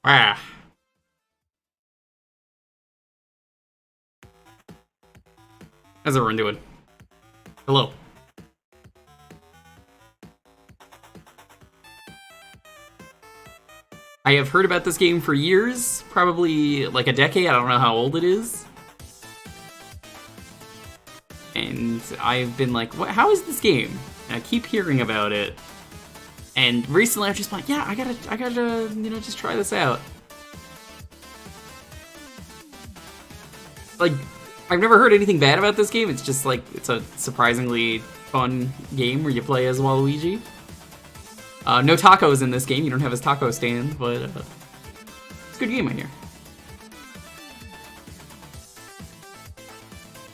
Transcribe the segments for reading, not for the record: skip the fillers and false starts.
Ah. How's everyone doing? Hello. I have heard about this game for years, probably like a decade, I don't know how old it is. And I've been like, what, how is this game? And I keep hearing about it. And recently I've just been like, yeah, I gotta, you know, just try this out. Like, I've never heard anything bad about this game. It's just like, it's a surprisingly fun game where you play as Waluigi. No tacos in this game. You don't have his taco stand, but it's a good game, I hear.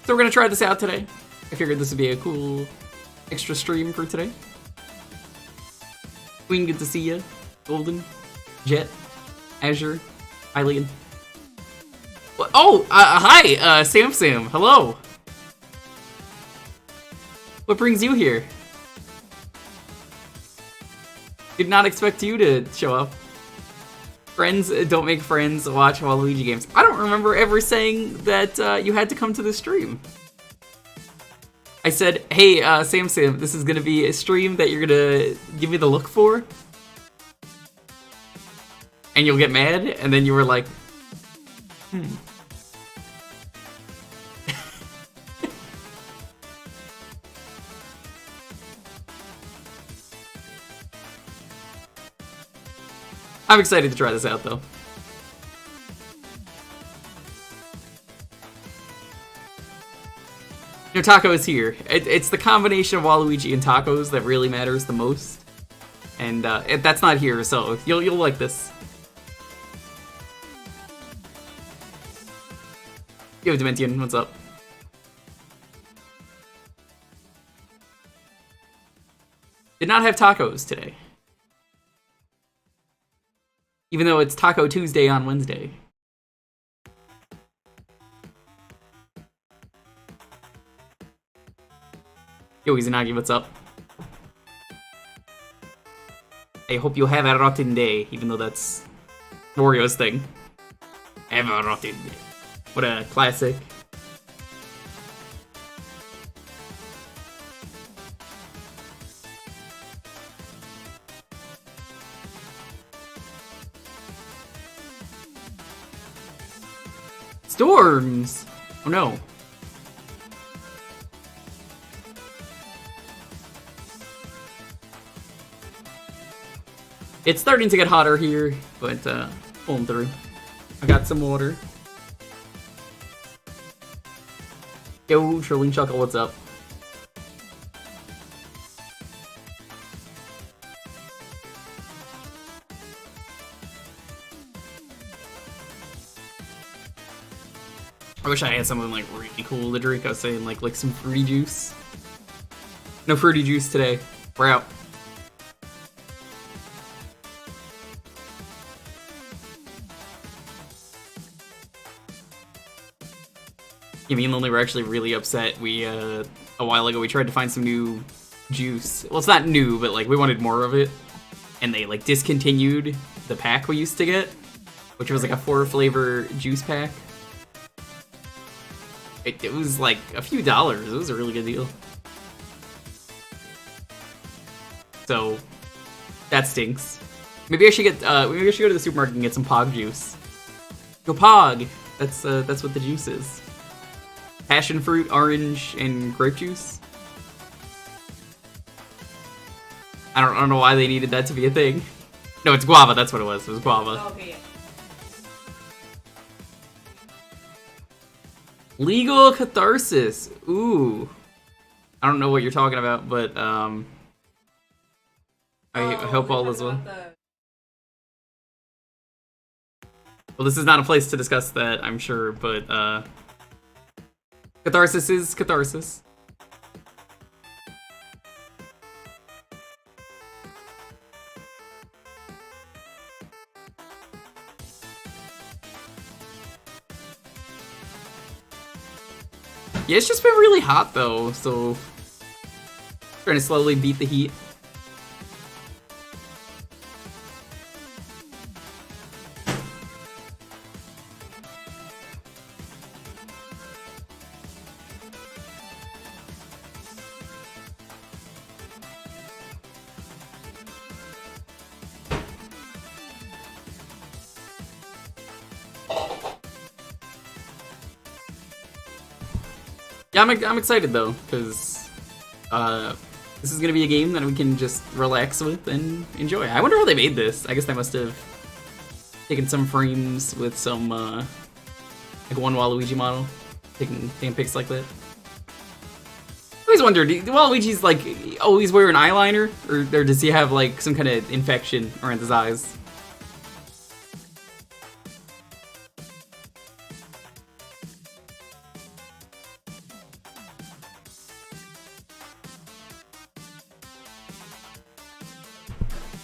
So we're gonna try this out today. I figured this would be a cool extra stream for today. Queen, good to see you. Golden, Jet, Azure, Eileen. Oh, hi, Sam. Hello. What brings you here? Did not expect you to show up. Friends don't make friends, watch Waluigi games. I don't remember ever saying that you had to come to the stream. I said, hey, Sam, this is gonna be a stream that you're gonna give me the look for. And you'll get mad, and then you were like, I'm excited to try this out, though. Your taco is here. It's the combination of Waluigi and tacos that really matters the most. And that's not here, so you'll like this. Yo, Dementian, what's up? Did not have tacos today. Even though it's Taco Tuesday on Wednesday. Yo, Izanagi, what's up? I hope you have a rotten day, even though that's Wario's thing. Have a rotten day. What a classic. Storms! Oh no. It's starting to get hotter here, but pulling through. I got some water. Yo, Trilling Chuckle, what's up? I wish I had something like really cool to drink. I was saying like some fruity juice. No fruity juice today. We're out. Me and Lonely were actually really upset. We, a while ago, we tried to find some new juice. Well, it's not new, but, like, we wanted more of it. And they, like, discontinued the pack we used to get, which was, like, a 4-flavor juice pack. It was, like, a few dollars. It was a really good deal. So, that stinks. Maybe I should get, maybe I should go to the supermarket and get some Pog juice. Go Pog! That's what the juice is. Passion fruit, orange, and grape juice. I don't know why they needed that to be a thing. No, it's guava, that's what it was. It was guava. Oh, okay, yeah. Legal catharsis. Ooh. I don't know what you're talking about, but I hope all is well. Well, this is not a place to discuss that, I'm sure, but catharsis is catharsis. Yeah, it's just been really hot though, so trying to slowly beat the heat. Yeah, I'm excited though, because this is gonna be a game that we can just relax with and enjoy. I wonder how they made this. I guess they must have taken some frames with some like one Waluigi model, taking pics like that. I always wondered, do Waluigi's like always wear an eyeliner, or does he have like some kind of infection around his eyes?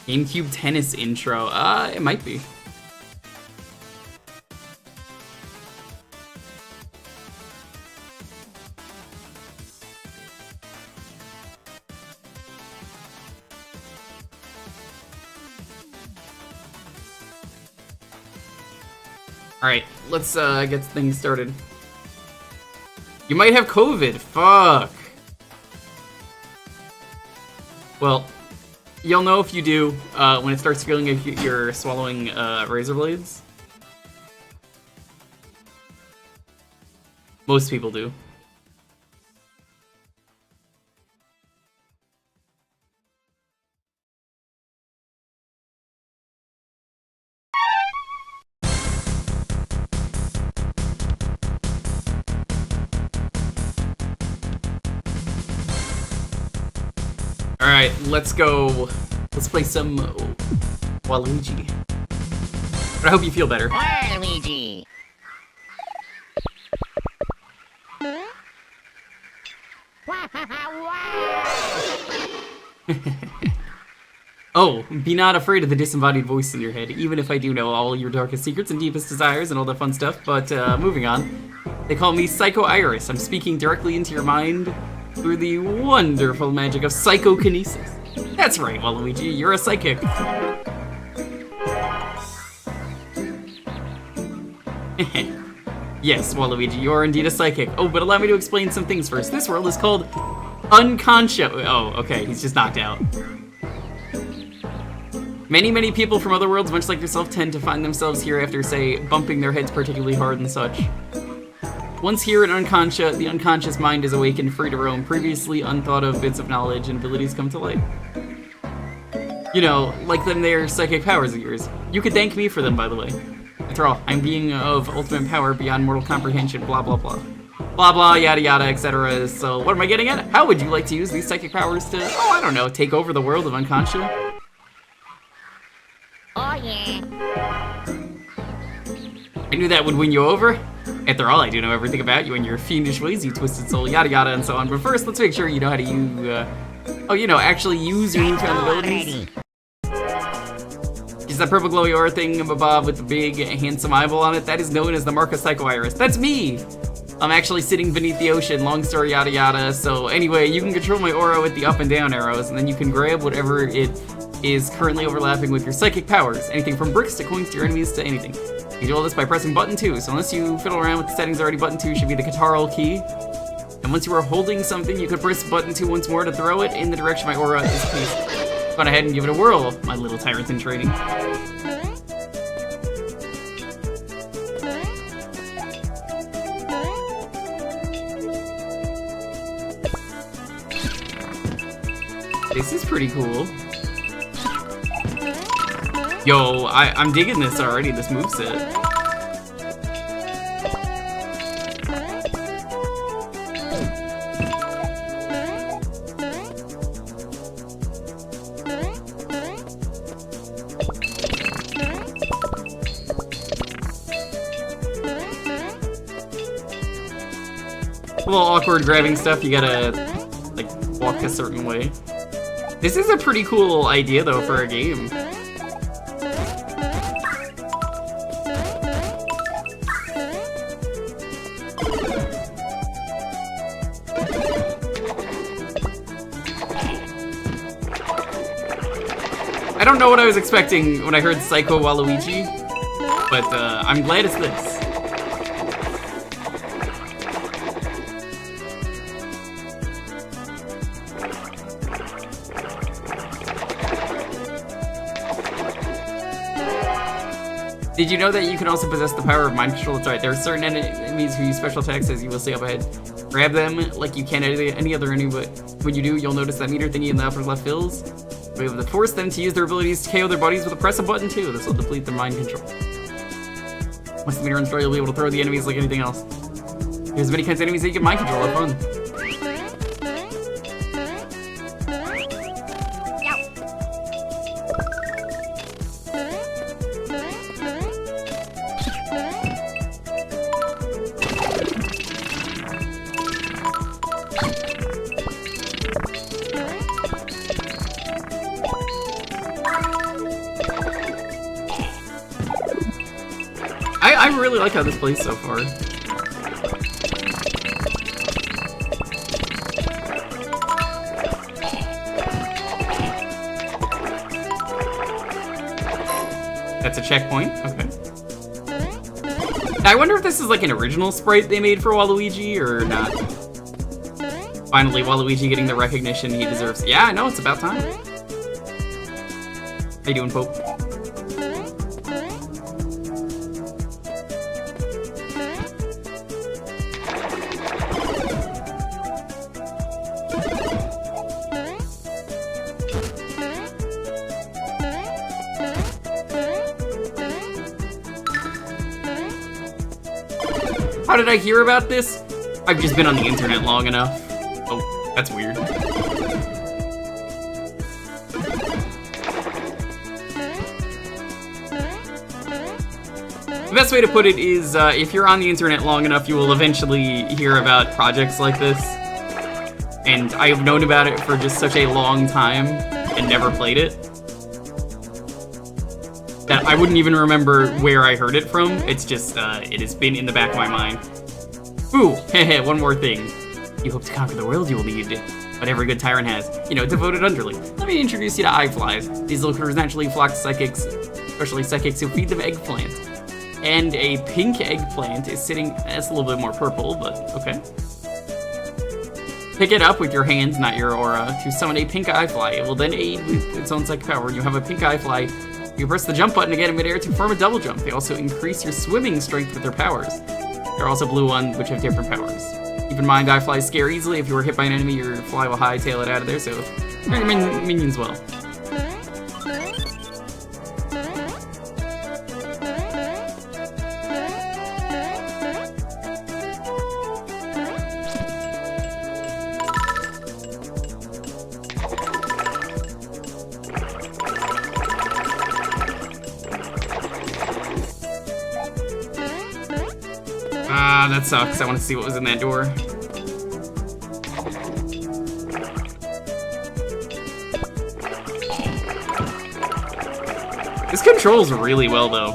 GameCube tennis intro. It might be. Alright, let's get things started. You might have COVID. Fuck. Well, you'll know if you do when it starts feeling like you're swallowing razor blades. Most people do. Alright, let's go. Let's play some Waluigi. But I hope you feel better. Waluigi! Oh, be not afraid of the disembodied voice in your head, even if I do know all your darkest secrets and deepest desires and all that fun stuff, but moving on. They call me Psycho Iris. I'm speaking directly into your mind through the wonderful magic of psychokinesis. That's right, Waluigi, you're a psychic. Yes, Waluigi, you are indeed a psychic. Oh, but allow me to explain some things first. This world is called unconscious. Oh, okay, he's just knocked out. Many people from other worlds, much like yourself, tend to find themselves here after, say, bumping their heads particularly hard and such. Once here in Unconscia, the unconscious mind is awakened, free to roam. Previously unthought of bits of knowledge and abilities come to light. You know, like them they're psychic powers of yours. You could thank me for them, by the way. After all, I'm being of ultimate power beyond mortal comprehension, blah blah blah. Blah blah, yada yada, etc. So what am I getting at? How would you like to use these psychic powers to, oh, I don't know, take over the world of Unconscia? Oh yeah. I knew that would win you over. After all, I do know everything about you and your fiendish ways, you twisted soul, yada yada, and so on. But first, let's make sure you know how to actually use your newfound abilities. Is that purple glowy aura thing above with the big, handsome eyeball on it? That is known as the mark of Psycho Iris. That's me! I'm actually sitting beneath the ocean, long story, yada yada. So anyway, you can control my aura with the up and down arrows, and then you can grab whatever it is currently overlapping with your psychic powers. Anything from bricks to coins to your enemies to anything. You do all this by pressing button 2, so unless you fiddle around with the settings already, button 2 should be the Catarl key. And once you are holding something, you could press button 2 once more to throw it in the direction my aura is placed. Go on ahead and give it a whirl, my little tyrant in training. This is pretty cool. Yo, I'm digging this already, this moveset. A little awkward grabbing stuff, you gotta, like, walk a certain way. This is a pretty cool idea, though, for a game. I don't know what I was expecting when I heard Psycho Waluigi, but I'm glad it's this. Did you know that you can also possess the power of mind control? That's right, there are certain enemies who use special attacks, as you will see up ahead. Grab them like you can any other enemy, but when you do, you'll notice that meter thingy in the upper left fills. Be able to force them to use their abilities to KO their buddies with a press a button too. This will deplete their mind control. Once the meter runs dry, you'll be able to throw the enemies like anything else. There's many kinds of enemies that you can mind control. Have fun. I really like how this plays so far. That's a checkpoint, okay. I wonder if this is like an original sprite they made for Waluigi or not. Finally, Waluigi getting the recognition he deserves. Yeah, I know, it's about time. How you doing, Pope? How did I hear about this? I've just been on the internet long enough. Oh, that's weird. The best way to put it is, if you're on the internet long enough, you will eventually hear about projects like this. And I've known about it for just such a long time and never played it, that I wouldn't even remember where I heard it from. It's just, it has been in the back of my mind. Ooh, heh, one more thing. You hope to conquer the world, you will need what every good tyrant has. You know, devoted underling. Let me introduce you to eye flies. These little critters naturally flock to psychics, especially psychics who feed them eggplant. And a pink eggplant is sitting, that's a little bit more purple, but okay. Pick it up with your hands, not your aura, to summon a pink eye fly. It will then aid with its own psychic power. When you have a pink eye fly, you press the jump button again in midair to perform a double jump. They also increase your swimming strength with their powers. There are also blue ones which have different powers. Keep in mind, eye flies scare easily. If you are hit by an enemy, your fly will hightail it out of there, so turn your minions well. Ah, that sucks. I want to see what was in that door. This controls really well, though.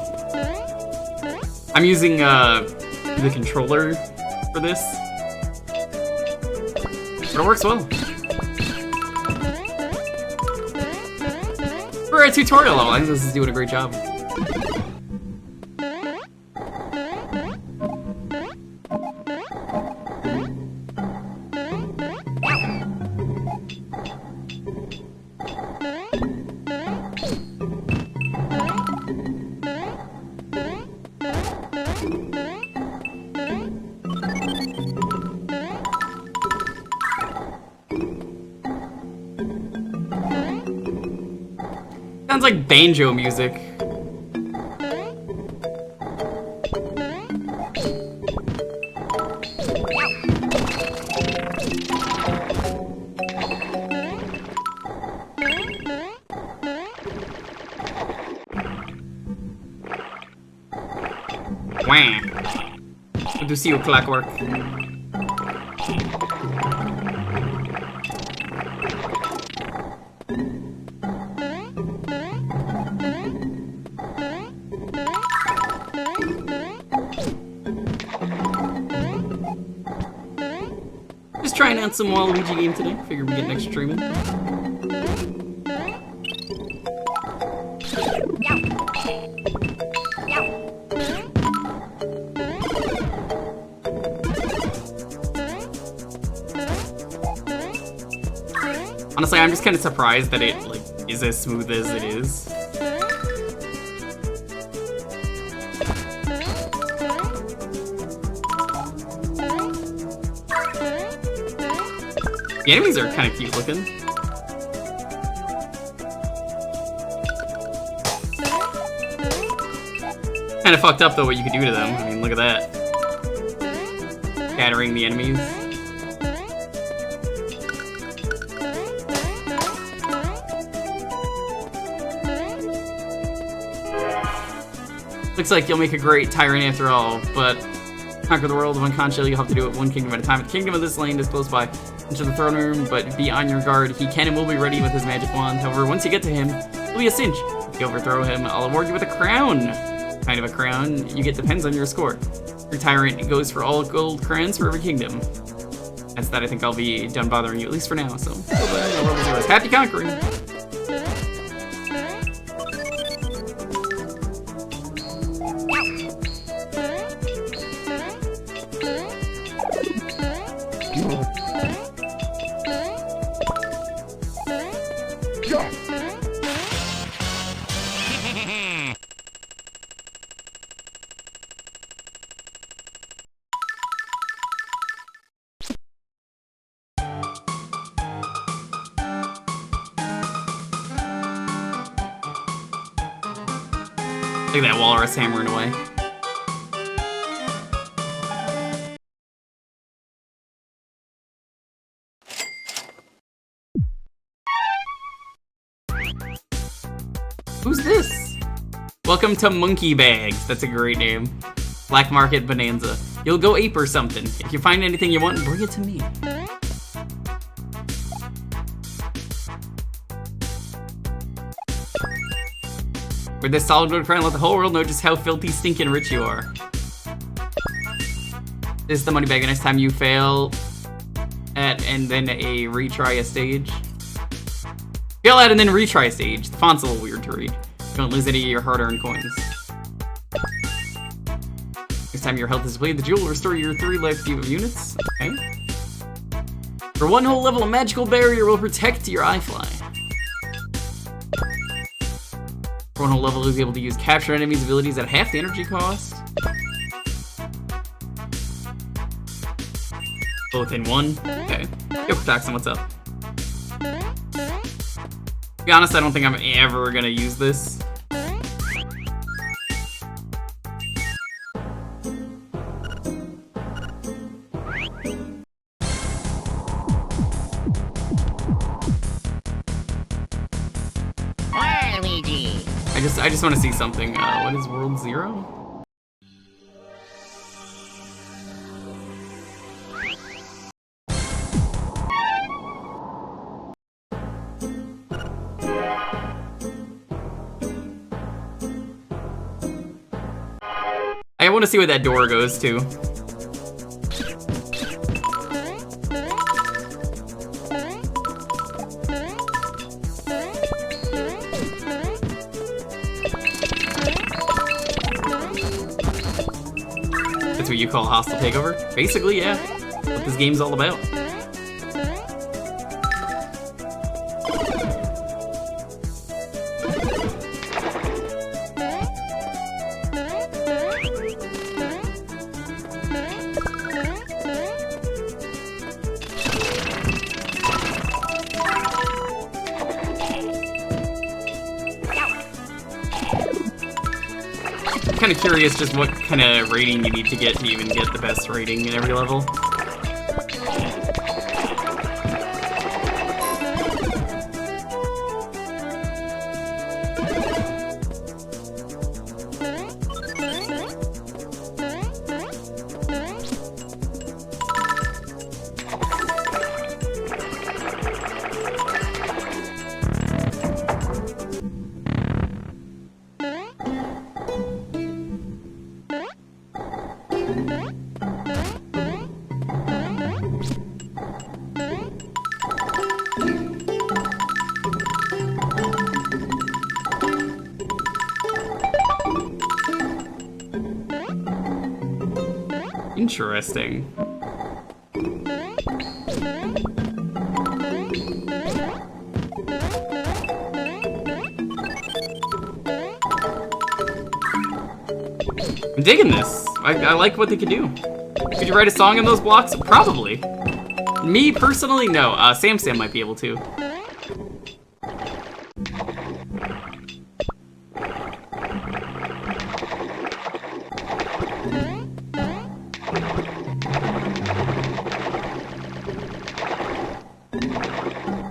I'm using the controller for this, but it works well. For a tutorial level, I think this is doing a great job. Sounds like banjo music. Wah. Good to see you, Clockwork. Just trying out some Waluigi game today. Figured we'd get an extra stream in. Honestly, I'm just kind of surprised that it like is as smooth as it is. The enemies are kind of cute looking. Kind of fucked up though what you could do to them. I mean, look at that. Scattering the enemies. Looks like you'll make a great tyrant after all, but conquer the world of Unconscious, you'll have to do it one kingdom at a time. The kingdom of this land is close by. Enter the throne room, but be on your guard. He can and will be ready with his magic wand. However, once you get to him, it'll be a cinch. If you overthrow him, I'll award you with a crown. Kind of a crown you get depends on your score. Your tyrant goes for all gold crowns for every kingdom. That's that. I think I'll be done bothering you, at least for now. So, happy conquering. Look at that walrus hammering away. Who's this? Welcome to Monkey Bags. That's a great name. Black Market Bonanza. You'll go ape or something. If you find anything you want, bring it to me. With this solid gold crown, let the whole world know just how filthy, stinking rich you are. This is the money bag. Next time you fail at and then a retry a stage. Fail at and then retry a stage. The font's a little weird to read. Don't lose any of your hard-earned coins. Next time your health is depleted, the jewel will restore your 3 life of units. Okay. For 1 whole level, a magical barrier will protect your iFly. For 1 whole level, you'll be able to use capture enemies' abilities at half the energy cost. Both in 1. Okay. Jewker Toxin, what's up? To be honest, I don't think I'm ever gonna use this. Waluigi. I just want to see something. What is World 0? I want to see where that door goes to. That's what you call hostile takeover? Basically, yeah. That's what this game's all about. Kind of curious just what kind of rating you need to get even get the best rating in every level. Interesting. I'm digging this. I like what they can do. Could you write a song in those blocks? Probably. Me, personally, no. Sam might be able to.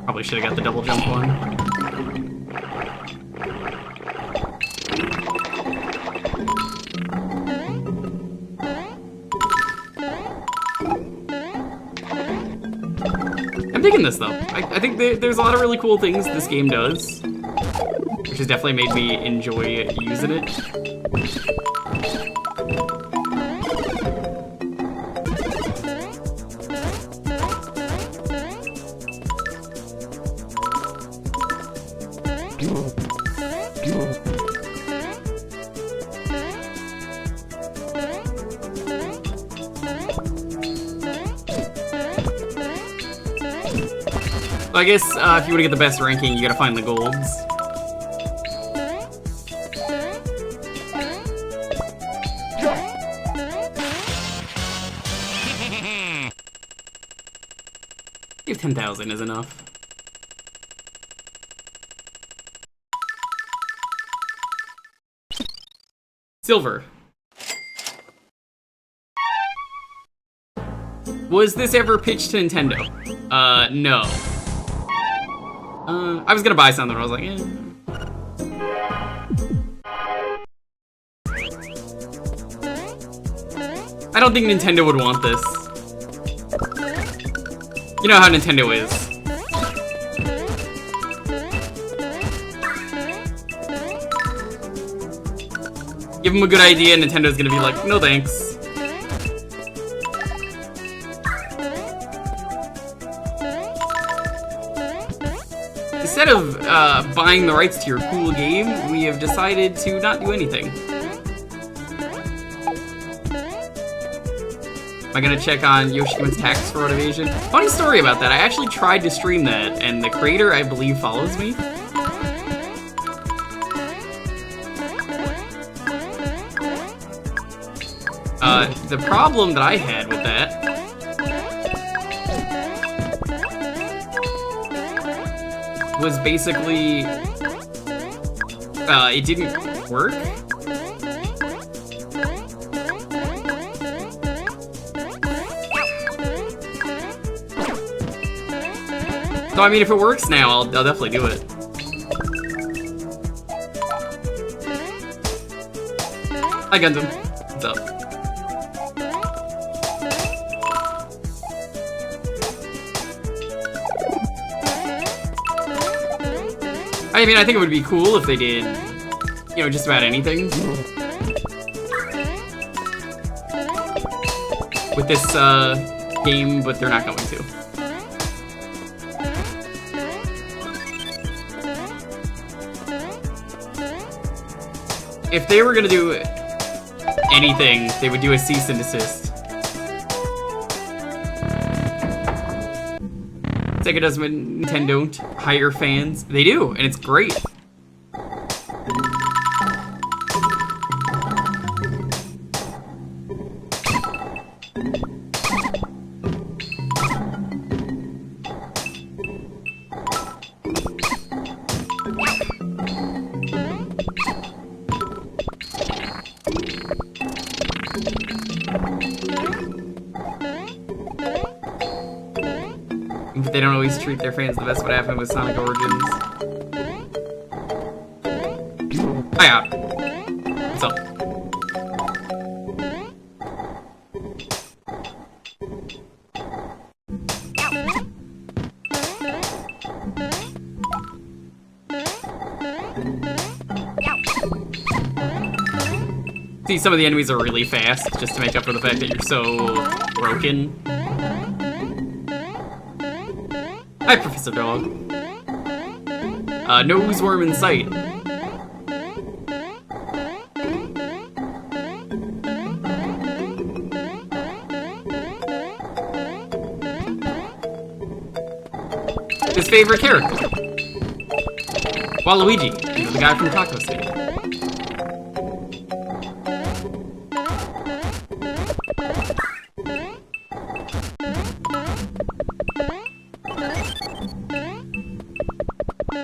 Probably should have got the double jump one. I'm digging this, though. I think there's a lot of really cool things this game does, which has definitely made me enjoy using it. I guess if you want to get the best ranking, you gotta find the golds. If 10,000 is enough. Silver. Was this ever pitched to Nintendo? No. I was gonna buy something, but I was like, eh. I don't think Nintendo would want this. You know how Nintendo is. Give them a good idea, Nintendo's gonna be like, no thanks. Instead of buying the rights to your cool game, we have decided to not do anything. Am I gonna check on Yoshi-Gimen's tax fraud evasion? Funny story about that, I actually tried to stream that, and the creator, I believe, follows me. The problem that I had with that was basically, it didn't work. So I mean, if it works now, I'll definitely do it. Hi Gundam, what's up? I mean, I think it would be cool if they did, you know, just about anything with this game, but they're not going to. If they were gonna do anything, they would do a cease and desist. Sega does when Nintendo don't hire fans. They do, and it's great. They don't always treat their fans the best. What happened with Sonic Origins? Hi, what's up? See, some of the enemies are really fast, just to make up for the fact that you're so broken. Hi, Professor Dog. No oozeworm in sight. His favorite character. Waluigi, you know, the guy from Taco City. Toad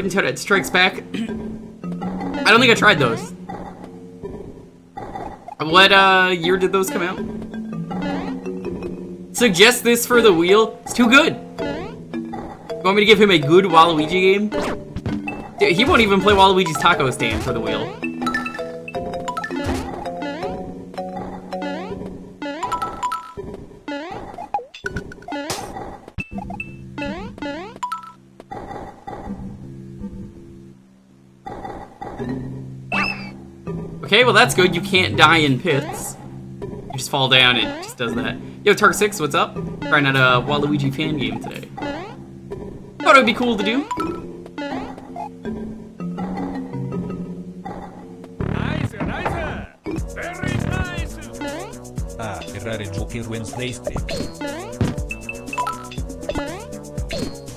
and Toadette Strikes Back. I don't think I tried those. What year did those come out? Suggest this for the wheel? It's too good. You want me to give him a good Waluigi game? Dude, he won't even play Waluigi's Taco Stand for the wheel. Okay, well that's good. You can't die in pits. You just fall down, it just does that. Yo, Tark6, what's up? Trying out a Waluigi fan game today. Thought it would be cool to do. Nice, nice. Very nice. Ah, errare Jewker Wednesday stream.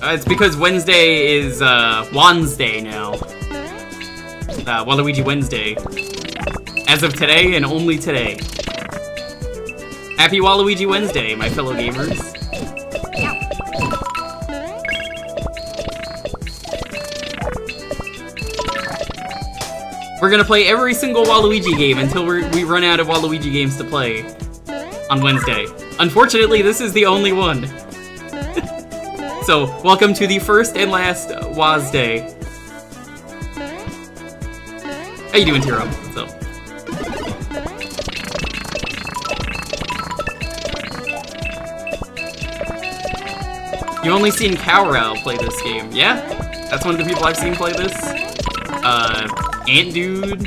It's because Wednesday is Wednesday now. Waluigi Wednesday. As of today and only today. Happy Waluigi Wednesday, my fellow gamers. We're gonna play every single Waluigi game until we run out of Waluigi games to play on Wednesday. Unfortunately, this is the only one. So, welcome to the first and last Waz Day. How you doing, Tiro? What's up? You've only seen Cowrow play this game. Yeah? That's one of the people I've seen play this. Ant Dude.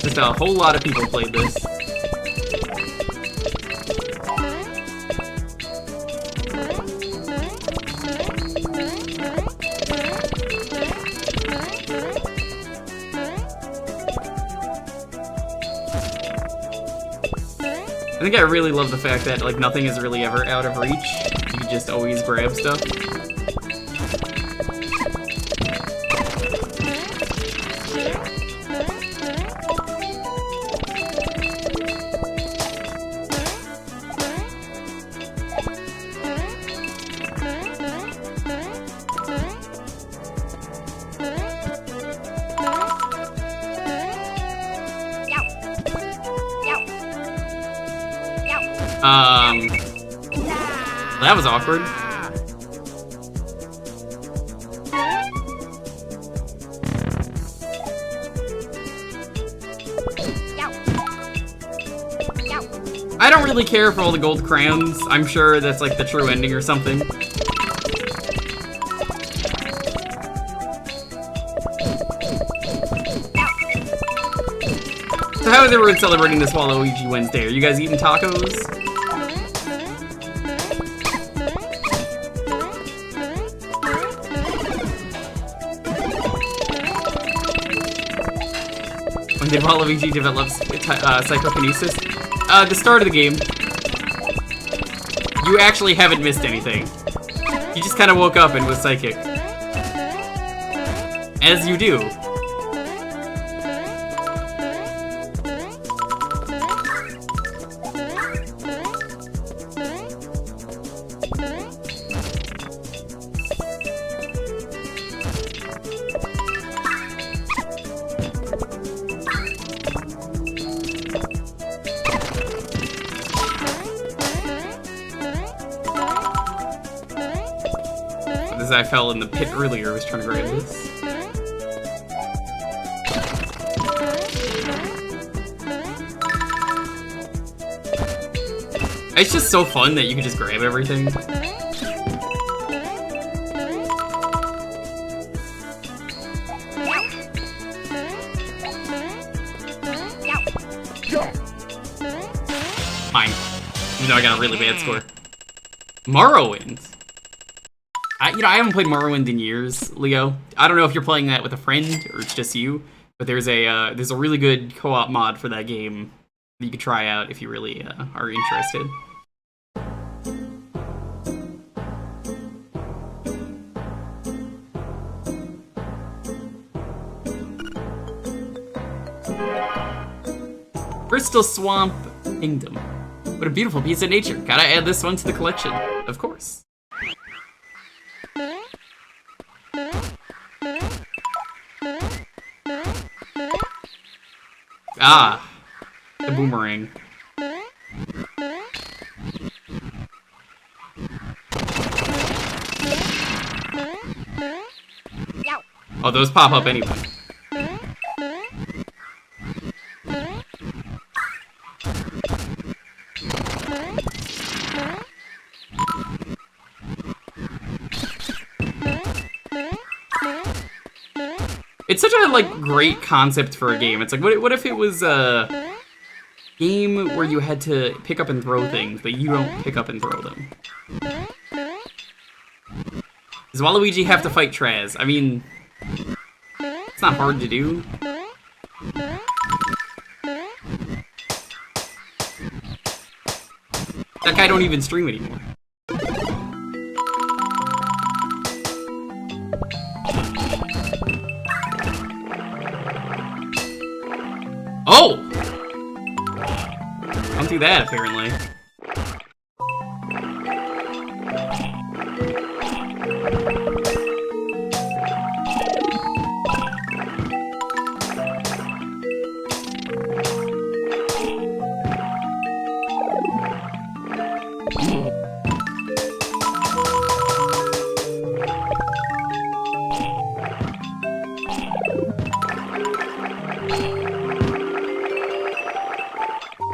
Just a whole lot of people played this. I think I really love the fact that like nothing is really ever out of reach. You can just always grab stuff. That was awkward. I don't really care for all the gold crowns. I'm sure that's like the true ending or something. So how is everyone celebrating this Waluigi Wednesday? Are you guys eating tacos? When did Waluigi develop psychokinesis? The start of the game. You actually haven't missed anything. You just kind of woke up and was psychic. As you do. I fell in the pit earlier, I was trying to grab this. It's just so fun that you can just grab everything. Fine. Even though I got a really bad score. Morrowind. I haven't played Morrowind in years, Leo. I don't know if you're playing that with a friend or it's just you, but there's a really good co-op mod for that game that you could try out if you really are interested. Crystal Swamp Kingdom. What a beautiful piece of nature. Gotta add this one to the collection, of course. Ah, the boomerang. Oh, those pop up anyway. It's such a, like, great concept for a game. It's like, what if it was a game where you had to pick up and throw things, but you don't pick up and throw them? Does Waluigi have to fight Traz? I mean, it's not hard to do. That guy don't even stream anymore. Oh! Don't do that, apparently.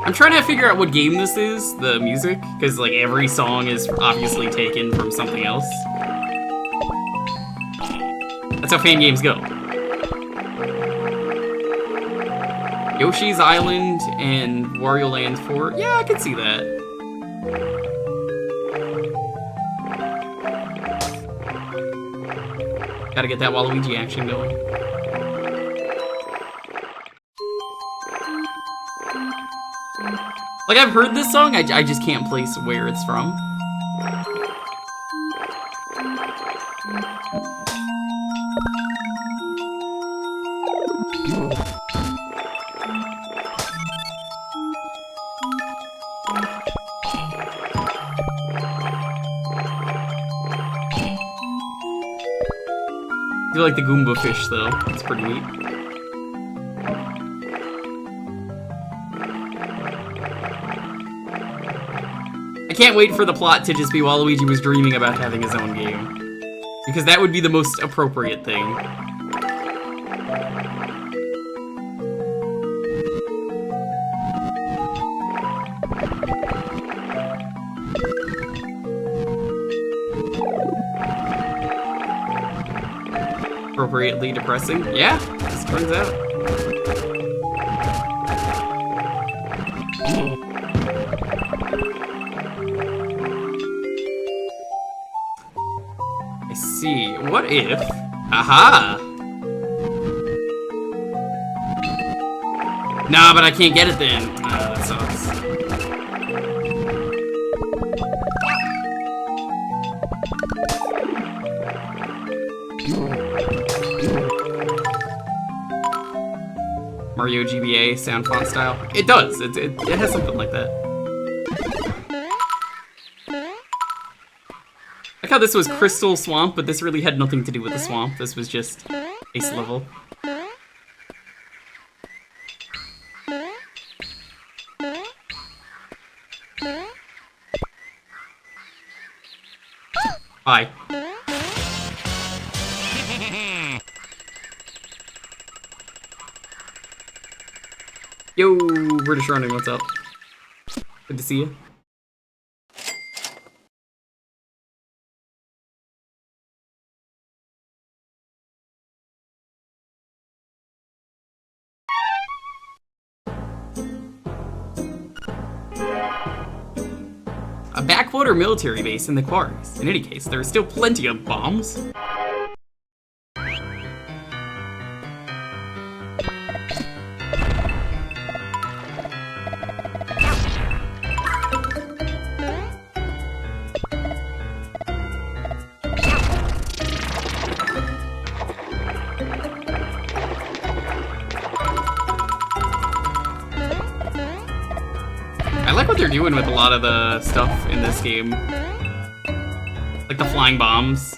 I'm trying to figure out what game this is, the music, because like every song is obviously taken from something else. That's how fan games go. Yoshi's Island and Wario Land 4. Yeah, I could see that. Gotta get that Waluigi action going. Like, I've heard this song, I just can't place where it's from. I do like the Goomba fish, though. It's pretty neat. I can't wait for the plot to just be Waluigi was dreaming about having his own game. Because that would be the most appropriate thing. Appropriately depressing. Yeah, this turns out. I see. What if... Aha! Nah, but I can't get it then. Nah, that sucks. Mario GBA sound font style. It does. It has something like that. Like how this was Crystal Swamp, but this really had nothing to do with the swamp. This was just base level. Bye. Yo, British Running, what's up? Good to see you. A backwater military base in the quarries. In any case, there are still plenty of bombs. I like what they're doing with a lot of the stuff in this game. Like the flying bombs.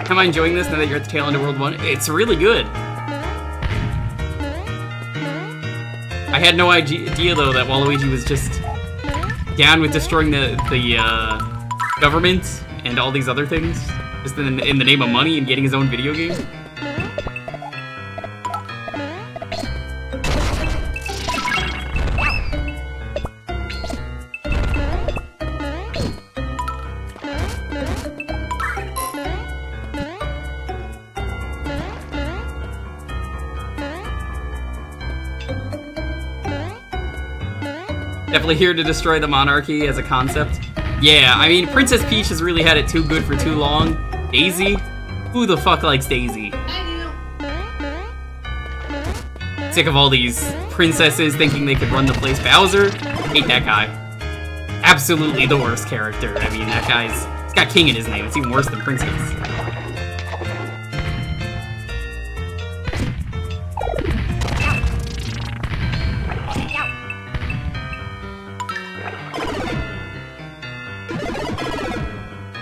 Am I enjoying this now that you're at the tail end of World 1? It's really good. I had no idea, though, that Waluigi was just down with destroying the government and all these other things, just in the name of money and getting his own video game. Definitely here to destroy the monarchy as a concept. Yeah, I mean, Princess Peach has really had it too good for too long. Daisy? Who the fuck likes Daisy? Sick of all these princesses thinking they could run the place. Bowser? Hate that guy. Absolutely the worst character. I mean, that he's got king in his name. It's even worse than princess.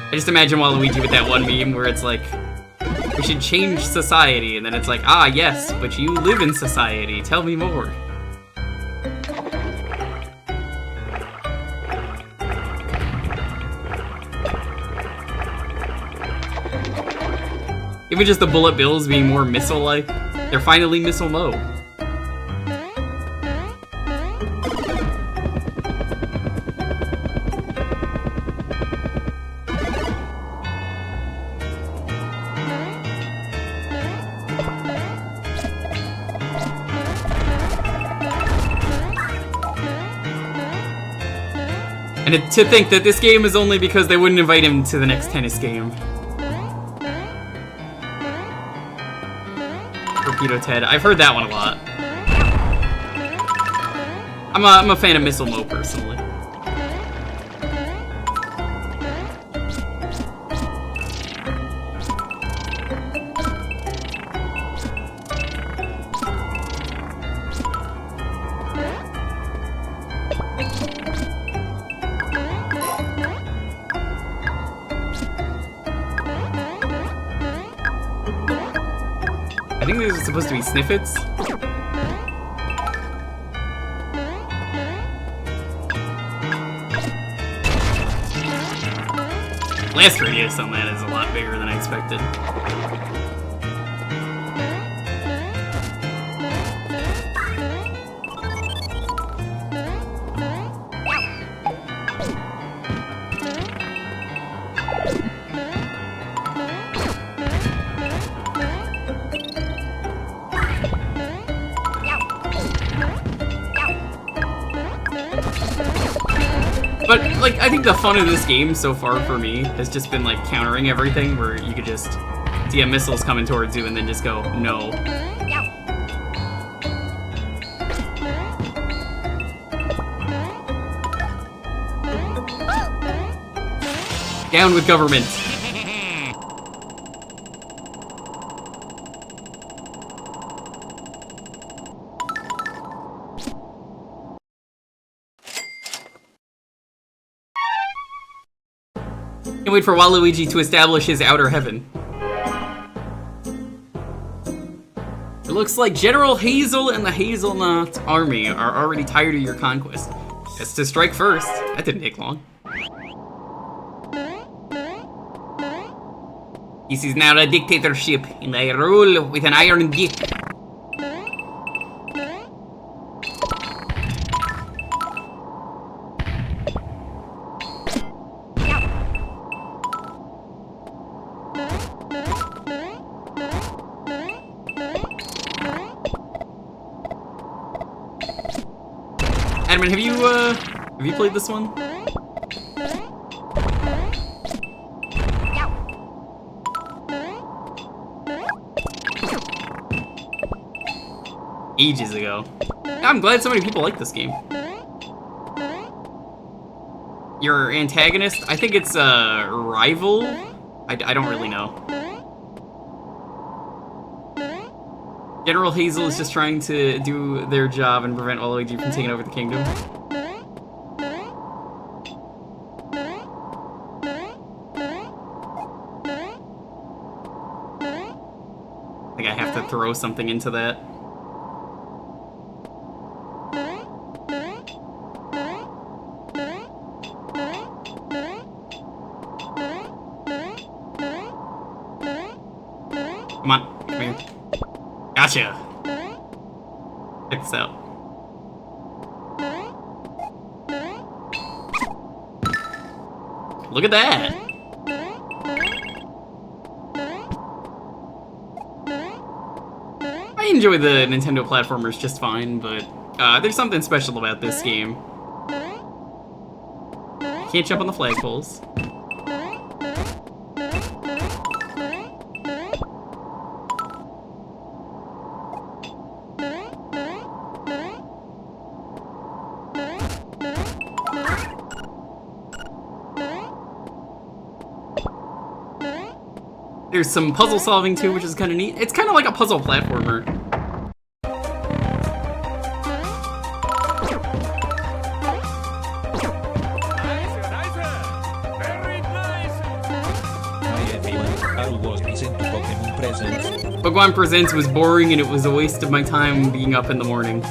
I just imagine Waluigi with that one meme where it's like, we should change society, and then it's like, ah, yes, but you live in society, tell me more. Even just the bullet bills being more missile-like, they're finally missile-mo. And to think that this game is only because they wouldn't invite him to the next tennis game. Torpedo Ted. I've heard that one a lot. I'm a fan of Missile Mo personally. I think these are supposed to be sniffets. Blast radius on that is a lot bigger than I expected. But, like, I think the fun of this game so far for me has just been, like, countering everything, where you could just see missiles coming towards you and then just go, no. Down with government. Can't wait for Waluigi to establish his outer heaven. It looks like General Hazel and the Hazelnut army are already tired of your conquest. Guess to strike first. That didn't take long. This is now a dictatorship, and I rule with an iron dick. Admin, have you played this one? Ages ago. I'm glad so many people like this game. Your antagonist? I think it's a rival? I don't really know. General Hazel is just trying to do their job and prevent Waluigi from taking over the kingdom. I think I have to throw something into that. Come on, come here. Gotcha! Check this out. Look at that! I enjoy the Nintendo platformers just fine, but there's something special about this game. Can't jump on the flagpoles. There's some puzzle solving too, which is kind of neat. It's kind of like a puzzle platformer. Very nice. Hi everyone, I was listening to Pokemon Presents. Pokemon Presents was boring and it was a waste of my time being up in the morning.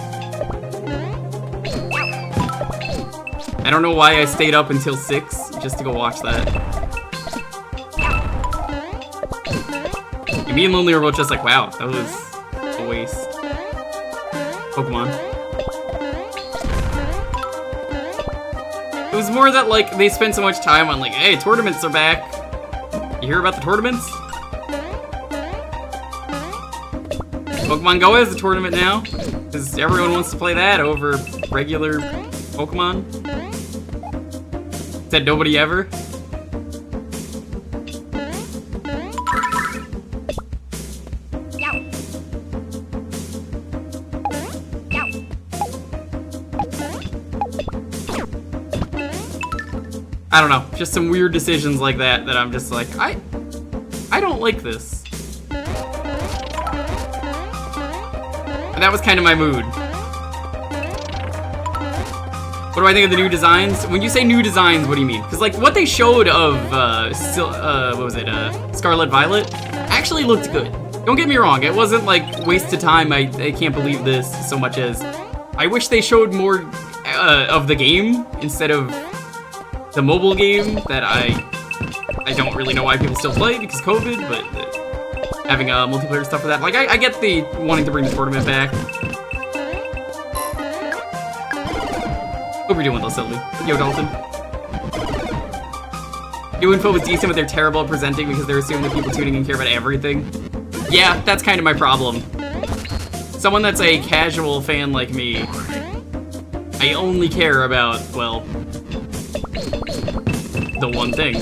I don't know why I stayed up until 6 just to go watch that. And me and Lonely were both just like, wow, that was a waste. Pokemon. It was more that, like, they spent so much time on, like, hey, tournaments are back. You hear about the tournaments? Pokemon Go has a tournament now, because everyone wants to play that over regular Pokemon. Said nobody ever. I don't know, just some weird decisions like that that I'm just like, I don't like this. And that was kind of my mood. What do I think of the new designs? When you say new designs, what do you mean? Because like what they showed of what was it, Scarlet Violet, actually looked good. Don't get me wrong, it wasn't like wasted time. I can't believe this so much as I wish they showed more of the game instead of the mobile game that I don't really know why people still play because COVID, but having multiplayer stuff for that. Like I get the wanting to bring the tournament back. Hope you're doing well, Sylvie. Yo, Dalton. New info was decent, but they're terrible at presenting because they're assuming that people tuning in care about everything. Yeah, that's kind of my problem. Someone that's a casual fan like me, I only care about, well, the one thing.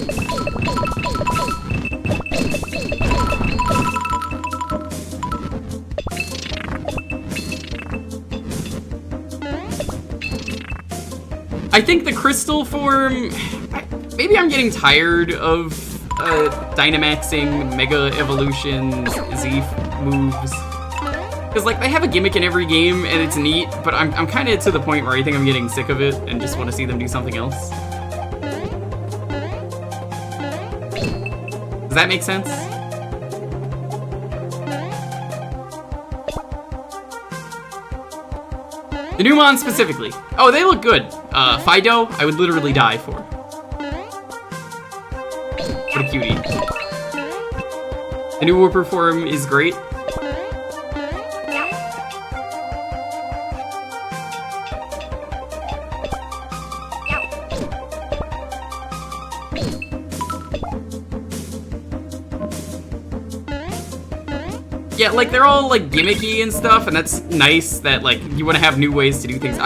I think the crystal form, maybe I'm getting tired of Dynamaxing, Mega Evolutions, Z moves. Because like they have a gimmick in every game and it's neat, but I'm kind of to the point where I think I'm getting sick of it and just want to see them do something else. Does that make sense? The new Mon specifically. Oh, they look good. Fido, I would literally die for. What a cutie. The new Whooper form is great. Yeah, like, they're all, like, gimmicky and stuff, and that's nice that, like, you want to have new ways to do things.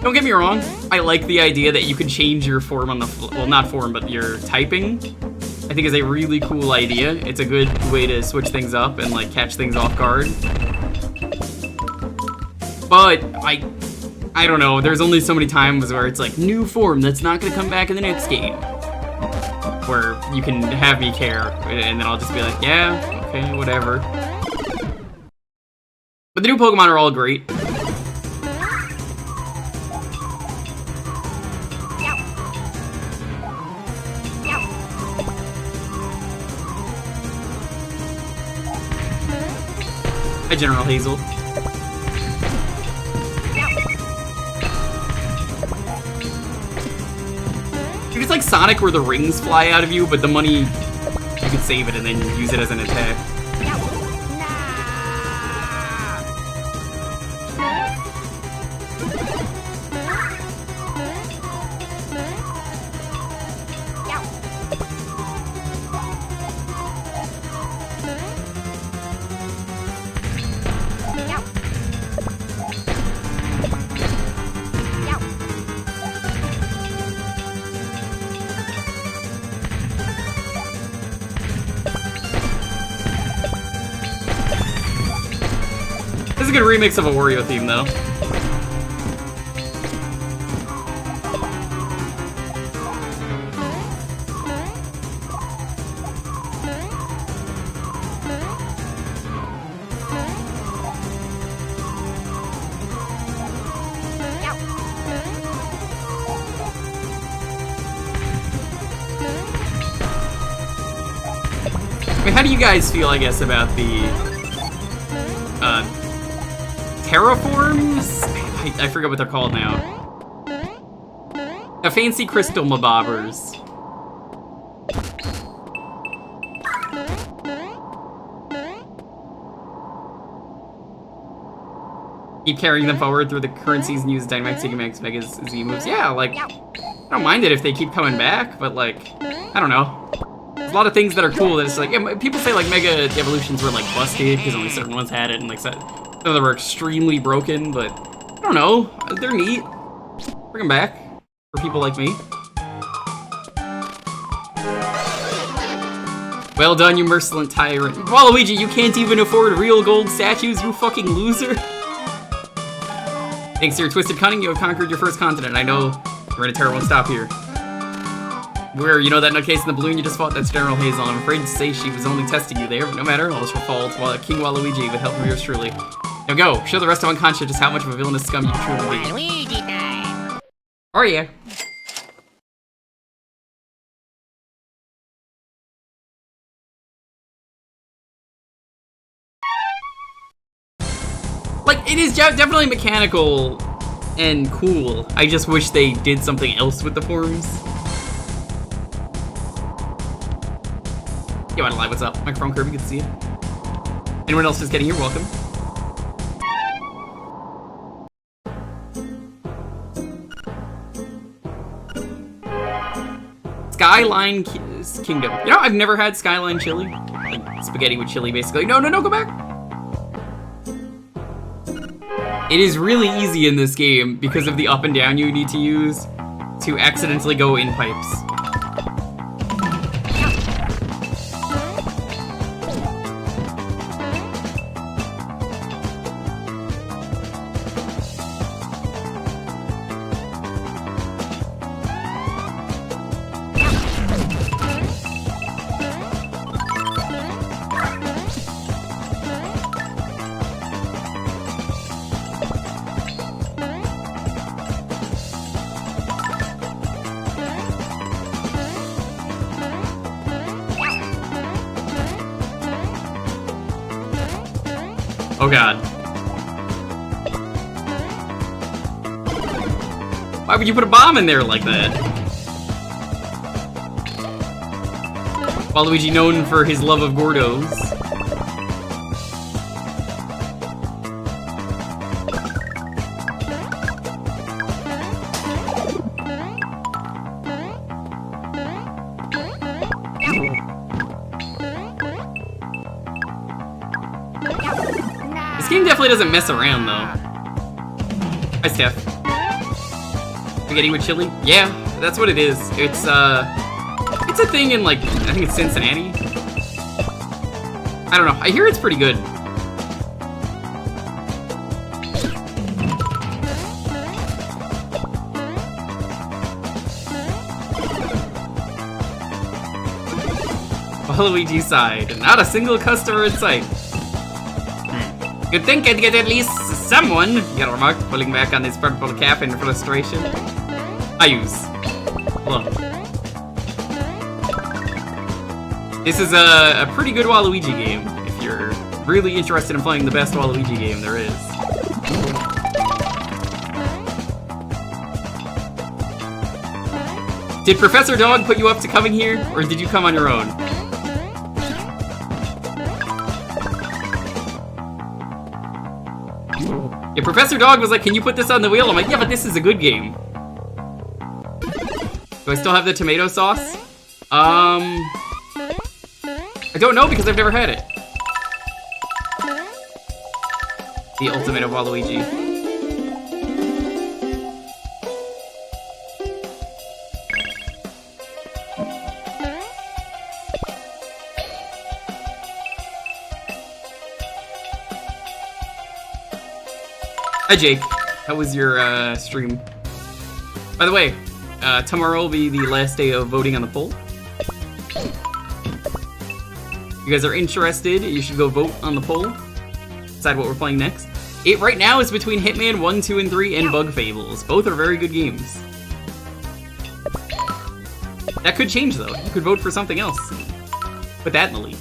Don't get me wrong, I like the idea that you can change your form on the, well, not form, but your typing. I think is a really cool idea. It's a good way to switch things up and, like, catch things off guard. But, I I don't know, there's only so many times where it's like, new form that's not gonna come back in the next game. Where you can have me care, and then I'll just be like, yeah, okay, whatever. But the new Pokemon are all great. Hi, General Hazel. Dude, it's like Sonic where the rings fly out of you, but the money, you can save it and then use it as an attack. This is a good remix of a Wario theme, though. I mean, how do you guys feel, I guess, about the terraforms? I forget what they're called now. The fancy crystal mabobbers. Keep carrying them forward through the current season, use Dynamax, Gigamax, Megas, Z moves. Yeah, like, I don't mind it if they keep coming back, but like, I don't know. There's a lot of things that are cool that it's like, yeah, people say like Mega Evolutions were like busted because only certain ones had it, and like some of them were extremely broken, but I don't know, they're neat. Bring them back for people like me. Well done, you merciless tyrant. Waluigi, you can't even afford real gold statues, you fucking loser. Thanks to your twisted cunning, you have conquered your first continent. I know Hereditary won't stop here. Where, you know that nutcase in the balloon you just fought? That's General Hazel. I'm afraid to say she was only testing you there, but no matter, all is her fault. While King Waluigi with help from yours truly. Now go, show the rest of Unconscious just how much of a villainous scum you truly be. Waluigi time! Oh yeah. Like, it is definitely mechanical and cool. I just wish they did something else with the forms. Yo, I'm live, what's up? Microphone Kirby, good to see you. Anyone else just getting here, welcome. Skyline Kingdom. You know, I've never had Skyline chili. Like, spaghetti with chili, basically. No, go back! It is really easy in this game, because of the up and down you need to use, to accidentally go in pipes. Oh god. Why would you put a bomb in there like that? Waluigi known for his love of Gordos. This game definitely doesn't mess around, though. Hi, Steph. Spaghetti with chili? Yeah, that's what it is. It's a thing in, like, I think it's Cincinnati. I don't know. I hear it's pretty good. Waluigi's side. Not a single customer in sight. You'd think I'd get at least someone, he remarked, pulling back on his purple cap in frustration. I use. Hello. This is a pretty good Waluigi game, if you're really interested in playing the best Waluigi game there is. Did Professor Dog put you up to coming here, or did you come on your own? Yeah, Professor Dog was like, can you put this on the wheel? I'm like, yeah, but this is a good game. Do I still have the tomato sauce? I don't know because I've never had it. The ultimate of Waluigi. Hi Jake, how was your stream? By the way, tomorrow will be the last day of voting on the poll. If you guys are interested, you should go vote on the poll. Decide what we're playing next. It right now is between Hitman 1, 2, and 3 and Bug Fables. Both are very good games. That could change though. You could vote for something else. Put that in the lead.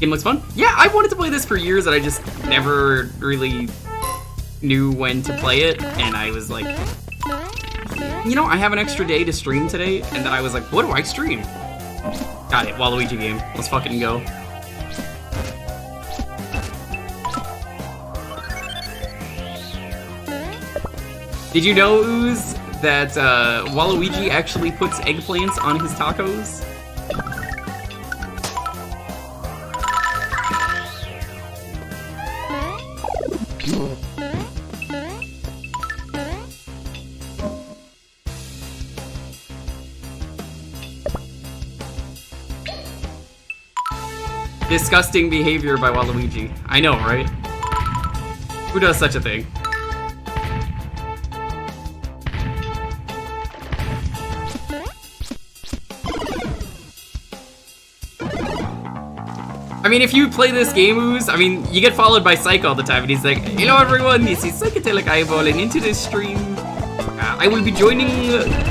Game looks fun? Yeah, I wanted to play this for years and I just never really knew when to play it. And I was like, you know, I have an extra day to stream today. And then I was like, what do I stream? Got it, Waluigi game. Let's fucking go. Did you know, Ooze, that Waluigi actually puts eggplants on his tacos? Disgusting behavior by Waluigi. I know, right? Who does such a thing? I mean, if you play this game, Ooze, I mean, you get followed by Psych all the time, and he's like, hello everyone, this is Psychedelic Eyeball, and into this stream, I will be joining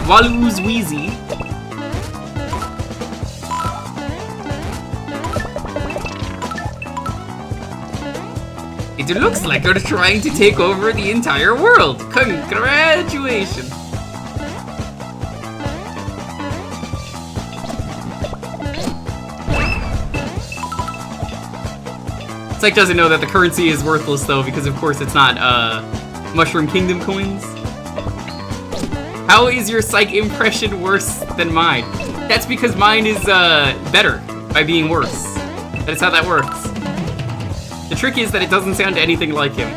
Walu's Wheezy. It looks like you're trying to take over the entire world. Congratulations. Psych doesn't know that the currency is worthless though, because of course it's not Mushroom Kingdom coins. How is your Psych impression worse than mine? That's because mine is better by being worse. That is how that works. The trick is that it doesn't sound anything like him.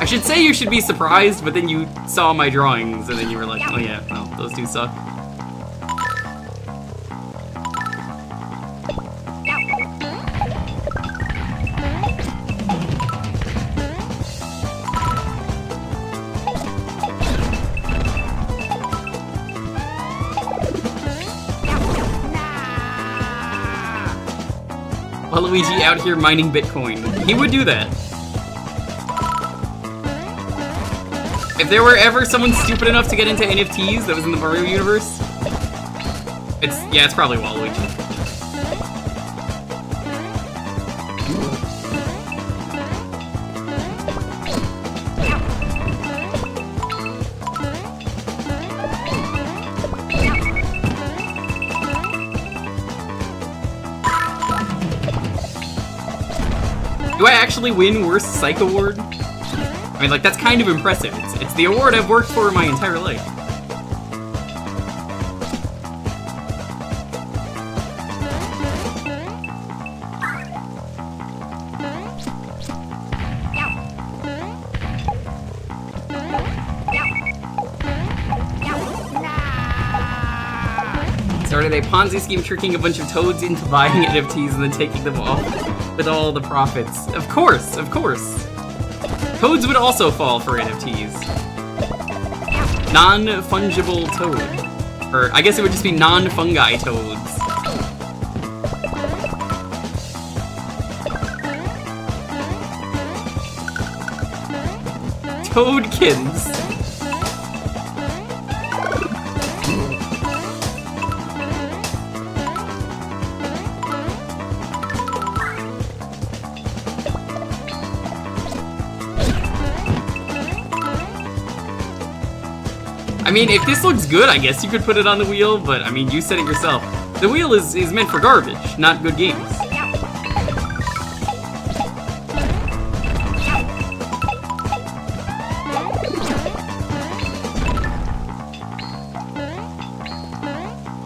I should say you should be surprised, but then you saw my drawings and then you were like, oh yeah, well, those do suck. Waluigi out here mining Bitcoin. He would do that. If there were ever someone stupid enough to get into NFTs that was in the Mario universe, it's probably Waluigi. Do I actually win Worst Psych Award? I mean, like, that's kind of impressive. It's the award I've worked for my entire life. Started a Ponzi scheme tricking a bunch of toads into buying NFTs and then taking them off. with all the profits. Of course, of course. Toads would also fall for NFTs. Non-fungible toad. Or I guess it would just be non-fungi toads. Toadkins. I mean, if this looks good, I guess you could put it on the wheel, but I mean, you said it yourself. The wheel is meant for garbage, not good games.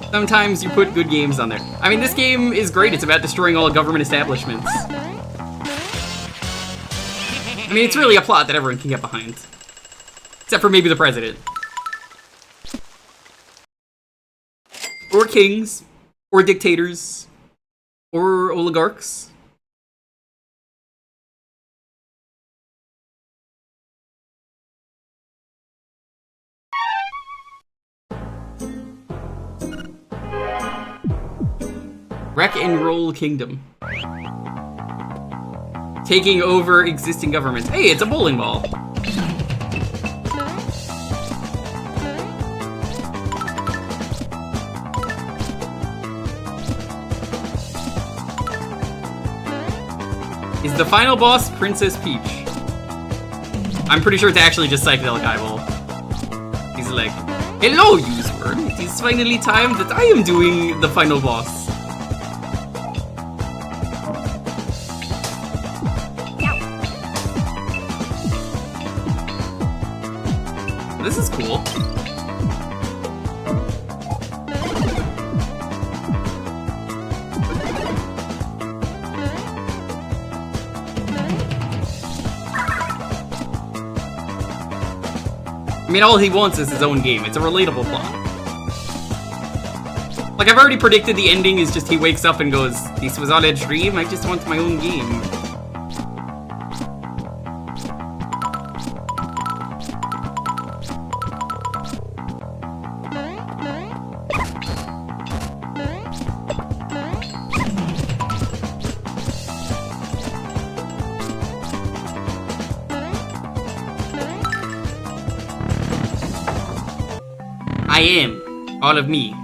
Sometimes you put good games on there. I mean, this game is great. It's about destroying all government establishments. I mean, it's really a plot that everyone can get behind. Except for maybe the president. Or kings. Or dictators. Or oligarchs. Wreck and Roll Kingdom. Taking over existing governments. Hey, it's a bowling ball. Is the final boss Princess Peach? I'm pretty sure it's actually just Psychedelic Eyeball. He's like, hello, user. It is finally time that I am doing the final boss. This is cool. I mean, all he wants is his own game. It's a relatable plot. Like, I've already predicted the ending is just he wakes up and goes, this was all a dream, I just want my own game. I am. All of me.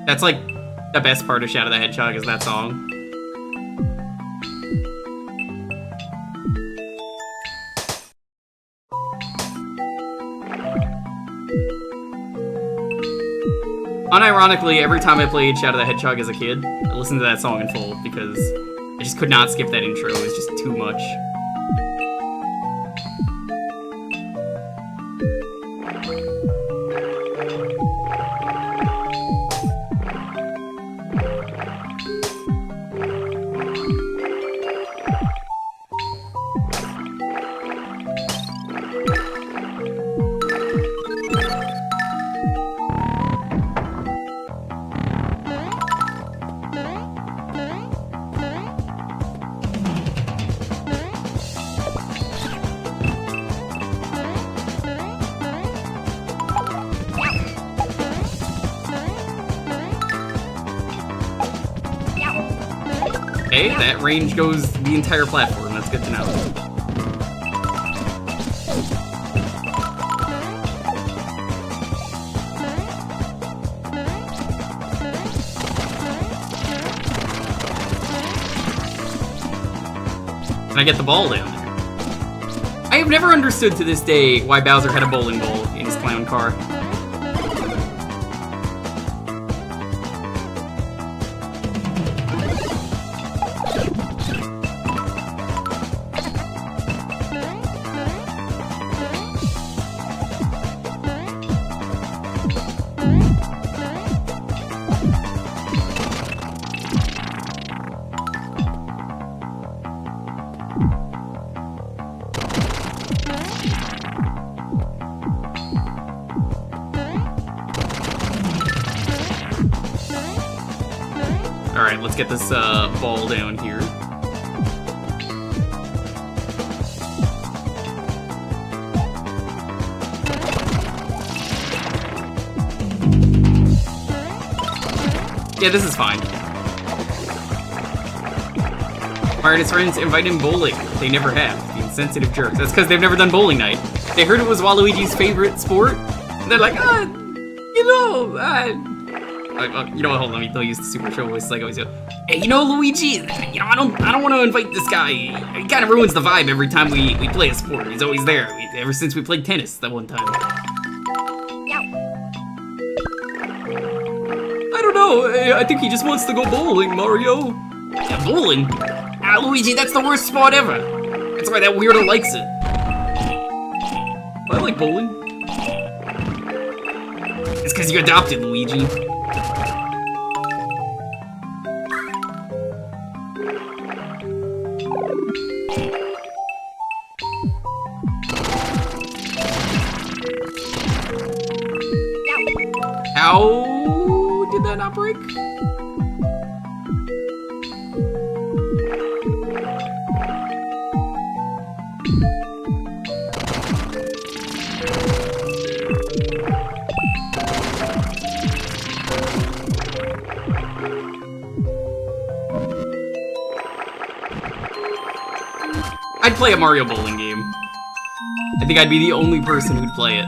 That's like the best part of Shadow the Hedgehog is that song. Unironically, every time I played Shadow the Hedgehog as a kid, I listened to that song in full because I just could not skip that intro. It was just too much. Okay, that range goes the entire platform. That's good to know. Can I get the ball down there? I have never understood to this day why Bowser had a bowling ball in his clown car. Alright, let's get this ball down here. Yeah, this is fine. Mario and his friends invite him bowling. They never have. The insensitive jerks. That's because they've never done bowling night. They heard it was Waluigi's favorite sport. And they're like, you know, you know what, hold on, let me use the super show voice like I always do. Hey, you know, Luigi, you know, I don't want to invite this guy. He kind of ruins the vibe every time we play a sport. He's always there, ever since we played tennis that one time. I don't know, I think he just wants to go bowling, Mario. Yeah, bowling? Ah, Luigi, that's the worst sport ever. That's why that weirdo likes it. I like bowling. It's because you adopted, Luigi. How did that not break? I'd play a Mario bowling game. I think I'd be the only person who'd play it.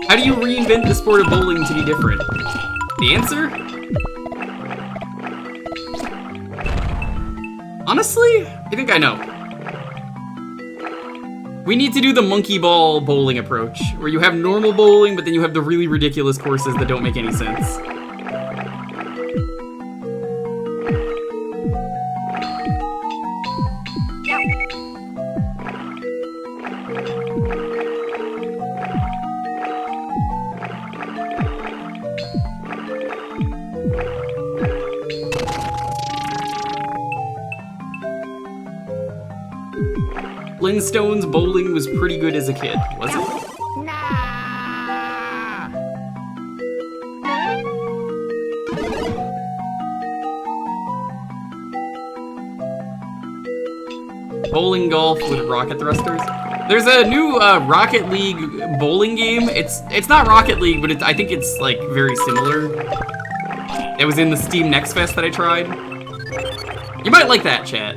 How do you reinvent the sport of bowling to be different? The answer? Honestly, I think I know. We need to do the monkey ball bowling approach, where you have normal bowling, but then you have the really ridiculous courses that don't make any sense. Flintstones bowling was pretty good as a kid, was it? Bowling golf with rocket thrusters. There's a new Rocket League bowling game. It's not Rocket League, but I think it's like very similar. It was in the Steam Next Fest that I tried. You might like that, chat.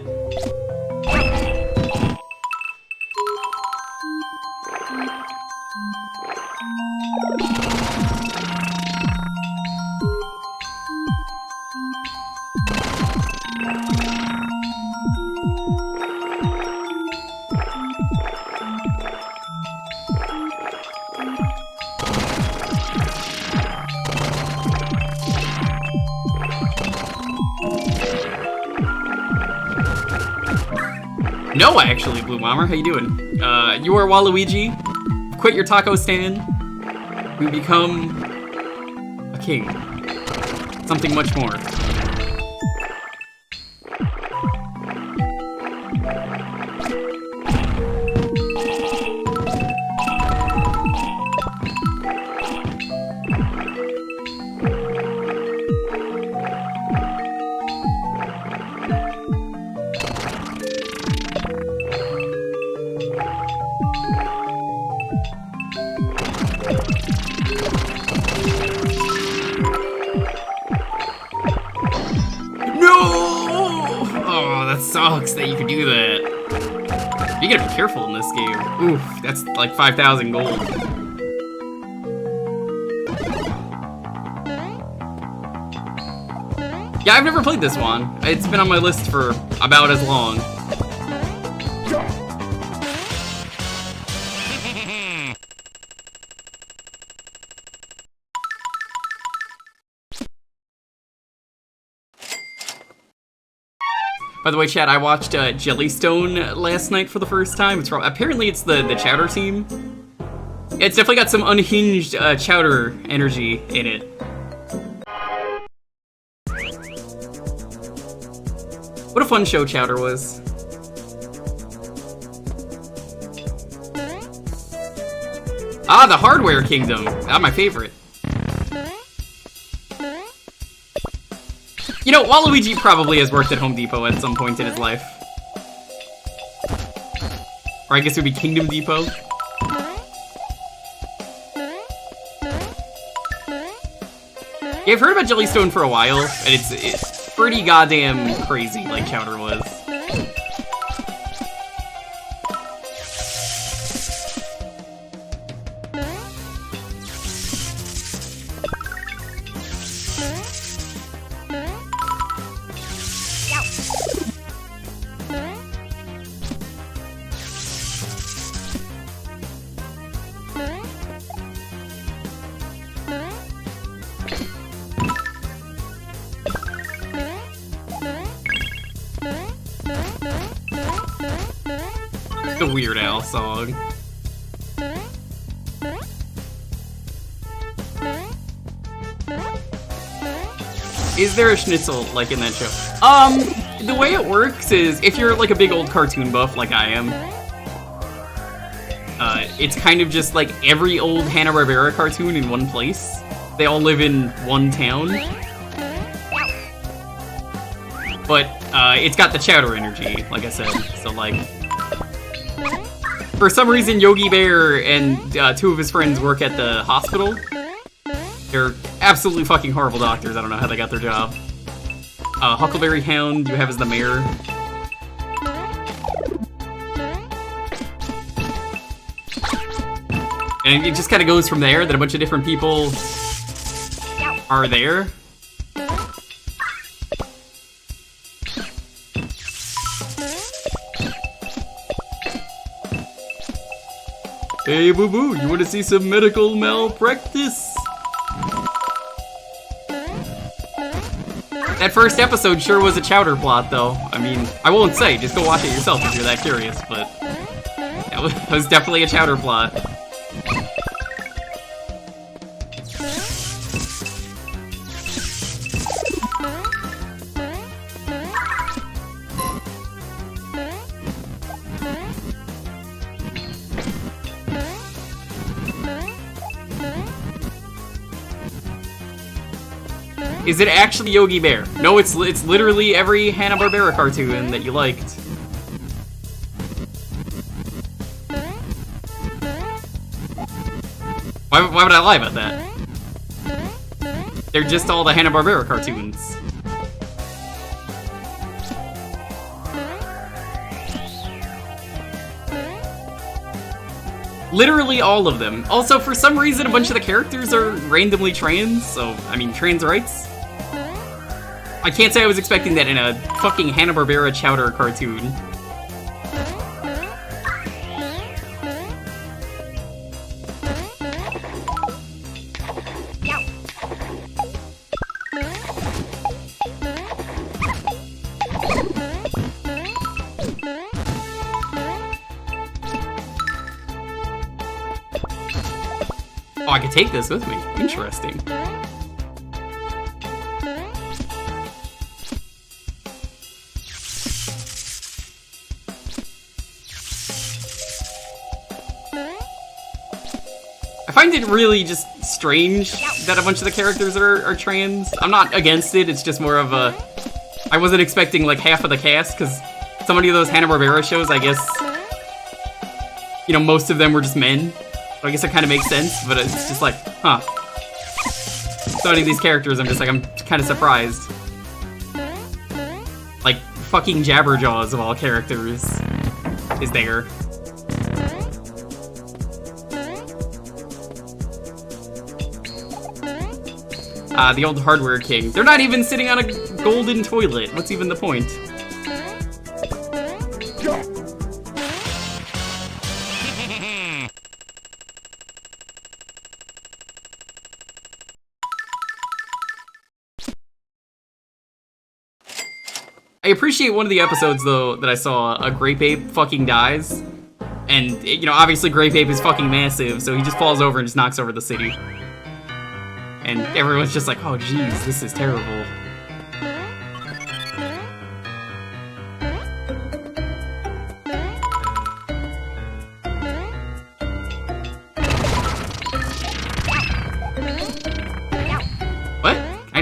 No, actually, Blue Bomber, how you doing? You are Waluigi. Quit your taco stand. We become a king. Something much more. Sucks that you could do that. You gotta be careful in this game. Oof, that's like 5,000 gold. Yeah, I've never played this one. It's been on my list for about as long. By the way, chat, I watched Jellystone last night for the first time. Apparently it's the Chowder team. It's definitely got some unhinged Chowder energy in it. What a fun show Chowder was. Ah, the Hardware Kingdom. Ah, my favorite. You know, Waluigi probably has worked at Home Depot at some point in his life. Or I guess it would be Kingdom Depot. Yeah, I've heard about Jellystone for a while, and it's pretty goddamn crazy, like Chowder was. The Weird Al song. Is there a schnitzel like in that show? The way it works is if you're like a big old cartoon buff like I am, it's kind of just like every old Hanna-Barbera cartoon in one place. They all live in one town. But it's got the Chowder energy, like I said. So like, for some reason, Yogi Bear and two of his friends work at the hospital. They're absolutely fucking horrible doctors. I don't know how they got their job. Huckleberry Hound, you have as the mayor. And it just kind of goes from there, that a bunch of different people are there. Hey, boo-boo, you want to see some medical malpractice? That first episode sure was a Chowder plot, though. I mean, I won't say, just go watch it yourself if you're that curious, but that was definitely a Chowder plot. Is it actually Yogi Bear? No, it's literally every Hanna-Barbera cartoon that you liked. Why would I lie about that? They're just all the Hanna-Barbera cartoons. Literally all of them. Also, for some reason, a bunch of the characters are randomly trans, so, I mean, trans rights. I can't say I was expecting that in a fucking Hanna-Barbera Chowder cartoon. Oh, I could take this with me. Interesting. I find it really just strange that a bunch of the characters are trans. I'm not against it, it's just more of a... I wasn't expecting like half of the cast, because so many of those Hanna-Barbera shows, I guess... You know, most of them were just men. So I guess it kind of makes sense, but it's just like, huh. So many of these characters, I'm kind of surprised. Like, fucking Jabberjaws of all characters is there. The old Hardware King. They're not even sitting on a golden toilet. What's even the point? I appreciate one of the episodes, though, that I saw a Grape Ape fucking dies. And, you know, obviously Grape Ape is fucking massive, so he just falls over and just knocks over the city. And everyone's just like, oh jeez, this is terrible.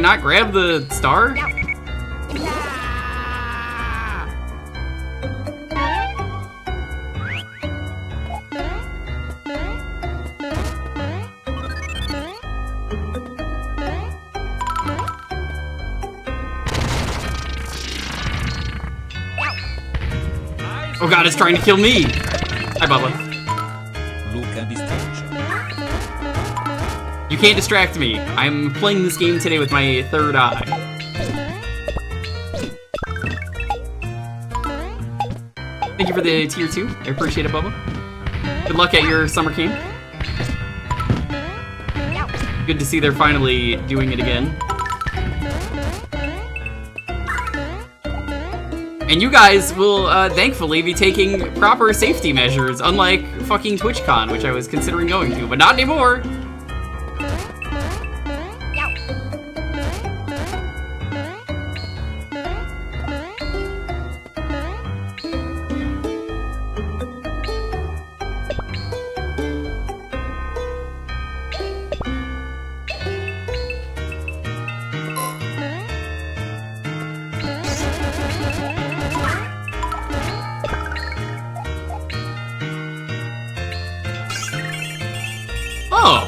not grab the star? Oh god, it's trying to kill me! Hi, Bubba. Look at distraction. You can't distract me. I'm playing this game today with my third eye. Thank you for the tier 2. I appreciate it, Bubba. Good luck at your summer camp. Good to see they're finally doing it again. And you guys will, thankfully, be taking proper safety measures, unlike fucking TwitchCon, which I was considering going to, but not anymore! Oh!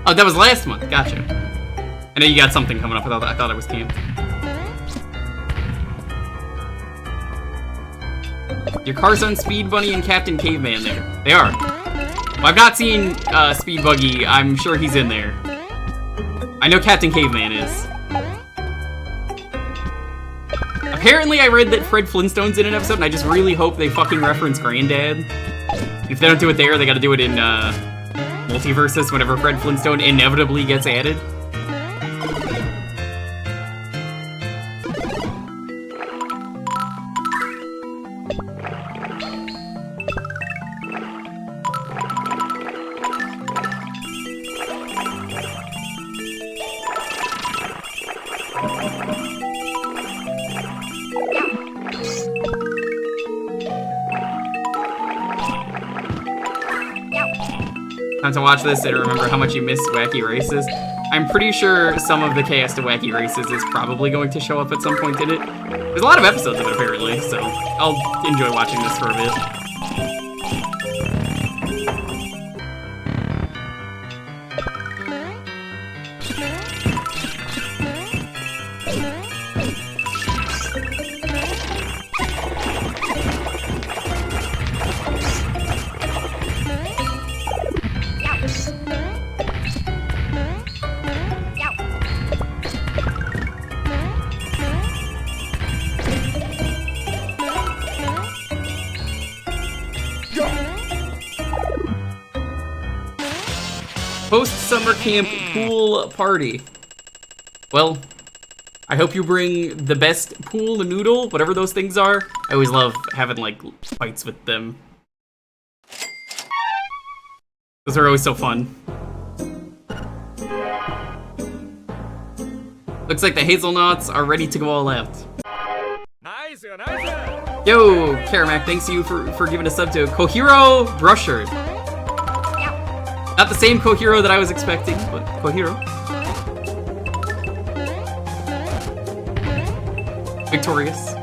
Oh, that was last month. Gotcha. I know you got something coming up. I thought it was camp. Your car's on Speed Bunny and Captain Caveman there. They are. Well, I've not seen Speed Buggy. I'm sure he's in there. I know Captain Caveman is. Apparently, I read that Fred Flintstone's in an episode, and I just really hope they fucking reference Granddad. If they don't do it there, they gotta do it in Multiversus whenever Fred Flintstone inevitably gets added. Time to watch this and remember how much you miss Wacky Races. I'm pretty sure some of the cast of Wacky Races is probably going to show up at some point in it. There's a lot of episodes of it apparently, so I'll enjoy watching this for a bit. Post-summer camp pool party. Well, I hope you bring the best pool and noodle, whatever those things are. I always love having, like, fights with them. Those are always so fun. Looks like the hazelnuts are ready to go all out. Nice, nice. Yo, Karamak, thanks to you for giving a sub to Kohiro Brushard. Not the same Kohiro that I was expecting, but Kohiro. Victorious.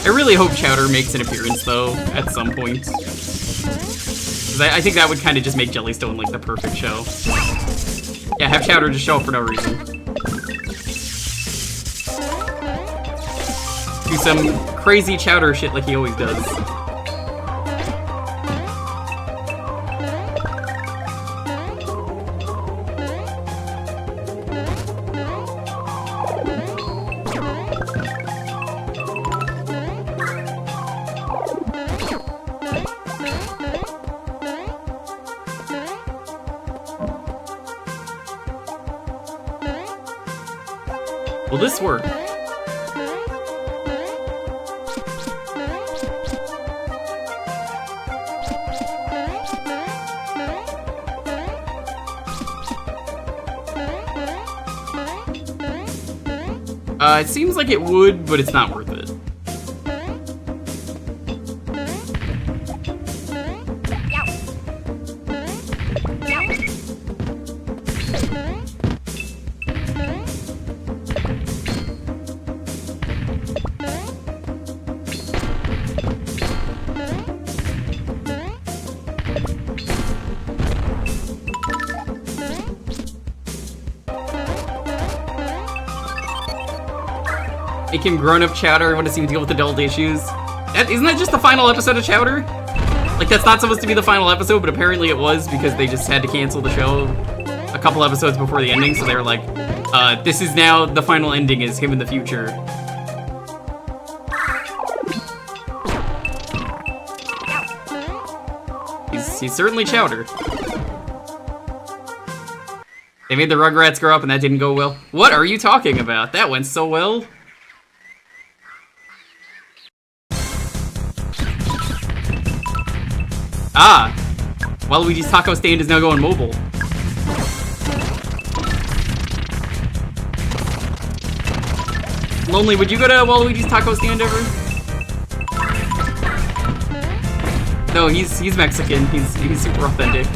I really hope Chowder makes an appearance, though, at some point. 'Cause I think that would kind of just make Jellystone, like, the perfect show. Yeah, have Chowder just show up for no reason. Do some crazy Chowder shit like he always does. Will this work? It seems like it would, but it's not worth it. Make him grown-up Chowder. I want to see him deal with adult issues. Isn't that just the final episode of Chowder? Like, that's not supposed to be the final episode, but apparently it was because they just had to cancel the show a couple episodes before the ending, so they were like, this is now the final ending, is him in the future. He's certainly Chowder. They made the Rugrats grow up and that didn't go well. What are you talking about? That went so well. Ah! Waluigi's taco stand is now going mobile. Lonely, would you go to Waluigi's taco stand ever? No, he's Mexican. He's super authentic.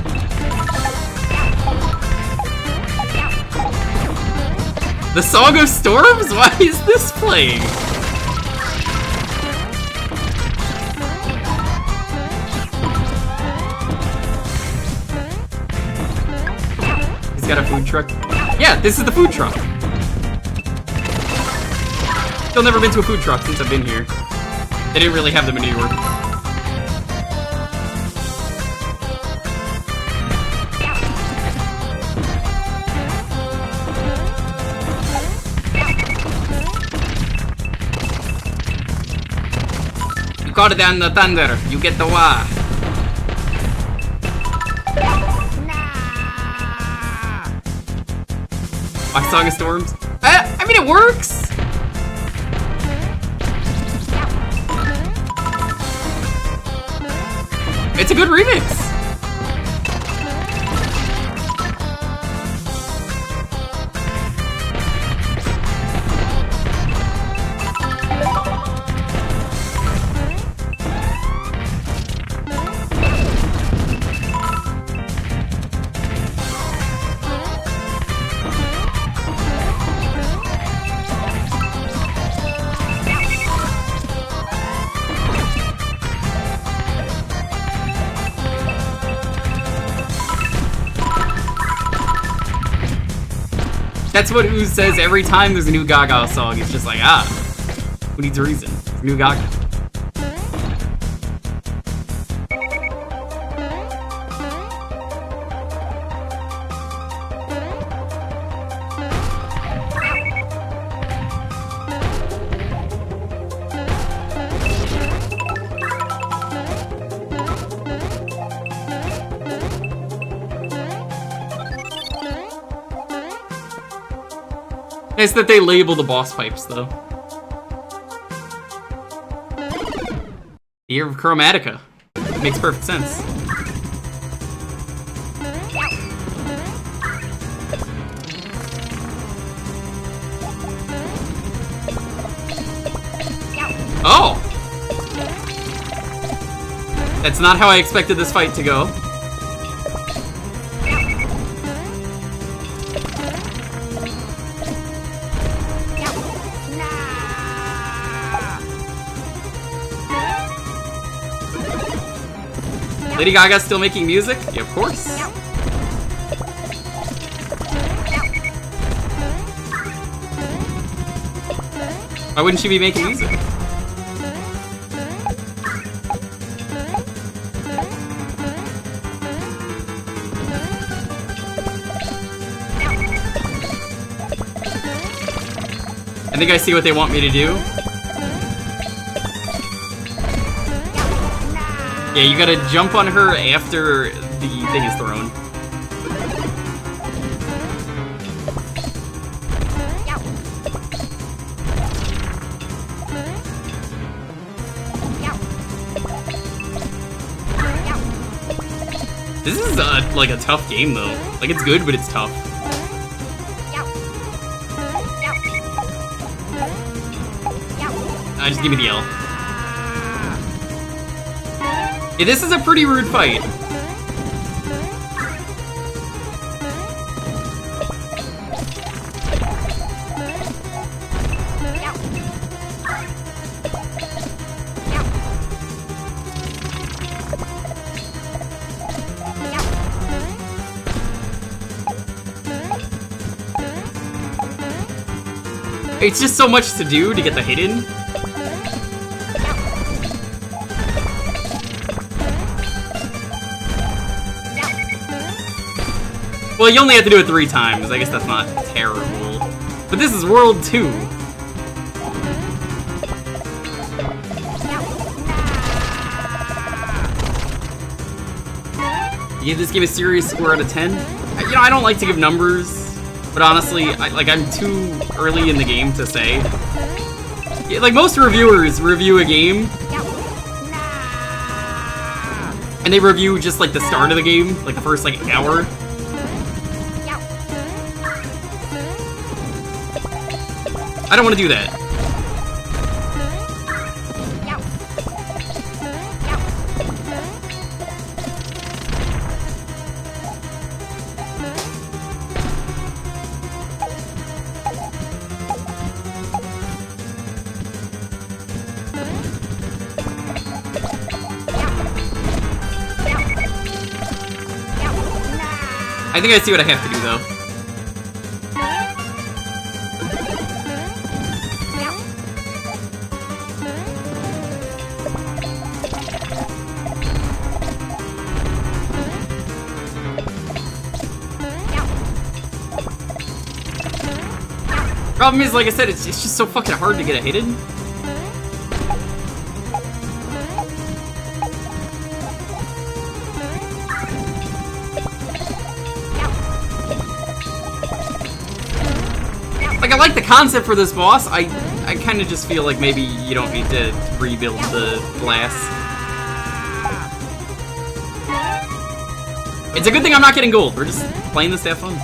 The Song of Storms? Why is this playing? He's got a food truck. Yeah, this is the food truck. Still never been to a food truck since I've been here. They didn't really have them in New York. You caught down the thunder. You get the wah. My Song of Storms? I mean, it works! It's a good remix! That's what Ooze says every time there's a new Gaga song. It's just like, who needs a reason? It's new Gaga. Nice that they label the boss pipes, though. The Year of Chromatica. Makes perfect sense. Oh! That's not how I expected this fight to go. Lady Gaga's still making music? Yeah, of course. Why wouldn't she be making music? I think I see what they want me to do. Yeah, you gotta jump on her after the thing is thrown. This is like a tough game though. Like it's good, but it's tough. Just give me the L. Yeah, this is a pretty rude fight. It's just so much to do to get the hidden. Well, you only have to do it 3 times. I guess that's not terrible. But this is World 2. You give this game a serious score out of 10? You know, I don't like to give numbers, but honestly, I'm too early in the game to say. Yeah, like most reviewers review a game, and they review just like the start of the game, like the first like hour. I don't want to do that. I think I see what I have to do though. Problem is, like I said, it's just so fucking hard to get a hidden. Like, I like the concept for this boss. I kind of just feel like maybe you don't need to rebuild the glass. It's a good thing I'm not getting gold. We're just playing this to have fun.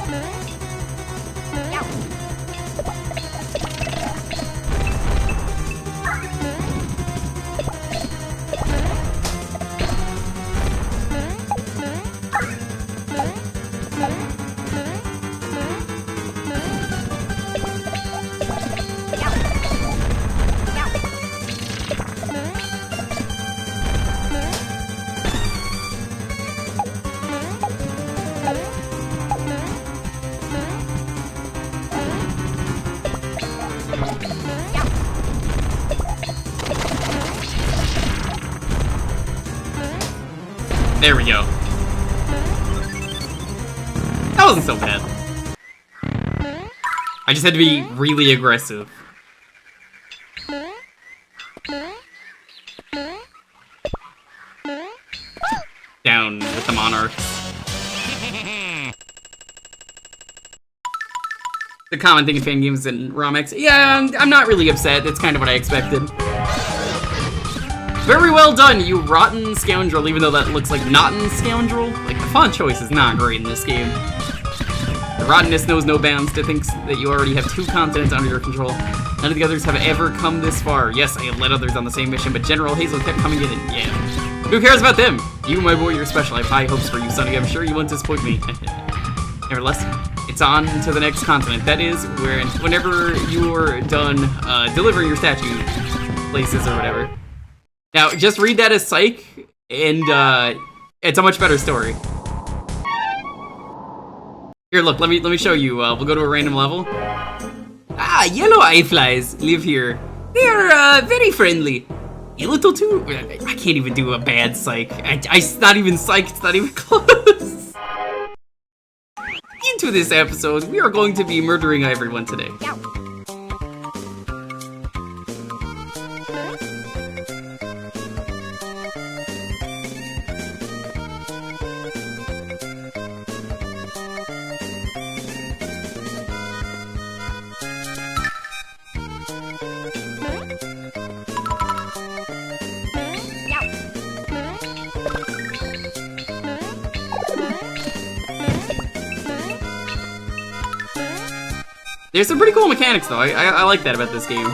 There we go. That wasn't so bad. I just had to be really aggressive. Down with the monarchs. The commenting in fan games and ROMX. Yeah, I'm not really upset. That's kind of what I expected. Very well done, you rotten scoundrel, even though that looks like Notten scoundrel. Like, the font choice is not great in this game. The rottenness knows no bounds. To think that you already have 2 continents under your control. None of the others have ever come this far. Yes, I have led others on the same mission, but General Hazel kept coming in and yeah. Who cares about them? You, my boy, you're special. I have high hopes for you, Sonny. I'm sure you won't disappoint me. Nevertheless, it's on to the next continent. That is, whenever you're done delivering your statue places or whatever. Now, just read that as Psych, and it's a much better story. Here, look, let me show you. We'll go to a random level. Ah, yellow eye flies live here. They're very friendly. A little too. I can't even do a bad psych. It's not even psych. It's not even close. Into this episode, we are going to be murdering everyone today. There's some pretty cool mechanics, though. I like that about this game.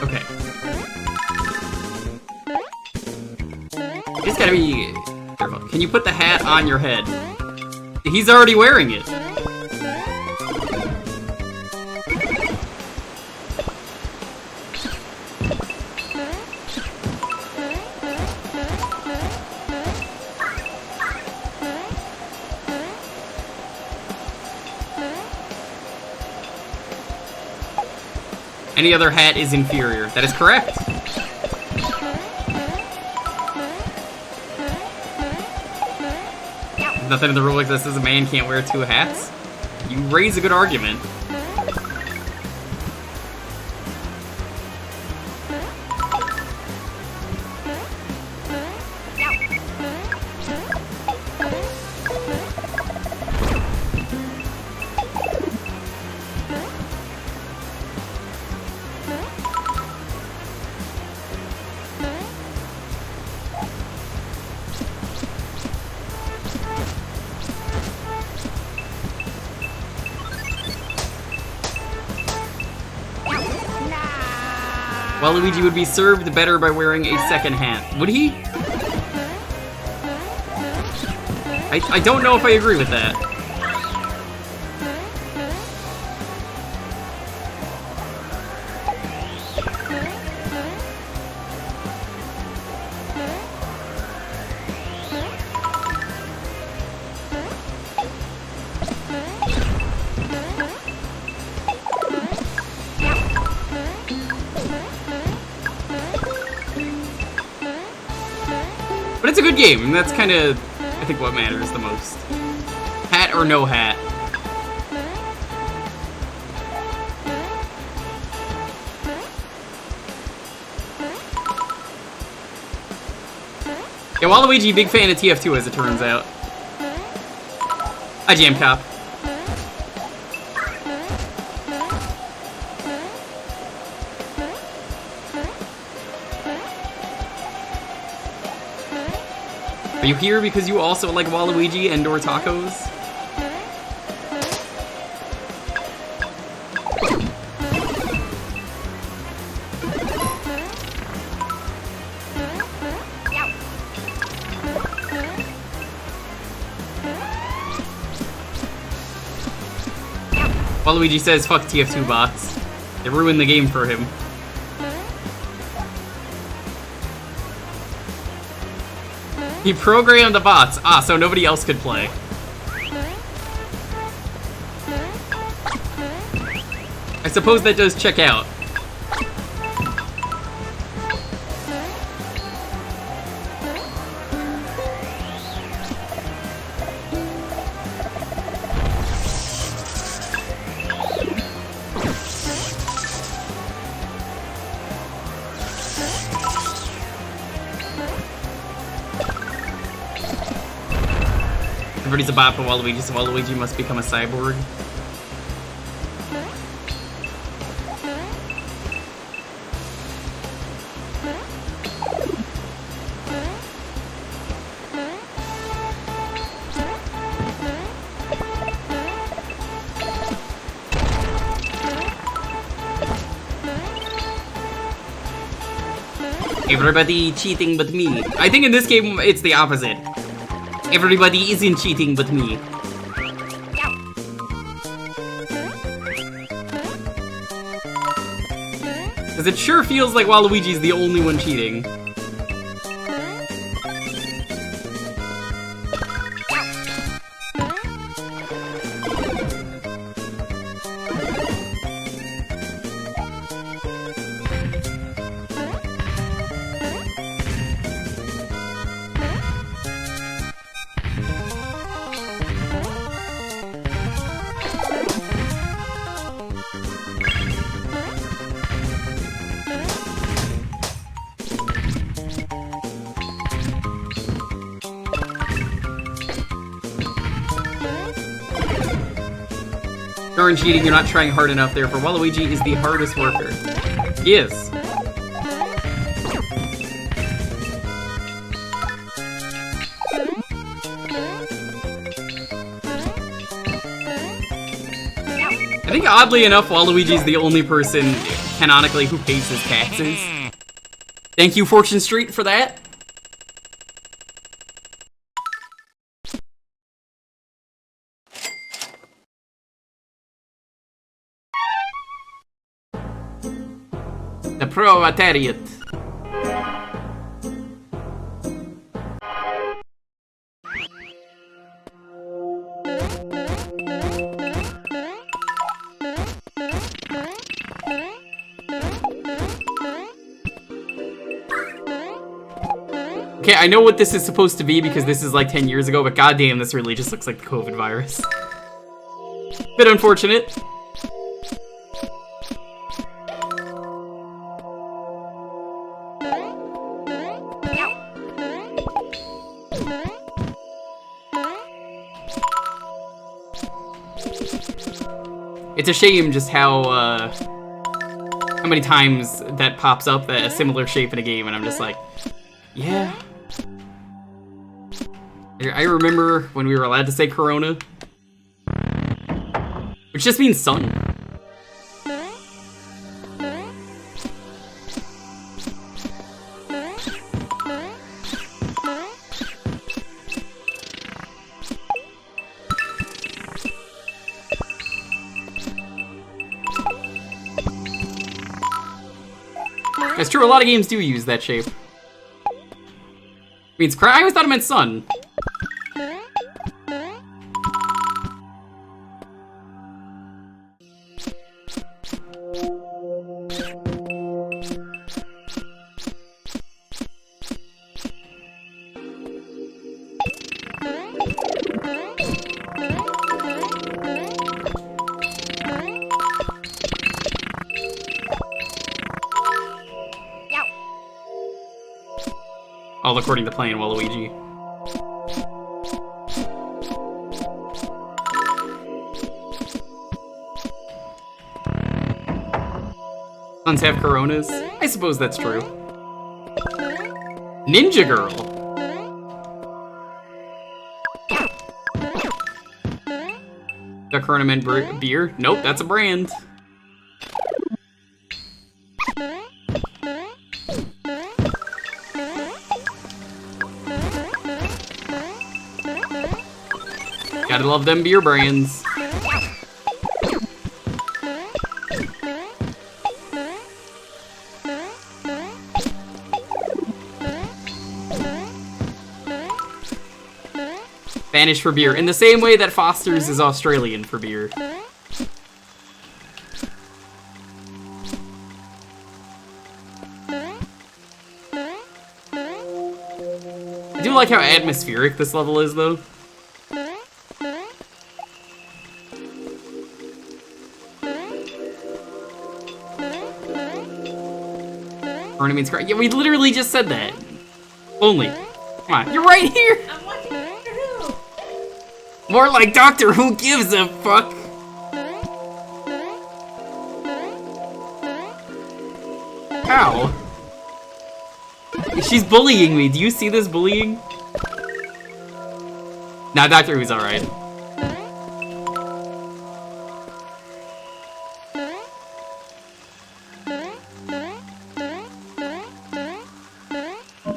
Okay. Just gotta be careful. Can you put the hat on your head? He's already wearing it. Any other hat is inferior. That is correct. Nothing in the rule that says a man can't wear two hats. You raise a good argument. Waluigi would be served better by wearing a second hat. Would he? I don't know if I agree with that. But it's a good game, and that's kind of, I think, what matters the most. Hat or no hat. Yeah, Waluigi, big fan of TF2, as it turns out. Hi, Jam Cop. Are you here because you also like Waluigi and or tacos? Waluigi says fuck TF2 bots. They ruined the game for him. He programmed the bots. Ah, so nobody else could play. I suppose that does check out. Everybody's a bot for Waluigi, so Waluigi must become a cyborg. Everybody cheating but me. I think in this game, it's the opposite. Everybody isn't cheating but me. Because it sure feels like Waluigi's the only one cheating. Darn cheating, you're not trying hard enough there, for Waluigi is the hardest worker. He is. I think oddly enough, Waluigi's the only person, canonically, who pays his taxes. Thank you, Fortune Street, for that. The proletariat. Okay, I know what this is supposed to be because this is like 10 years ago, but goddamn, this really just looks like the COVID virus. Bit unfortunate. It's a shame just how many times that pops up, a similar shape in a game, and I'm just like, yeah. I remember when we were allowed to say Corona, which just means sun. It's true, a lot of games do use that shape. Means I always thought it meant sun. All according to playing Waluigi. Suns have coronas? I suppose that's true. Ninja Girl! The Corona Men beer? Nope, that's a brand. Gotta love them beer brands. Spanish for beer, in the same way that Foster's is Australian for beer. I do like how atmospheric this level is, though. Means yeah, we literally just said that. Only. Come on, you're right here! I'm watching Doctor Who! More like Doctor Who gives a fuck! How? She's bullying me. Do you see this bullying? Nah, Doctor Who's alright.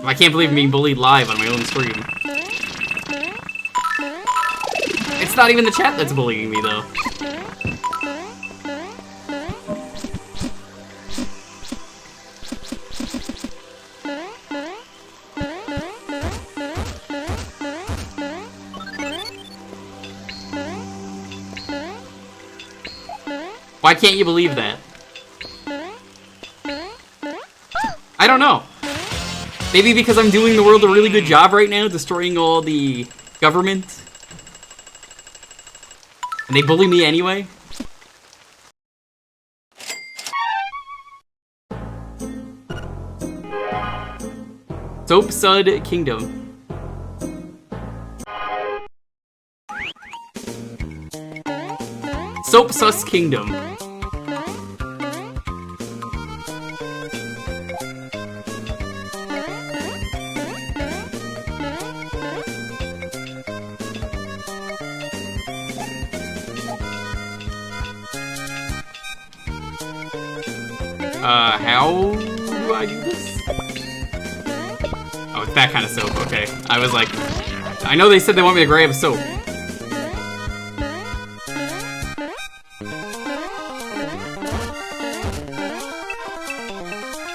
I can't believe I'm being bullied live on my own stream. It's not even the chat that's bullying me, though. Why can't you believe that? I don't know. Maybe because I'm doing the world a really good job right now, destroying all the government. And they bully me anyway? Soap Sud Kingdom. Soap Sus Kingdom. How do I do this? Oh, it's that kind of soap, okay. I was like, I know they said they want me to grab soap.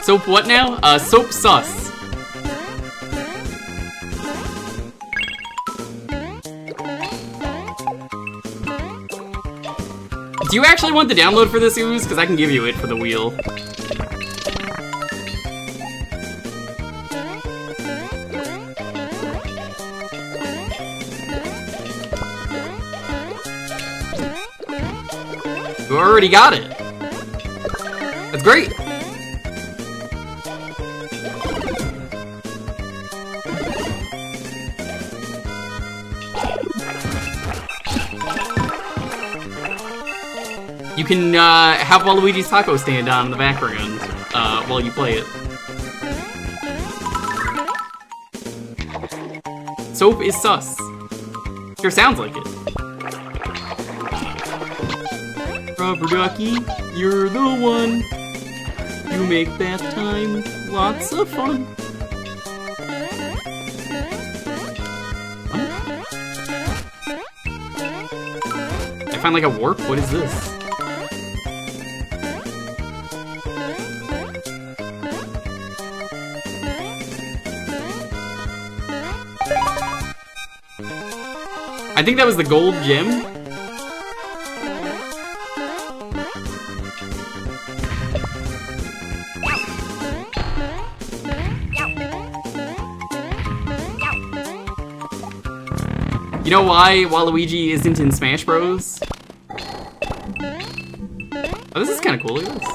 Soap what now? Soap sus. Do you actually want the download for this, Ooze? Because I can give you it for the wheel. You already got it. That's great. You can have Waluigi's taco stand on in the background while you play it. Soap is sus. Sure sounds like it. Rubber Ducky, you're the one. You make that time lots of fun. What? I found like a warp? What is this? I think that was the gold gem. You know why Waluigi isn't in Smash Bros? Oh, this is kind of cool. Look at this.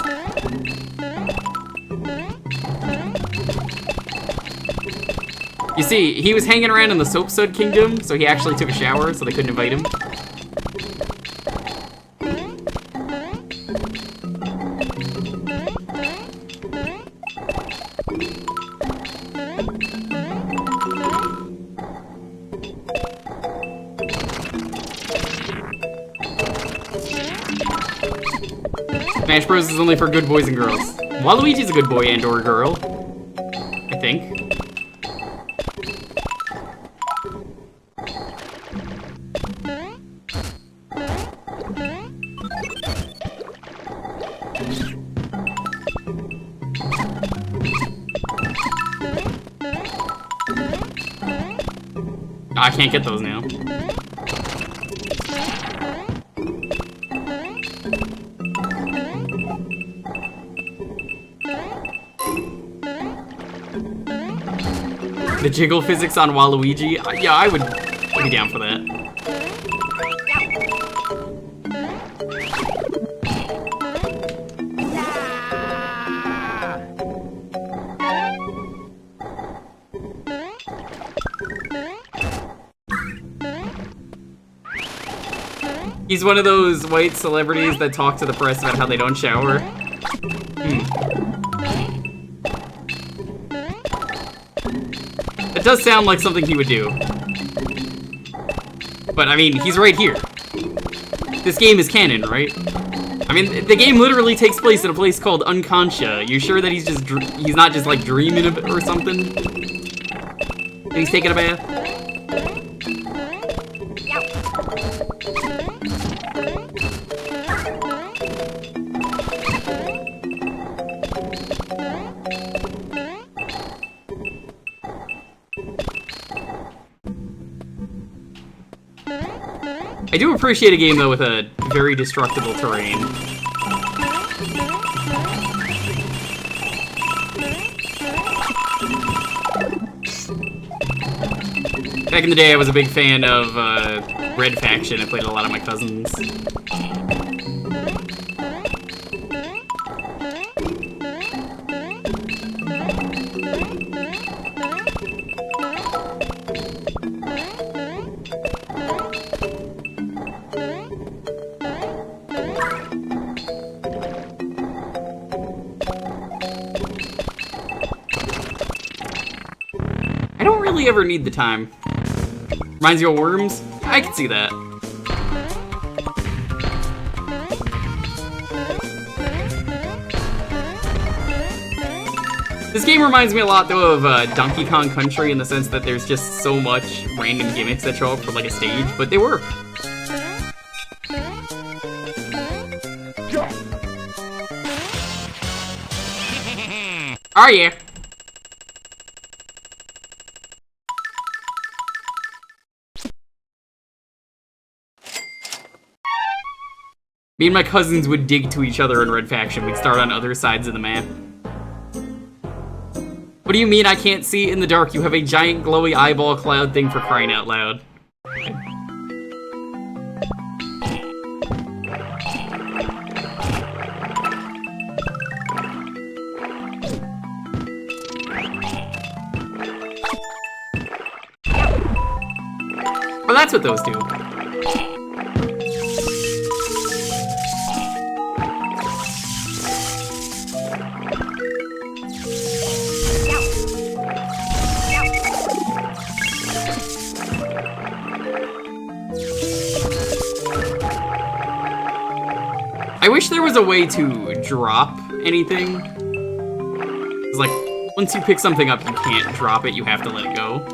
You see, he was hanging around in the Soap Sud Kingdom, so he actually took a shower, so they couldn't invite him. Smash Bros is only for good boys and girls. Waluigi's a good boy and or girl, I think. I can't get those now. The jiggle physics on Waluigi? Yeah, I would be down for that. He's one of those white celebrities that talk to the press about how they don't shower. It does sound like something he would do. But, I mean, he's right here. This game is canon, right? I mean, the game literally takes place in a place called Unconscia. You sure that he's not just, like, dreaming of it or something? He's taking a bath. I do appreciate a game, though, with a very destructible terrain. Back in the day, I was a big fan of Red Faction. I played a lot of my cousins. I don't really ever need the time. Reminds you of Worms? I can see that. This game reminds me a lot, though, of Donkey Kong Country in the sense that there's just so much random gimmicks that show up for, like, a stage, but they work. Are ya? Me and my cousins would dig to each other in Red Faction. We'd start on other sides of the map. What do you mean I can't see in the dark? You have a giant glowy eyeball cloud thing, for crying out loud. Well, that's what those do. I wish there was a way to drop anything. It's like, once you pick something up, you can't drop it, you have to let it go.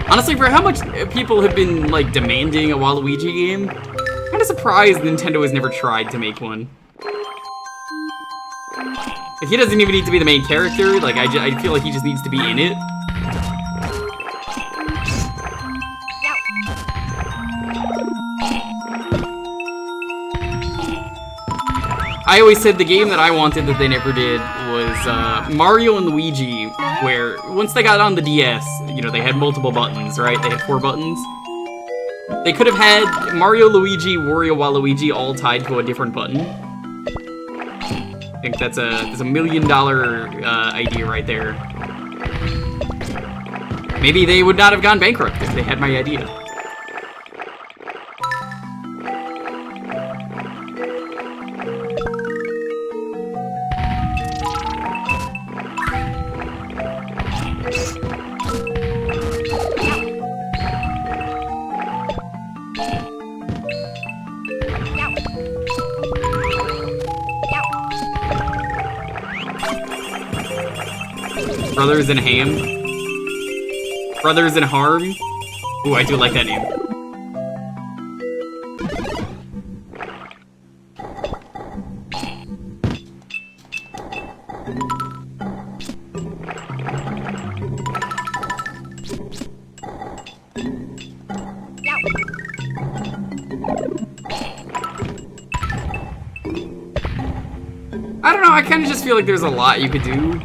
Honestly, for how much people have been, like, demanding a Waluigi game, I'm kinda surprised Nintendo has never tried to make one. Like, he doesn't even need to be the main character, like, I feel like he just needs to be in it. I always said the game that I wanted that they never did was Mario and Luigi, where once they got on the DS, you know, they had multiple buttons, right? They had 4 buttons. They could have had Mario, Luigi, Wario, Waluigi all tied to a different button. I think that's a $1 million idea right there. Maybe they would not have gone bankrupt if they had my idea. Brothers in Ham? Brothers in Harm? Ooh, I do like that name. I don't know, I kind of just feel like there's a lot you could do.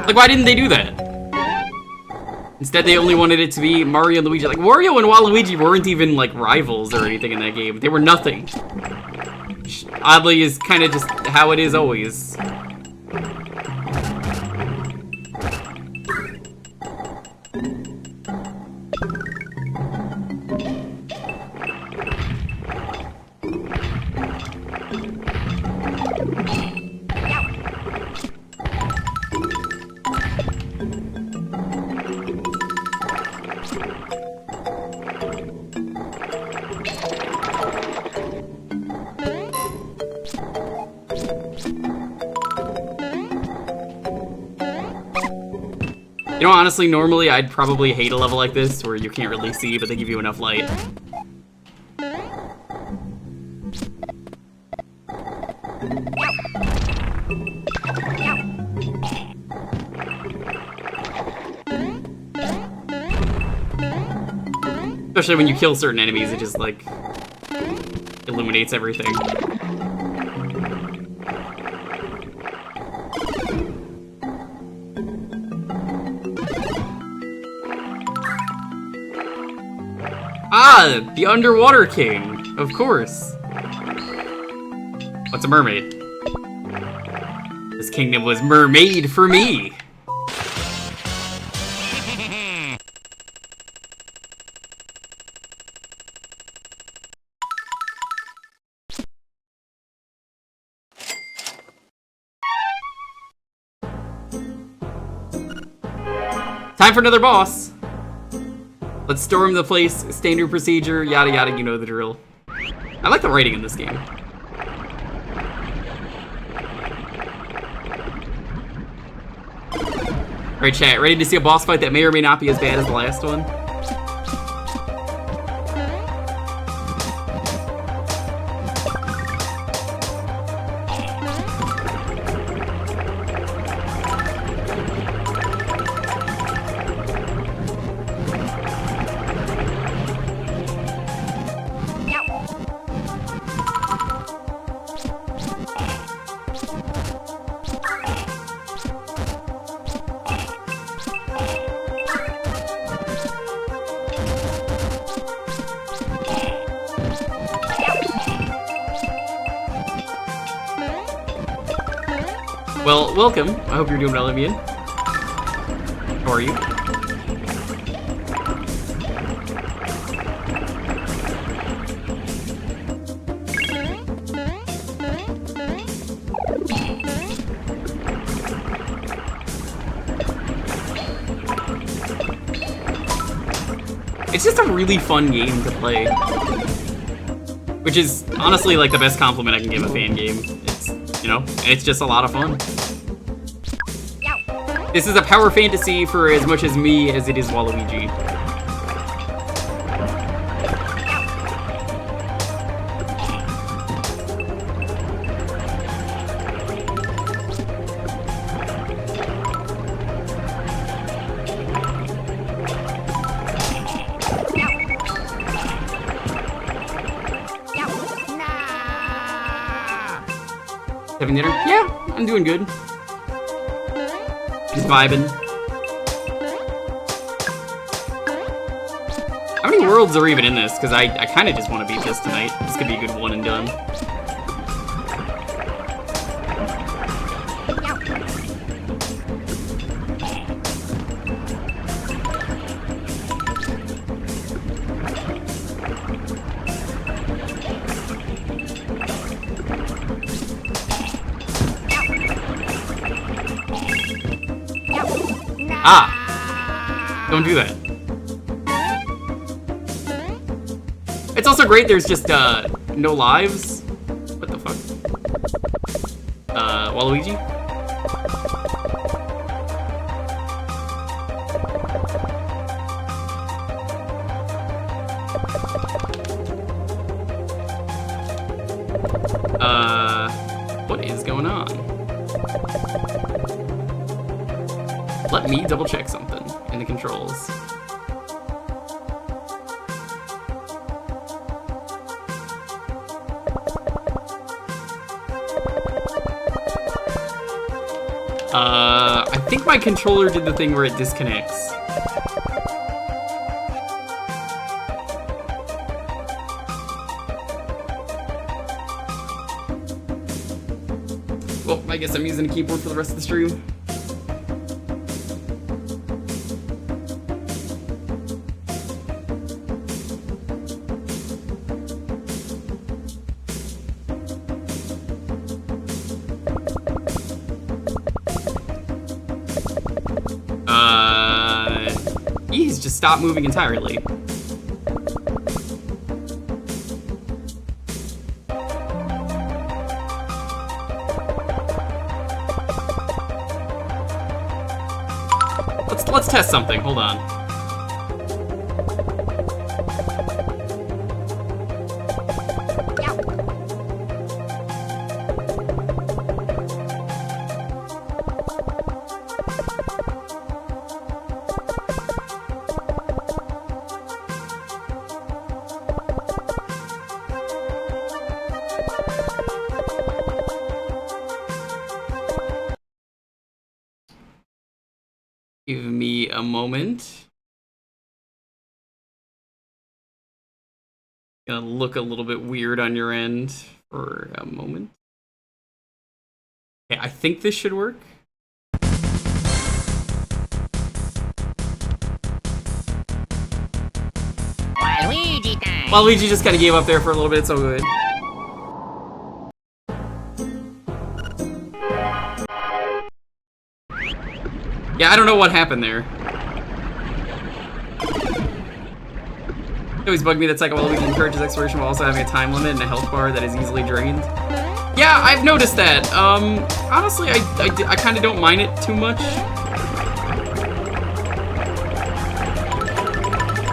Like, why didn't they do that? Instead, they only wanted it to be Mario and Luigi. Like, Wario and Waluigi weren't even, like, rivals or anything in that game. They were nothing. Which, oddly, is kind of just how it is always. know, honestly, normally I'd probably hate a level like this where you can't really see, but they give you enough light. Especially when you kill certain enemies, it just, like, illuminates everything. Ah, the Underwater King, of course. What's a mermaid? This kingdom was mermaid for me. Time for another boss. Let's storm the place, standard procedure, yada yada, you know the drill. I like the writing in this game. Alright chat, ready to see a boss fight that may or may not be as bad as the last one? Well, welcome. I hope you're doing well, Ian. How are you? It's just a really fun game to play. Which is honestly like the best compliment I can give a fan game. It's, you know, it's just a lot of fun. This is a power fantasy for as much as me as it is Waluigi. Having dinner? Yeah, I'm doing good. Just vibing. How many worlds are even in this? Because I kind of just want to beat this tonight. This could be a good one and done. Ah! Don't do that. It's also great there's just, no lives. What the fuck? Waluigi? What is going on? Let me double check something in the controls. I think my controller did the thing where it disconnects. Well, I guess I'm using a keyboard for the rest of the stream. He's just stopped moving entirely. let's test something. Hold on. Give me a moment. Gonna look a little bit weird on your end for a moment. Okay, I think this should work. Waluigi time. Waluigi just kind of gave up there for a little bit, so good. Yeah, I don't know what happened there. It always bugged me that Waluigi encourages exploration while also having a time limit and a health bar that is easily drained. Yeah, I've noticed that. Honestly, I kind of don't mind it too much.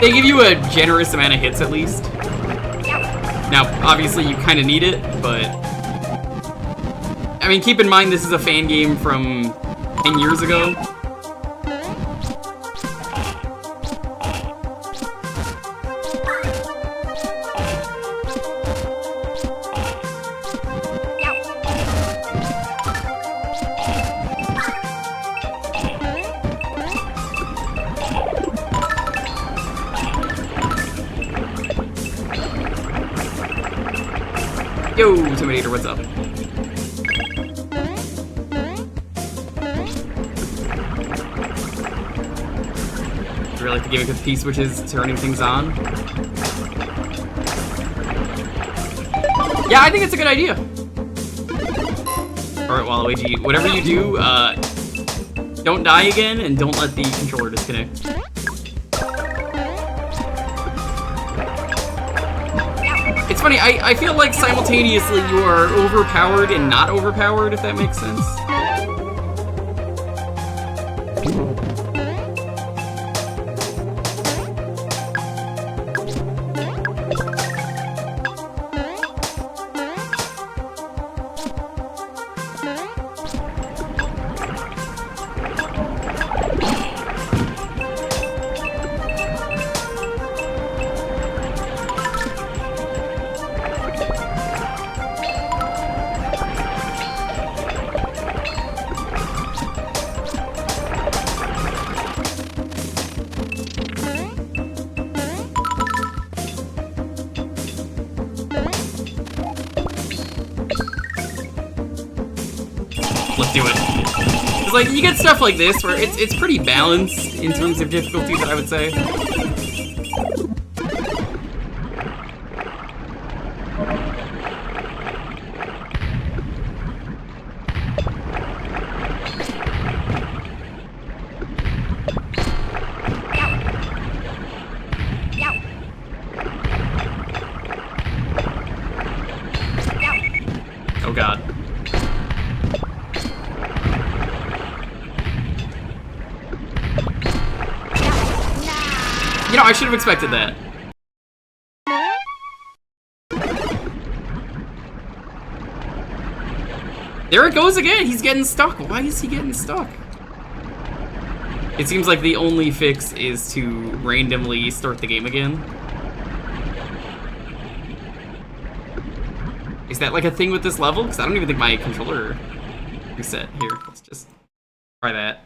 They give you a generous amount of hits at least. Now, obviously, you kind of need it, but I mean, keep in mind this is a fan game from 10 years ago. Yo, Intimidator, what's up? I really like the gimmick of the P-switches turning things on. Yeah, I think it's a good idea. Alright, Waluigi, whatever you do, don't die again and don't let the controller disconnect. It's funny, I feel like simultaneously you are overpowered and not overpowered, if that makes sense. Let's do it. It's like, you get stuff like this where it's pretty balanced in terms of difficulty, that I would say. Oh god. You know, I should have expected that. There it goes again! He's getting stuck! Why is he getting stuck? It seems like the only fix is to randomly start the game again. Is that like a thing with this level? Because I don't even think my controller reset. Here, let's just try that.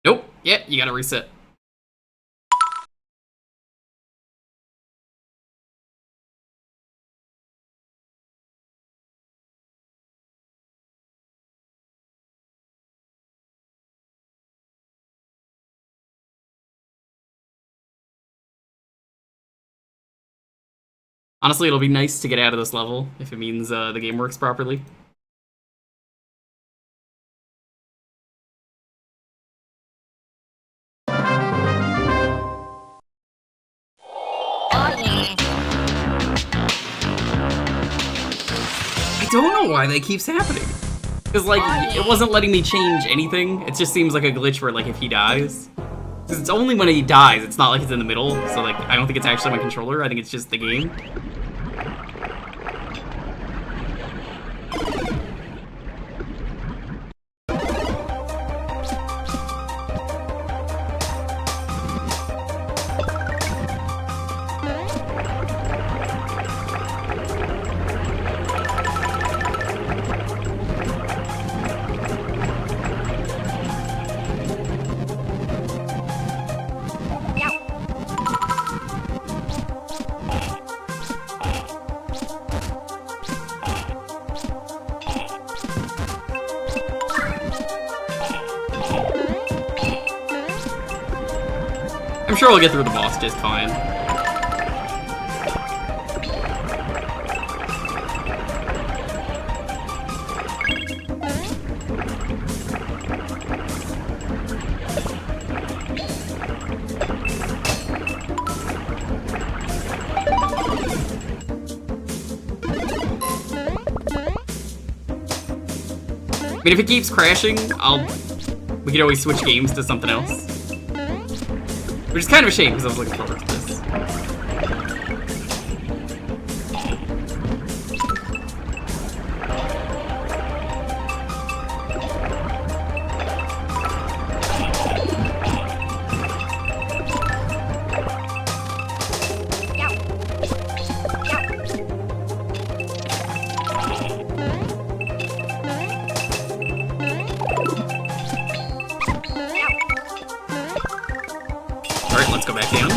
Nope. Yeah, you gotta reset. Honestly, it'll be nice to get out of this level if it means the game works properly. I don't know why that keeps happening. Because, like, it wasn't letting me change anything. It just seems like a glitch where, like, if he dies... Because it's only when he dies, it's not like it's in the middle, so, like, I don't think it's actually my controller, I think it's just the game. I'm sure we'll get through the boss just fine. I mean, if it keeps crashing, we could always switch games to something else. Which is kind of a shame, because I was looking forward to this. Alright, let's go back down.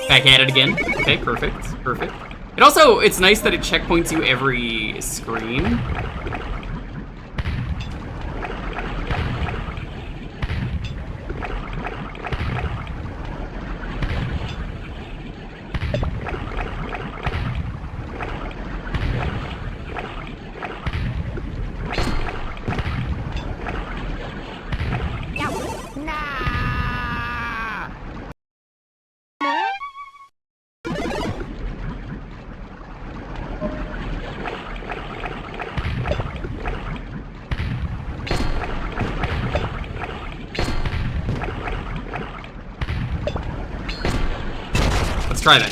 Back at it again. Okay, perfect, perfect. It also, it's nice that it checkpoints you every screen. Let's try that.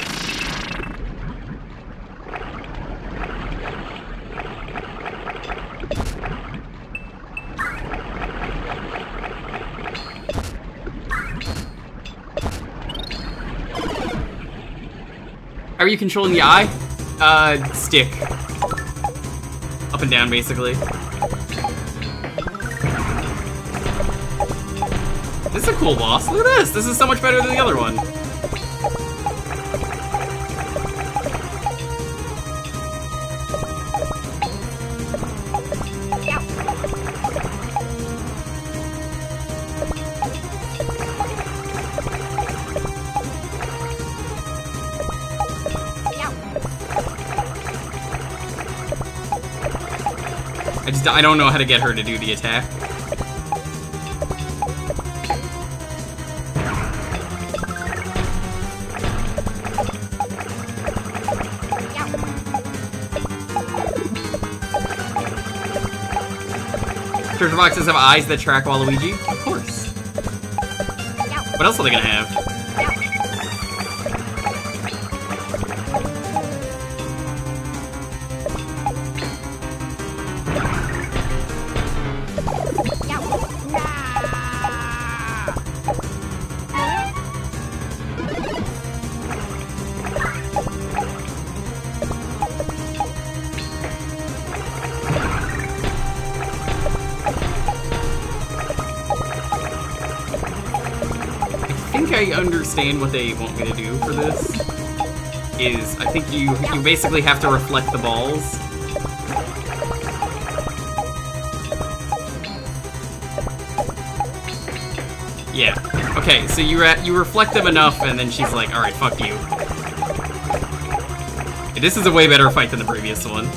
How are you controlling the eye? Stick. Up and down, basically. This is a cool boss. Look at this! This is so much better than the other one. I don't know how to get her to do the attack. Treasure boxes have eyes that track Waluigi? Of course. What else are they gonna have? I understand what they want me to do for this. I think you basically have to reflect the balls. Yeah. Okay, so you reflect them enough, and then she's like, alright, fuck you. This is a way better fight than the previous one.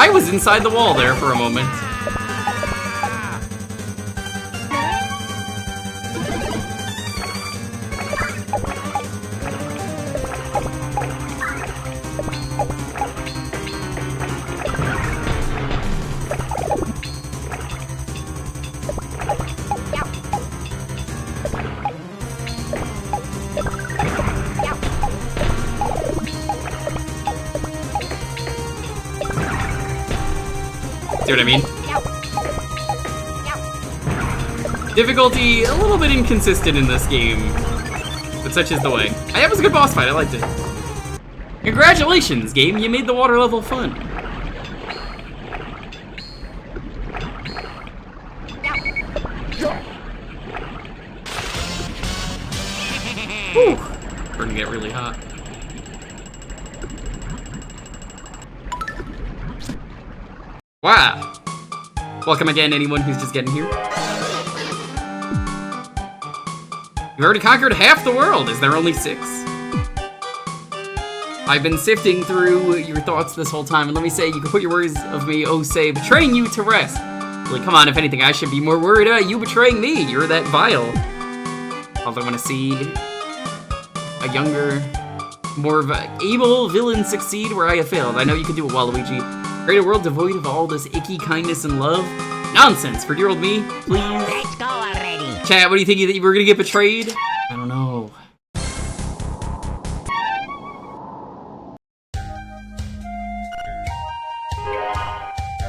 I was inside the wall there for a moment. See what I mean? Difficulty a little bit inconsistent in this game, but such is the way. That was a good boss fight, I liked it. Congratulations, game, you made the water level fun. Whew. We're gonna get really hot. Wow. Welcome again, anyone who's just getting here. You've already conquered half the world. Is there only 6? I've been sifting through your thoughts this whole time, and let me say, you can put your words of me, oh say, betraying you to rest. Like, come on, if anything, I should be more worried about you betraying me. You're that vile. Although I want to see a younger, more of an able villain succeed where I have failed. I know you can do it, Waluigi. Create a world devoid of all this icky kindness and love. Nonsense, for dear old me, please. Let's go already. Chat, what do you think? You were gonna get betrayed? I don't know.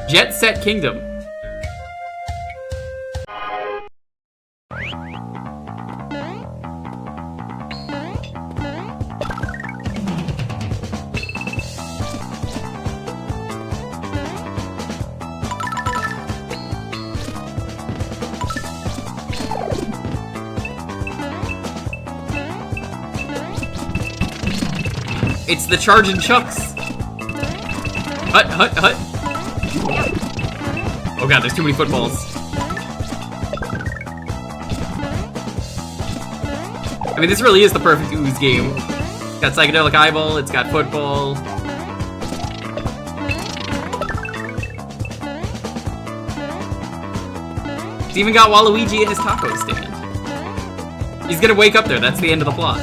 Jet Set Kingdom. It's the Charging Chucks. Hut, hut, hut. Oh god, there's too many footballs. I mean, this really is the perfect Ooze game. It's got Psychedelic Eyeball, it's got football. It's even got Waluigi in his taco stand. He's gonna wake up there, that's the end of the plot.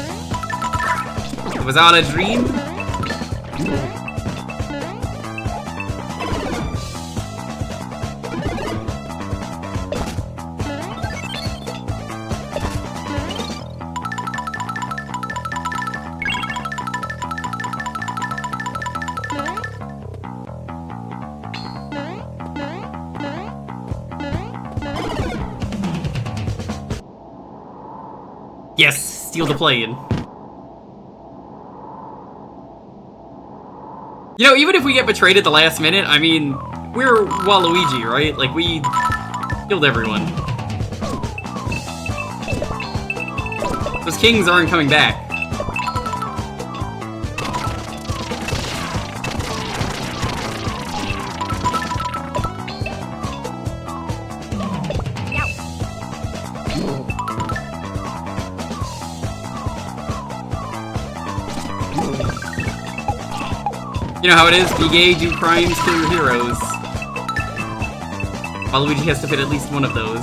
It was all a dream? Yes, steal the plane. You know, even if we get betrayed at the last minute, I mean, we're Waluigi, right? Like, we killed everyone. Those kings aren't coming back. You know how it is, be gay, do crimes, kill your heroes. Waluigi has to fit at least one of those.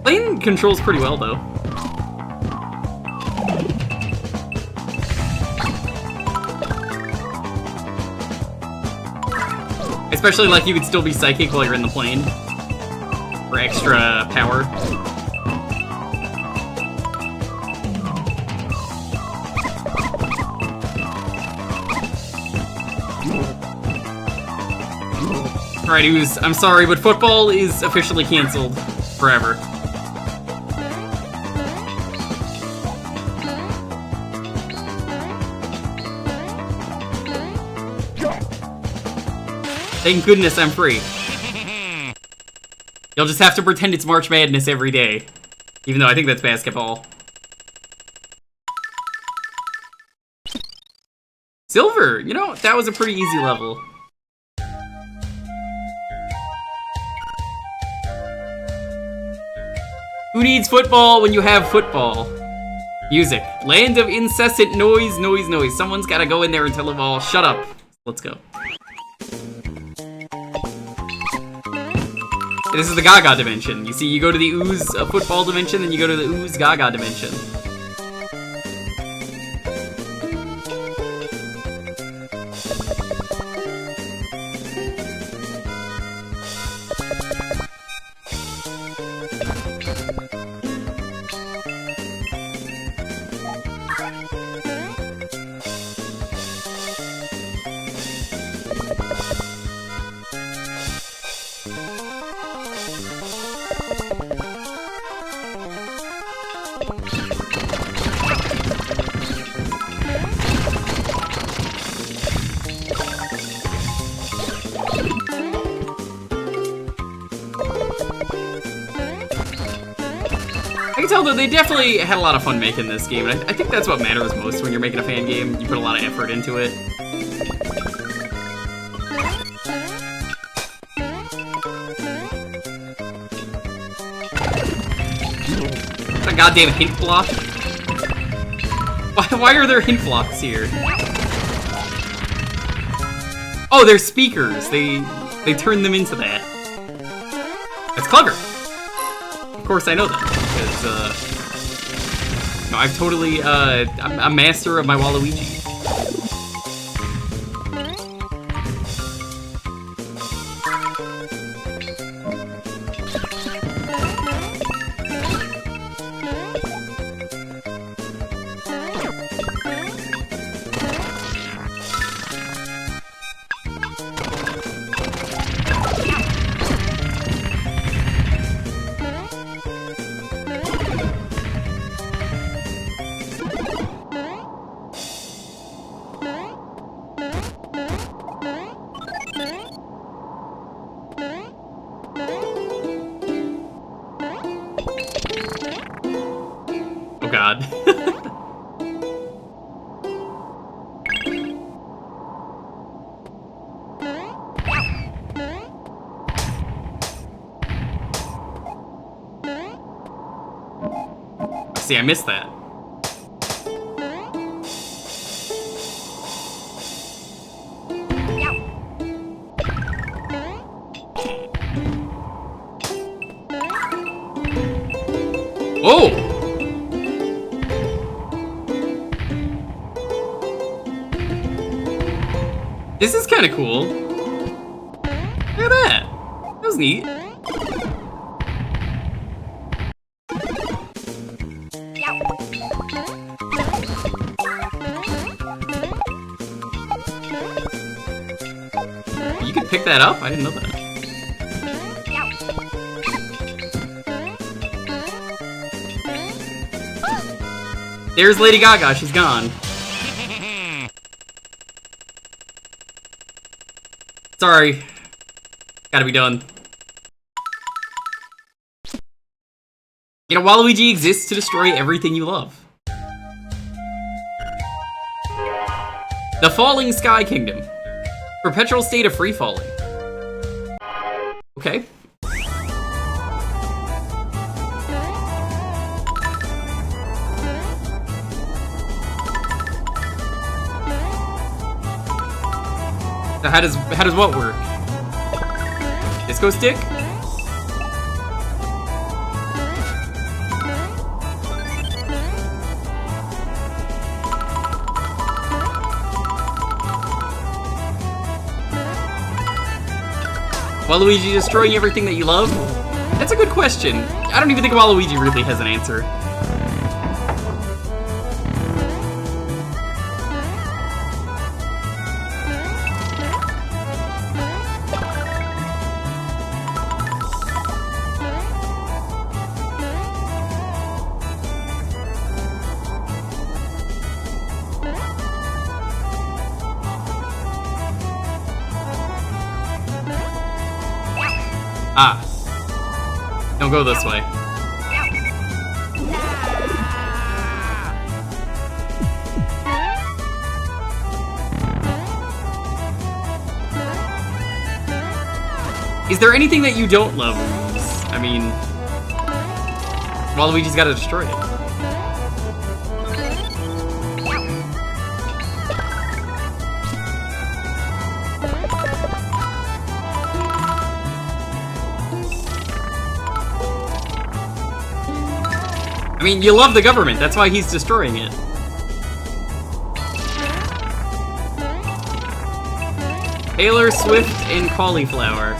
Plane controls pretty well, though. Especially like you could still be psychic while you're in the plane. For extra power. Alright, Ooze, I'm sorry, but football is officially canceled forever. Thank goodness I'm free. You'll just have to pretend it's March Madness every day. Even though I think that's basketball. Silver! You know, that was a pretty easy level. Who needs football when you have football? Music. Land of incessant noise, noise, noise. Someone's gotta go in there and tell them all, shut up. Let's go. This is the Gaga dimension. You see, you go to the Ooze football dimension, then you go to the Ooze Gaga dimension. I can tell though, they definitely had a lot of fun making this game, and I think that's what matters most when you're making a fan game. You put a lot of effort into it. What a goddamn hint block. Why are there hint blocks here? Oh, they're speakers. They turn them into that. That's clever. Of course I know that, because, no, I've totally, I'm a master of my Waluigi. God. See, I missed that. Oh! This is kind of cool. Look at that. That was neat. You could pick that up? I didn't know that. There's Lady Gaga. She's gone. Sorry. Gotta be done. You know, Waluigi exists to destroy everything you love. The Falling Sky Kingdom. Perpetual state of free falling. Okay. So how does what work? Disco stick? Waluigi destroying everything that you love? That's a good question. I don't even think Waluigi really has an answer. Ah. Don't go this way. Is there anything that you don't love? I mean, Waluigi's gotta destroy it. I mean, you love the government, that's why he's destroying it. Taylor Swift and cauliflower.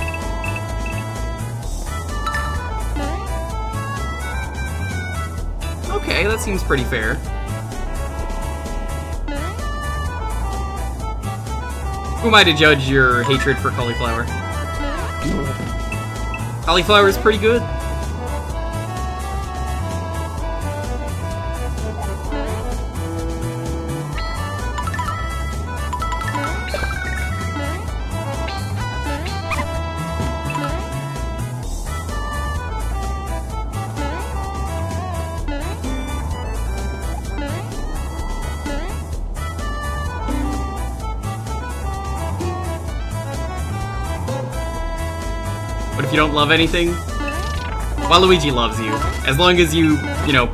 Okay, that seems pretty fair. Who am I to judge your hatred for cauliflower? Cauliflower is pretty good. But if you don't love anything, Waluigi loves you. As long as you know,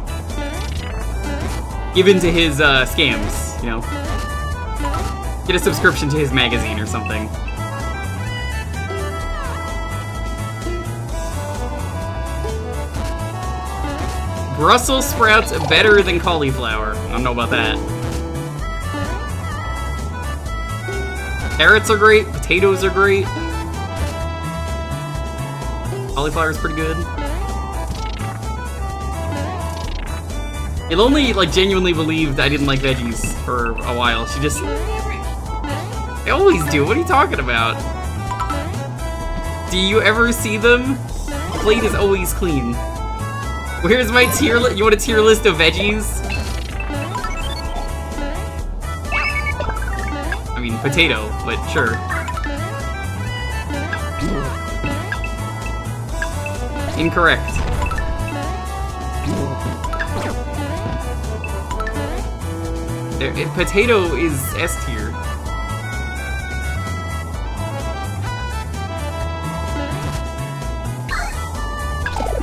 give in to his scams, you know. Get a subscription to his magazine or something. Brussels sprouts better than cauliflower. I don't know about that. Carrots are great, potatoes are great. Cauliflower is pretty good. Ilonli, like, genuinely believed I didn't like veggies for a while. She just... I always do. What are you talking about? Do you ever see them? The plate is always clean. Where's my tier list? You want a tier list of veggies? I mean, potato, but sure. Incorrect. Potato is S tier.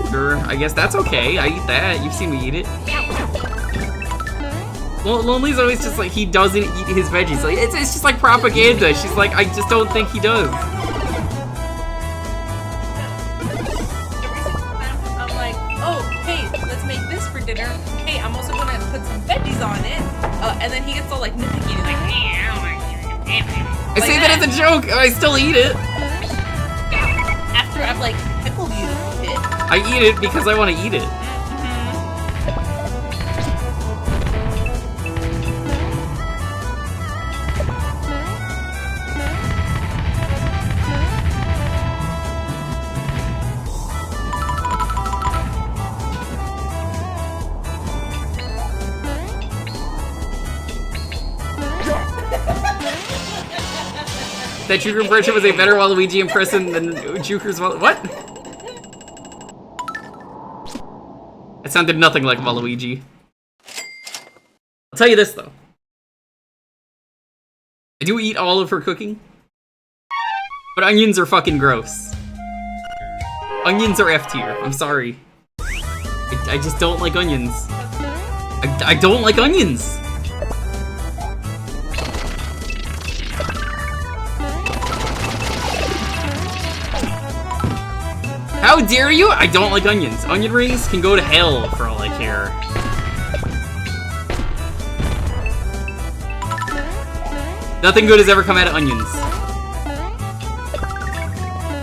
Sure, I guess that's okay. I eat that. You've seen me eat it. Well, Lonely's always just like, he doesn't eat his veggies. Like, it's just like propaganda. She's like, I just don't think he does. Dinner. Hey, I'm also gonna put some veggies on it. And then he gets all like nitpicky. He's like, I don't like I say that as a joke, and I still eat it. After I've like pickled you to eat it. I eat it because I want to eat it. That Jewker impression was a better Waluigi impression than Jewker's what? It sounded nothing like Waluigi. I'll tell you this, though. I do eat all of her cooking. But onions are fucking gross. Onions are F tier. I'm sorry. I just don't like onions. I don't like onions! How dare you? I don't like onions. Onion rings can go to hell for all I care. Nothing good has ever come out of onions.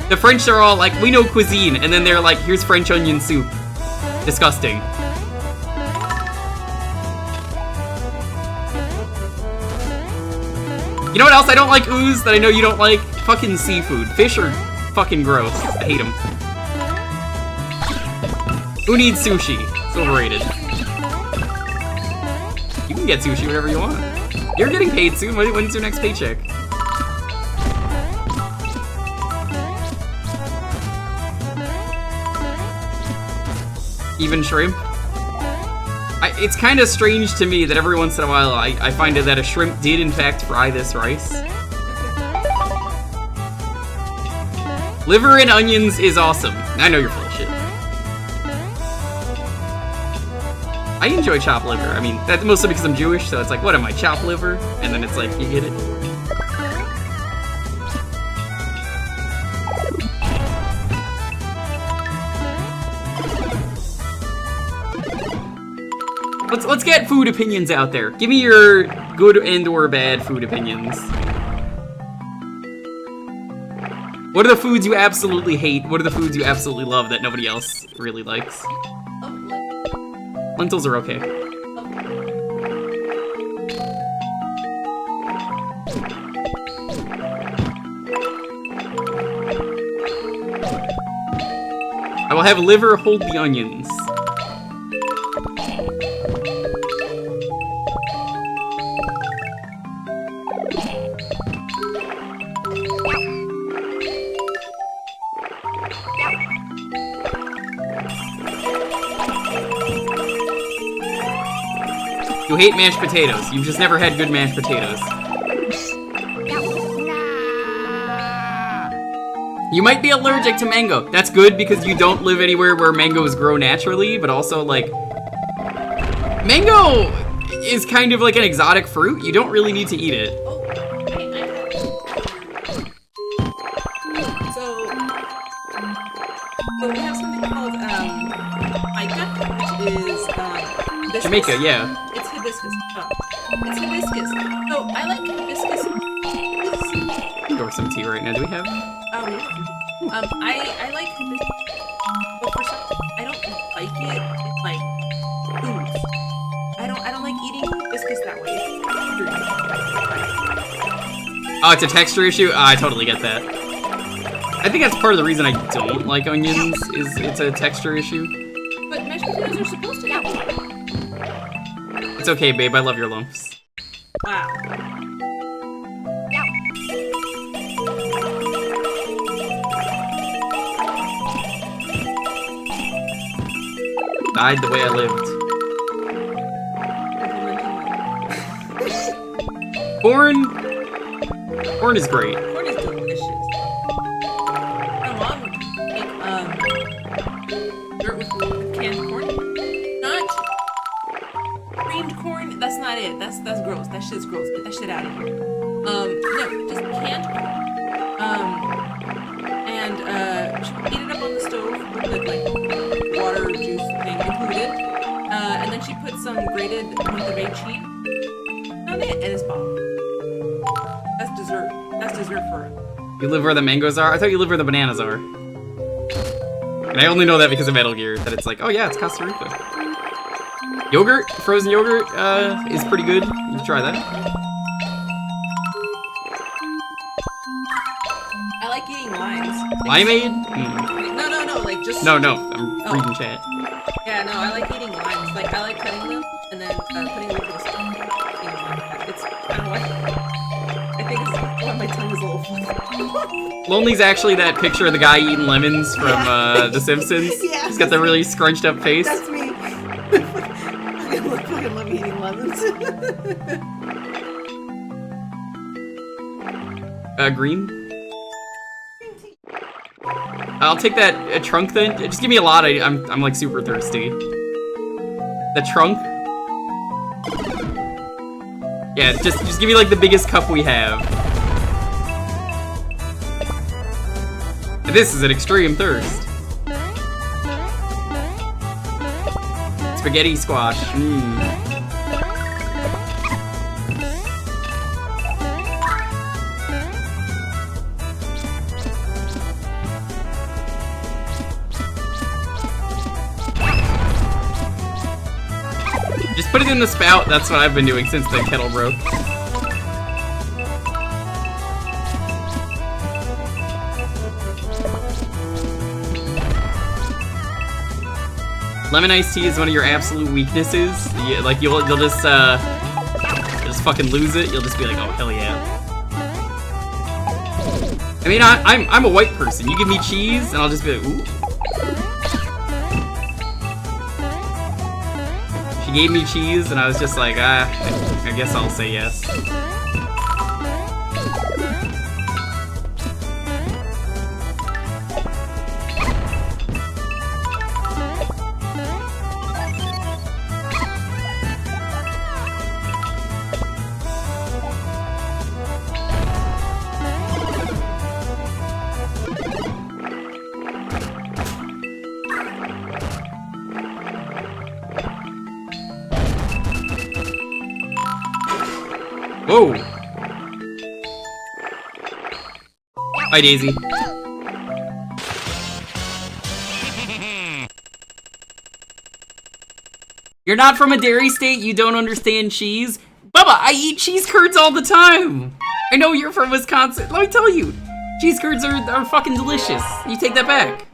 The French are all like, we know cuisine, and then they're like, here's French onion soup. Disgusting. You know what else I don't like, Ooze, that I know you don't like? Fucking seafood. Fish are fucking gross. I hate them. Who needs sushi? It's overrated. You can get sushi whenever you want. You're getting paid soon. When's your next paycheck? Even shrimp? It's kind of strange to me that every once in a while I find that a shrimp did in fact fry this rice. Liver and onions is awesome. I know you're full of shit. I enjoy chopped liver. I mean, that's mostly because I'm Jewish, so it's like, what am I, chopped liver? And then it's like, you get it. Let's get food opinions out there. Give me your good and or bad food opinions. What are the foods you absolutely hate? What are the foods you absolutely love that nobody else really likes? Lentils are okay. I will have liver hold the onions. You hate mashed potatoes. You've just never had good mashed potatoes. You might be allergic to mango. That's good because you don't live anywhere where mangoes grow naturally, but also, like, mango is kind of like an exotic fruit. You don't really need to eat it. So we have something called Ica, which is hibiscus. Jamaica, yeah. It's hibiscus. Oh, it's hibiscus. So I like hibiscus. Or some tea right now. Do we have? I like hibiscus, but for some I don't like it in like foods. I don't like eating hibiscus that way. Oh, it's a texture issue? I totally get that. I think that's part of the reason I don't like onions, is it's a texture issue. But mashed potatoes are supposed to have one. It's okay, babe, I love your lumps. Wow. Died the way I lived. Corn is great. Corn is delicious. My mom make dirt with canned corn. Not creamed corn. That's not it. That's gross. That shit's gross. Get that shit out of here. No, just canned corn. And she would heat it up on the stove with like water, juice thing included. And then she put some grated Monterey cheese on it, and it's bomb. That's dessert. That's dessert for it. You live where the mangoes are? I thought you lived where the bananas are. And I only know that because of Metal Gear, that it's like, oh yeah, it's Costa Rica. Yogurt, frozen yogurt, is pretty good. You should try that. I like eating limes. Limeade? No, like just... No, I'm reading chat. Yeah, no, I like eating limes. Like, I like cutting them, and then putting them into the stuff. It's, I don't know why. I think it's why my tongue is a little fluffy. Lonely's actually that picture of the guy eating lemons from The Simpsons. Yeah. He's got the really scrunched up face. That's me. I fucking love eating lemons. Green? I'll take that trunk then. Just give me a lot. I'm like super thirsty. The trunk? Yeah, just give me like the biggest cup we have. This is an extreme thirst. Spaghetti squash. Just put it in the spout. That's what I've been doing since the kettle broke. Lemon iced tea is one of your absolute weaknesses. Like you'll just fucking lose it. You'll just be like, oh hell yeah. I mean, I'm a white person. You give me cheese, and I'll just be like, ooh. She gave me cheese, and I was just like, I guess I'll say yes. Whoa! Bye, Daisy. You're not from a dairy state, you don't understand cheese? Bubba, I eat cheese curds all the time! I know you're from Wisconsin. Let me tell you, cheese curds are fucking delicious. You take that back.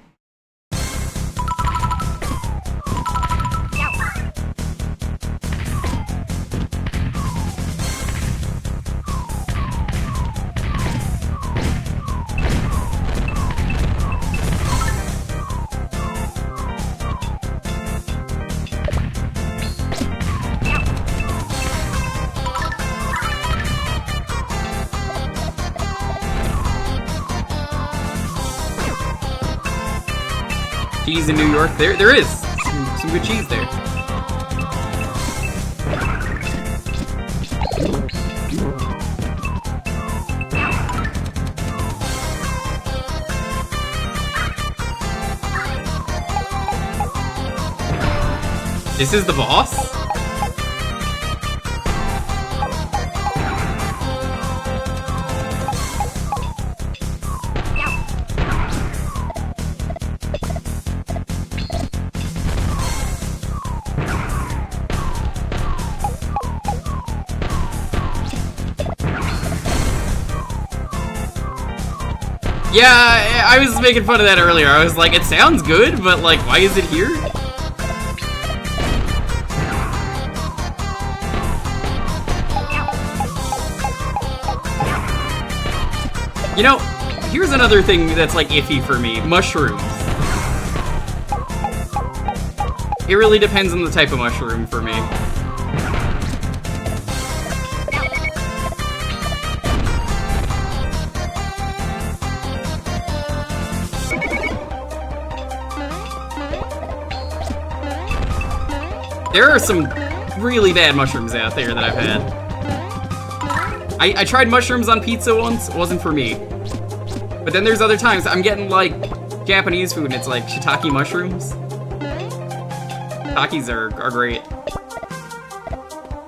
Cheese in New York. There is some good cheese there. This is the boss? Yeah, I was making fun of that earlier. I was like, it sounds good, but like, why is it here? You know, here's another thing that's like iffy for me. Mushrooms. It really depends on the type of mushroom for me. There are some really bad mushrooms out there that I've had. I tried mushrooms on pizza once, it wasn't for me. But then there's other times I'm getting like Japanese food and it's like shiitake mushrooms. Shiitakes are great.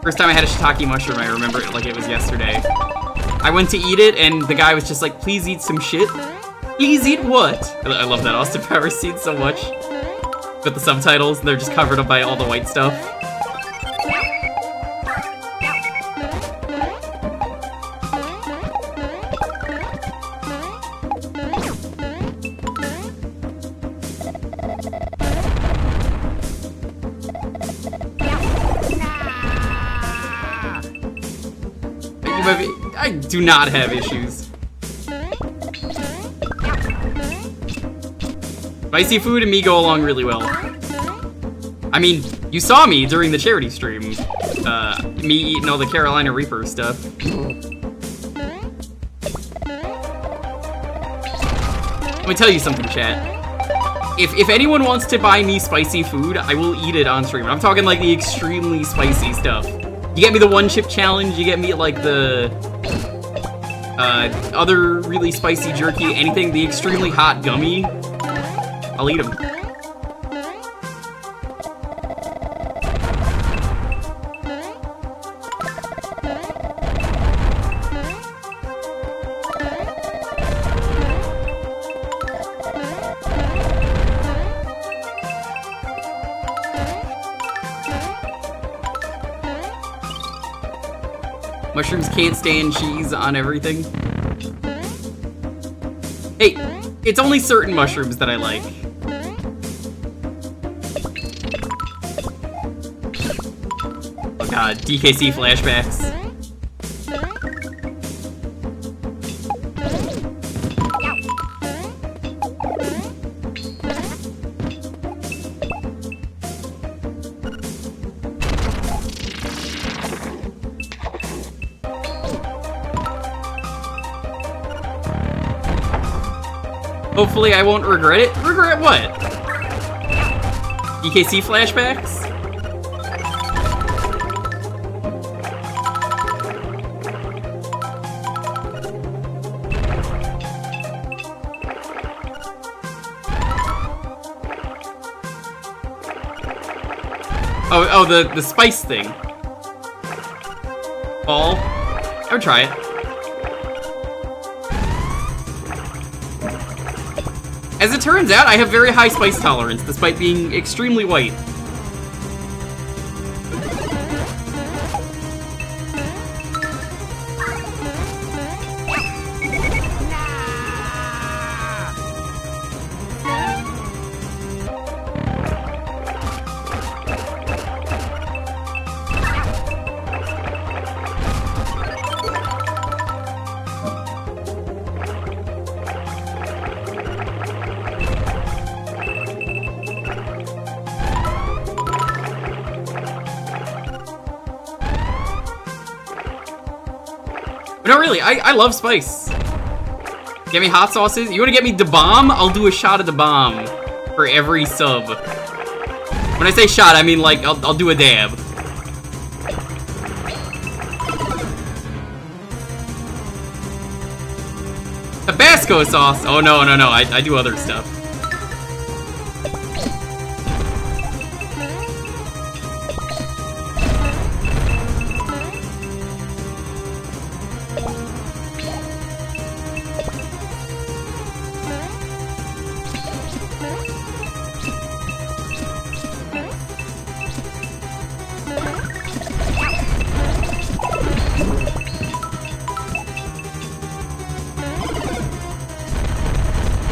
First time I had a shiitake mushroom, I remember it like it was yesterday. I went to eat it and the guy was just like, please eat some shit. Please eat what? I love that Austin Powers scene so much. With the subtitles, they're just covered up by all the white stuff. I do not have issues. Spicy food and me go along really well. I mean, you saw me during the charity stream. Me eating all the Carolina Reaper stuff. Let me tell you something, chat. If anyone wants to buy me spicy food, I will eat it on stream. I'm talking like the extremely spicy stuff. You get me the one chip challenge, you get me like the other really spicy jerky, anything, the extremely hot gummy, I'll eat them. Mushrooms can't stand cheese on everything. Hey, it's only certain mushrooms that I like. Oh god, DKC flashbacks. Hopefully I won't regret it. Regret what? DKC flashbacks? Oh, the spice thing. Ball. I would try it. As it turns out, I have very high spice tolerance, despite being extremely white. No, really, I love spice. Get me hot sauces? You wanna get me the bomb? I'll do a shot of the bomb for every sub. When I say shot, I mean like, I'll do a dab. Tabasco sauce? Oh no, I do other stuff.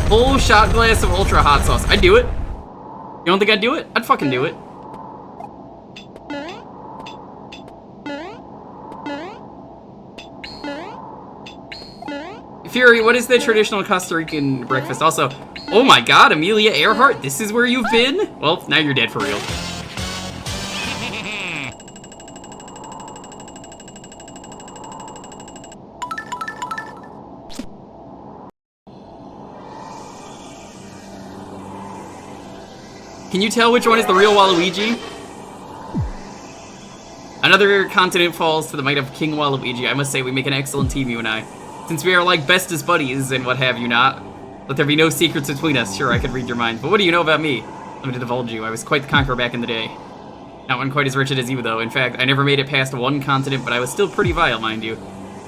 Full shot glass of ultra hot sauce. I'd do it. You don't think I'd do it? I'd fucking do it. Fury, what is the traditional Costa Rican breakfast? Also, oh my god, Amelia Earhart, this is where you've been? Well, now you're dead for real. Can you tell which one is the real Waluigi? Another continent falls to the might of King Waluigi. I must say, we make an excellent team, you and I. Since we are like bestest buddies and what have you not, let there be no secrets between us. Sure, I could read your mind, but what do you know about me? Let me divulge you. I was quite the conqueror back in the day. Not one quite as rich as you, though. In fact, I never made it past one continent, but I was still pretty vile, mind you.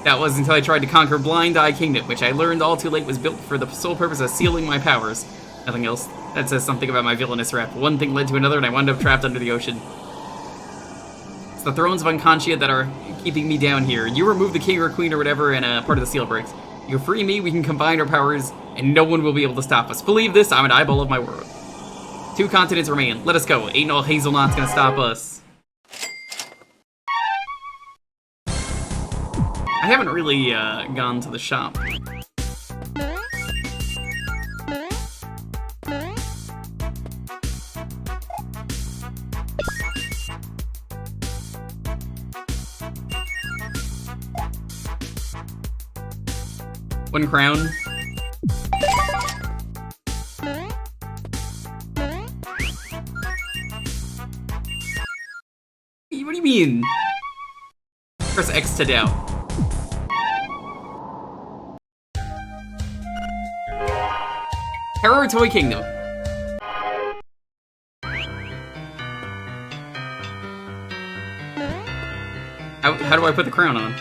That was until I tried to conquer Blind Eye Kingdom, which I learned all too late was built for the sole purpose of sealing my powers. Nothing else. That says something about my villainous rep. One thing led to another, and I wound up trapped under the ocean. It's the thrones of Unconscia that are keeping me down here. You remove the king or queen or whatever, and part of the seal breaks. You free me, we can combine our powers, and no one will be able to stop us. Believe this, I'm an eyeball of my world. 2 continents remain. Let us go. Ain't no hazelnut's gonna stop us. I haven't really gone to the shop. One crown. What do you mean? Press X to doubt. Terror Toy Kingdom. How do I put the crown on?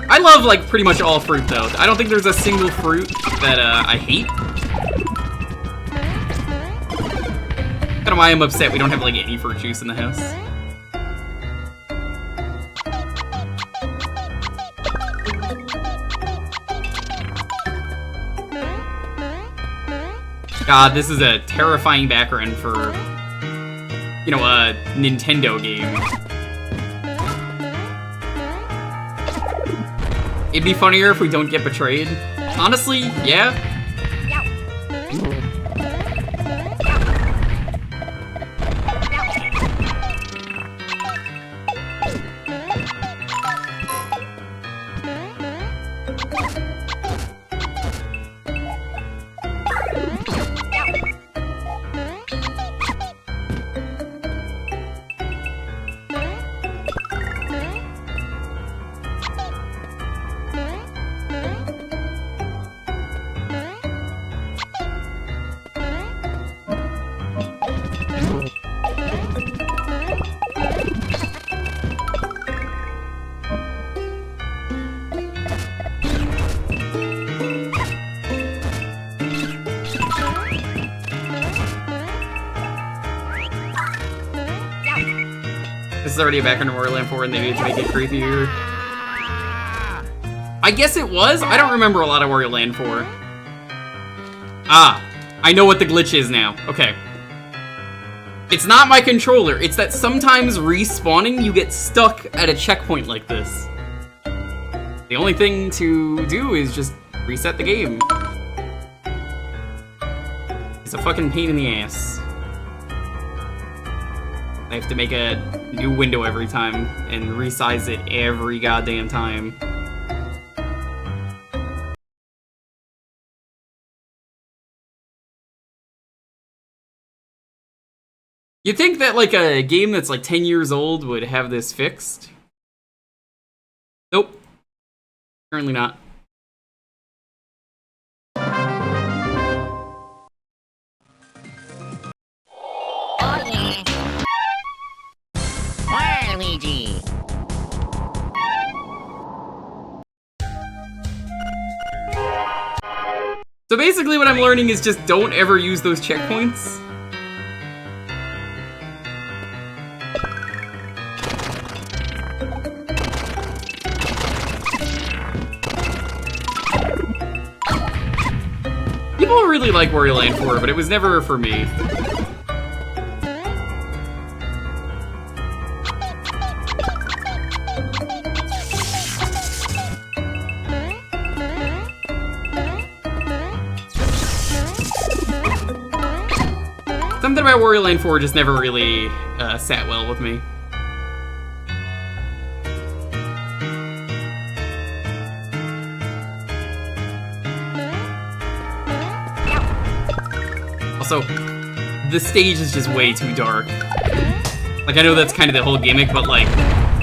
I love, like, pretty much all fruit, though. I don't think there's a single fruit that, I hate. I don't know why I'm upset we don't have, like, any fruit juice in the house. God, this is a terrifying background for, you know, a Nintendo game. It'd be funnier if we don't get betrayed. Honestly, yeah. This is already a background in Wario Land 4 and they needed to make it creepier. I guess it was? I don't remember a lot of Wario Land 4. Ah, I know what the glitch is now. Okay. It's not my controller, it's that sometimes respawning you get stuck at a checkpoint like this. The only thing to do is just reset the game. It's a fucking pain in the ass. I have to make a new window every time and resize it every goddamn time. You'd think that like a game that's like 10 years old would have this fixed. Nope. Currently not. Oh yeah. Waluigi. So basically what I'm learning is just don't ever use those checkpoints. People really like Wario Land 4, but it was never for me. Something about Wario Land 4 just never really sat well with me. Also, the stage is just way too dark. Like, I know that's kind of the whole gimmick, but like,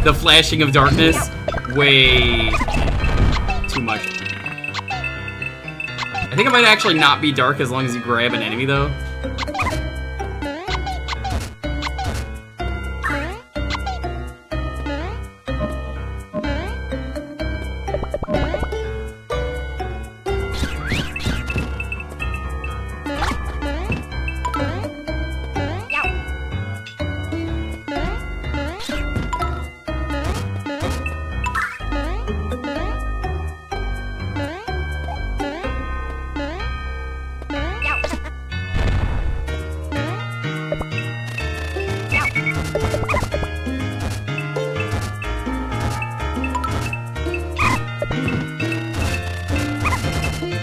the flashing of darkness, way too much. I think it might actually not be dark as long as you grab an enemy, though.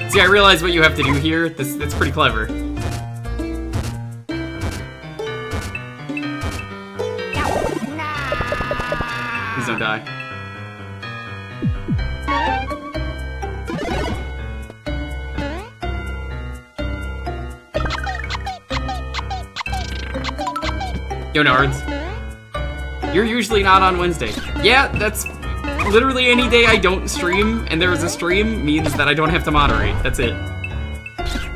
See, I realize what you have to do here. That's pretty clever. Please don't die. Yo, Nards. You're usually not on Wednesday. Yeah, that's literally any day I don't stream and there is a stream means that I don't have to moderate. That's it.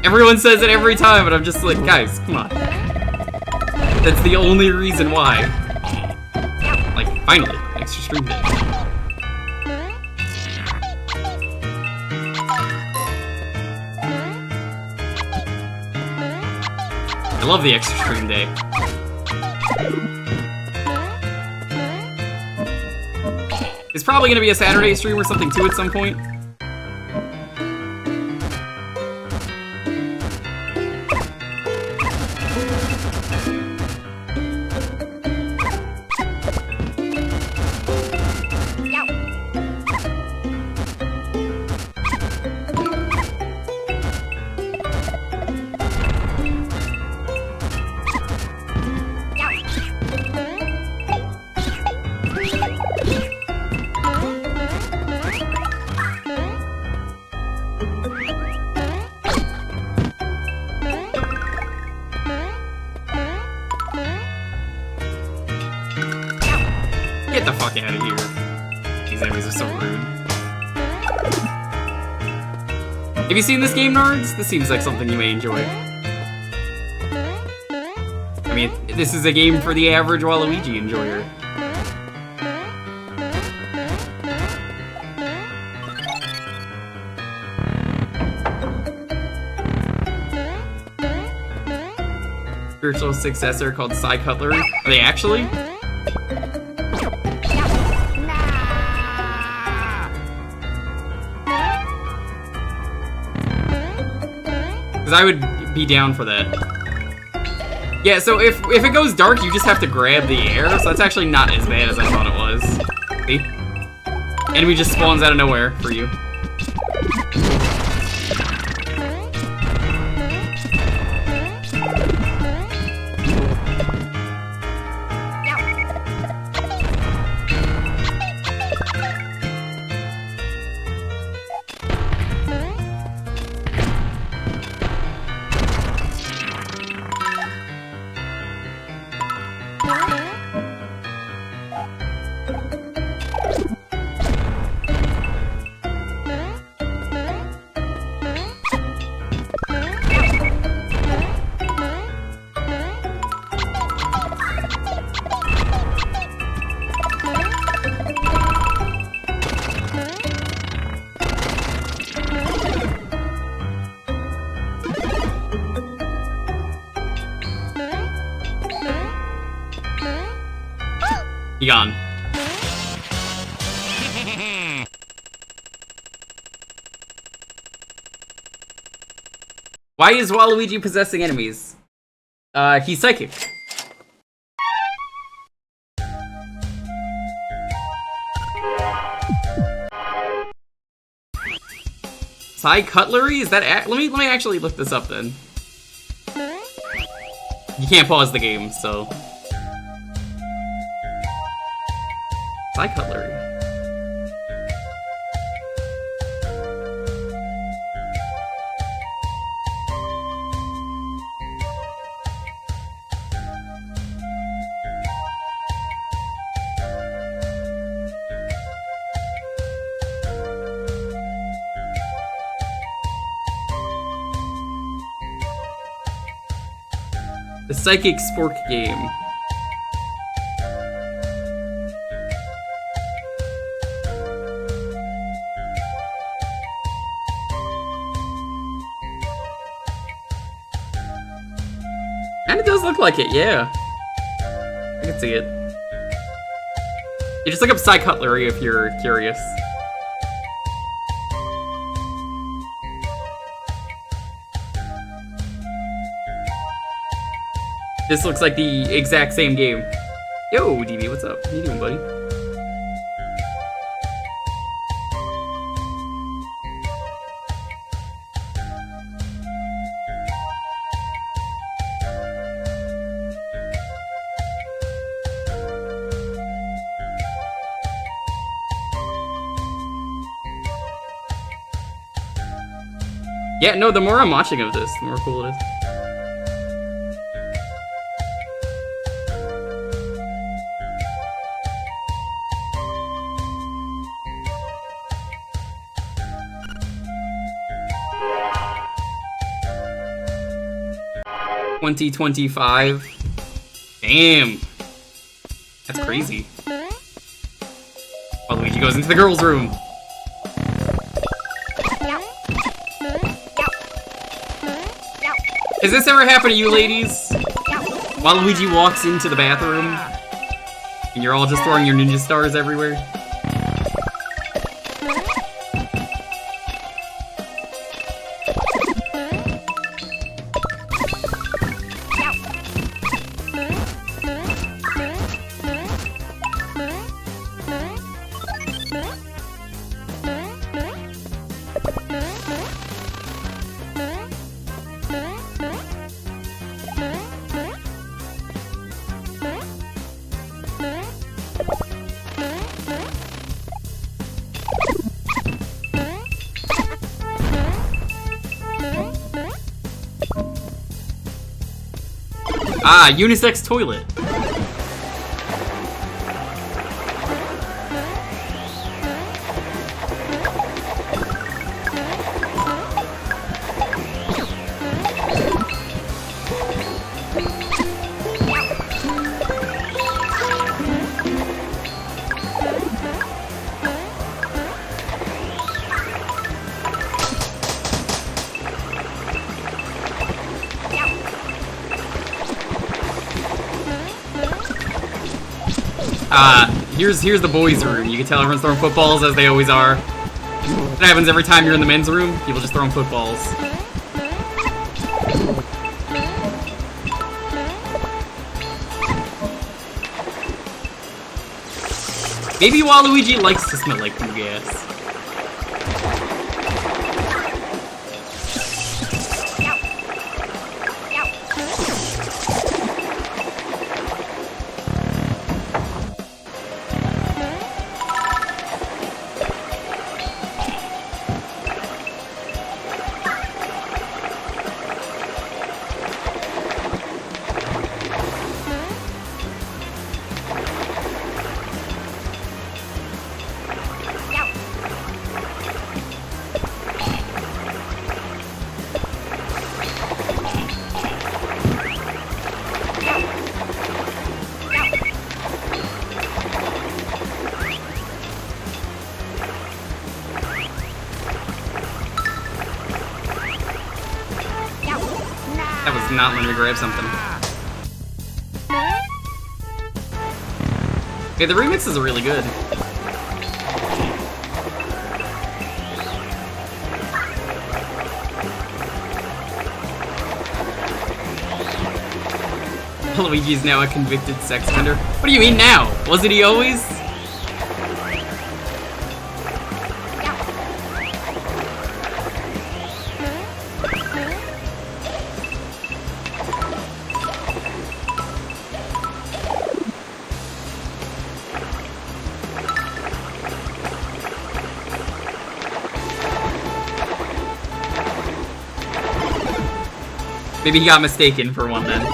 Everyone says it every time, but I'm just like, guys, come on. That's the only reason why. Like, finally, extra stream day. I love the extra stream day. It's probably gonna be a Saturday stream or something too at some point. Get the fuck out of here. These enemies are so rude. Have you seen this game, Nards? This seems like something you may enjoy. I mean, this is a game for the average Waluigi enjoyer. Spiritual successor called Psycutlery. Are they actually? Because I would be down for that. Yeah, so if it goes dark, you just have to grab the air, so that's actually not as bad as I thought it was. See? Enemy just spawns out of nowhere for you. He gone. Why is Waluigi possessing enemies? He's psychic. Psycutlery? Is that let me actually look this up then. You can't pause the game, so. Psycutlery. The Psychic Spork game. And it does look like it, yeah. I can see it. You just look up Psycutlery if you're curious. This looks like the exact same game. Yo, DB, what's up? How you doing, buddy? Yeah, no, the more I'm watching of this, the more cool it is. $2025. Damn. That's crazy. Waluigi goes into the girls' room. Has this ever happened to you, ladies? Waluigi walks into the bathroom and you're all just throwing your ninja stars everywhere? Ah, unisex toilet. Here's the boys' room. You can tell everyone's throwing footballs, as they always are. That happens every time you're in the men's room. People just throwing footballs. Maybe Waluigi likes to smell like poo gas. That was not letting me grab something. Okay, the remixes are really good. Luigi's now a convicted sex offender. What do you mean now? Wasn't he always? Maybe he got mistaken for one then.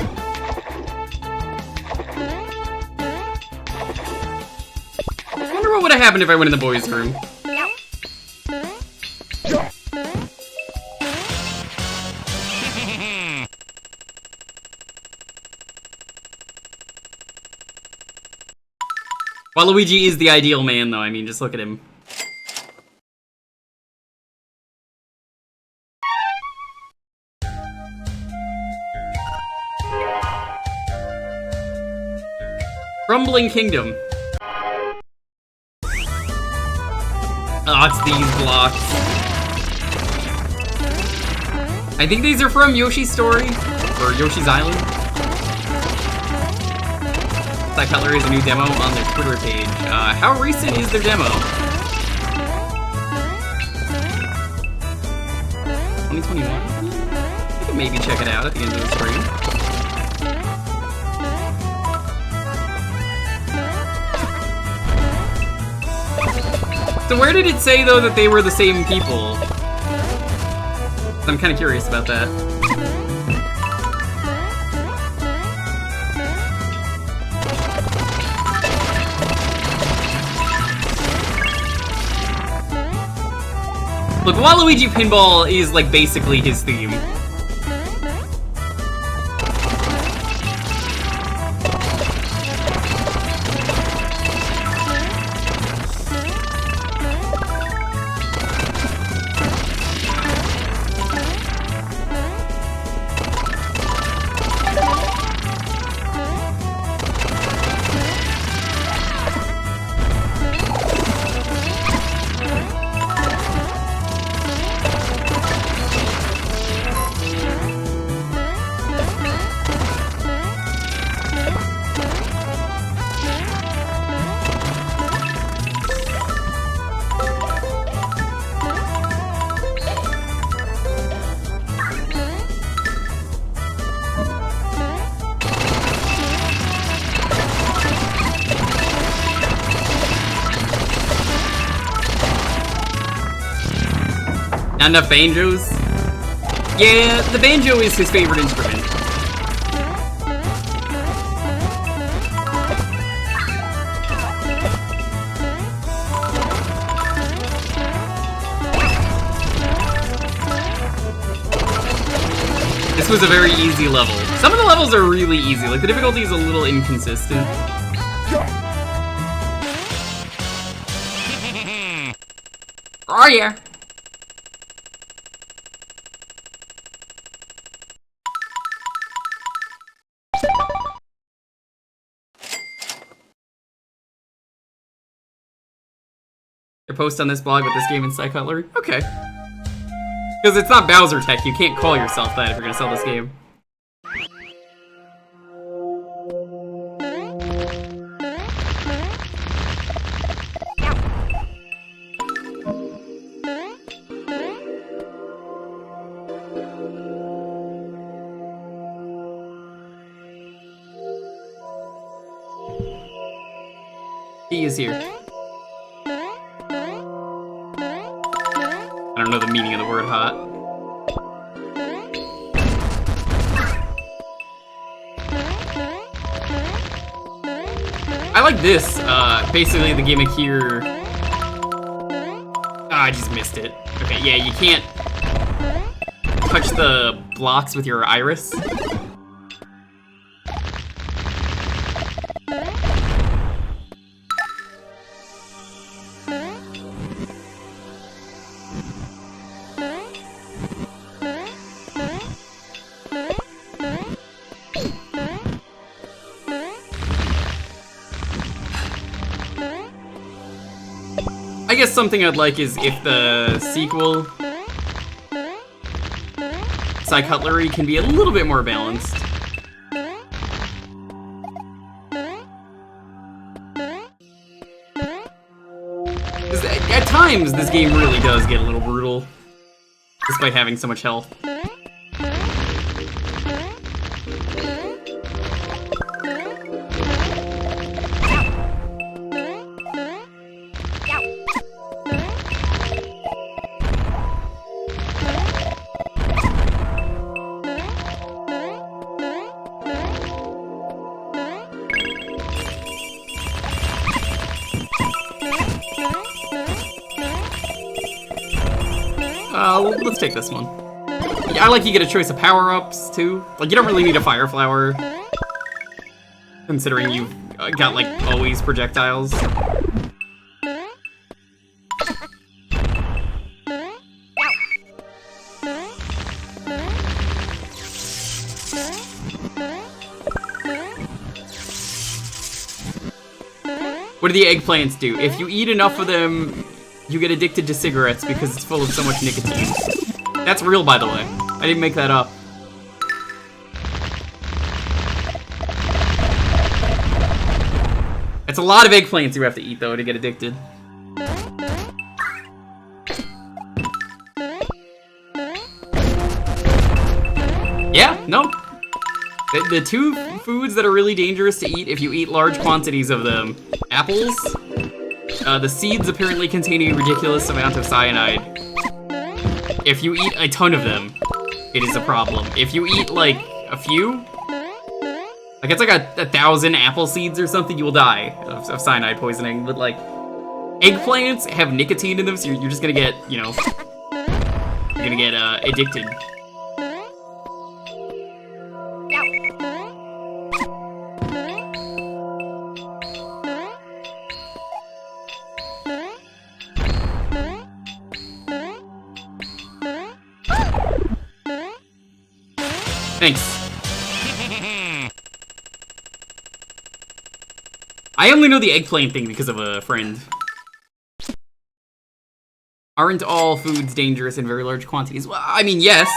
I wonder what would have happened if I went in the boys' room. Waluigi is the ideal man, though. I mean, just look at him. Crumbling Kingdom. Oh, it's these blocks. I think these are from Yoshi's Story, or Yoshi's Island. Psycutlery is a new demo on their Twitter page. How recent is their demo? 2021? I could maybe check it out at the end of the stream. So where did it say, though, that they were the same people? I'm kind of curious about that. Look, Waluigi Pinball is, like, basically his theme. Not enough banjos? Yeah, the banjo is his favorite instrument. This was a very easy level. Some of the levels are really easy, like the difficulty is a little inconsistent. Oh yeah. Your post on this blog with this game in Psycutlery? Okay. Because it's not Bowser Tech, you can't call yourself that if you're gonna sell this game. He is here. I don't know the meaning of the word hot. I like this. Basically the gimmick here. Ah, I just missed it. Okay, yeah, you can't touch the blocks with your iris. I guess something I'd like is if the sequel, Psycutlery, can be a little bit more balanced. 'Cause at times, this game really does get a little brutal, despite having so much health. Let's take this one. Yeah, I like you get a choice of power-ups, too. Like, you don't really need a fire flower, considering you've got, like, always projectiles. What do the eggplants do? If you eat enough of them, you get addicted to cigarettes because it's full of so much nicotine. That's real, by the way. I didn't make that up. It's a lot of eggplants you have to eat, though, to get addicted. Yeah, no. The two foods that are really dangerous to eat if you eat large quantities of them. Apples. The seeds apparently contain a ridiculous amount of cyanide. If you eat a ton of them, it is a problem. If you eat, like, a few, like, it's like a 1,000 apple seeds or something, you will die of cyanide poisoning. But, like, eggplants have nicotine in them, so you're just gonna get, you know, you're gonna get, addicted. Thanks. I only know the eggplant thing because of a friend. Aren't all foods dangerous in very large quantities? Well, I mean, yes.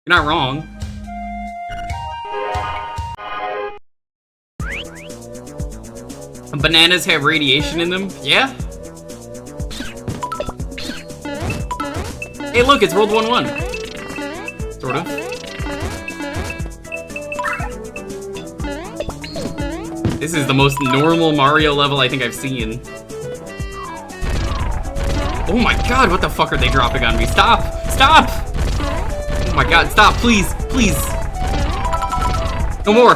You're not wrong. Bananas have radiation in them? Yeah? Hey, look, it's World 1-1. Sort of. This is the most normal Mario level I think I've seen. Oh my god, what the fuck are they dropping on me? Stop! Stop! Oh my god, stop, please, please. No more.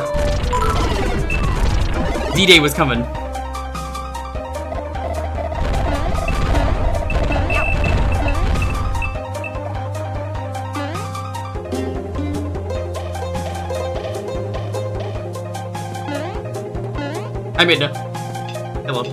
D-Day was coming. Hi, Midna. Hello.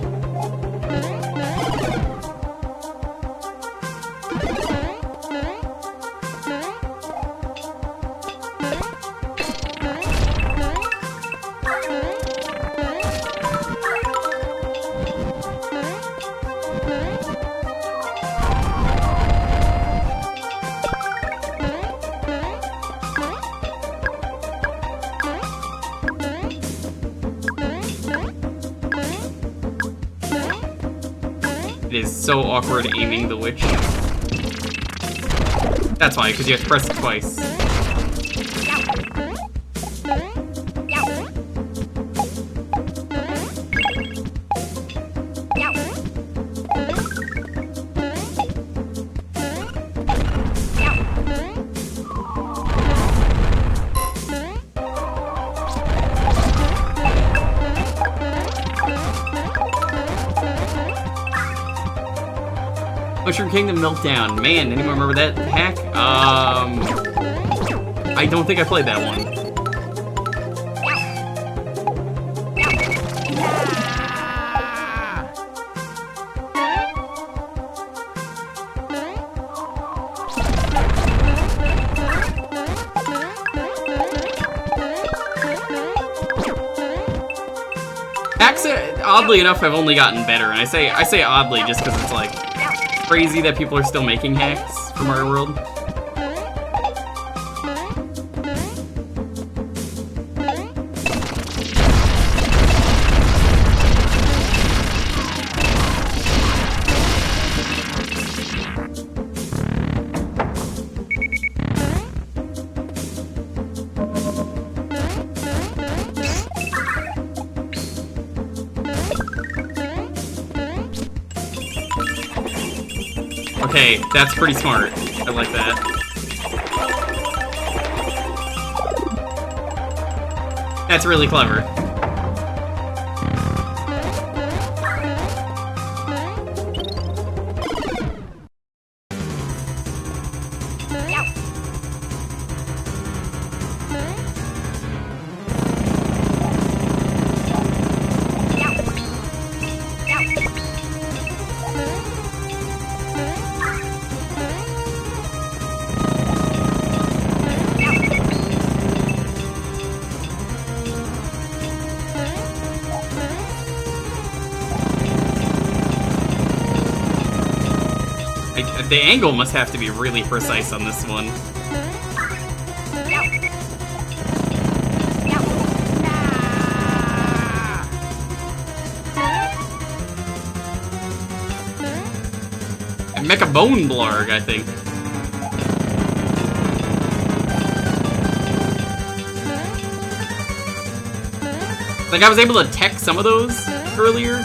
It is so awkward aiming the witch. That's why, because you have to press it twice. Mushroom Kingdom Meltdown. Man, anyone remember that hack? I don't think I played that one. Hacks, oddly enough, have only gotten better, and I say oddly just because it's like crazy that people are still making hacks for Mario World. Okay, that's pretty smart. I like that. That's really clever. The angle must have to be really precise on this one. And Mecha Bone Blarg, I think. Like, I was able to tech some of those earlier.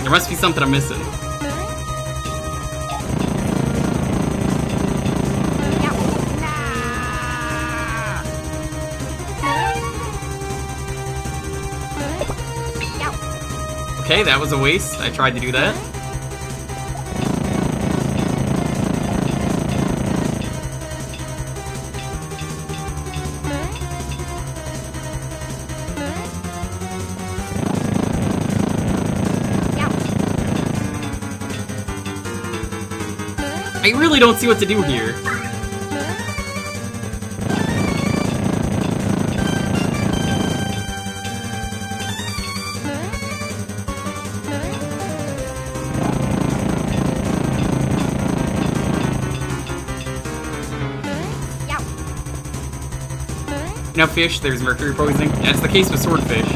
There must be something I'm missing. Okay, that was a waste. I tried to do that. I really don't see what to do here. Now fish, there's mercury poisoning. That's the case with swordfish.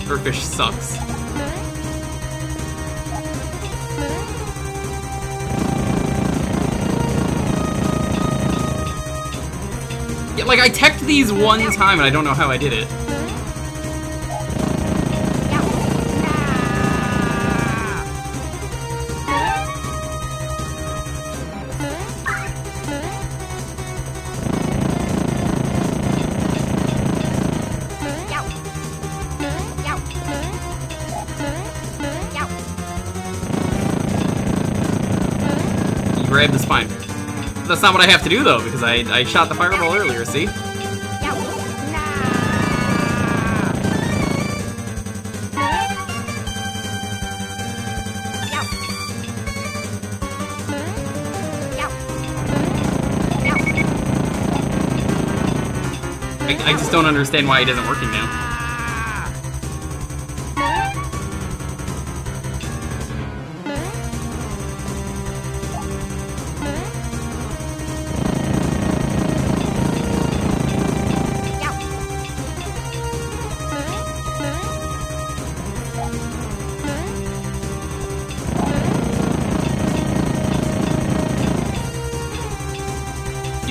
Swordfish sucks. Yeah, like, I teched these one time and I don't know how I did it. Grab the spine. That's not what I have to do though, because I shot the fireball earlier, see? I just don't understand why it isn't working now.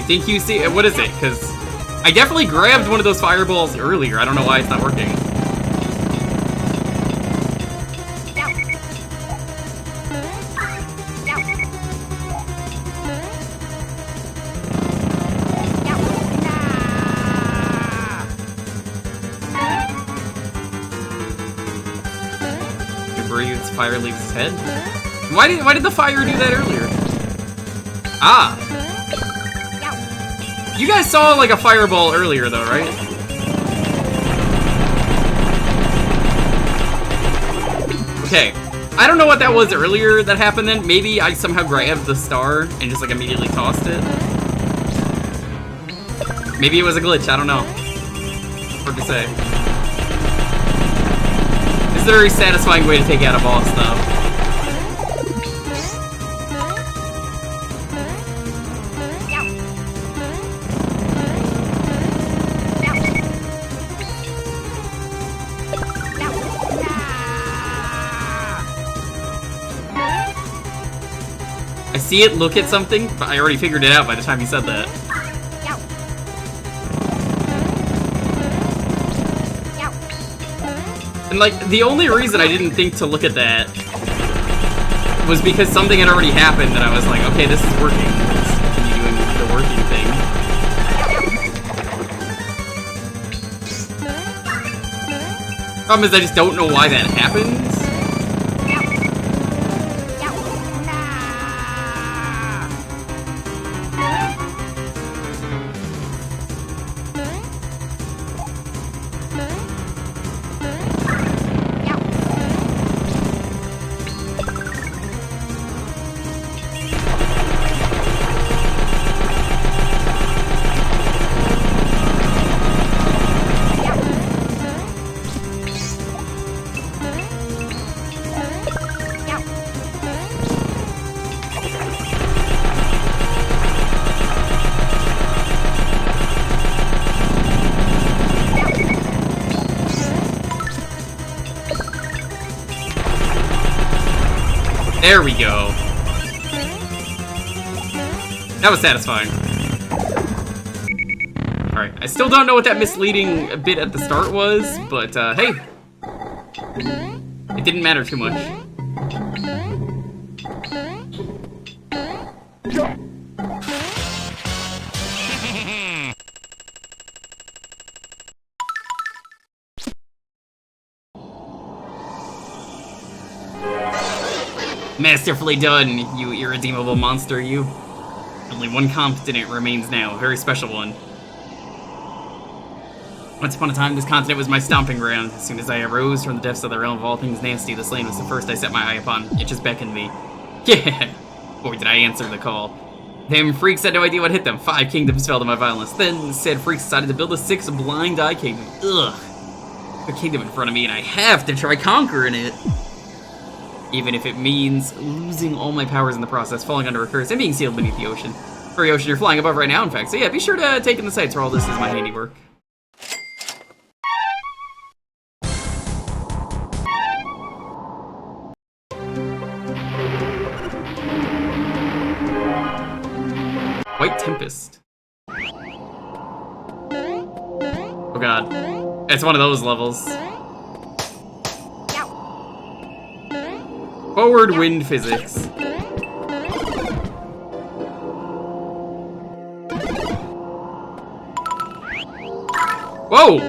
You think you see... What is it? Because I definitely grabbed one of those fireballs earlier. I don't know why it's not working. Breathes, fire leaves his head. Why did the fire do that earlier? Ah. You guys saw like a fireball earlier though, right? Okay. I don't know what that was earlier that happened then. Maybe I somehow grabbed the star and just like immediately tossed it. Maybe it was a glitch, I don't know. Hard to say. It's a very satisfying way to take out a boss, though. I see it look at something, but I already figured it out by the time you said that. And like, the only reason I didn't think to look at that was because something had already happened and I was like, okay, this is working. Let's continue doing the working thing. Problem is I just don't know why that happens. There we go. That was satisfying. Alright, I still don't know what that misleading bit at the start was, but hey. It didn't matter too much. Masterfully done, you irredeemable monster, you. Only one continent remains now, a very special one. Once upon a time, this continent was my stomping ground. As soon as I arose from the depths of the realm of all things nasty, this land was the first I set my eye upon. It just beckoned me. Yeah! Boy, did I answer the call. Them freaks had no idea what hit them. 5 kingdoms fell to my violence. Then, said freaks decided to build a 6th blind eye kingdom. Ugh. A kingdom in front of me, and I have to try conquering it. Even if it means losing all my powers in the process, falling under a curse, and being sealed beneath the ocean. Furry ocean, you're flying above right now, in fact. So yeah, be sure to take in the sights where all this is my handiwork. White Tempest. Oh god. It's one of those levels. Forward wind physics. Whoa!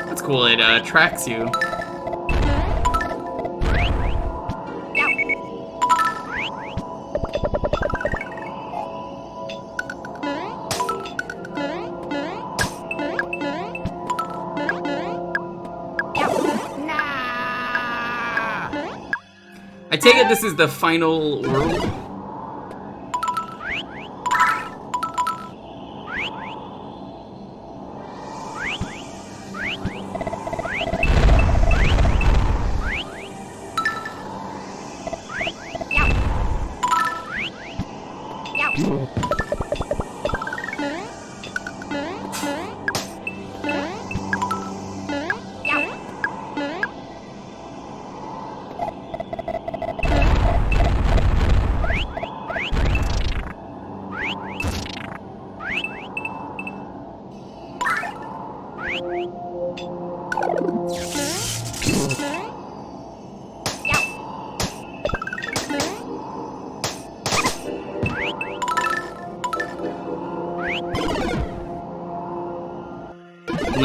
That's cool, it tracks you. I take it this is the final world?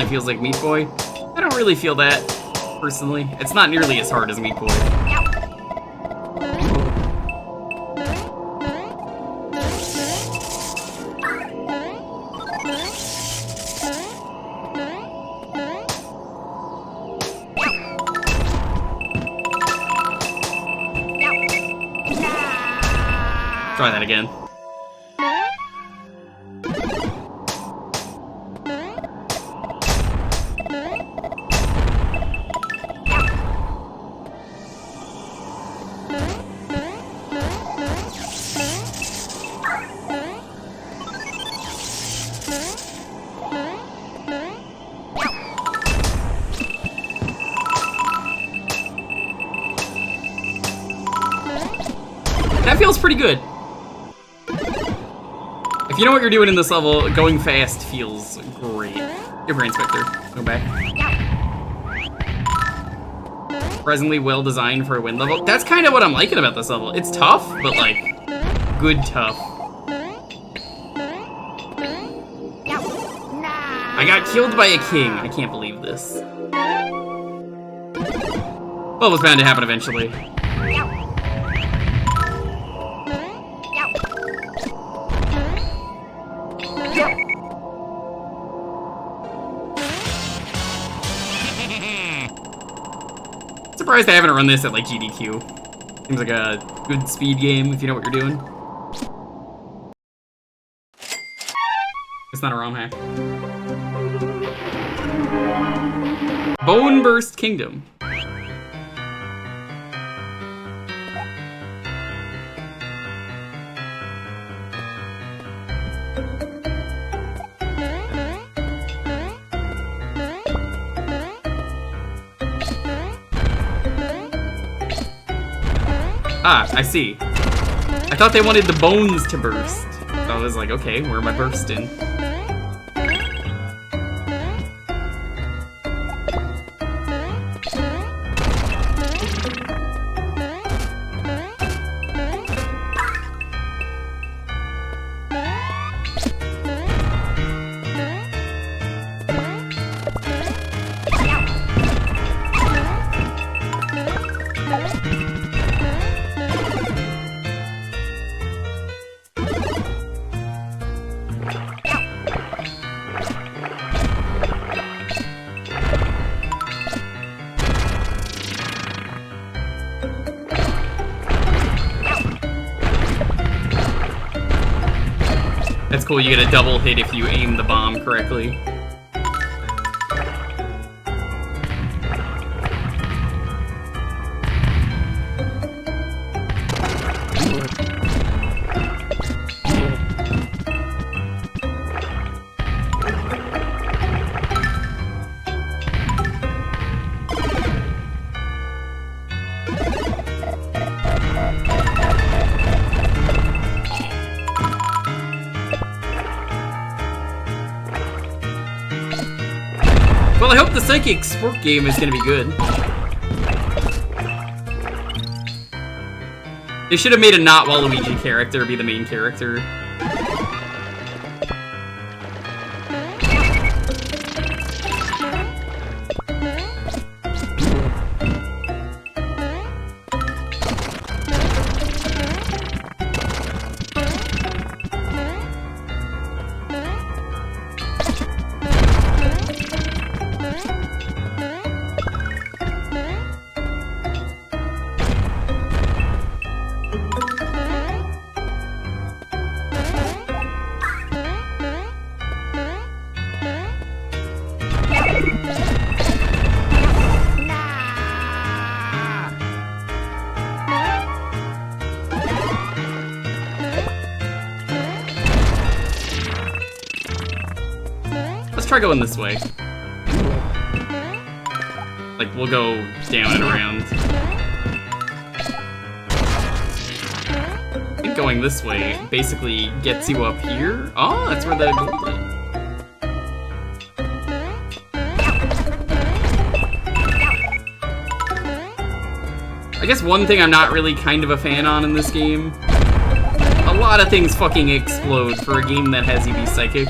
only feels like Meat Boy. I don't really feel that, personally. It's not nearly as hard as Meat Boy. Try that again. That feels pretty good. If you know what you're doing in this level, going fast feels great. Your Brain Inspector. Go back. Surprisingly well designed for a wind level. That's kind of what I'm liking about this level. It's tough, but like, good tough. I got killed by a king. I can't believe this. Well, it was bound to happen eventually. Surprised I haven't run this at like GDQ. Seems like a good speed game if you know what you're doing. It's not a ROM hack. Bone Burst Kingdom. Ah, I see. I thought they wanted the bones to burst. So I was like, okay, where am I bursting? That's cool, you get a double hit if you aim the bomb correctly. Well, I hope the Psychic Sport game is gonna be good. They should have made a not Waluigi character be the main character. Let's try going this way. Like, we'll go down and around. I think going this way basically gets you up here. Oh, that's where the gold is. I guess one thing I'm not really kind of a fan on in this game, a lot of things fucking explode for a game that has you be psychic.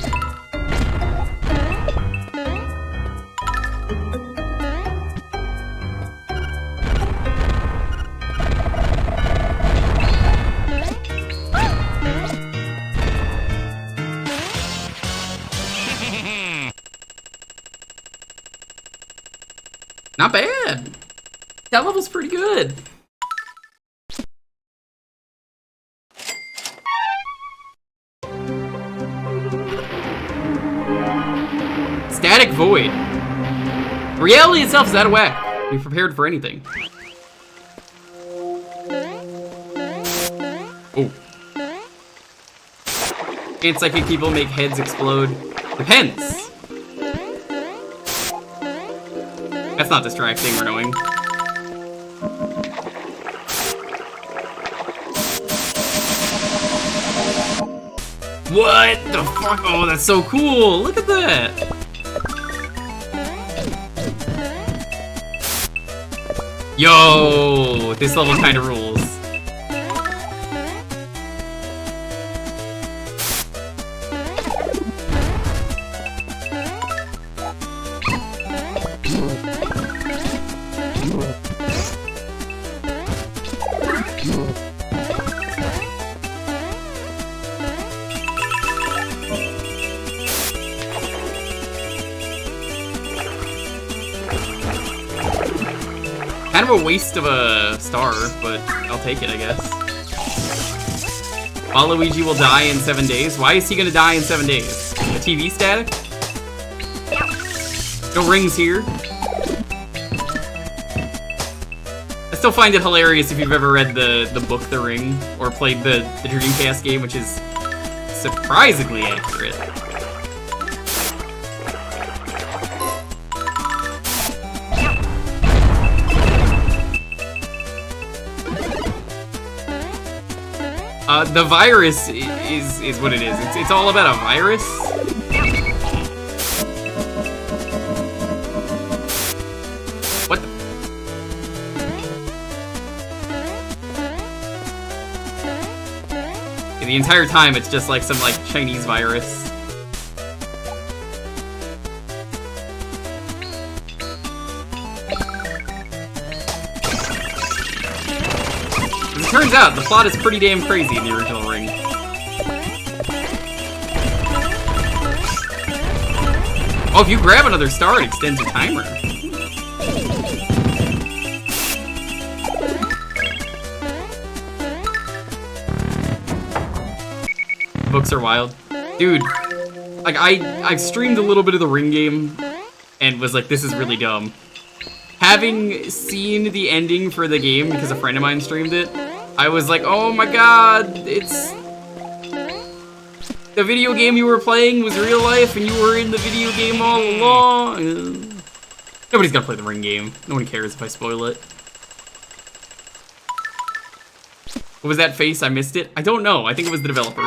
Not bad. That level's pretty good. Static Void. Reality itself is out of whack. Be prepared for anything. Oh. Can't psychic people make heads explode? Depends. That's not distracting or annoying. What the fuck? Oh, that's so cool! Look at that! Yo! This level kinda rules. Kind of a waste of a star, but I'll take it, I guess. Waluigi will die in 7 days. Why is he gonna die in 7 days? The TV static? No rings here. I still find it hilarious if you've ever read the book The Ring, or played the Dreamcast game, which is surprisingly accurate. The virus is what it is. It's all about a virus. What the? The entire time it's just like some like Chinese virus. As it turns out, the plot is pretty damn crazy in the original Ring. Oh, if you grab another star, it extends your timer. Books are wild. Dude, like I streamed a little bit of the Ring game and was like, this is really dumb. Having seen the ending for the game, because a friend of mine streamed it, I was like, oh my god, it's... The video game you were playing was real life and you were in the video game all along. Nobody's gonna play the Ring game. No one cares if I spoil it. What was that face? I missed it? I don't know. I think it was the developer.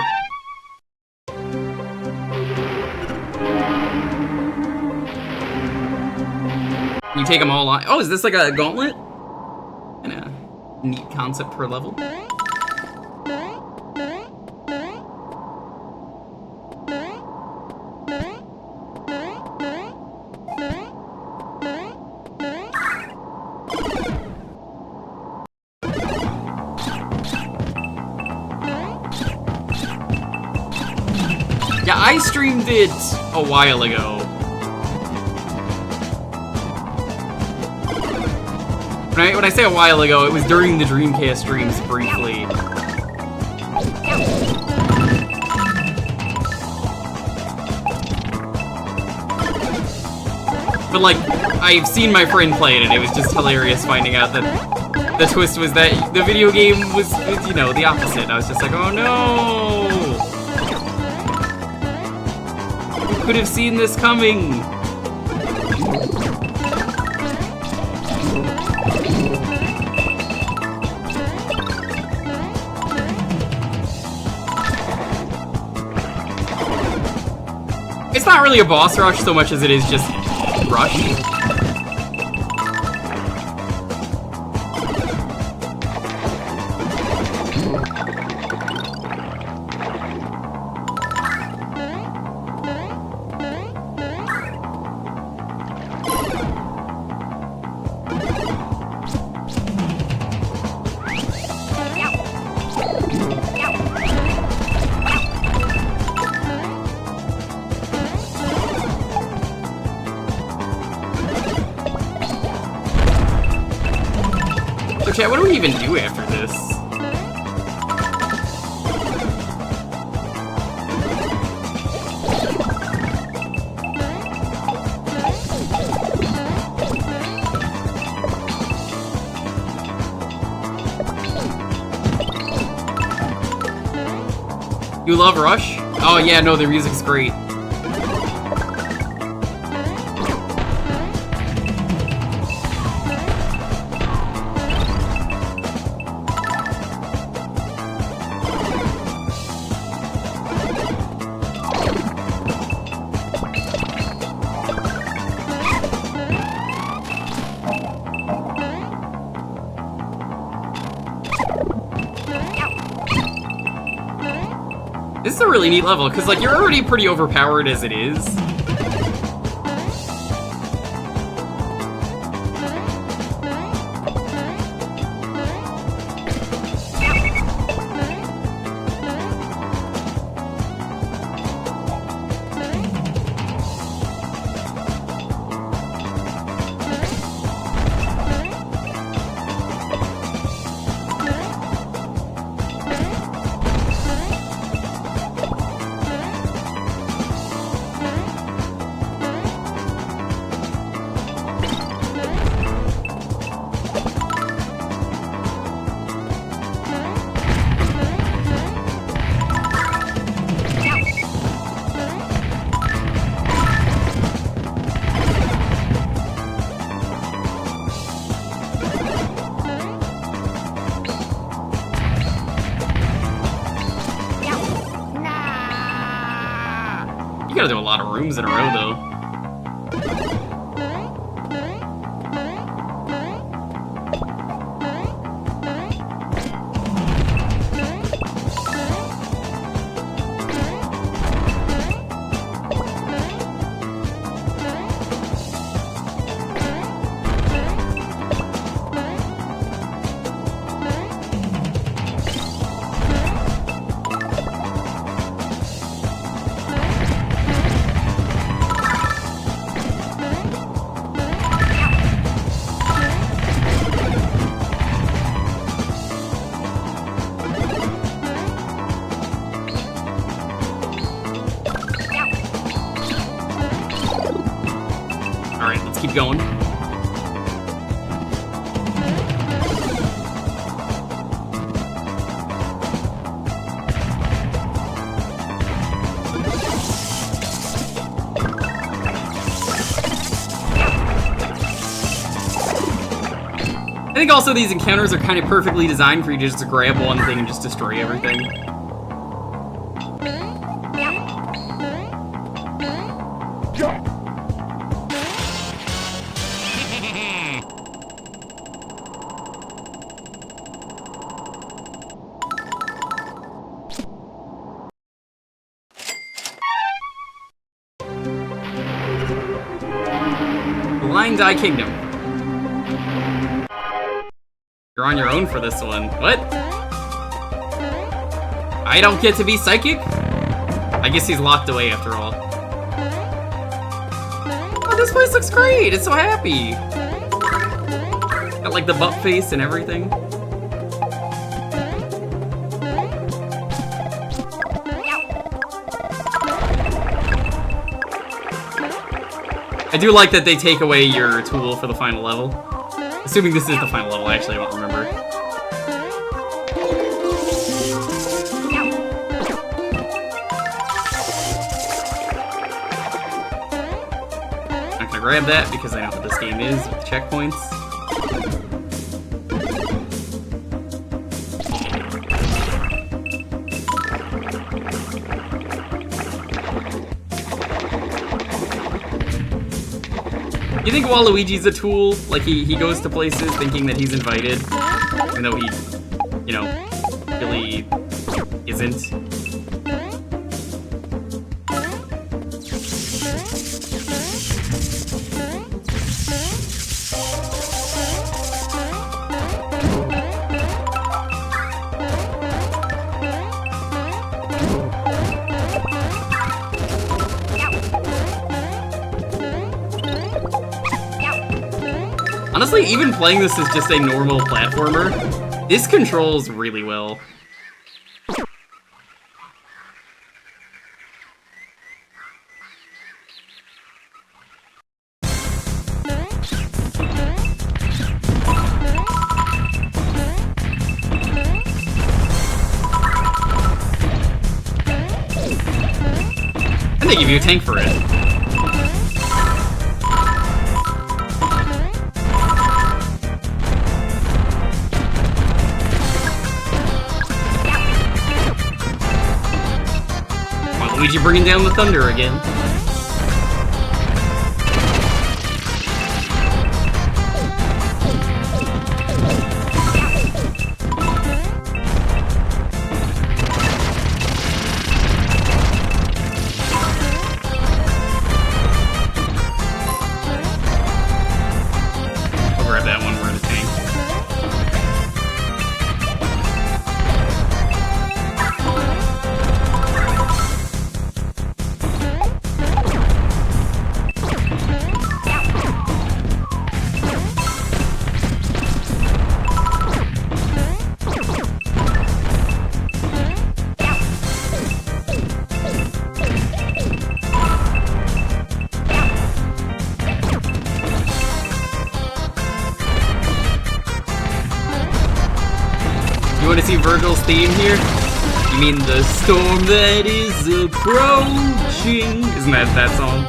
You take them all on. Oh, is this like a gauntlet? And a neat concept per level. Yeah, I streamed it a while ago. When I say a while ago, it was during the Dreamcast streams briefly. But like, I've seen my friend play it and it was just hilarious finding out that the twist was that the video game was, you know, the opposite. I was just like, oh no! Who could have seen this coming? It's not really a boss rush so much as it is just rush. chat, what do we even do after this? You love Rush? Oh yeah, no, their music's great. This is a really neat level, because, like, you're already pretty overpowered as it is. You gotta do a lot of rooms in a row, though. Alright, let's keep going. I think also these encounters are kind of perfectly designed for you just to grab one thing and just destroy everything. Blind Eye Kingdom. You're on your own for this one. What? I don't get to be psychic? I guess he's locked away after all. Oh, this place looks great! It's so happy! Got like the butt face and everything. I do like that they take away your tool for the final level. Assuming this is the final level, actually, I don't remember. I'm not gonna grab that because I know what this game is with checkpoints. You think Waluigi's a tool? Like, he goes to places thinking that he's invited, even though he, you know, really isn't. Honestly, even playing this as just a normal platformer, this controls really well. And they give you a tank for it. Waluigi bringing down the thunder again. I'll grab that one, we're in a tank. You want to see Virgil's theme here? You mean the storm that is approaching? Isn't that song?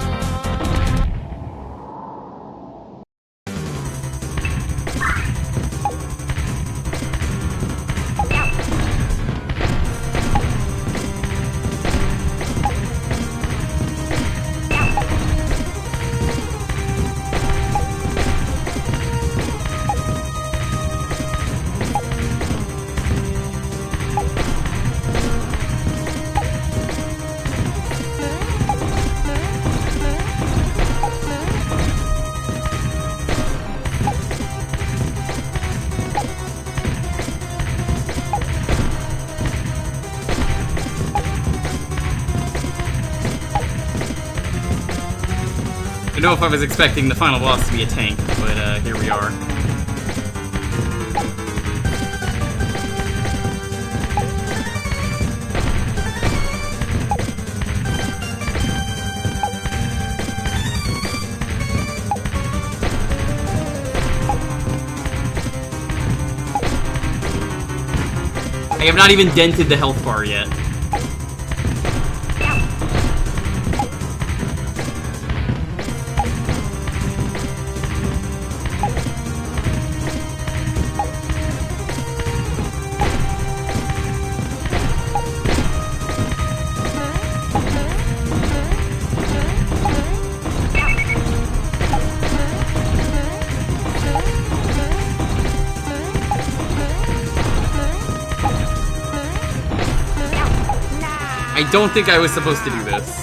I don't know if I was expecting the final boss to be a tank, but here we are. I have not even dented the health bar yet. I don't think I was supposed to do this.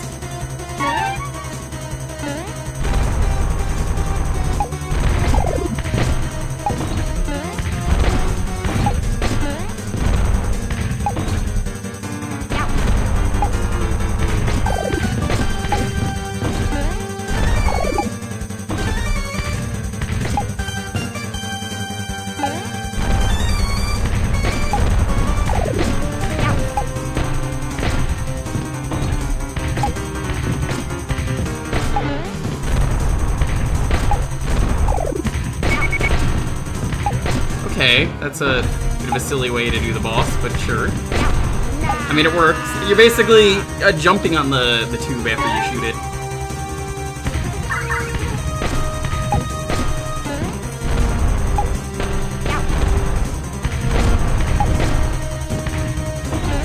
Okay, that's a bit of a silly way to do the boss, but sure. I mean, it works. You're basically jumping on the tube after you shoot it.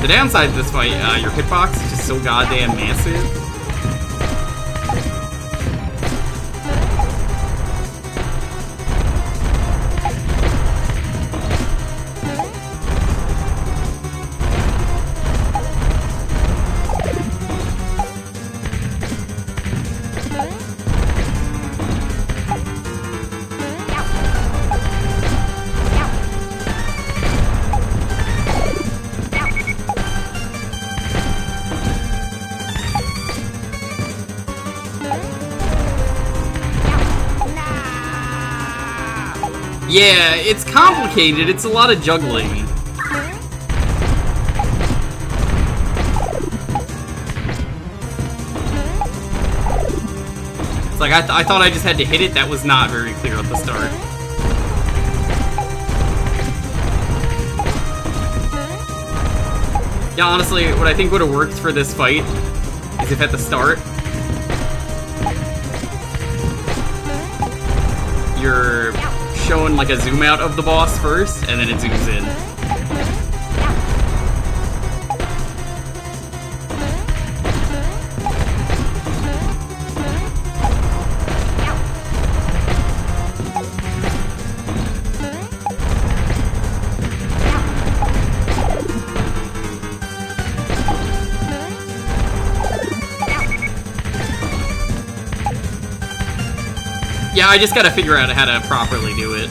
The downside to this fight, your hitbox is just so goddamn massive. Yeah, it's complicated. It's a lot of juggling. It's like, I thought I just had to hit it. That was not very clear at the start. Yeah, honestly, what I think would have worked for this fight is if at the start, you're showing like a zoom out of the boss first, and then it zooms in. Yeah, I just gotta figure out how to properly do it.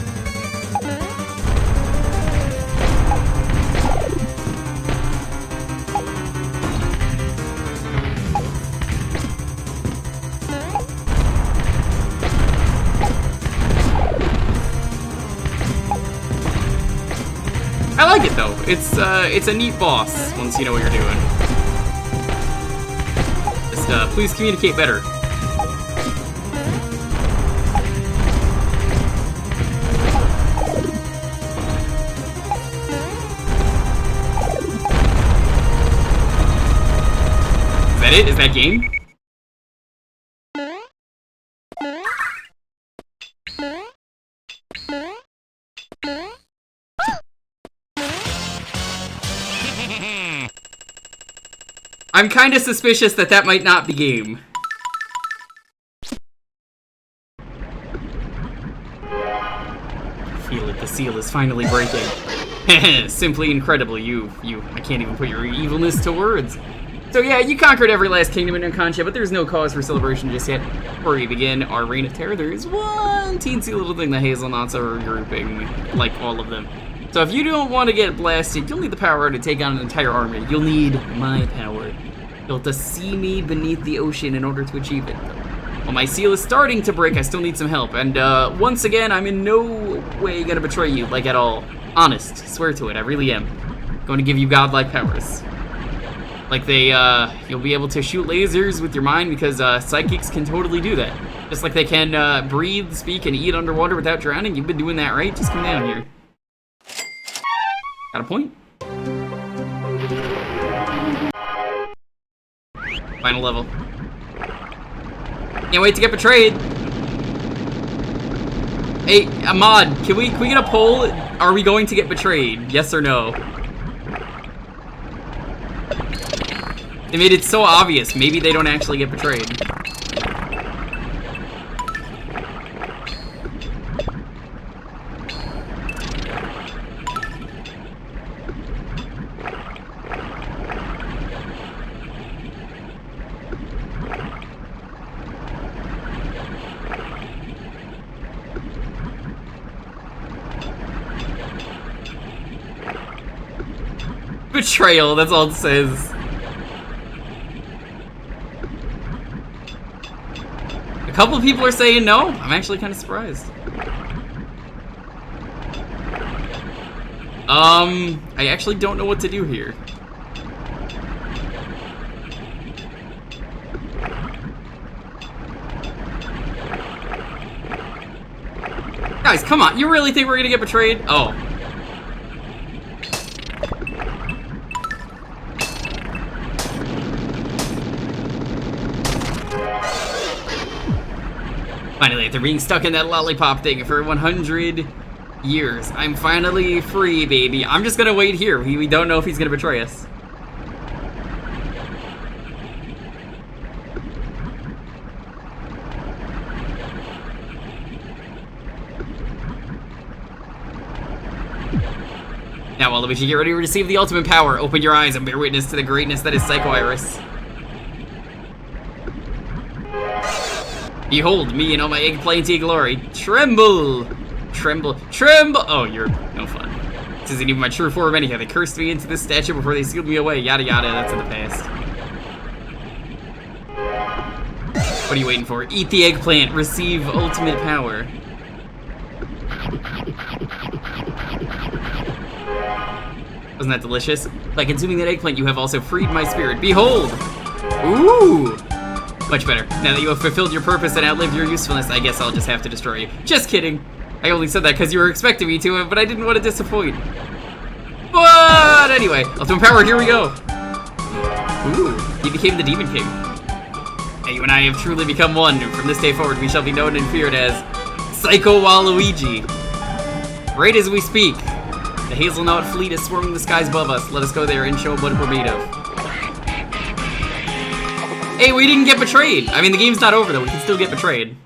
I like it though. It's a neat boss once you know what you're doing. Just please communicate better. Is that game? I'm kinda suspicious that that might not be game. Feel it, the seal is finally breaking. Simply incredible, I can't even put your evilness to words. So yeah, you conquered every last kingdom in Concha, but there's no cause for celebration just yet. Before we begin our reign of terror, there is one teensy little thing the Hazelnuts are regrouping, like all of them. So if you don't want to get blasted, you'll need the power to take on an entire army. You'll need my power. You'll have to see me beneath the ocean in order to achieve it. While my seal is starting to break, I still need some help. And once again, I'm in no way gonna betray you, like at all. Honest, swear to it, I really am. Going to give you godlike powers. Like you'll be able to shoot lasers with your mind because psychics can totally do that. Just like they can breathe, speak, and eat underwater without drowning. You've been doing that, right? Just come down here. Got a point? Final level. Can't wait to get betrayed. Hey, Ahmad, can we get a poll? Are we going to get betrayed? Yes or no? They made it so obvious. Maybe they don't actually get betrayed. Betrayal, that's all it says. A couple of people are saying no. I'm actually kind of surprised. I actually don't know what to do here. Guys, come on. You really think we're gonna get betrayed? Oh. Finally, after being stuck in that lollipop thing for 100 years, I'm finally free, baby. I'm just gonna wait here. We don't know if he's gonna betray us. Now, Waluigi, get ready to receive the ultimate power. Open your eyes and bear witness to the greatness that is Psycho Iris. Behold me in all my eggplanty glory. Tremble! Tremble. Tremble! Oh, you're no fun. This isn't even my true form anyhow. They cursed me into this statue before they sealed me away. Yada yada, that's in the past. What are you waiting for? Eat the eggplant. Receive ultimate power. Wasn't that delicious? By consuming that eggplant, you have also freed my spirit. Behold! Ooh! Much better. Now that you have fulfilled your purpose and outlived your usefulness, I guess I'll just have to destroy you. Just kidding. I only said that because you were expecting me to, but I didn't want to disappoint. But anyway, ultimate power, here we go. Ooh, he became the Demon King. And you and I have truly become one, and from this day forward we shall be known and feared as Psycho Waluigi. Right as we speak, the Hazelnut fleet is swarming the skies above us. Let us go there and show them what we're made of. Hey, we didn't get betrayed. I mean, the game's not over though, we can still get betrayed.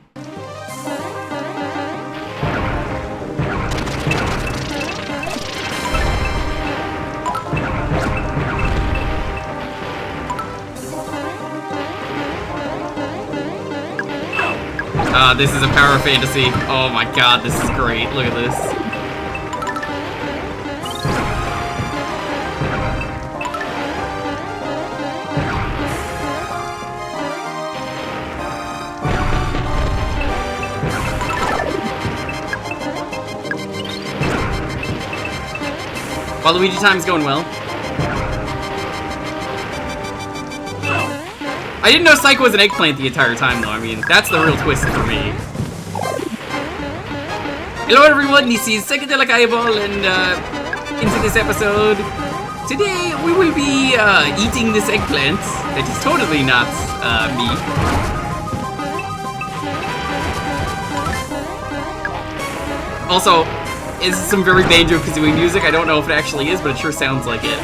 This is a power fantasy. Oh my god, this is great. Look at this. Waluigi time's going well. I didn't know Psycho was an eggplant the entire time, though. I mean, that's the real twist for me. Hello, everyone. This is Psycutlery Demo, and into this episode. Today, we will be eating this eggplant. That is totally not me. Also, is some very Banjo-Kazooie music. I don't know if it actually is, but it sure sounds like it.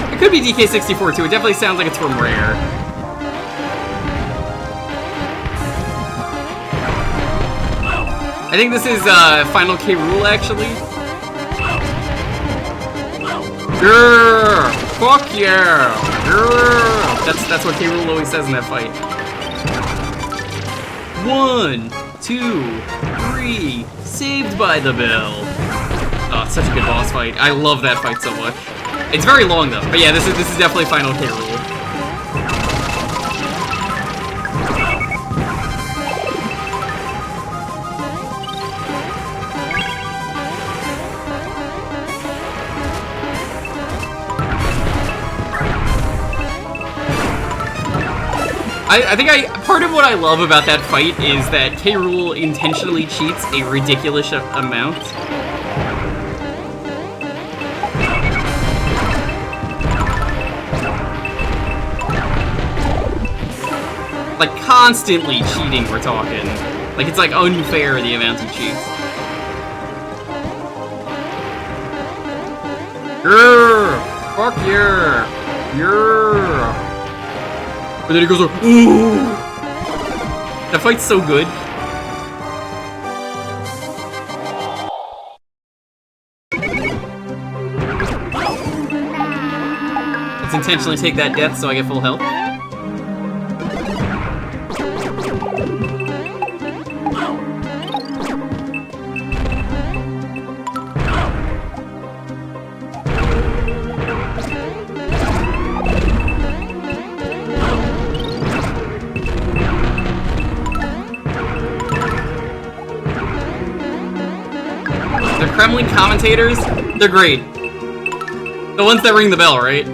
It could be DK64 too, it definitely sounds like it's from Rare. I think this is Final K. Rool actually. Grrr! Fuck yeah! Grrr! That's what K. Rool always says in that fight. 1, 2, 3, saved by the bell. Oh, it's such a good boss fight. I love that fight so much. It's very long though, but yeah, this is definitely Final K. Rool. I think part of what I love about that fight is that K. Rool intentionally cheats a ridiculous amount. Like, constantly cheating, we're talking. Like, it's, like, unfair the amount he cheats. Grrr! Fuck yeah! Yeah! And then he goes, ooh! That fight's so good. Let's intentionally take that death so I get full health. The Kremlin commentators, they're great. The ones that ring the bell, right?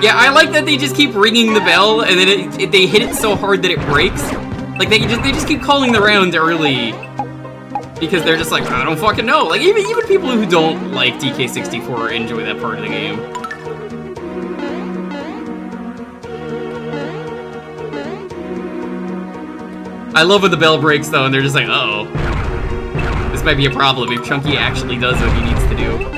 Yeah, I like that they just keep ringing the bell, and then they hit it so hard that it breaks. Like, they just keep calling the round early. Because they're just like, I don't fucking know. Like, even people who don't like DK64 enjoy that part of the game. I love when the bell breaks, though, and they're just like, uh-oh. This might be a problem if Chunky actually does what he needs to do.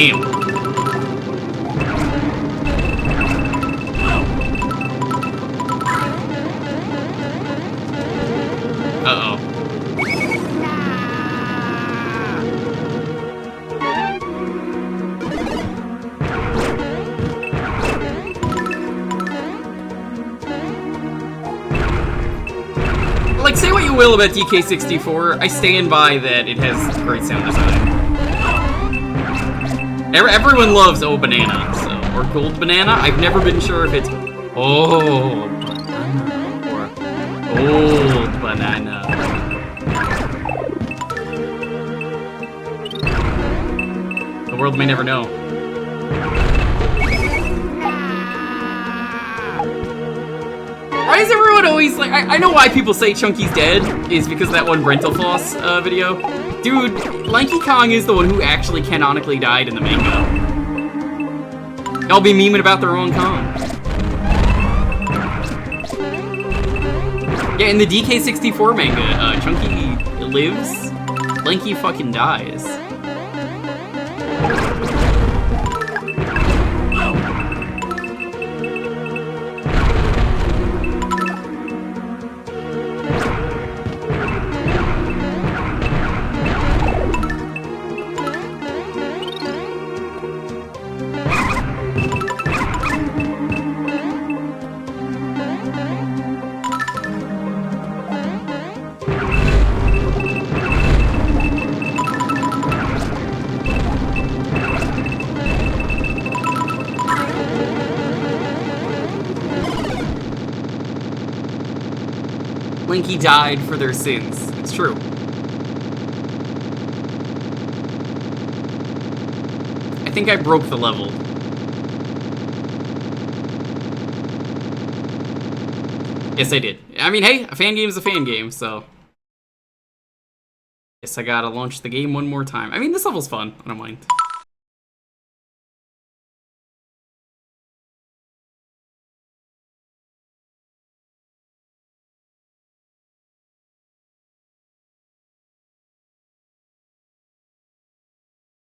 Damn. Uh-oh. Like, say what you will about DK64, I stand by that it has great sound design. Everyone loves Oh Banana, so, or Gold Banana. I've never been sure if it's Oh Banana or Old Banana. The world may never know. Why is everyone always like... I know why people say Chunky's dead, is because of that one Rental Floss video. Dude, Lanky Kong is the one who actually canonically died in the manga. Y'all be memeing about the wrong Kong. Yeah, in the DK64 manga, Chunky lives, Lanky fucking dies. Linky died for their sins. It's true. I think I broke the level. Yes, I did. I mean, hey, a fan game is a fan game, so... Guess I gotta launch the game one more time. I mean, this level's fun. I don't mind.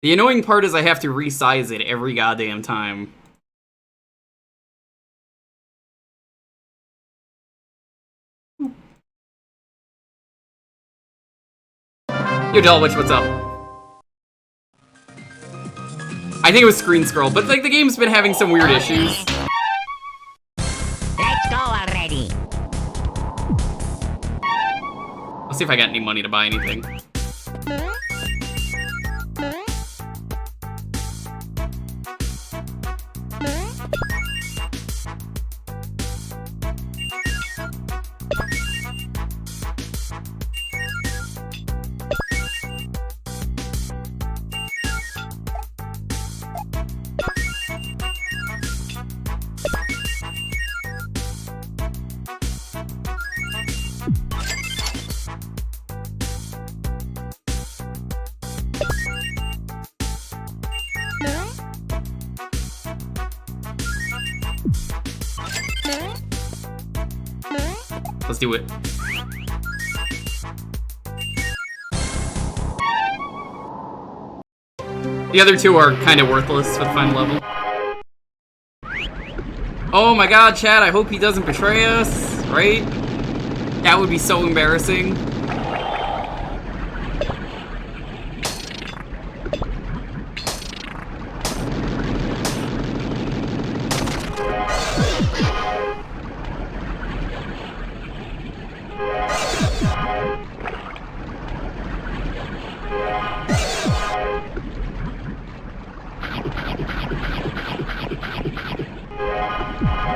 The annoying part is I have to resize it every goddamn time. Yo, Delwitch, what's up? I think it was screen scroll, but like the game's been having some weird issues. Let's go already. I'll see if I got any money to buy anything. Let's do it. The other two are kind of worthless for the final level. Oh my god, Chad, I hope he doesn't betray us, right? That would be so embarrassing.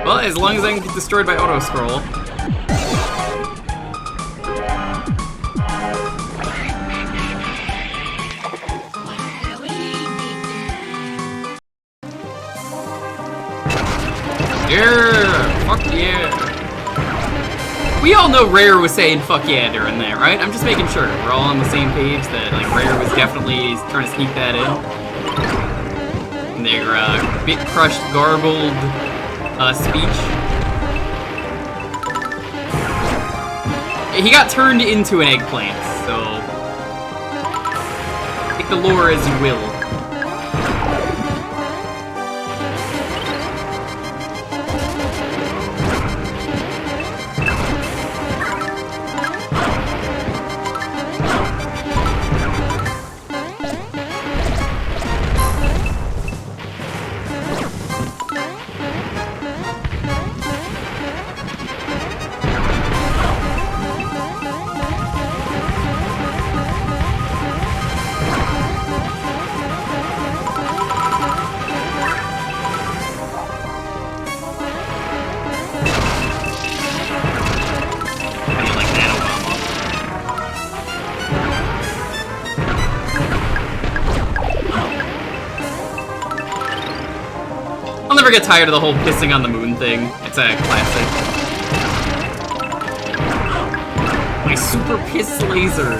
Well, as long as I can get destroyed by auto-scroll. Yeah! Fuck yeah! We all know Rare was saying fuck yeah during that, right? I'm just making sure we're all on the same page that like Rare was definitely trying to sneak that in. And their bit crushed, garbled speech. He got turned into an eggplant, so take the lore as you will. I'll never get tired of the whole pissing on the moon thing. It's a classic. My super piss laser.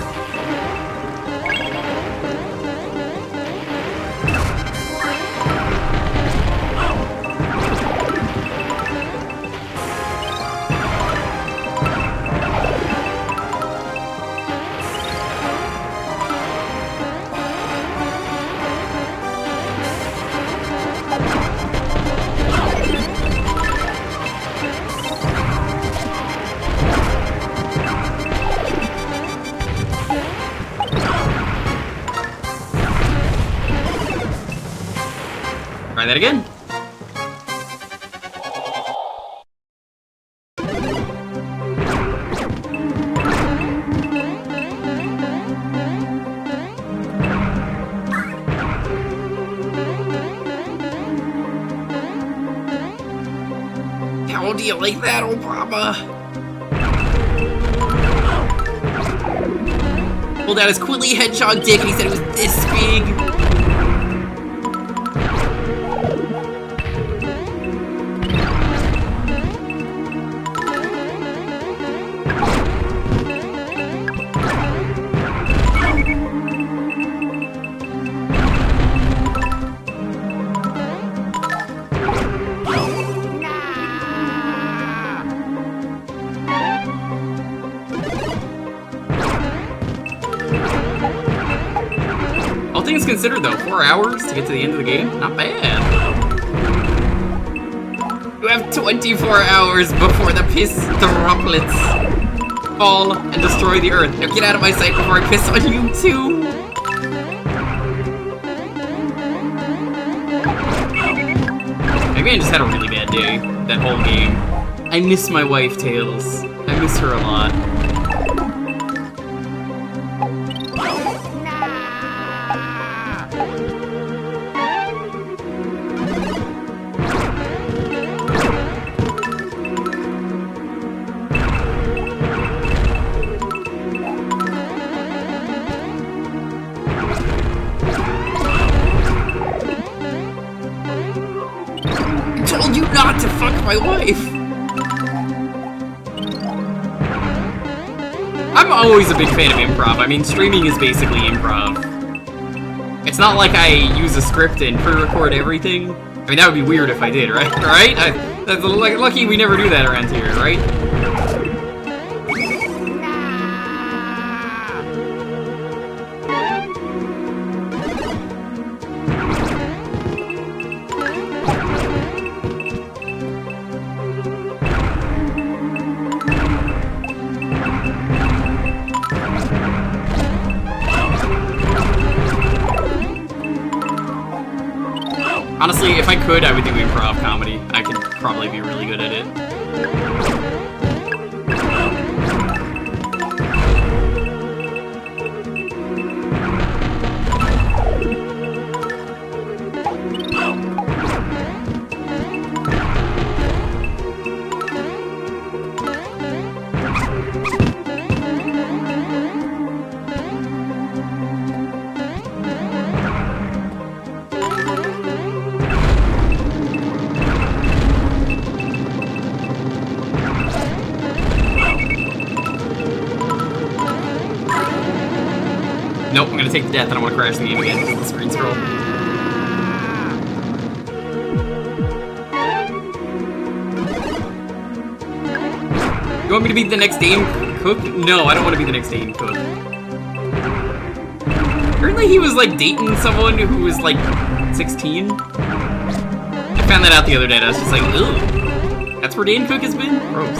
Try that again. How do you like that, Obama? Pulled out his Quilly Hedgehog dick and he said it was this big. All things considered though, 4 hours to get to the end of the game? Not bad. You have 24 hours before the piss droplets fall and destroy the earth. Now get out of my sight before I piss on you too! Maybe I just had a really bad day, that whole game. I miss my wife, Tails. I miss her a lot. I told you not to fuck my wife! I'm always a big fan of improv. I mean, streaming is basically improv. It's not like I use a script and pre-record everything. I mean, that would be weird if I did, right? Right? That's lucky we never do that around here, right? Honestly, if I could, I would do improv comedy. I could probably be really good at it. Nope, I'm gonna take the death and I want to crash the game again because of the screen scroll. You want me to be the next Dane Cook? No, I don't want to be the next Dane Cook. Apparently he was like dating someone who was like 16. I found that out the other day and I was just like, ugh. That's where Dane Cook has been? Gross.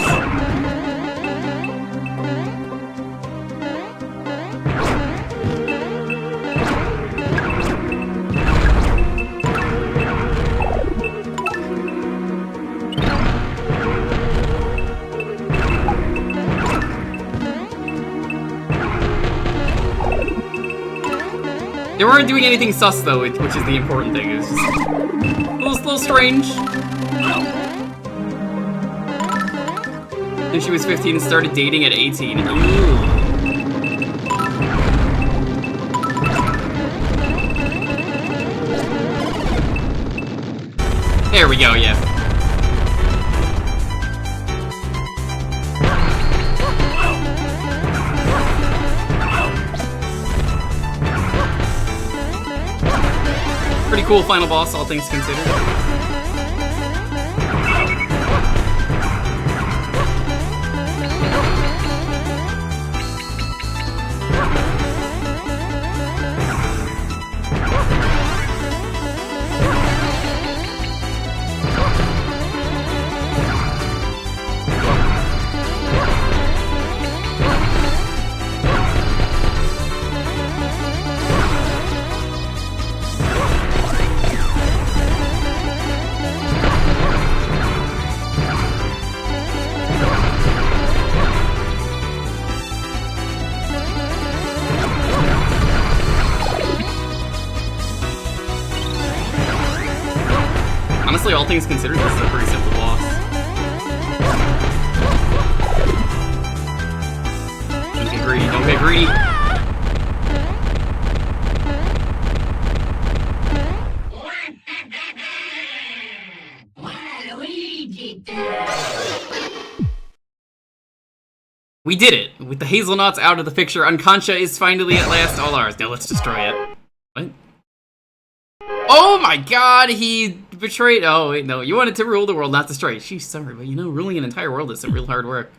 They weren't doing anything sus though, which is the important thing. It was just a little strange. Then she was 15 and started dating at 18. Ooh. There we go, yeah. Pretty cool final boss, all things considered. Honestly, all things considered, this is a pretty simple boss. Don't get greedy, don't get greedy. We did it! With the hazelnuts out of the picture, Unconscia is finally at last all ours. Now let's destroy it. What? Oh my god, he betrayed. Oh, wait, no. You wanted to rule the world, not destroy it. She's sorry, but you know, ruling an entire world is some real hard work.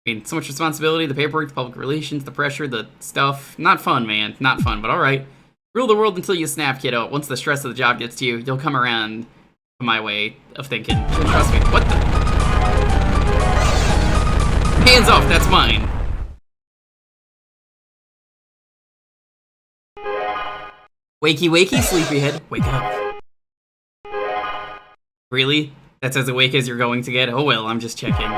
I mean, so much responsibility, the paperwork, the public relations, the pressure, the stuff. Not fun, man. Not fun, but alright. Rule the world until you snap, kiddo. Once the stress of the job gets to you, you'll come around to my way of thinking. Trust me. What the? Hands off, that's mine. Wakey, wakey, sleepyhead. Wake up. Really? That's as awake as you're going to get? Oh well, I'm just checking.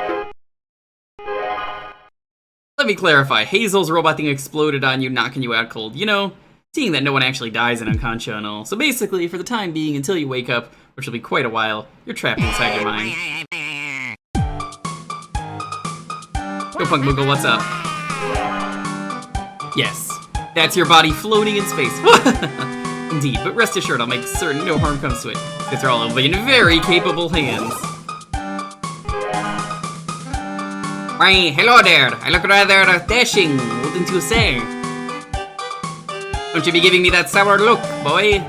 Let me clarify. Hazel's robot thing exploded on you, knocking you out cold. You know, seeing that no one actually dies in Unconscia and all. So basically, for the time being, until you wake up, which will be quite a while, you're trapped inside your mind. Yo, Punk Moogle, what's up? Yes. That's your body floating in space. Indeed, but rest assured I'll make certain no harm comes to it. Because they're all in very capable hands. Why, hello there. I look rather dashing, wouldn't you say? Don't you be giving me that sour look, boy.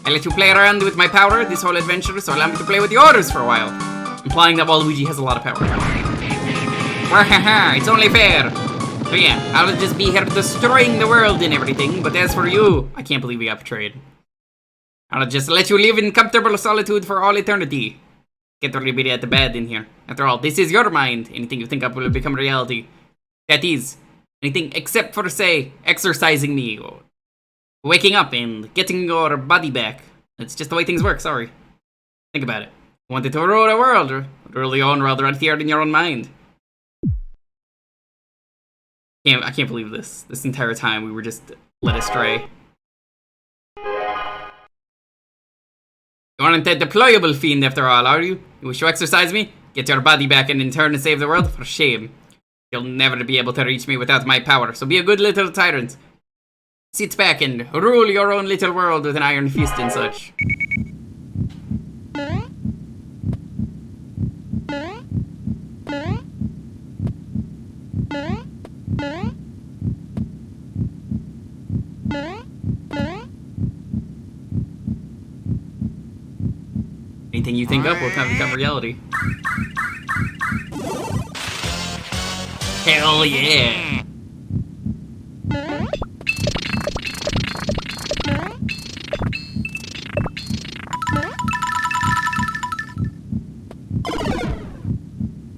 I let you play around with my power this whole adventure, so allow me to play with yours for a while. Implying that Waluigi has a lot of power. Wahaha, it's only fair. So yeah, I'll just be here destroying the world and everything, but as for you, I can't believe we got betrayed. I'll just let you live in comfortable solitude for all eternity. Can't really be that bad in here. After all, this is your mind. Anything you think up will become reality. That is, anything except for, say, exercising me, or waking up and getting your body back. It's just the way things work, sorry. Think about it. You wanted to rule the world, rule your own world right here in your own mind. I can't believe this. This entire time we were just led astray. You aren't a deployable fiend after all, are you? You wish to exercise me? Get your body back and in turn to save the world? For shame. You'll never be able to reach me without my power, so be a good little tyrant. Sit back and rule your own little world with an iron fist and such. Anything you think up will become reality. Hell yeah!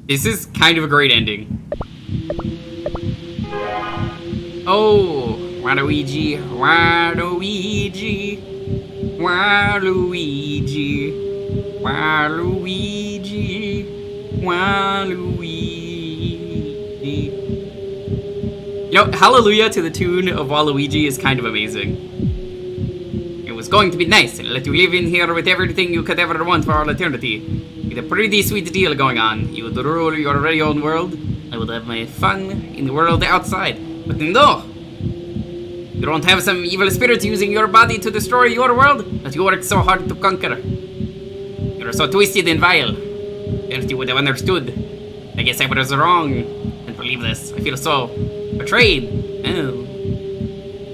This is kind of a great ending. Oh, Waluigi, Waluigi, Waluigi, Waluigi, Waluigi. You know, Hallelujah to the tune of Waluigi is kind of amazing. It was going to be nice and let you live in here with everything you could ever want for all eternity. With a pretty sweet deal going on. You would rule your very own world. I would have my fun in the world outside. But no! You don't have some evil spirits using your body to destroy your world that you worked so hard to conquer. You're so twisted and vile. If you would have understood. I guess I was wrong. I can't believe this. I feel so betrayed. Oh.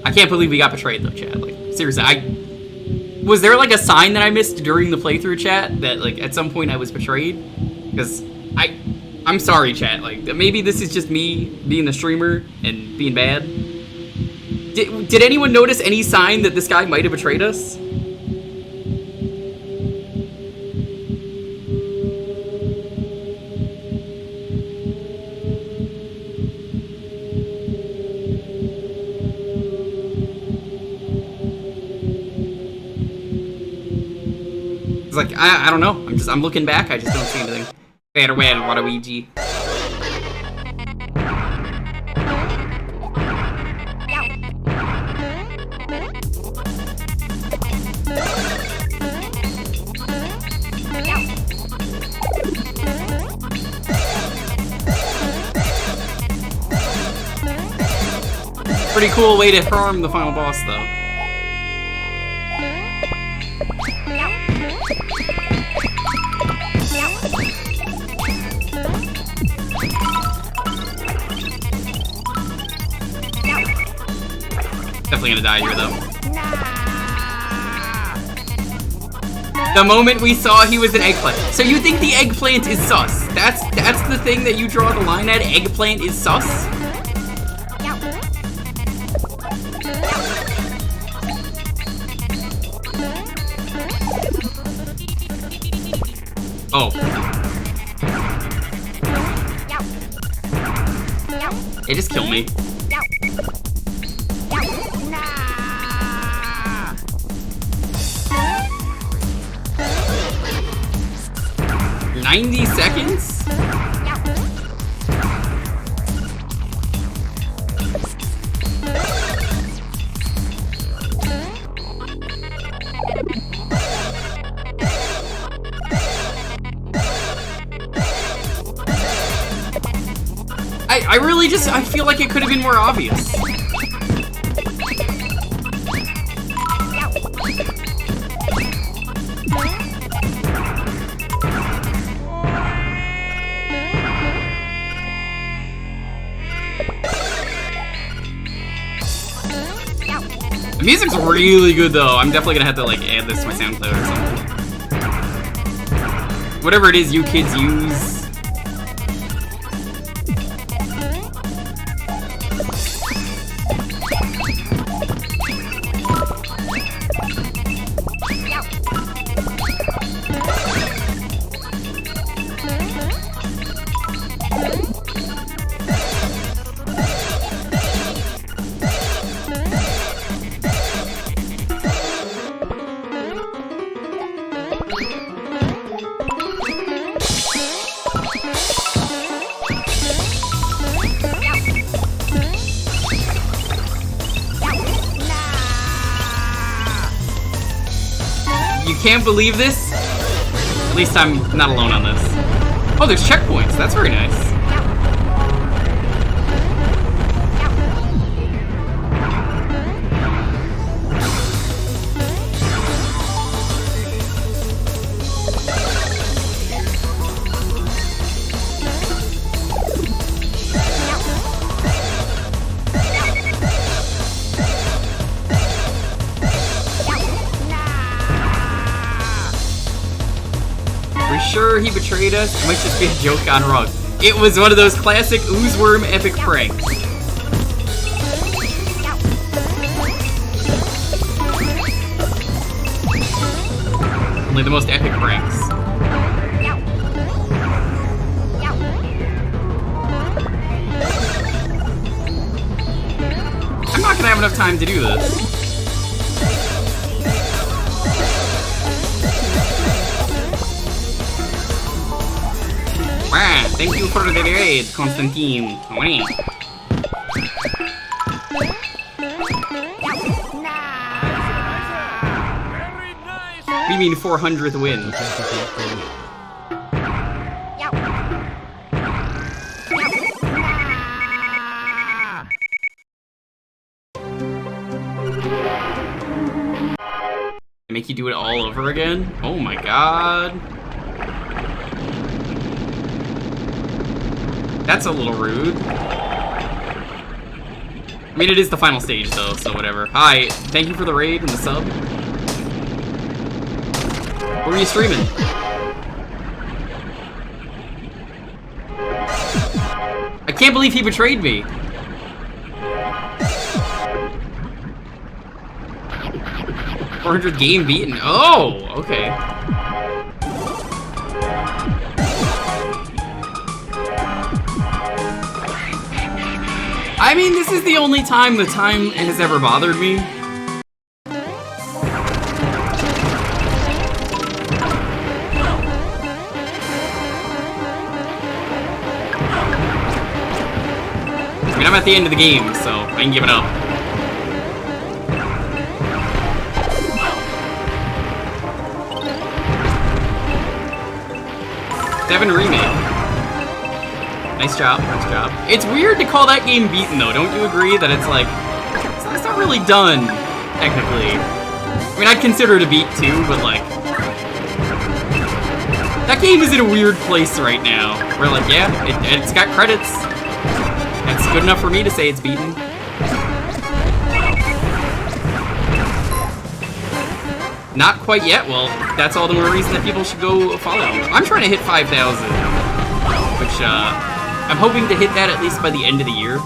I can't believe we got betrayed though, chat. Like, seriously, was there like a sign that I missed during the playthrough, chat, that like at some point I was betrayed? Because I'm sorry, chat. Like, maybe this is just me being the streamer and being bad. Did anyone notice any sign that this guy might have betrayed us? It's like, I don't know. I'm looking back. I just don't see anything. Farewell, Waluigi. Pretty cool way to harm the final boss, though. Definitely gonna die here, though. The moment we saw he was an eggplant. So you think the eggplant is sus? That's the thing that you draw the line at? Eggplant is sus? Oh. It just killed me. $90 seconds? I really just, I feel like it could have been more obvious. The music's really good though. I'm definitely gonna have to like add this to my SoundCloud or something. Whatever it is you kids use. Can't believe this. At least I'm not alone on this. Oh, there's checkpoints. That's very nice. Sure he betrayed us. It might just be a joke on Rug. It was one of those classic oozeworm epic pranks. Only the most epic pranks. I'm not gonna have enough time to do this. Wow, thank you for the raid, Constantine. We mean 400th win. Make you do it all over again? Oh my god. That's a little rude. I mean, it is the final stage, though, so whatever. Hi, thank you for the raid and the sub. What were you streaming? I can't believe he betrayed me. $400 game beaten. Oh, okay. I mean, this is the only time the time has ever bothered me. I mean, I'm at the end of the game, so I can give it up. Seven remake. Nice job, nice job. It's weird to call that game beaten, though. Don't you agree that it's like, it's not really done, technically. I mean, I'd consider it a beat too, but like, that game is in a weird place right now. Where like, yeah, it's got credits. That's good enough for me to say it's beaten. Not quite yet. Well, that's all the more reason that people should go follow. I'm trying to hit 5,000, which I'm hoping to hit that at least by the end of the year.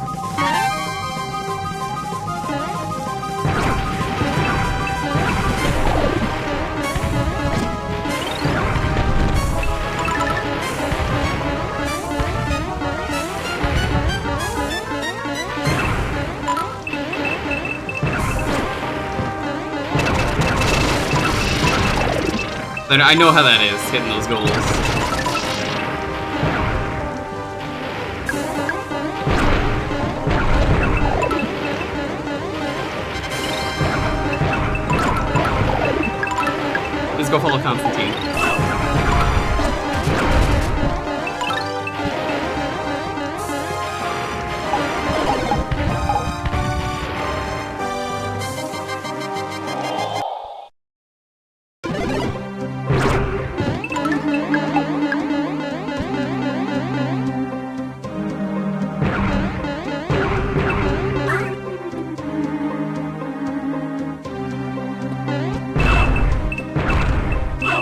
Then I know how that is, hitting those goals. Let's go follow Constantine.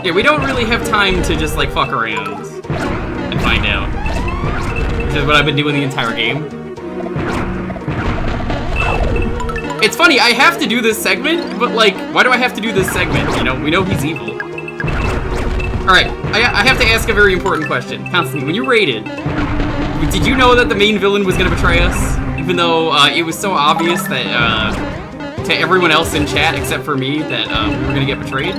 Yeah, we don't really have time to just, like, fuck around and find out. Which is what I've been doing the entire game. It's funny, I have to do this segment, but, like, why do I have to do this segment? You know, we know he's evil. Alright, I have to ask a very important question. Constantine, when you raided, did you know that the main villain was gonna betray us? Even though it was so obvious that, to everyone else in chat except for me, that we were gonna get betrayed?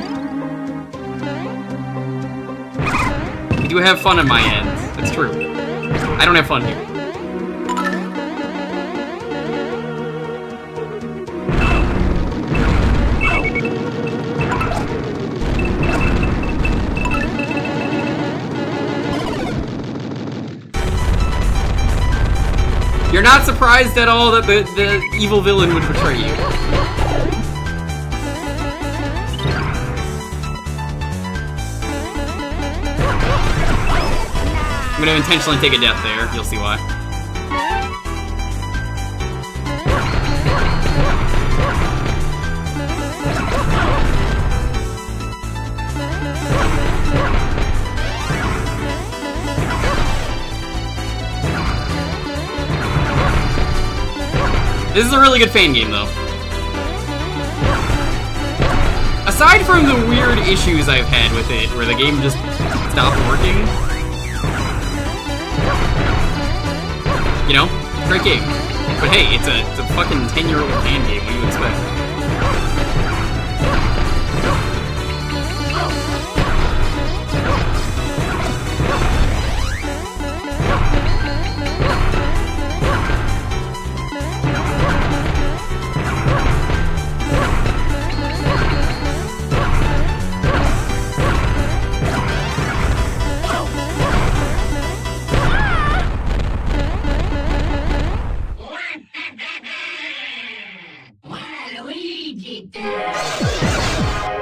You do have fun on my end. That's true. I don't have fun here. You're not surprised at all that the evil villain would betray you. I'm gonna intentionally take a death there, you'll see why. This is a really good fan game, though. Aside from the weird issues I've had with it, where the game just stopped working, you know, great game. But hey, it's a fucking 10-year-old fan game. What do you expect?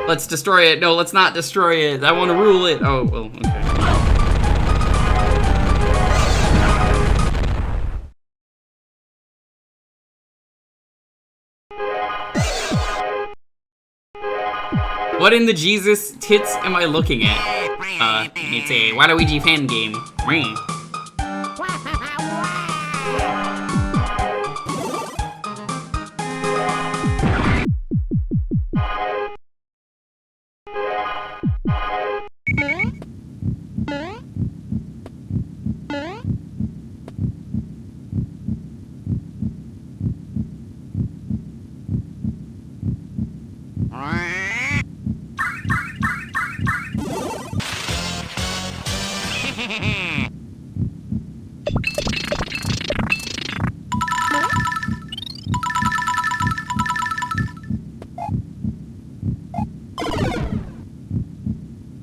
Let's destroy it. No, let's not destroy it. I want to rule it. Oh, well, okay. What in the Jesus tits am I looking at? It's a Waluigi fan game.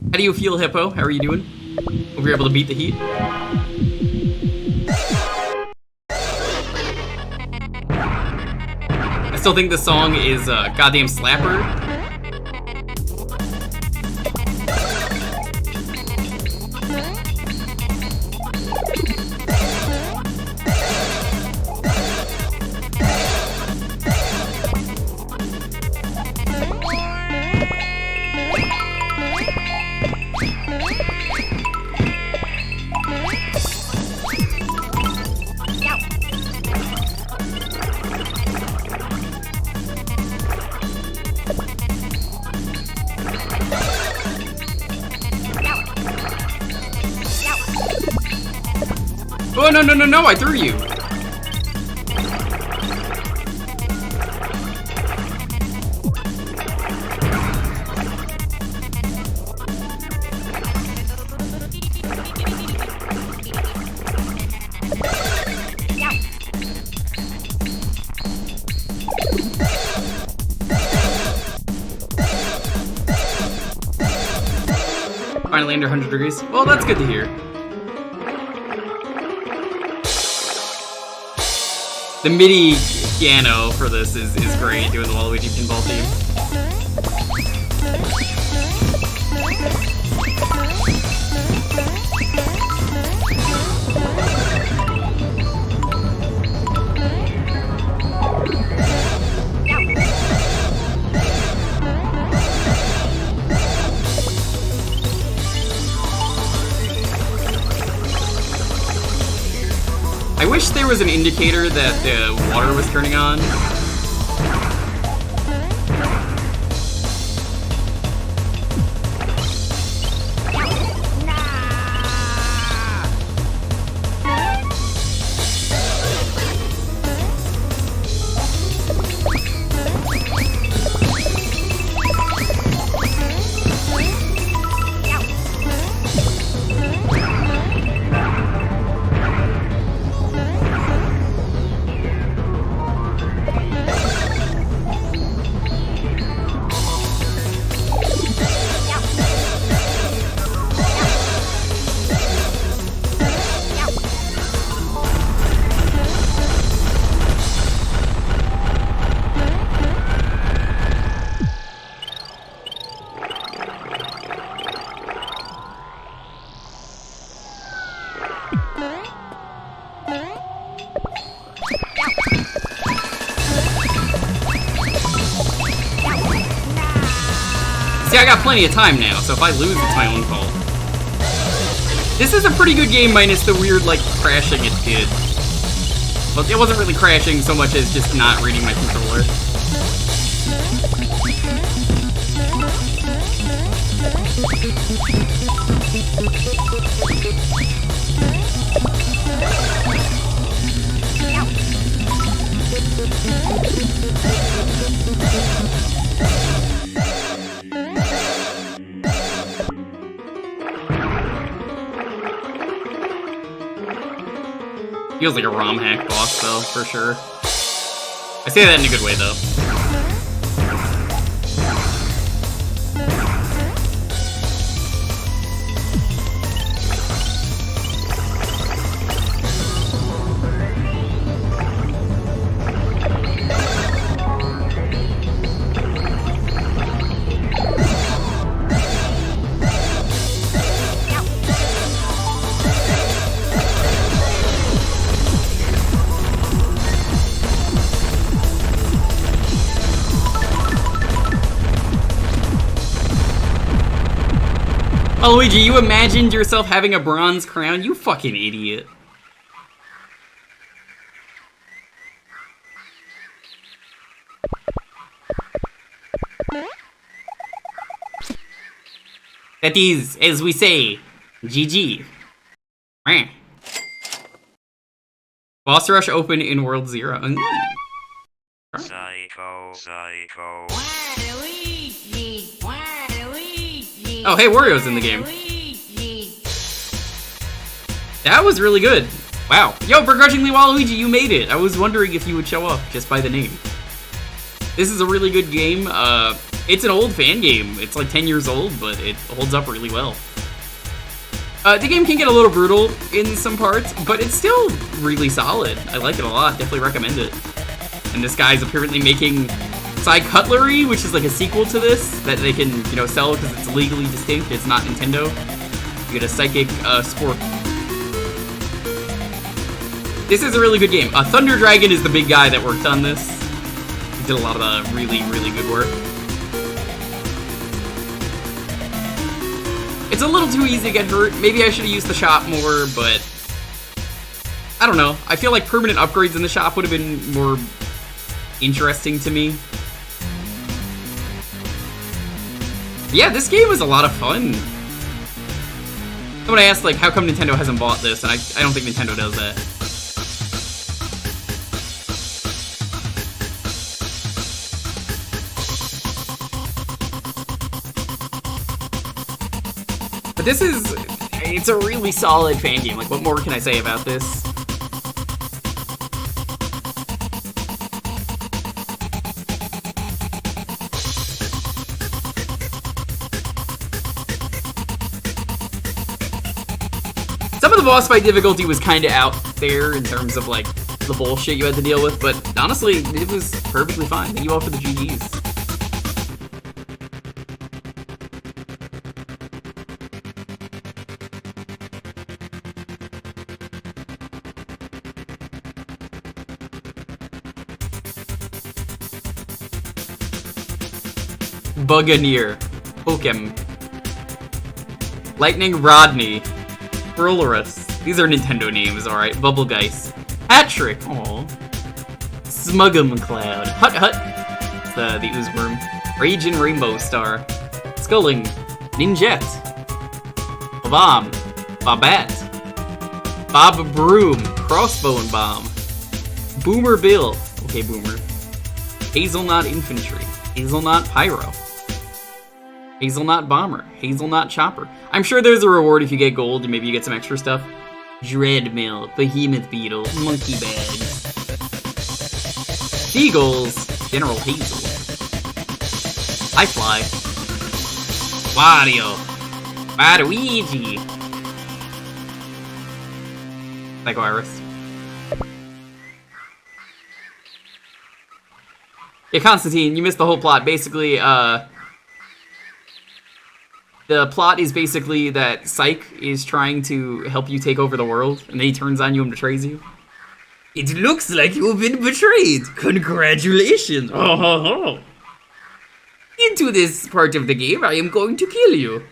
How do you feel, Hippo? How are you doing? Hope you're able to beat the heat. I still think this song is a goddamn slapper. Oh, no, I threw you. Finally under 100 degrees. Well, that's good to hear. The MIDI piano for this is great, doing the Waluigi pinball theme. I wish there was an indicator that the water was turning on. See, I got plenty of time now, so if I lose, it's my own fault. This is a pretty good game, minus the weird, like, crashing it did. Well, it wasn't really crashing so much as just not reading my controller. Feels like a ROM hack boss, though, for sure. I say that in a good way, though. Waluigi, you imagined yourself having a bronze crown? You fucking idiot. That is, as we say, GG. Meh. Boss Rush open in World 0. Psycho. Waluigi, Waluigi. Oh, hey, Wario's in the game. Waluigi. That was really good. Wow. Yo, begrudgingly Waluigi, you made it. I was wondering if you would show up just by the name. This is a really good game. It's an old fan game. It's like 10 years old, but it holds up really well. The game can get a little brutal in some parts, but it's still really solid. I like it a lot. Definitely recommend it. And this guy's apparently making Psycutlery, which is like a sequel to this that they can, you know, sell because it's legally distinct. It's not Nintendo. You get a psychic sport. This is a really good game. Thunder Dragon is the big guy that worked on this. He did a lot of really, really good work. It's a little too easy to get hurt. Maybe I should have used the shop more, but I don't know. I feel like permanent upgrades in the shop would have been more interesting to me. Yeah, this game is a lot of fun. Someone asked, like, how come Nintendo hasn't bought this? And I don't think Nintendo does that. But this is, it's a really solid fan game. Like, what more can I say about this? Some of the boss fight difficulty was kind of out there in terms of, like, the bullshit you had to deal with, but honestly, it was perfectly fine. Thank you all for the GGs. Buganeer, Pokem, Lightning Rodney, Rollerus. These are Nintendo names, alright. Bubblegeist, Patrick, aww, Smugum Cloud, Hut Hut, it's the Oozeworm, Raging Rainbow Star, Sculling, Ninjet, Bomb, Bobat, Bob Broom, Crossbone Bomb, Boomer Bill, okay Boomer, Hazelnut Infantry, Hazelnut Pyro, Hazelnut Bomber, Hazelnut Chopper. I'm sure there's a reward if you get gold and maybe you get some extra stuff. Dreadmill, Behemoth Beetle, Monkey Bag, Seagulls, General Hazel, Highfly, Wario, Waluigi, Psycho Iris. Yeah, Constantine, you missed the whole plot. Basically, the plot is basically that Psych is trying to help you take over the world, and then he turns on you and betrays you. It looks like you've been betrayed. Congratulations. Oh, ho, ho. Into this part of the game, I am going to kill you.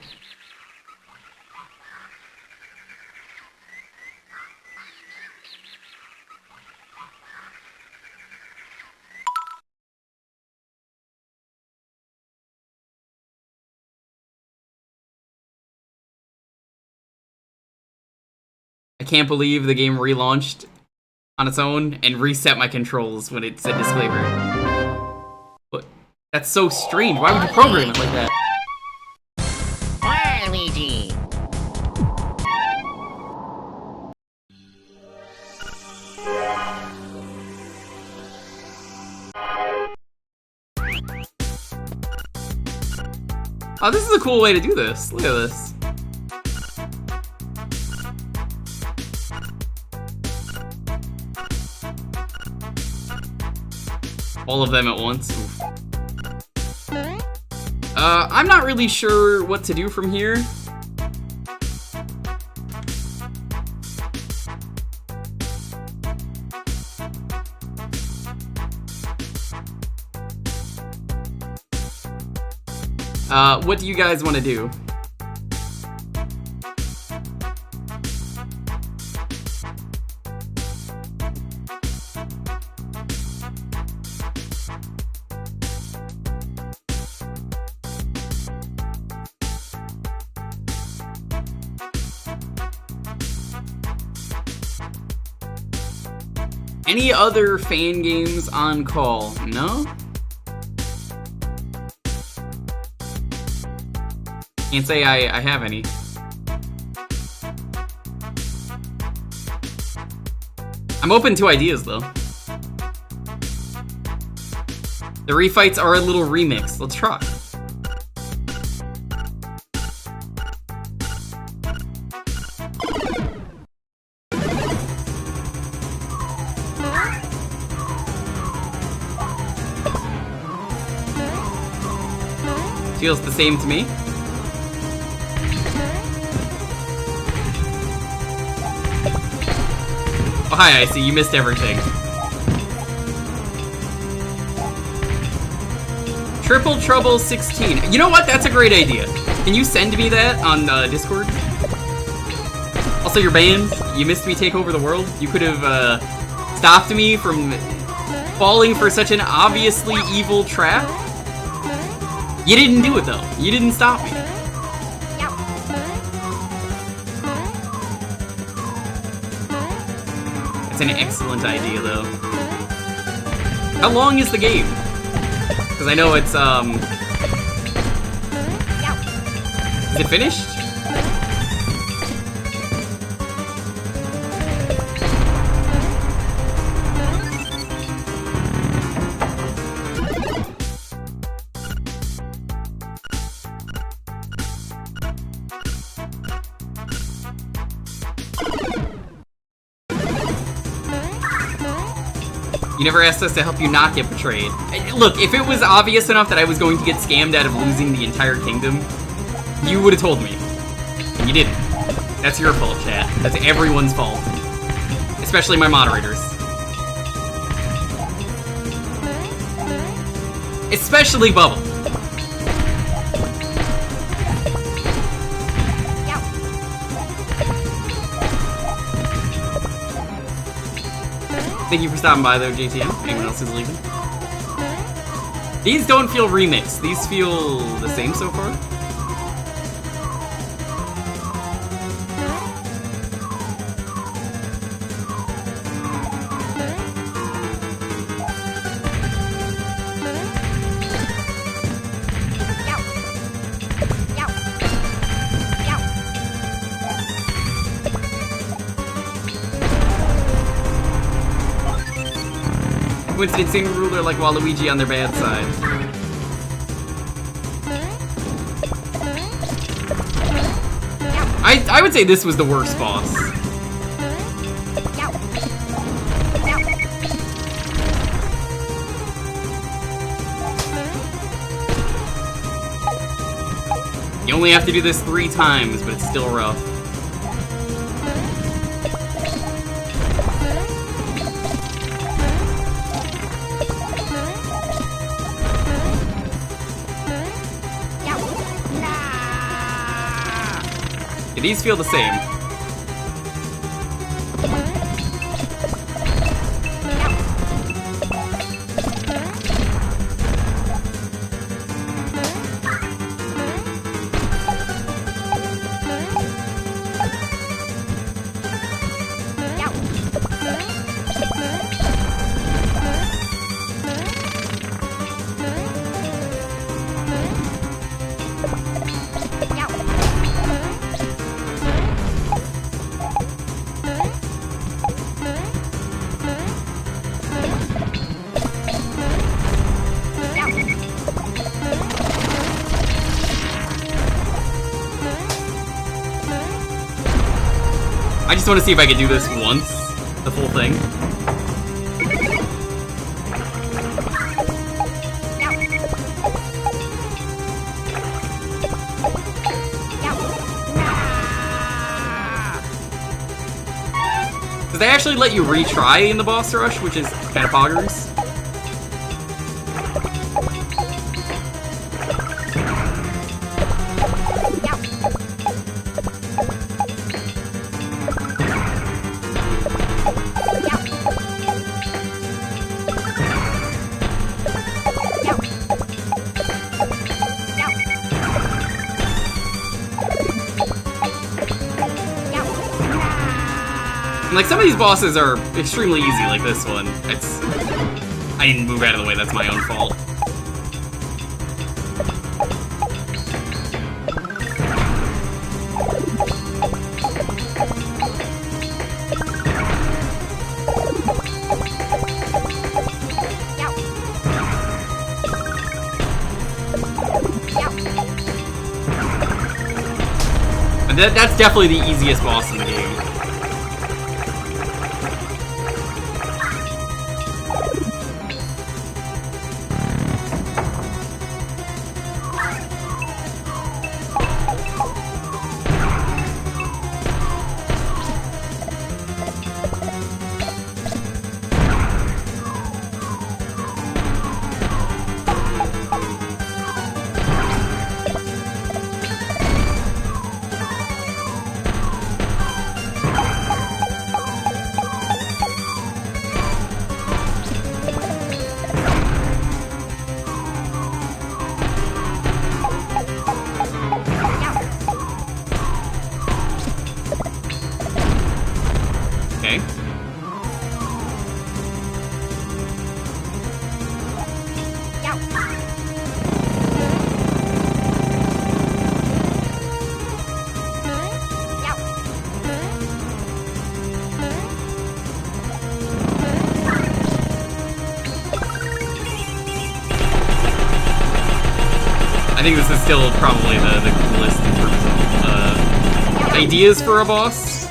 I can't believe the game relaunched on its own and reset my controls when it said disclaimer. But that's so strange. Why would you program it like that? Waluigi. Oh, this is a cool way to do this. Look at this. All of them at once. Oof. I'm not really sure what to do from here. What do you guys want to do? Any other fan games on call? No? Can't say I have any. I'm open to ideas, though. The refights are a little remix. Let's try. Feels the same to me. Oh, hi, I see. You missed everything. Triple Trouble 16. You know what? That's a great idea. Can you send me that on Discord? Also, you're banned. You missed me take over the world. You could have stopped me from falling for such an obviously evil trap. You didn't do it, though. You didn't stop me. That's an excellent idea, though. How long is the game? Because I know it's, Is it finished? You never asked us to help you not get betrayed. Look, if it was obvious enough that I was going to get scammed out of losing the entire kingdom, you would have told me. And you didn't. That's your fault, chat. That's everyone's fault. Especially my moderators. Especially Bubble. Thank you for stopping by, though, JTM. Anyone else is leaving? These don't feel remixed. These feel the same so far. Coincidence, same ruler like Waluigi on their bad side. I would say this was the worst boss. You only have to do this 3 times, but it's still rough. These feel the same. I just want to see if I can do this once, the full thing. Does they actually let you retry in the boss rush, which is kind of poggers? And, like, some of these bosses are extremely easy, like this one. I didn't move out of the way, that's my own fault. And that's definitely the easiest boss in the game. I think this is still probably the coolest in terms of ideas for a boss.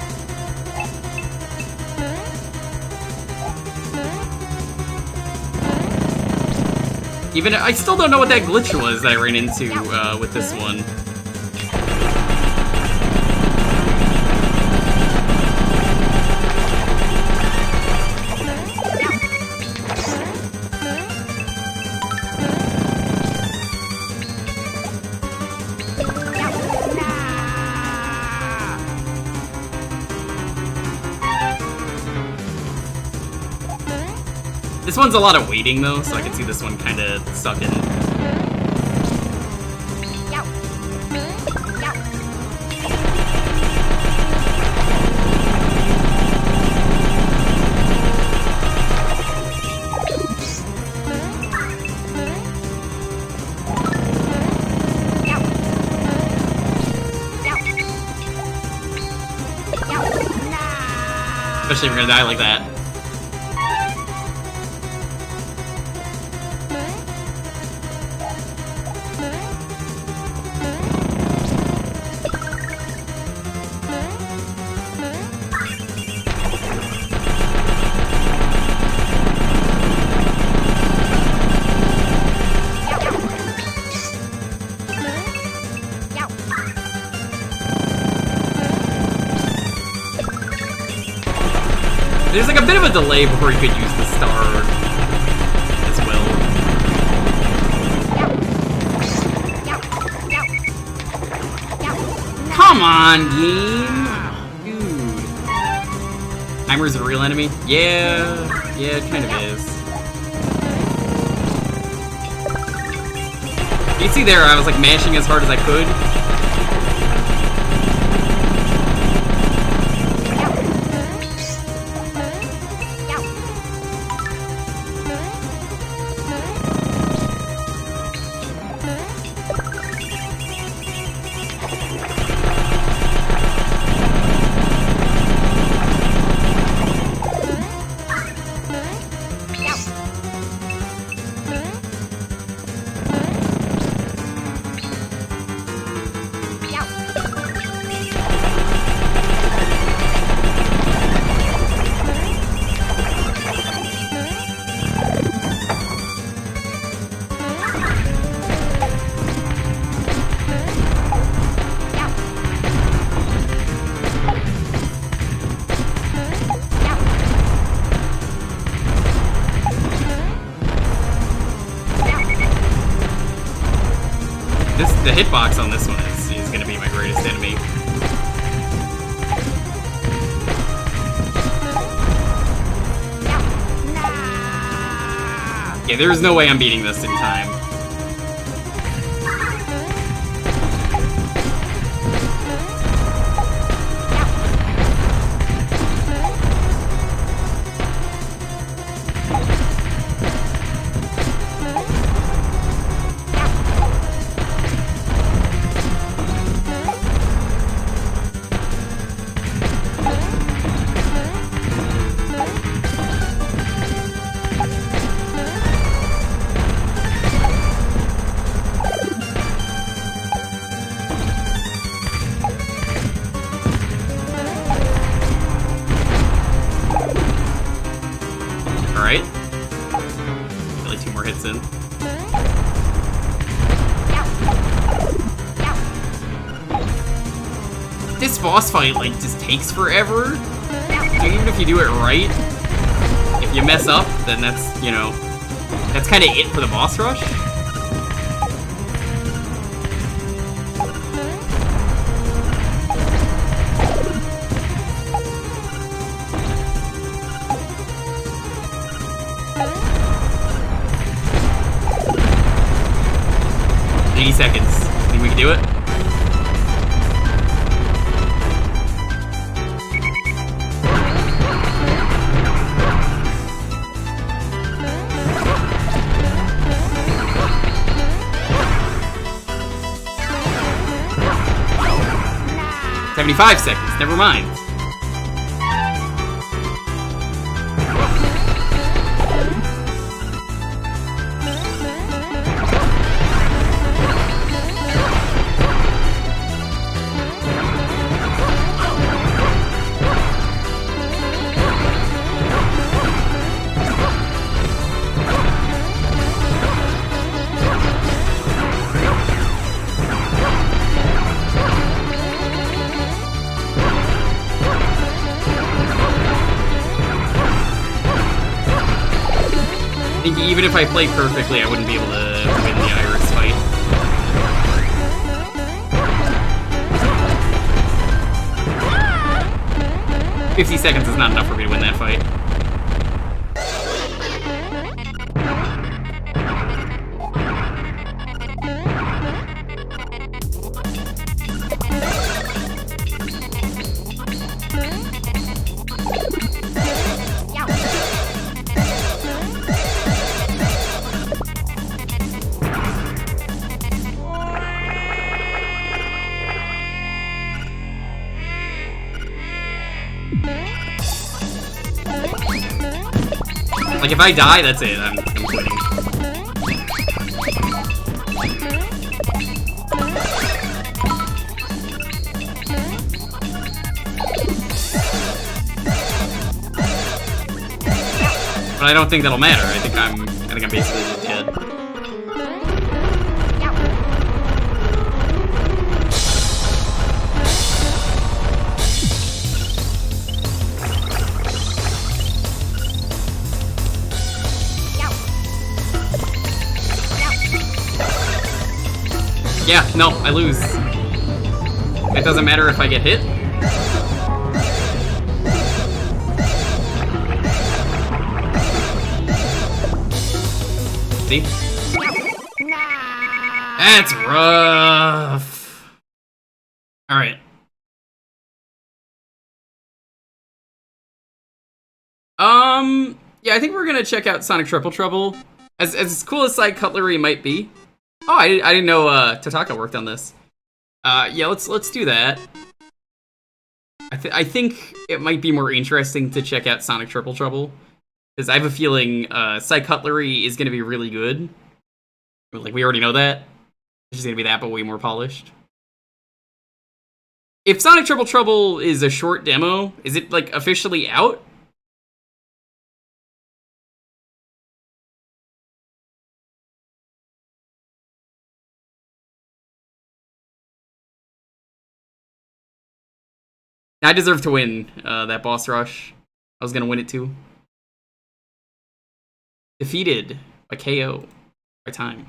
Even I still don't know what that glitch was that I ran into with this one. This one's a lot of waiting though, so I can see this one kind of sucking. Especially if you're gonna die like that. There's like a bit of a delay before you could use the star as well. Come on, game! Dude. Heimer's a real enemy? Yeah, it kind of is. You see there, I was like mashing as hard as I could. The hitbox on this one is gonna be my greatest enemy. Yeah, there's no way I'm beating this in time. consistent. This boss fight, like, just takes forever. So even if you do it right, if you mess up, then that's, you know, that's kind of it for the boss rush. Seconds. Think we can do it? Nah. 75 seconds. Never mind. I think even if I played perfectly, I wouldn't be able to win the Iris fight. Ah! 50 seconds is not enough for me to win that fight. Like, if I die, that's it. I'm quitting. But I don't think that'll matter. I think I'm basically just dead. Yeah, no, I lose. It doesn't matter if I get hit. See? That's rough. Alright. Yeah, I think we're gonna check out Sonic Triple Trouble. As cool as Psycutlery might be. Oh, I didn't know Tataka worked on this. Yeah, let's do that. I think it might be more interesting to check out Sonic Triple Trouble, because I have a feeling Psycutlery is gonna be really good. Like, we already know that. It's just gonna be that, but way more polished. If Sonic Triple Trouble is a short demo, is it, like, officially out? I deserve to win that boss rush. I was gonna win it too. Defeated by KO by time.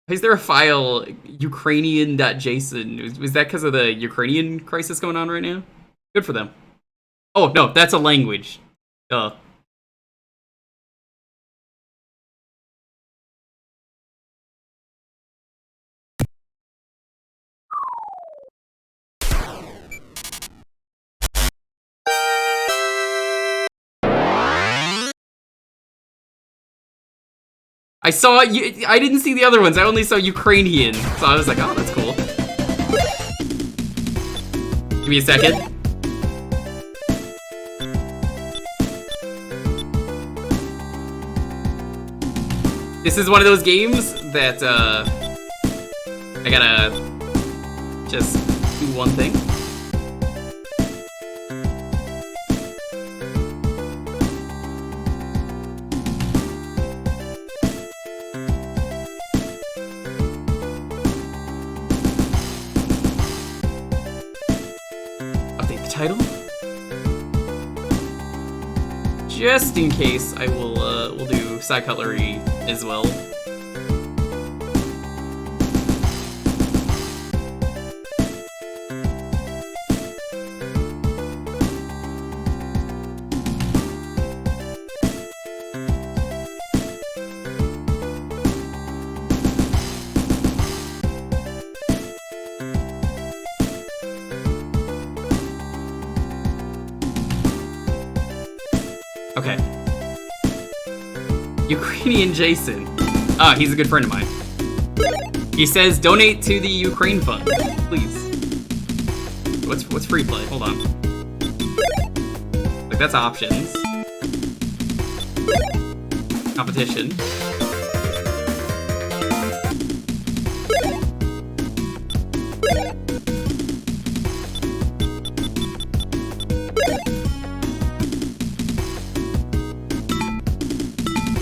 Is there a file, Ukrainian.json? Was that because of the Ukrainian crisis going on right now? Good for them. Oh, no, that's a language. Duh. I saw you. I didn't see the other ones. I only saw Ukrainian. So I was like, oh, that's cool. Give me a second. This is one of those games that, I gotta just do one thing. Update the title. Just in case, I will, we'll do Psycutlery as well. Okay. Ukrainian Jason. Ah, he's a good friend of mine. He says, donate to the Ukraine fund, please. What's free play? Hold on. Like, that's options. Competition.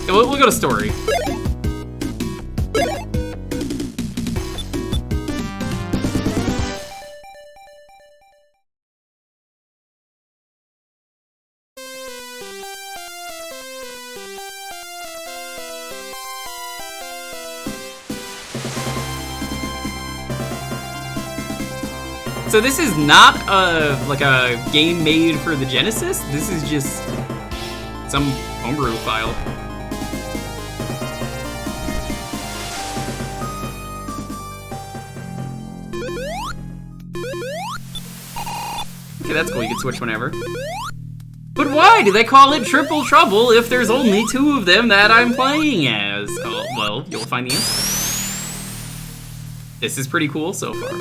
We'll go to story. So this is not like a game made for the Genesis. This is just some homebrew file. Okay, that's cool, you can switch whenever. But why do they call it Triple Trouble if there's only 2 of them that I'm playing as? Oh, well, you'll find the answer. This is pretty cool so far.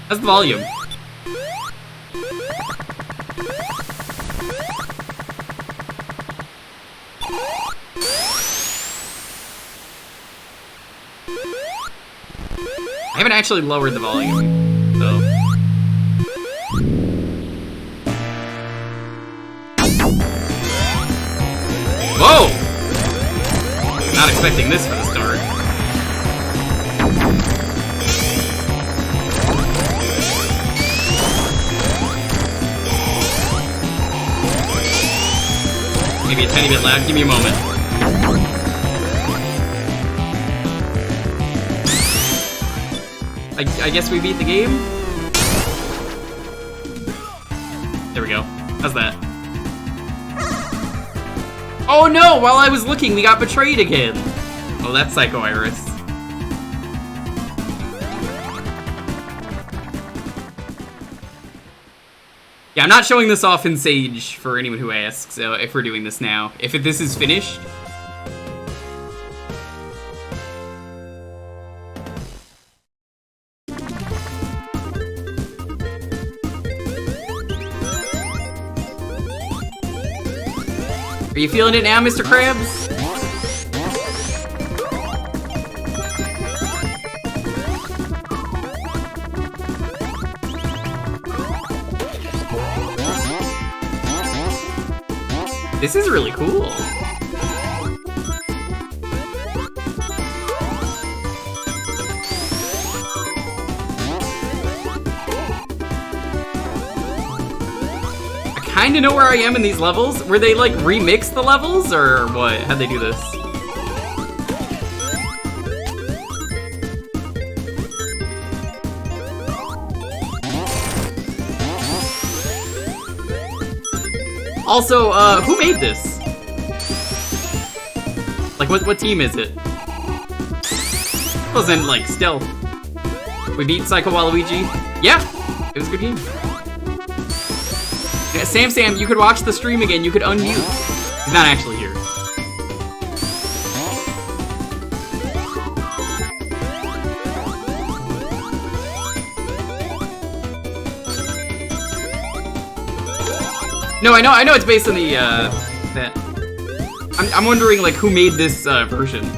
How's the volume? I haven't actually lowered the volume, though. Whoa! Not expecting this for the start. Maybe a tiny bit loud. Give me a moment. I guess we beat the game? There we go. How's that? Oh no! While I was looking, we got betrayed again! Oh, that's Psycho Iris. Yeah, I'm not showing this off in Sage for anyone who asks if we're doing this now. If this is finished... Are you feeling it now, Mr. Krabs? This is really cool. I kinda know where I am in these levels. Were they like remix the levels or what? How'd they do this? Also, who made this? Like, what team is it? It wasn't, like, stealth. We beat Psycho Waluigi. Yeah, it was a good game. Yeah, Sam, you could watch the stream again. You could unmute. He's not actually here. No, I know it's based on the, that. I'm wondering, like, who made this version?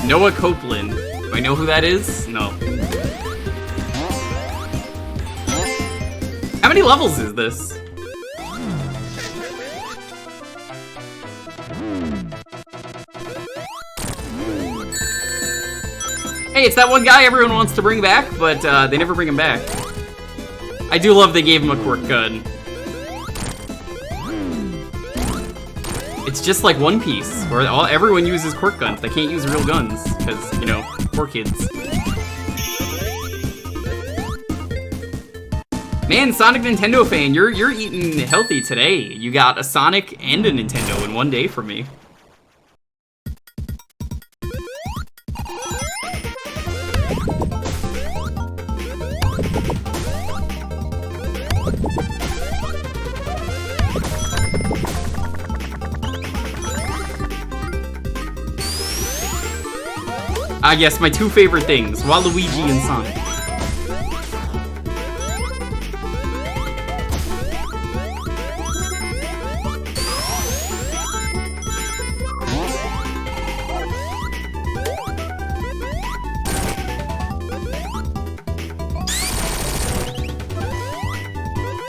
Noah Copeland. Do I know who that is? No. How many levels is this? Hey, it's that one guy everyone wants to bring back, but they never bring him back. I do love they gave him a quirk gun. It's just like One Piece, where everyone uses quirk guns. They can't use real guns, because, you know, poor kids. Man, Sonic Nintendo fan, you're eating healthy today. You got a Sonic and a Nintendo in one day for me. Ah, yes, my two favorite things, Waluigi and Sonic.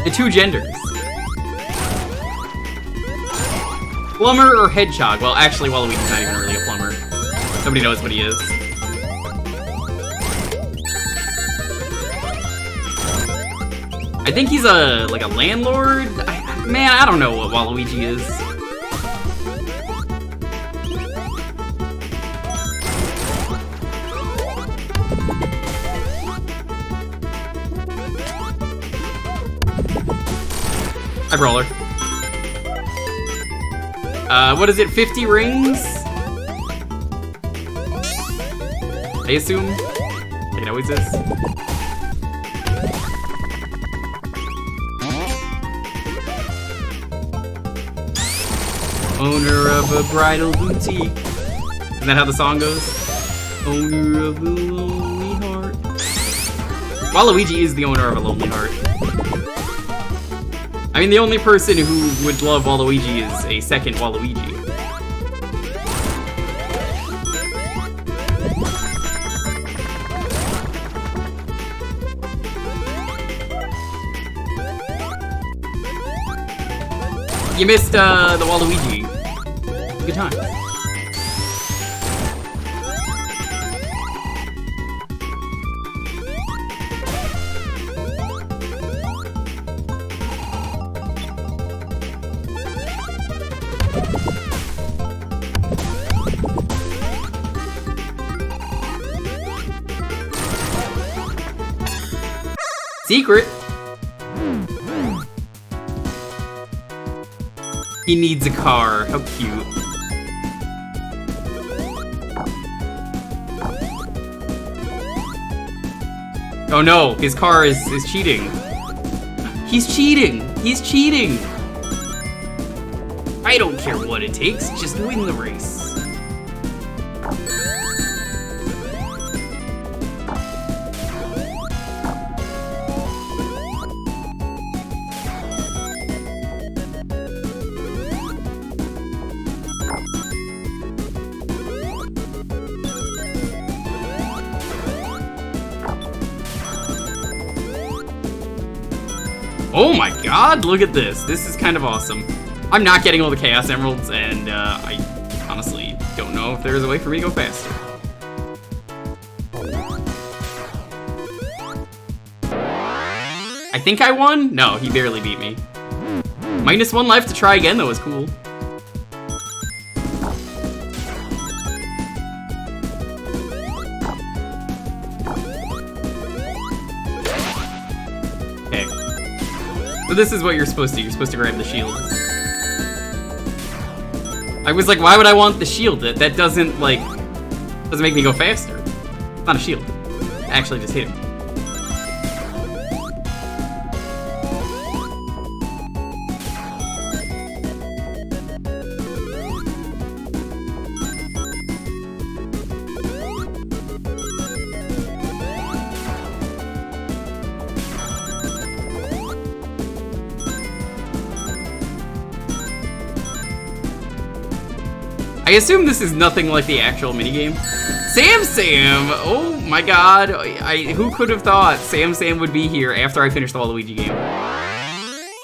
The two genders. Plumber or hedgehog? Well, actually, Waluigi's not even really a plumber. Nobody knows what he is. I think he's like a landlord? Man, I don't know what Waluigi is. Hi, Brawler. What is it, 50 rings? I assume? Like it always is. Owner of a bridal boutique. Isn't that how the song goes? Owner of a lonely heart. Waluigi is the owner of a lonely heart. I mean, the only person who would love Waluigi is a second Waluigi. You missed the Waluigi. Good time. Secret. He needs a car. How cute. Oh no, his car is cheating. He's cheating. He's cheating. I don't care what it takes, just win the race. Oh my god, look at this. This is kind of awesome. I'm not getting all the Chaos Emeralds, and I honestly don't know if there's a way for me to go faster. I think I won? No, he barely beat me. -1 life to try again, though, is cool. Okay. So this is what you're supposed to do. You're supposed to grab the shield. I was like, why would I want the shield? That doesn't, like, doesn't make me go faster. It's not a shield. I actually just hit him. I assume this is nothing like the actual minigame. Sam! Oh my god, who could have thought Sam would be here after I finished the Waluigi game?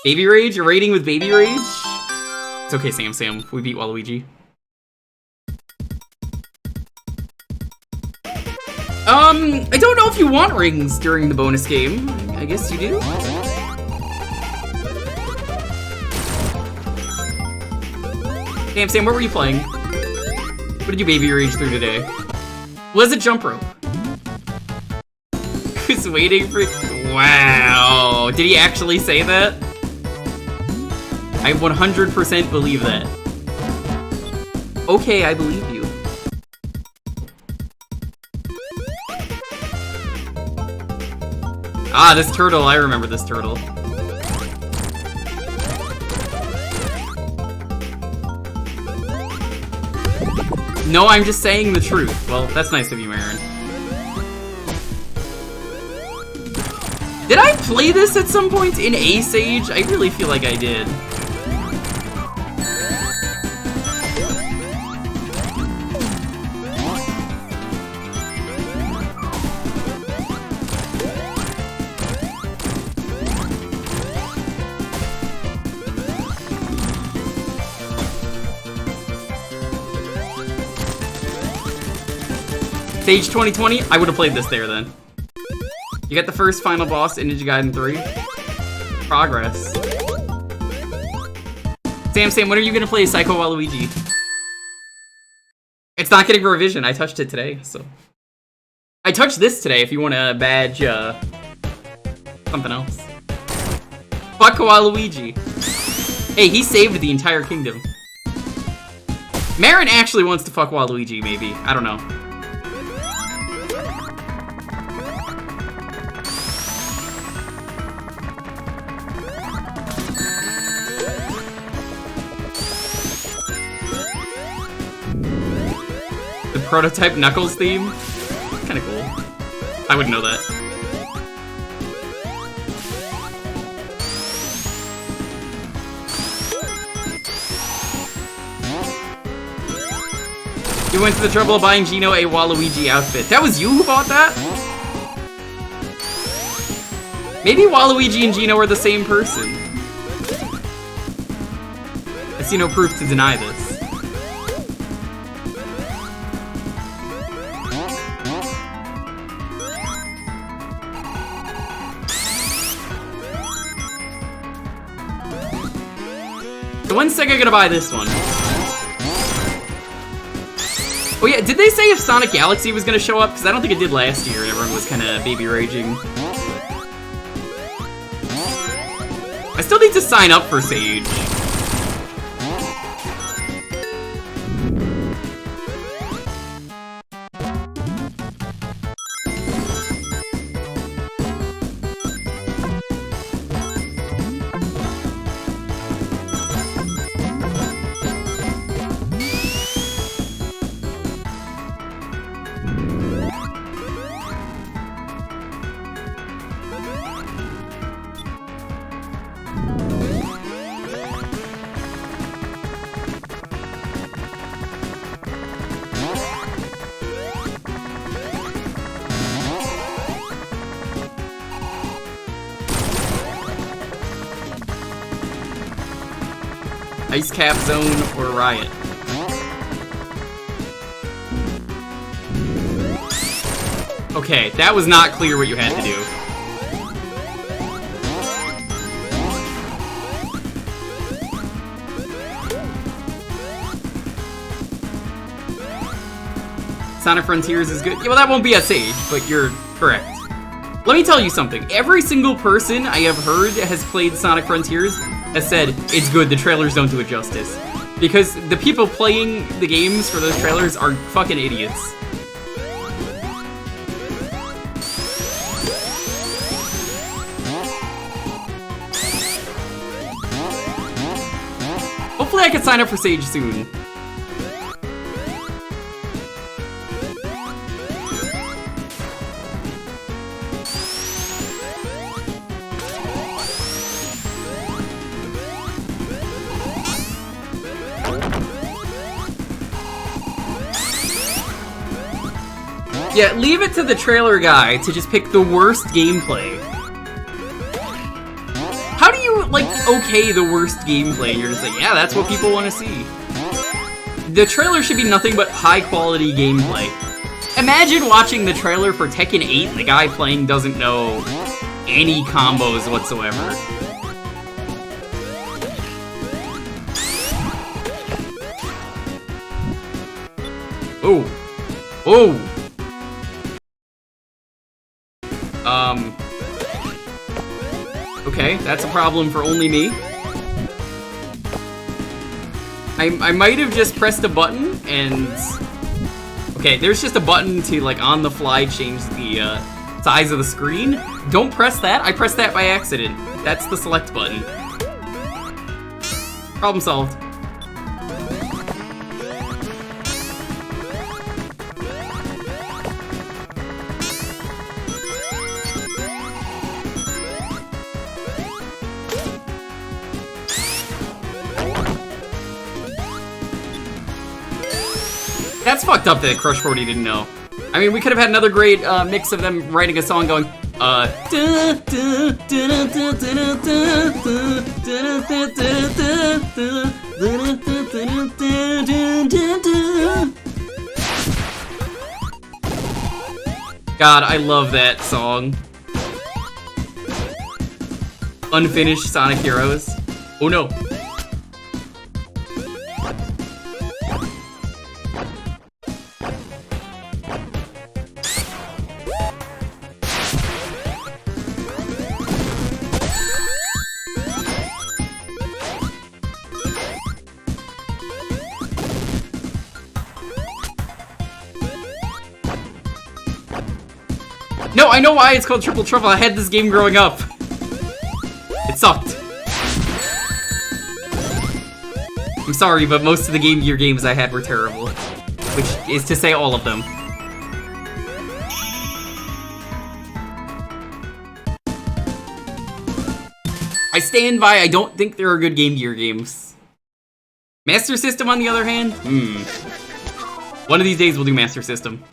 Baby Rage? You're raiding with Baby Rage? It's okay, Sam. We beat Waluigi. I don't know if you want rings during the bonus game. I guess you do? Sam, what were you playing? What did you Baby Rage through today? Was it jump rope? Who's waiting for... Wow. Did he actually say that? I 100% believe that. Okay, I believe you. Ah, this turtle. I remember this turtle. No, I'm just saying the truth. Well, that's nice of you, Aaron. Did I play this at some point in Ace Age? I really feel like I did. Stage 2020, I would have played this there then. You got the first final boss in Ninja Gaiden 3. Progress. Sam, when are you gonna play Psycho Waluigi? It's not getting a revision, I touched it today, so. I touched this today if you want to badge, something else. Fuck Waluigi. Hey, he saved the entire kingdom. Marin actually wants to fuck Waluigi, maybe. I don't know. Prototype Knuckles theme? Kinda cool. I wouldn't know that. You went to the trouble of buying Gino a Waluigi outfit. That was you who bought that? Maybe Waluigi and Gino are the same person. I see no proof to deny this. When's Sega gonna buy this one? Oh yeah, did they say if Sonic Galaxy was gonna show up? Because I don't think it did last year and everyone was kinda baby raging. I still need to sign up for Sage. Ice Cap Zone or Riot. Okay, that was not clear what you had to do. Sonic Frontiers is good. Yeah, well, that won't be a Sage, but you're correct. Let me tell you something. Every single person I have heard has played Sonic Frontiers has said, it's good, the trailers don't do it justice. Because the people playing the games for those trailers are fucking idiots. Hopefully I can sign up for Sage soon. Yeah, leave it to the trailer guy to just pick the worst gameplay. How do you, like, okay the worst gameplay and you're just like, yeah, that's what people want to see? The trailer should be nothing but high-quality gameplay. Imagine watching the trailer for Tekken 8 and the guy playing doesn't know any combos whatsoever. Oh. Oh! Okay, that's a problem for only me. I might have just pressed a button and... Okay, there's just a button to, like, on the fly change the size of the screen. Don't press that. I pressed that by accident. That's the select button. Problem solved. That's fucked up that Crush 40 didn't know. I mean, we could have had another great mix of them writing a song going, God, I love that song. Unfinished Sonic Heroes. Oh no. No, I know why it's called Triple Trouble. I had this game growing up. It sucked. I'm sorry, but most of the Game Gear games I had were terrible. Which is to say all of them. I stand by, I don't think there are good Game Gear games. Master System, on the other hand? One of these days we'll do Master System.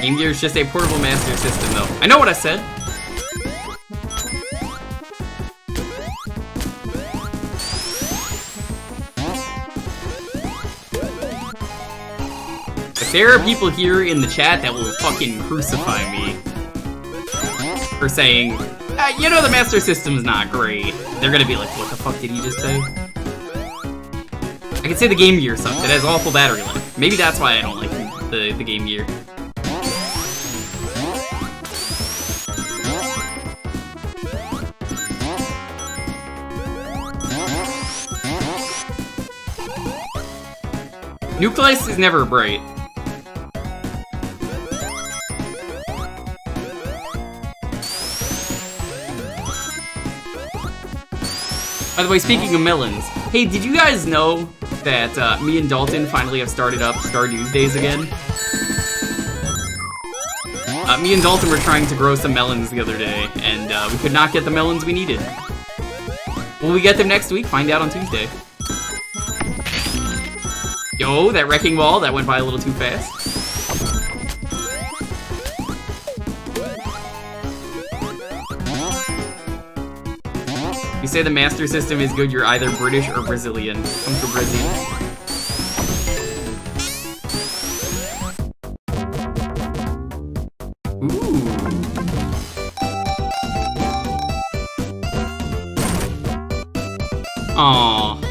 Game Gear is just a portable Master System, though. I know what I said. If there are people here in the chat that will fucking crucify me for saying, you know, the Master System's not great, they're gonna be like, what the fuck did he just say? I could say the Game Gear sucks. It has awful battery life. Maybe that's why I don't like the Game Gear. Nucleus is never bright. By the way, speaking of melons, hey, did you guys know that me and Dalton finally have started up Stardew's Days again? Me and Dalton were trying to grow some melons the other day, and we could not get the melons we needed. Will we get them next week? Find out on Tuesday. Yo, that wrecking ball, that went by a little too fast. You say the Master System is good, you're either British or Brazilian. Come to Brazil. Ooh. Aww.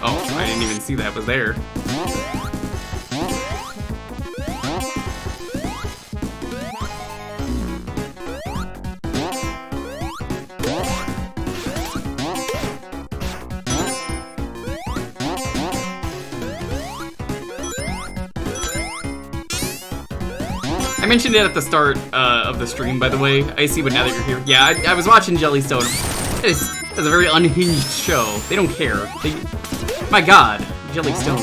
Oh, I didn't even see that was there. I mentioned it at the start of the stream, by the way. I see, but now that you're here. Yeah, I was watching Jellystone. It's a very unhinged show. They don't care. My god, Jellystone.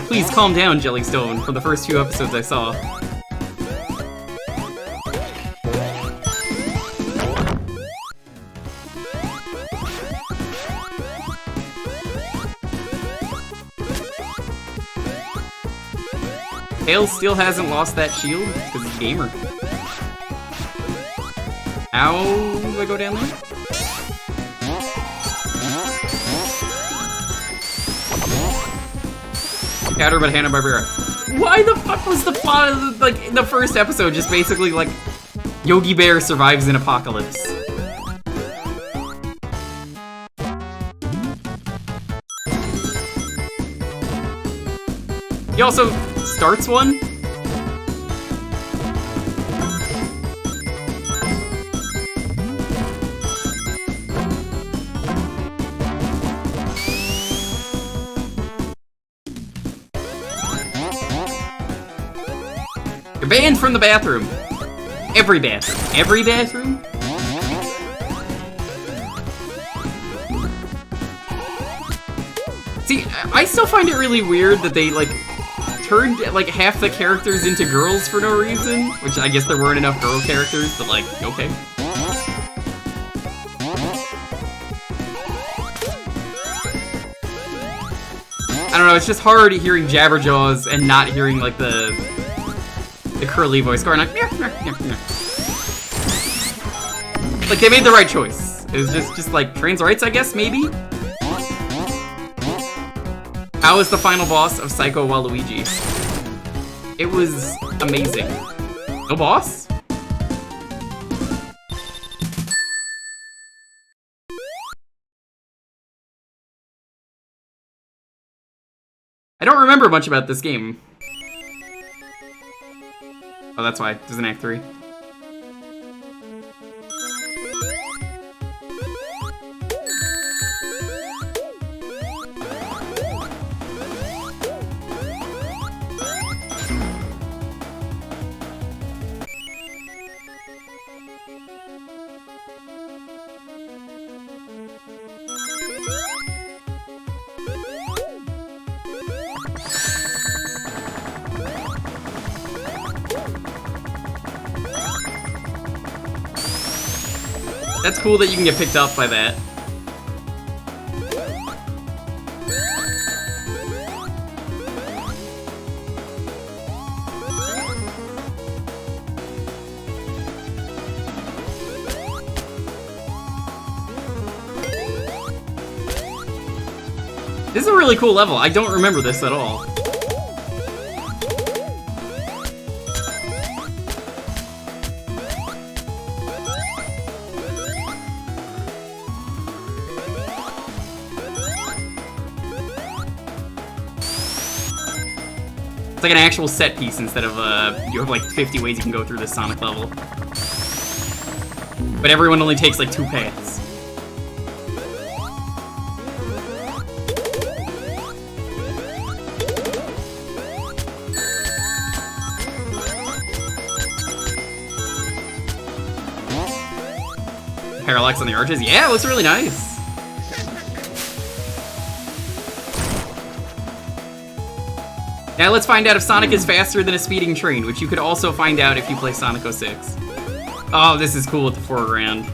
Please calm down, Jellystone, from the first few episodes I saw. Tails still hasn't lost that shield because he's a gamer. How do I go down there? Counter but Hanna-Barbera. Why the fuck was the plot of the first episode just basically like Yogi Bear survives an apocalypse? He also starts one? You're banned from the bathroom. Every bathroom. Every bathroom? See, I still find it really weird that they, like, turned, like, half the characters into girls for no reason. Which, I guess there weren't enough girl characters, but, like, okay. I don't know, it's just hard hearing Jabberjaws and not hearing, like, the curly voice going like, meow, meow, meow, meow. Like, they made the right choice. It was just like, trans rights, I guess, maybe? How is the final boss of Psycho Waluigi? It was amazing. No boss? I don't remember much about this game. Oh, that's why. There's an Act 3. That's cool that you can get picked up by that. This is a really cool level. I don't remember this at all. It's like an actual set piece instead of, you have like 50 ways you can go through this Sonic level. But everyone only takes like 2 paths. parallax on the arches. Yeah, it looks really nice. Now let's find out if Sonic is faster than a speeding train, which you could also find out if you play Sonic 06. Oh, this is cool with the foreground.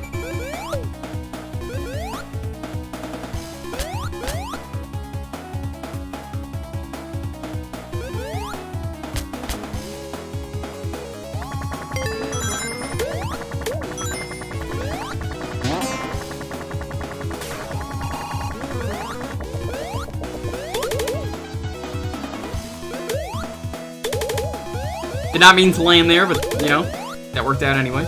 Did not mean to land there, but, you know, that worked out anyway.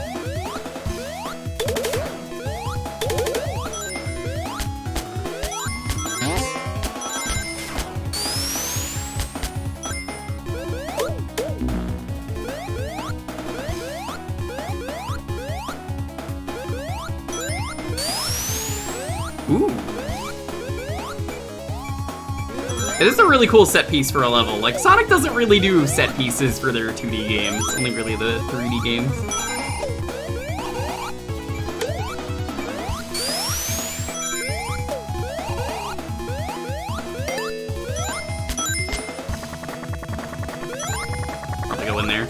Ooh. It is a really cool set piece for a level. Like, Sonic doesn't really do set pieces for their 2D games, only really the 3D games. Probably go in there.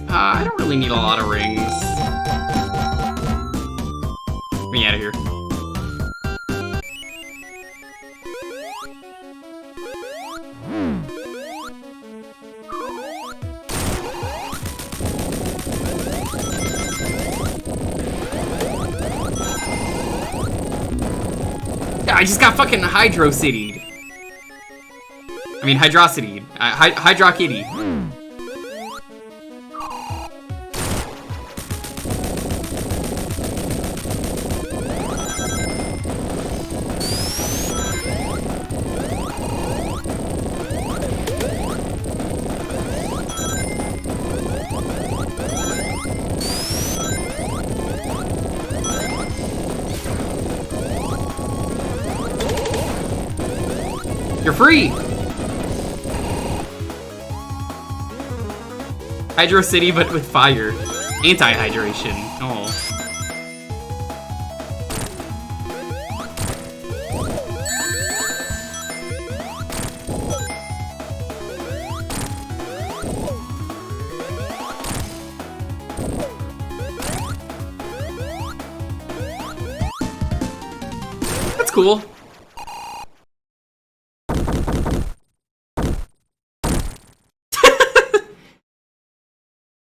I don't really need a lot of rings. Get me out of here. Yeah, I just got fucking Hydro City'd. I mean, Hydrocity'd. Hydro Kitty. You're free! Hydro City, but with fire. Anti-hydration. Oh. That's cool.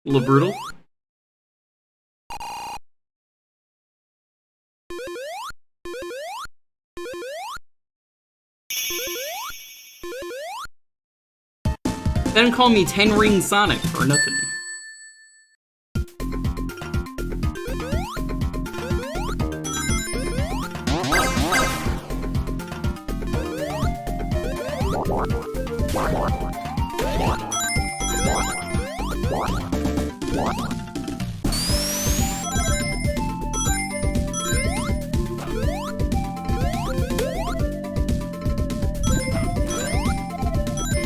A little brutal. They don't call me 10 Ring Sonic for nothing.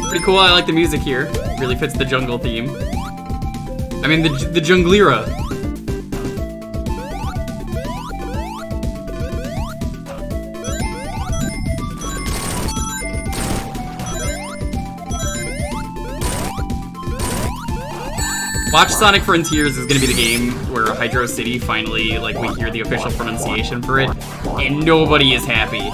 Pretty cool, I like the music here. Really fits the jungle theme. I mean, the Junglera. Watch Sonic Frontiers is gonna be the game where Hydro City finally, like, we hear the official pronunciation for it, and nobody is happy.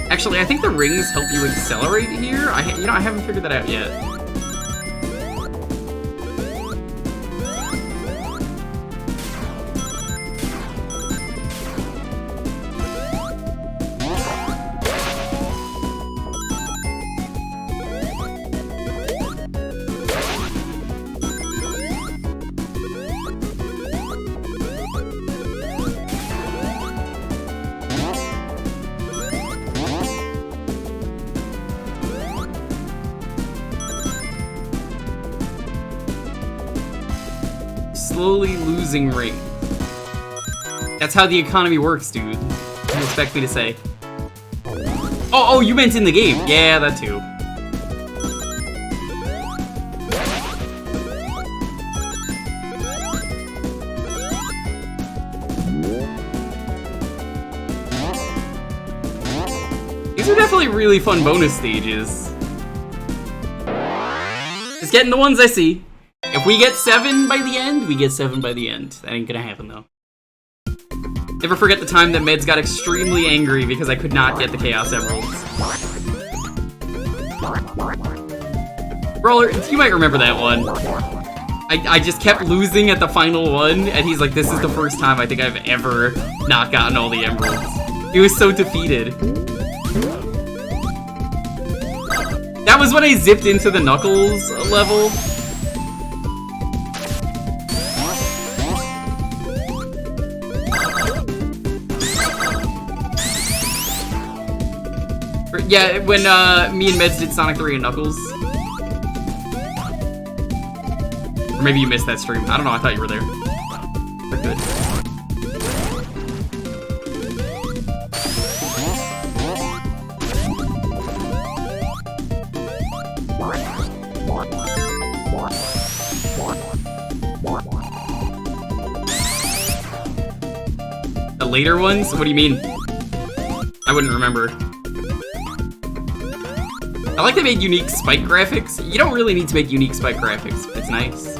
Actually, I think the rings help you accelerate here. I haven't figured that out yet. slowly losing ring. That's how the economy works, dude. What do you expect me to say? Oh, you meant in the game. Yeah, that too. These are definitely really fun bonus stages. Just getting the ones I see. If we get 7 by the end, we get 7 by the end. That ain't gonna happen, though. Never forget the time that Meds got extremely angry because I could not get the Chaos Emeralds. Brawler, you might remember that one. I just kept losing at the final one, and he's like, this is the first time I think I've ever not gotten all the emeralds. He was so defeated. That was when I zipped into the Knuckles level. Yeah, when me and Meds did Sonic 3 and Knuckles. Or maybe you missed that stream. I don't know, I thought you were there. We're good. The later ones? What do you mean? I wouldn't remember. I like they made unique spike graphics. You don't really need to make unique spike graphics, but it's nice.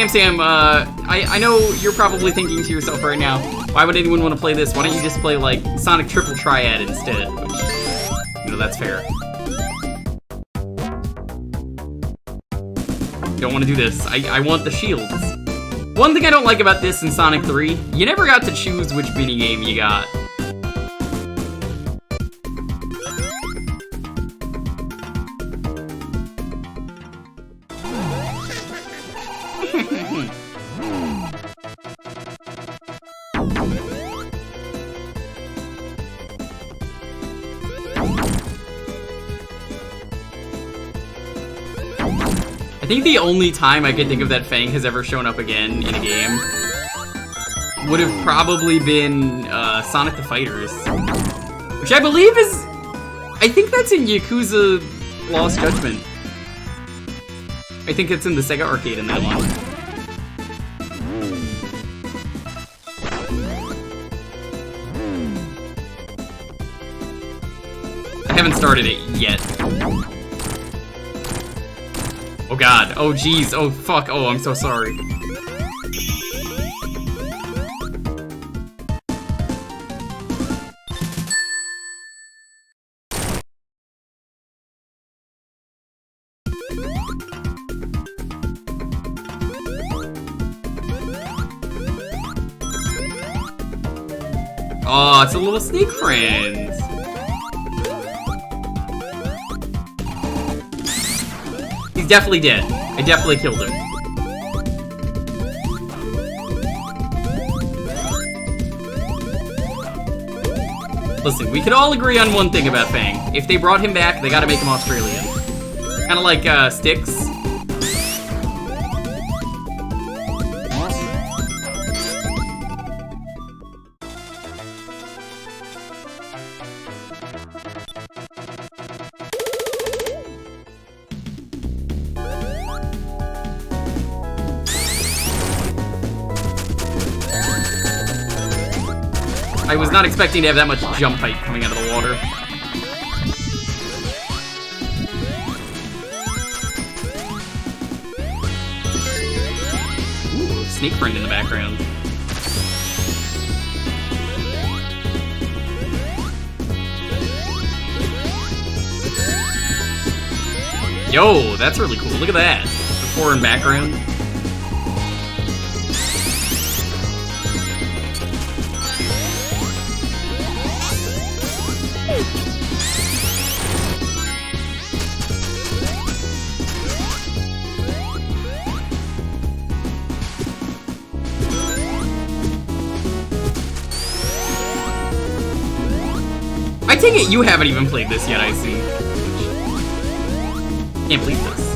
Sam, I know you're probably thinking to yourself right now, why would anyone want to play this? Why don't you just play, like, Sonic Triple Triad instead? Which, you know, that's fair. You don't want to do this. I want the shields. One thing I don't like about this in Sonic 3, you never got to choose which minigame you got. I think the only time I can think of that Fang has ever shown up again in a game would have probably been Sonic the Fighters, which I believe is... I think that's in Yakuza Lost Judgment. I think it's in the Sega arcade in that one. I haven't started it yet. Oh god, oh jeez, oh fuck, oh I'm so sorry. Oh, it's a little snake friend. He's definitely dead. I definitely killed him. Listen, we could all agree on one thing about Fang. If they brought him back, they gotta make him Australian. Kinda like, Styx. I was not expecting to have that much jump height coming out of the water. Ooh, snake friend in the background. Yo, that's really cool. Look at that. The foreign background. I take it you haven't even played this yet, I see. Can't believe this.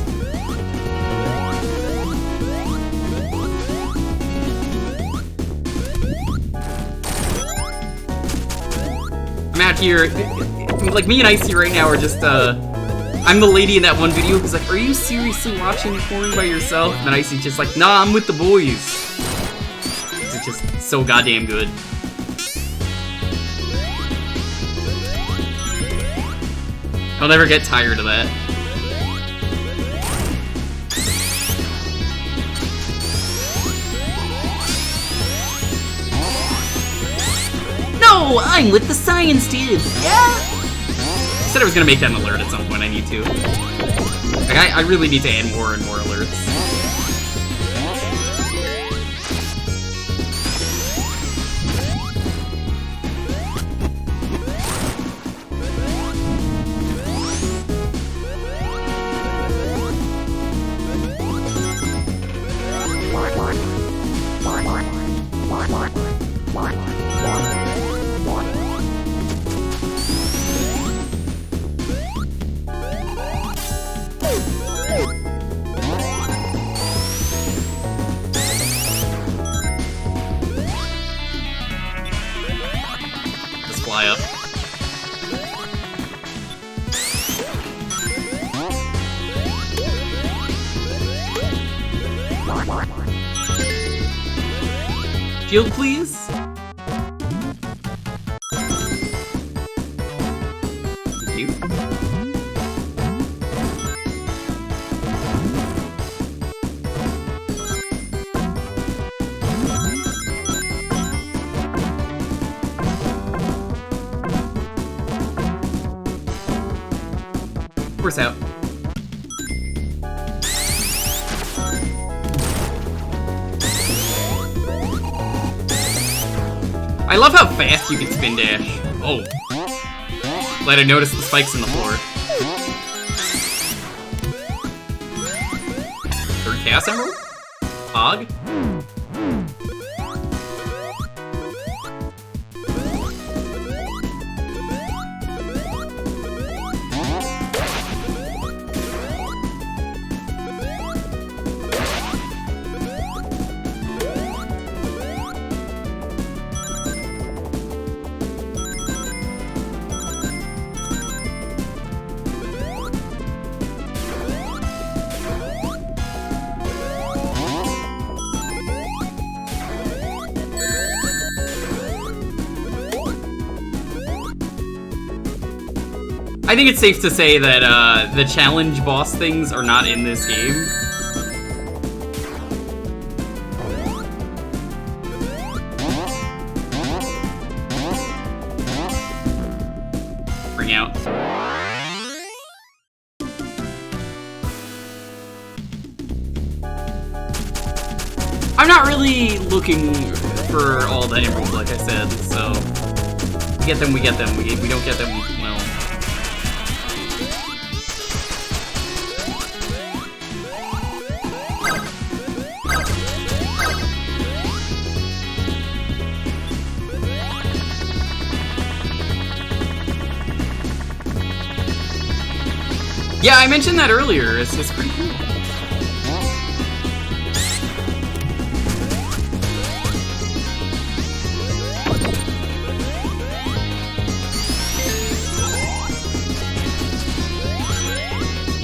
I'm out here, like me and Icy right now are just, I'm the lady in that one video who's like, are you seriously watching porn by yourself? And then Icy's just like, nah, I'm with the boys. It's just so goddamn good. I'll never get tired of that. No, I'm with the science dude. Yeah. I said I was gonna make that an alert at some point. I need to. Like, I really need to add more and more alerts. Just fly up. Shield, please. Thank you. Force out. I love how fast you can spin dash. Oh. Glad I noticed the spikes in the floor. Third Chaos Emerald? Hog? I think it's safe to say that the challenge boss things are not in this game. Bring out. I'm not really looking for all the emeralds, like I said, so we get them, we get them. We don't get them, well. Yeah, I mentioned that earlier. It's pretty cool.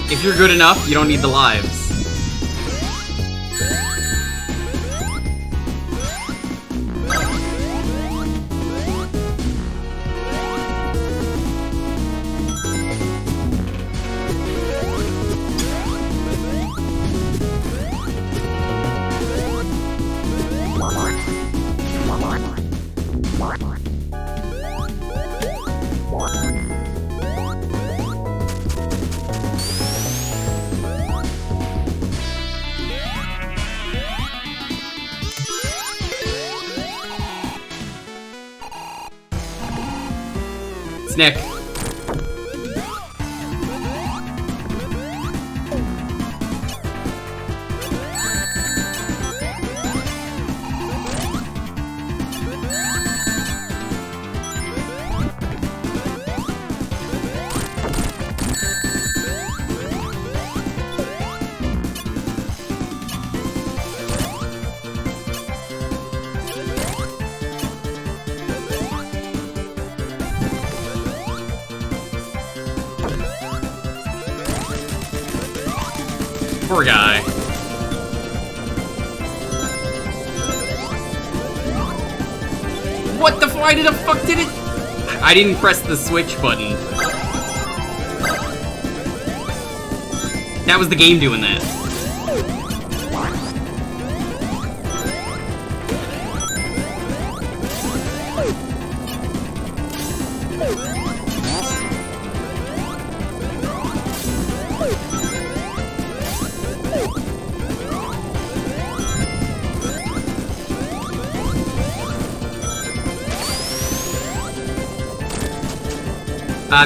If you're good enough, you don't need the lives. neck. Poor guy. What the why the fuck did it? I didn't press the switch button. That was the game doing that.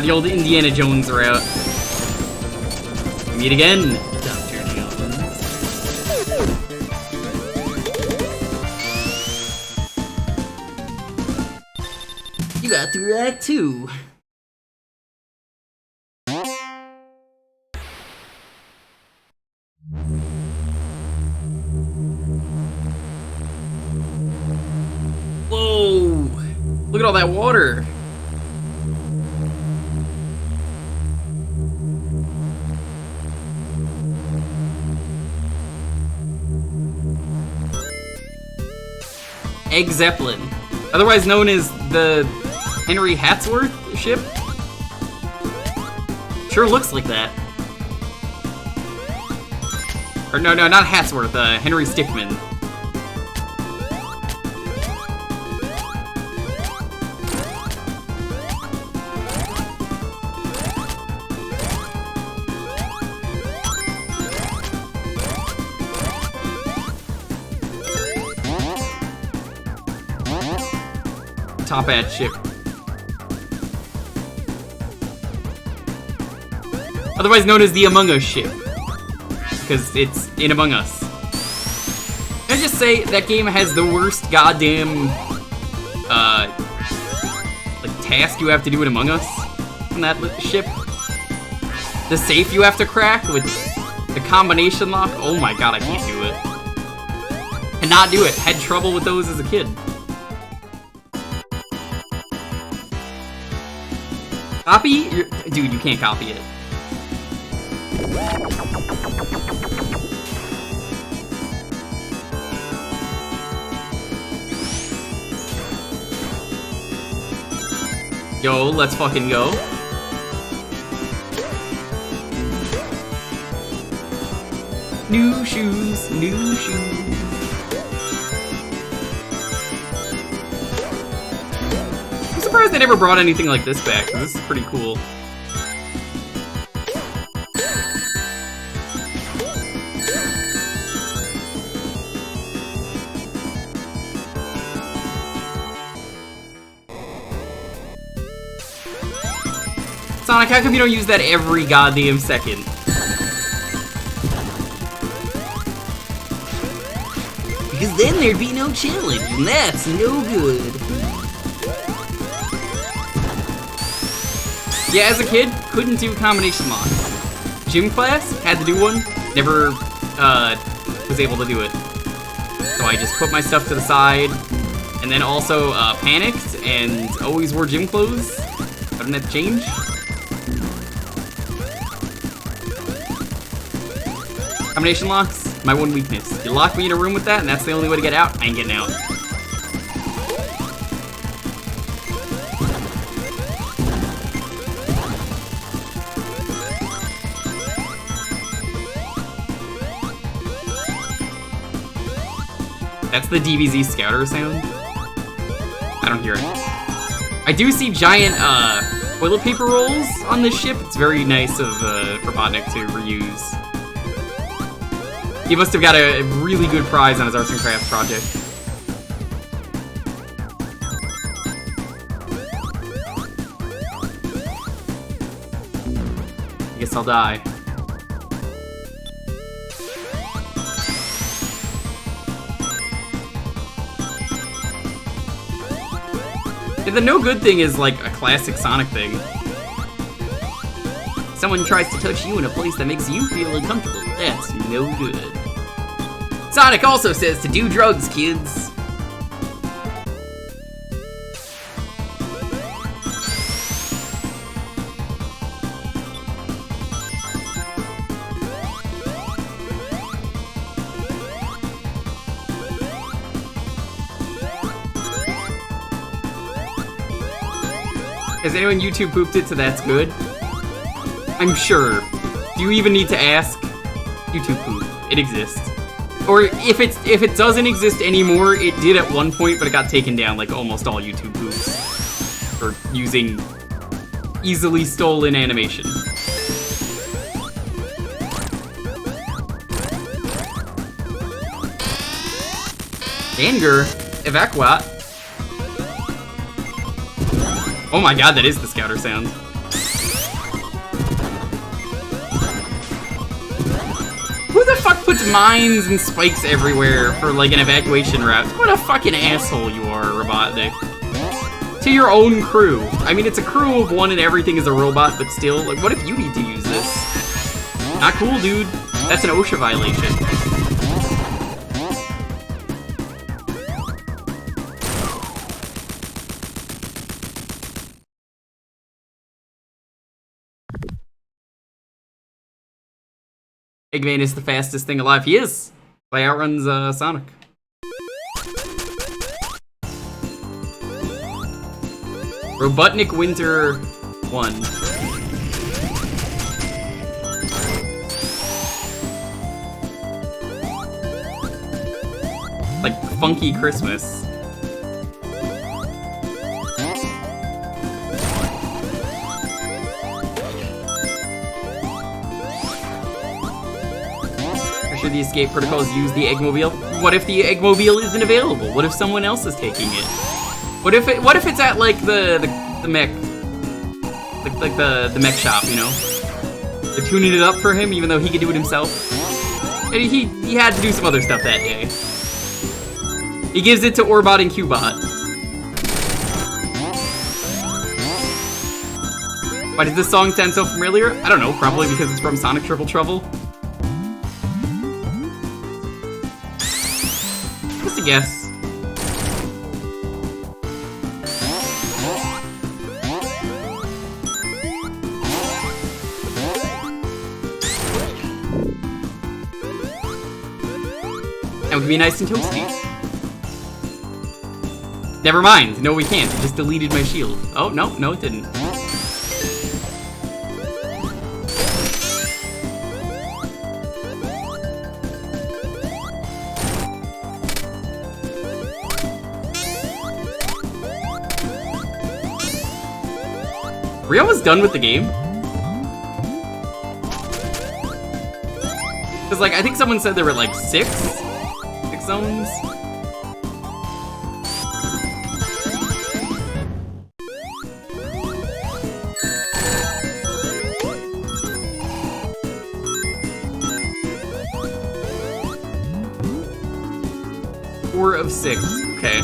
The old Indiana Jones route. Meet again, Dr. Jones. You got through Act 2. Whoa! Look at all that water. Egg Zeppelin, otherwise known as the Henry Hatsworth ship. Sure looks like that. Or no, not Hatsworth, Henry Stickmin. Top hat ship. Otherwise known as the Among Us ship. Because it's in Among Us. Can I just say, that game has the worst goddamn, like, task you have to do in Among Us on that ship. The safe you have to crack with the combination lock. Oh my god, I can't do it. Cannot do it. Had trouble with those as a kid. Copy? Dude, you can't copy it. Yo, let's fucking go. New shoes, new shoes. I'm surprised they never brought anything like this back, 'cause this is pretty cool. Sonic, how come you don't use that every goddamn second? Because then there'd be no challenge, and that's no good. Yeah, as a kid, couldn't do combination locks. Gym class, had to do one, never was able to do it. So I just put my stuff to the side, and then also panicked and always wore gym clothes. I didn't have to change. Combination locks, my one weakness. You lock me in a room with that, and that's the only way to get out, I ain't getting out. That's the DBZ Scouter sound. I don't hear it. I do see giant toilet paper rolls on this ship. It's very nice of Robotnik to reuse. He must have got a really good prize on his arts and crafts project. this, I'll die. And the no good thing is like a classic Sonic thing. Someone tries to touch you in a place that makes you feel uncomfortable. That's no good. Sonic also says to do drugs, kids. Has anyone YouTube pooped it so that's good? I'm sure. Do you even need to ask? YouTube poop. It exists. Or if it doesn't exist anymore, it did at one point, but it got taken down like almost all YouTube poops. For using easily stolen animation. Anger? Evacuate? Oh my god, that is the scouter sound. Who the fuck puts mines and spikes everywhere for like an evacuation route? What a fucking asshole you are, Robotnik. To your own crew. I mean, it's a crew of one and everything is a robot, but still, like, what if you need to use this? Not cool, dude. That's an OSHA violation. Eggman is the fastest thing alive. He is. He outruns Sonic. Robotnik Winter 1. Like Funky Christmas. The escape protocols use the Eggmobile. What if the Eggmobile isn't available? What if someone else is taking it? What if it's at like the mech, like the mech shop, you know? They're tuning it up for him, even though he could do it himself. And he had to do some other stuff that day. He gives it to Orbot and Cubot. Why does this song sound so familiar? I don't know. Probably because it's from Sonic Triple Trouble. Guess. And we can be nice and toasty. Never mind. No, we can't. It just deleted my shield. Oh, no, it didn't. Are we almost done with the game? Because, like, I think someone said there were, like, six zones? Four of six. Okay.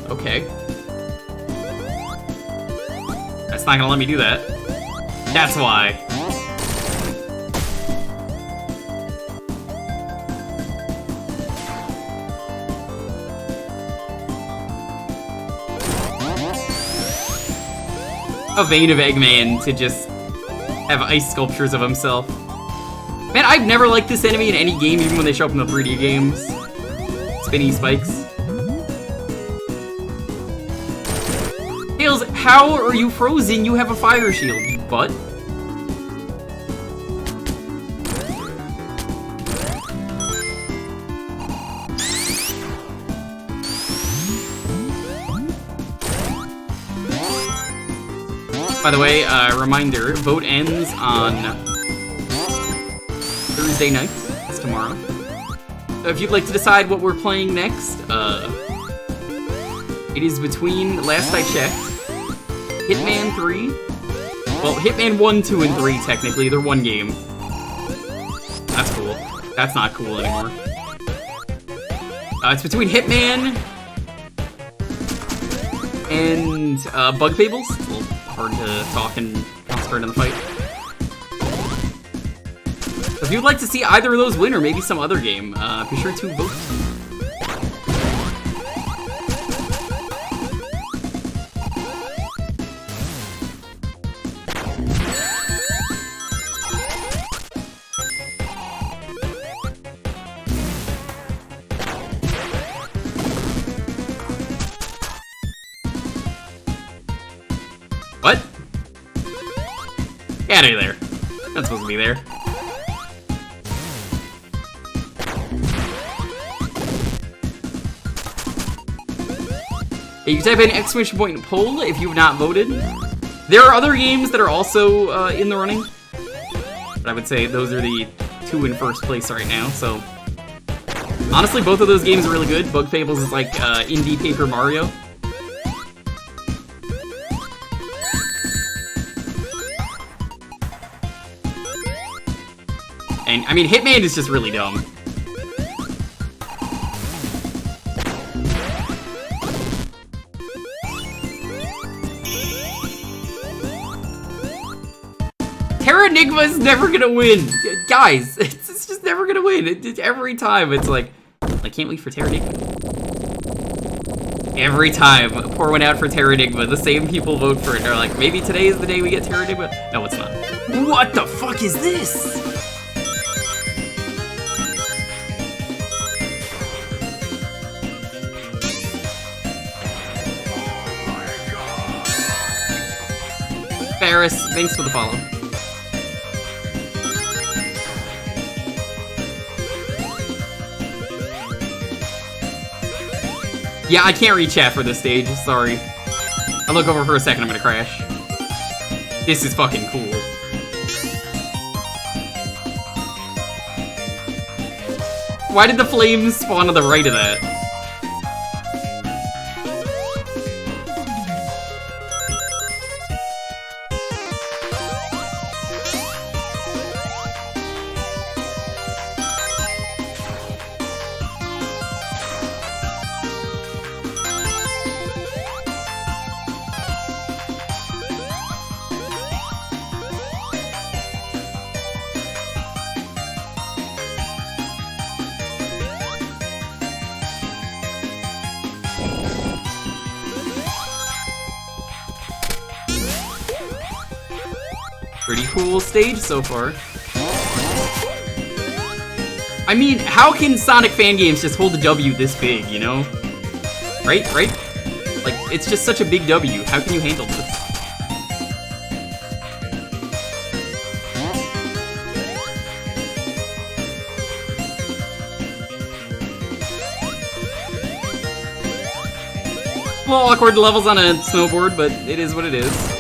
Okay. That's not gonna let me do that. That's why. A vein of Eggman to just have ice sculptures of himself. Man, I've never liked this enemy in any game, even when they show up in the 3D games. Spinny spikes. how are you frozen? You have a fire shield, you butt. By the way, reminder, vote ends on Thursday night. It's tomorrow. So if you'd like to decide what we're playing next, it is between, last I checked, Hitman 3. Well, Hitman 1, 2, and 3, technically. They're one game. That's cool. That's not cool anymore. It's between Hitman and Bug Fables. It's a little hard to talk and concentrate on the fight. So if you'd like to see either of those win, or maybe some other game, be sure to vote. What? Get out of there. Not supposed to be there. You can type in exclamation point poll if you've not voted. There are other games that are also in the running, but I would say those are the two in first place right now, so... Honestly, both of those games are really good. Bug Fables is like indie Paper Mario. And, I mean, Hitman is just really dumb. Terranigma is never gonna win! Guys, it's just never gonna win. Every time, it's like, I can't wait for Terranigma. Every time, pour one out for Terranigma. The same people vote for it. They're like, maybe today is the day we get Terranigma. No, it's not. What the fuck is this? Ferris, thanks for the follow. Yeah, I can't read chat for this stage, sorry. I look over for a second, I'm gonna crash. This is fucking cool. Why did the flames spawn to the right of that? Pretty cool stage so far. I mean, how can Sonic fan games just hold a W this big, you know? Right? Like, it's just such a big W. How can you handle this? A little awkward levels on a snowboard, but it is what it is.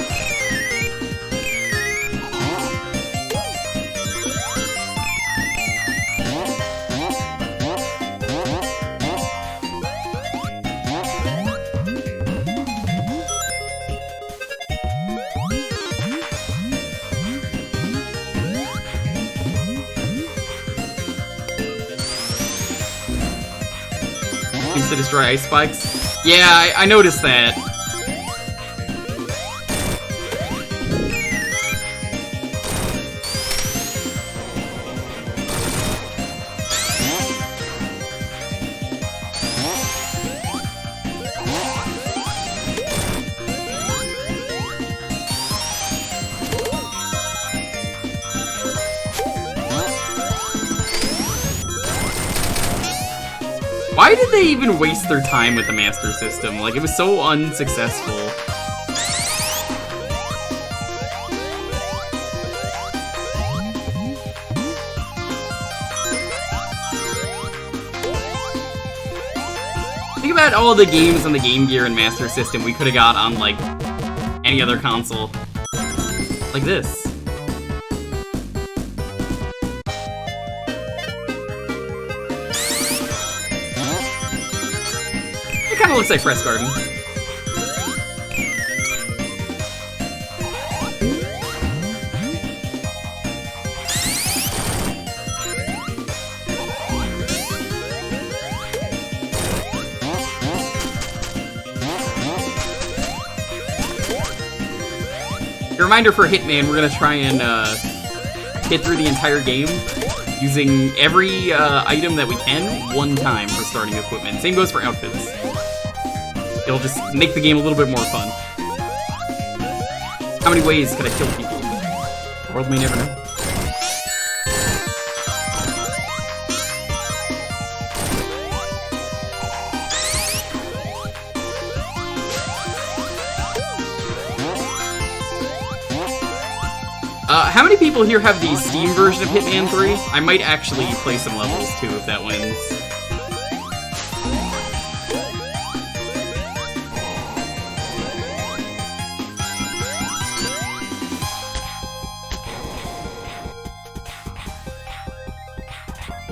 To destroy ice spikes. Yeah, I noticed that. Why did they even waste their time with the Master System? Like, it was so unsuccessful. about all the games on the Game Gear and Master System we could have got on, like, any other console. Like this. It kind of looks like Press Garden. A reminder for Hitman, we're gonna try and hit through the entire game using every item that we can one time for starting equipment. Same goes for outfits. It'll just make the game a little bit more fun. How many ways could I kill people? The world may never know. How many people here have the Steam version of Hitman 3? I might actually play some levels too if that wins.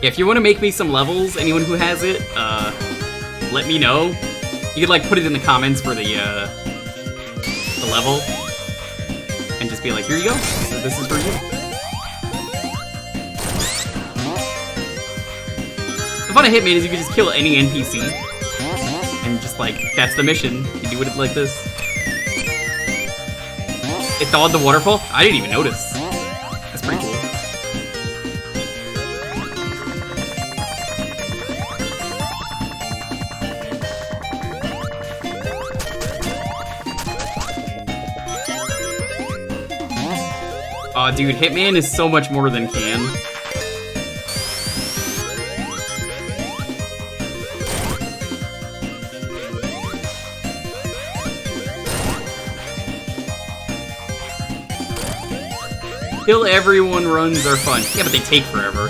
Yeah, if you want to make me some levels, anyone who has it, let me know. You could like put it in the comments for the level. And just be like, here you go, so this is for you. The fun of Hitman is you can just kill any NPC. And just like, that's the mission. You do it like this. It thawed the waterfall? I didn't even notice. That's pretty cool. Aw, dude, Hitman is so much more than can. Kill everyone runs are fun. Yeah, but they take forever.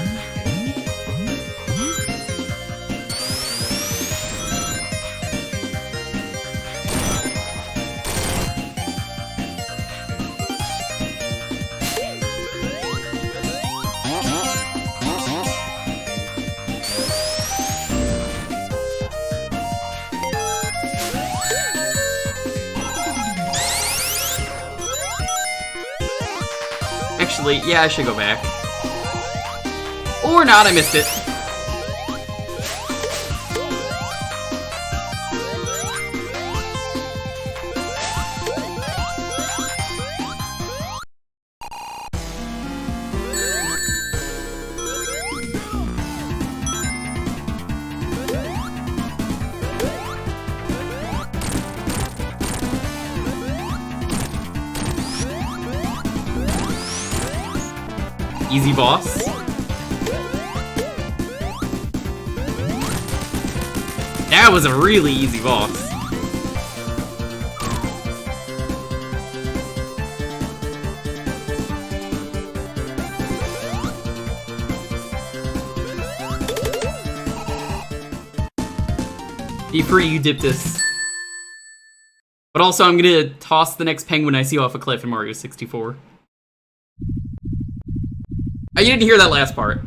Actually, yeah, I should go back. Or not, I missed it. Easy boss. That was a really easy boss. Be free, you dip this. But also, I'm gonna toss the next penguin I see off a cliff in Mario 64. You didn't hear that last part.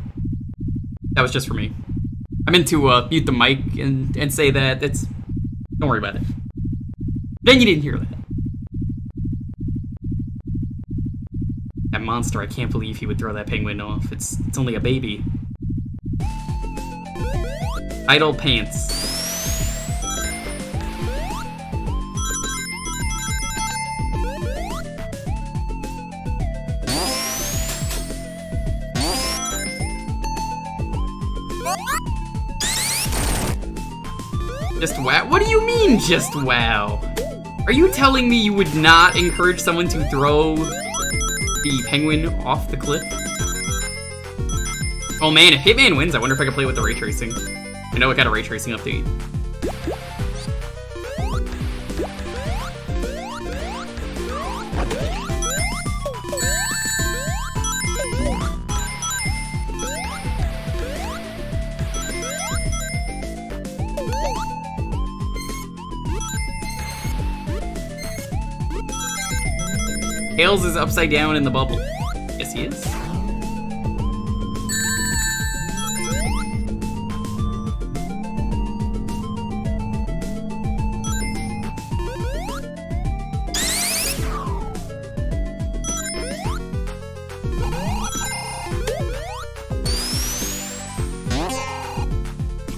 That was just for me. I meant to mute the mic and say that. Don't worry about it. Then you didn't hear that. That monster, I can't believe he would throw that penguin off. It's only a baby. Idle pants. Just wow? What do you mean, just wow? Are you telling me you would not encourage someone to throw the penguin off the cliff? Oh man, if Hitman wins, I wonder if I can play with the ray tracing. I know it got a ray tracing update. Tails is upside down in the bubble. Yes, he is.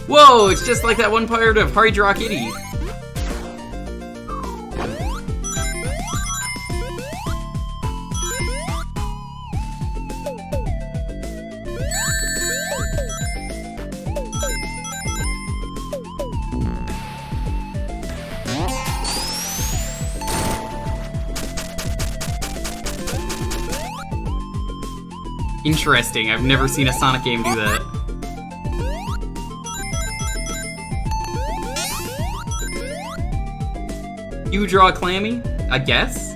Whoa, it's just like that one part of Hard Rock Kitty. Interesting, I've never seen a Sonic game do that. You draw Clammy? I guess?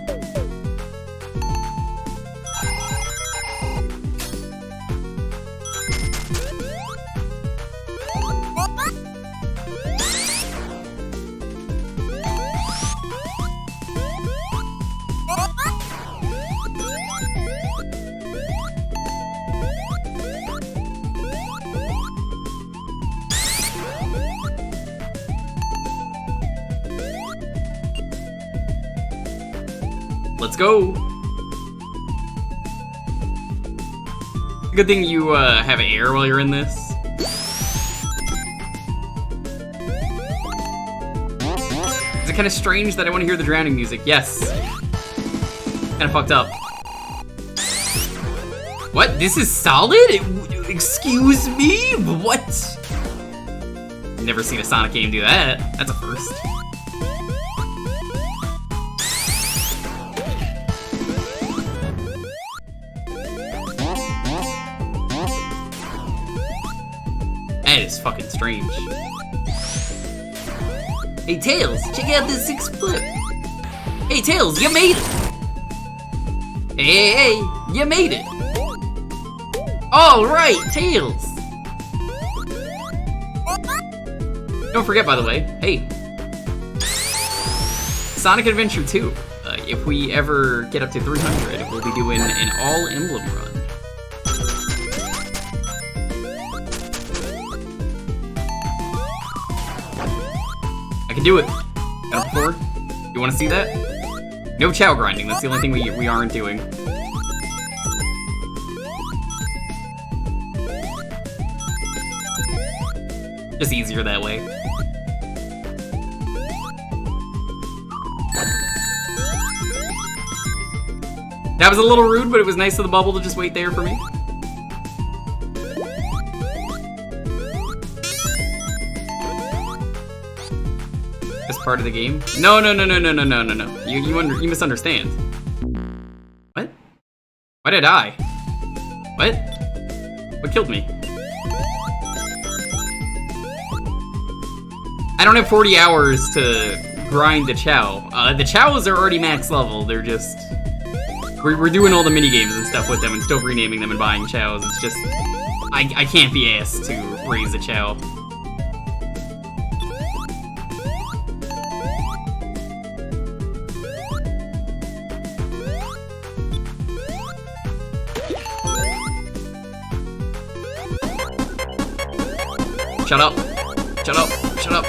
Let's go! Good thing you have air while you're in this. Is it kind of strange that I want to hear the drowning music? Yes. Kind of fucked up. What? This is solid? Excuse me? What? Never seen a Sonic game do that. That's a first. That is fucking strange. Hey Tails, check out this 6-flip. Hey Tails, you made it. Hey, you made it. All right, Tails. Don't forget, by the way, hey, Sonic Adventure 2. If we ever get up to 300, we'll be doing an all emblem run. I can do it. Got it before. You want to see that? No chow grinding. That's the only thing we aren't doing. Just easier that way. That was a little rude, but it was nice of the bubble to just wait there for me. This part of the game? No. You misunderstand. What? Why did I die? What? What killed me? I don't have 40 hours to grind the Chow. The Chows are already max level. They're just... We're doing all the minigames and stuff with them and still renaming them and buying Chows. It's just... I can't be asked to raise a Chow. Shut up. Shut up. Shut up.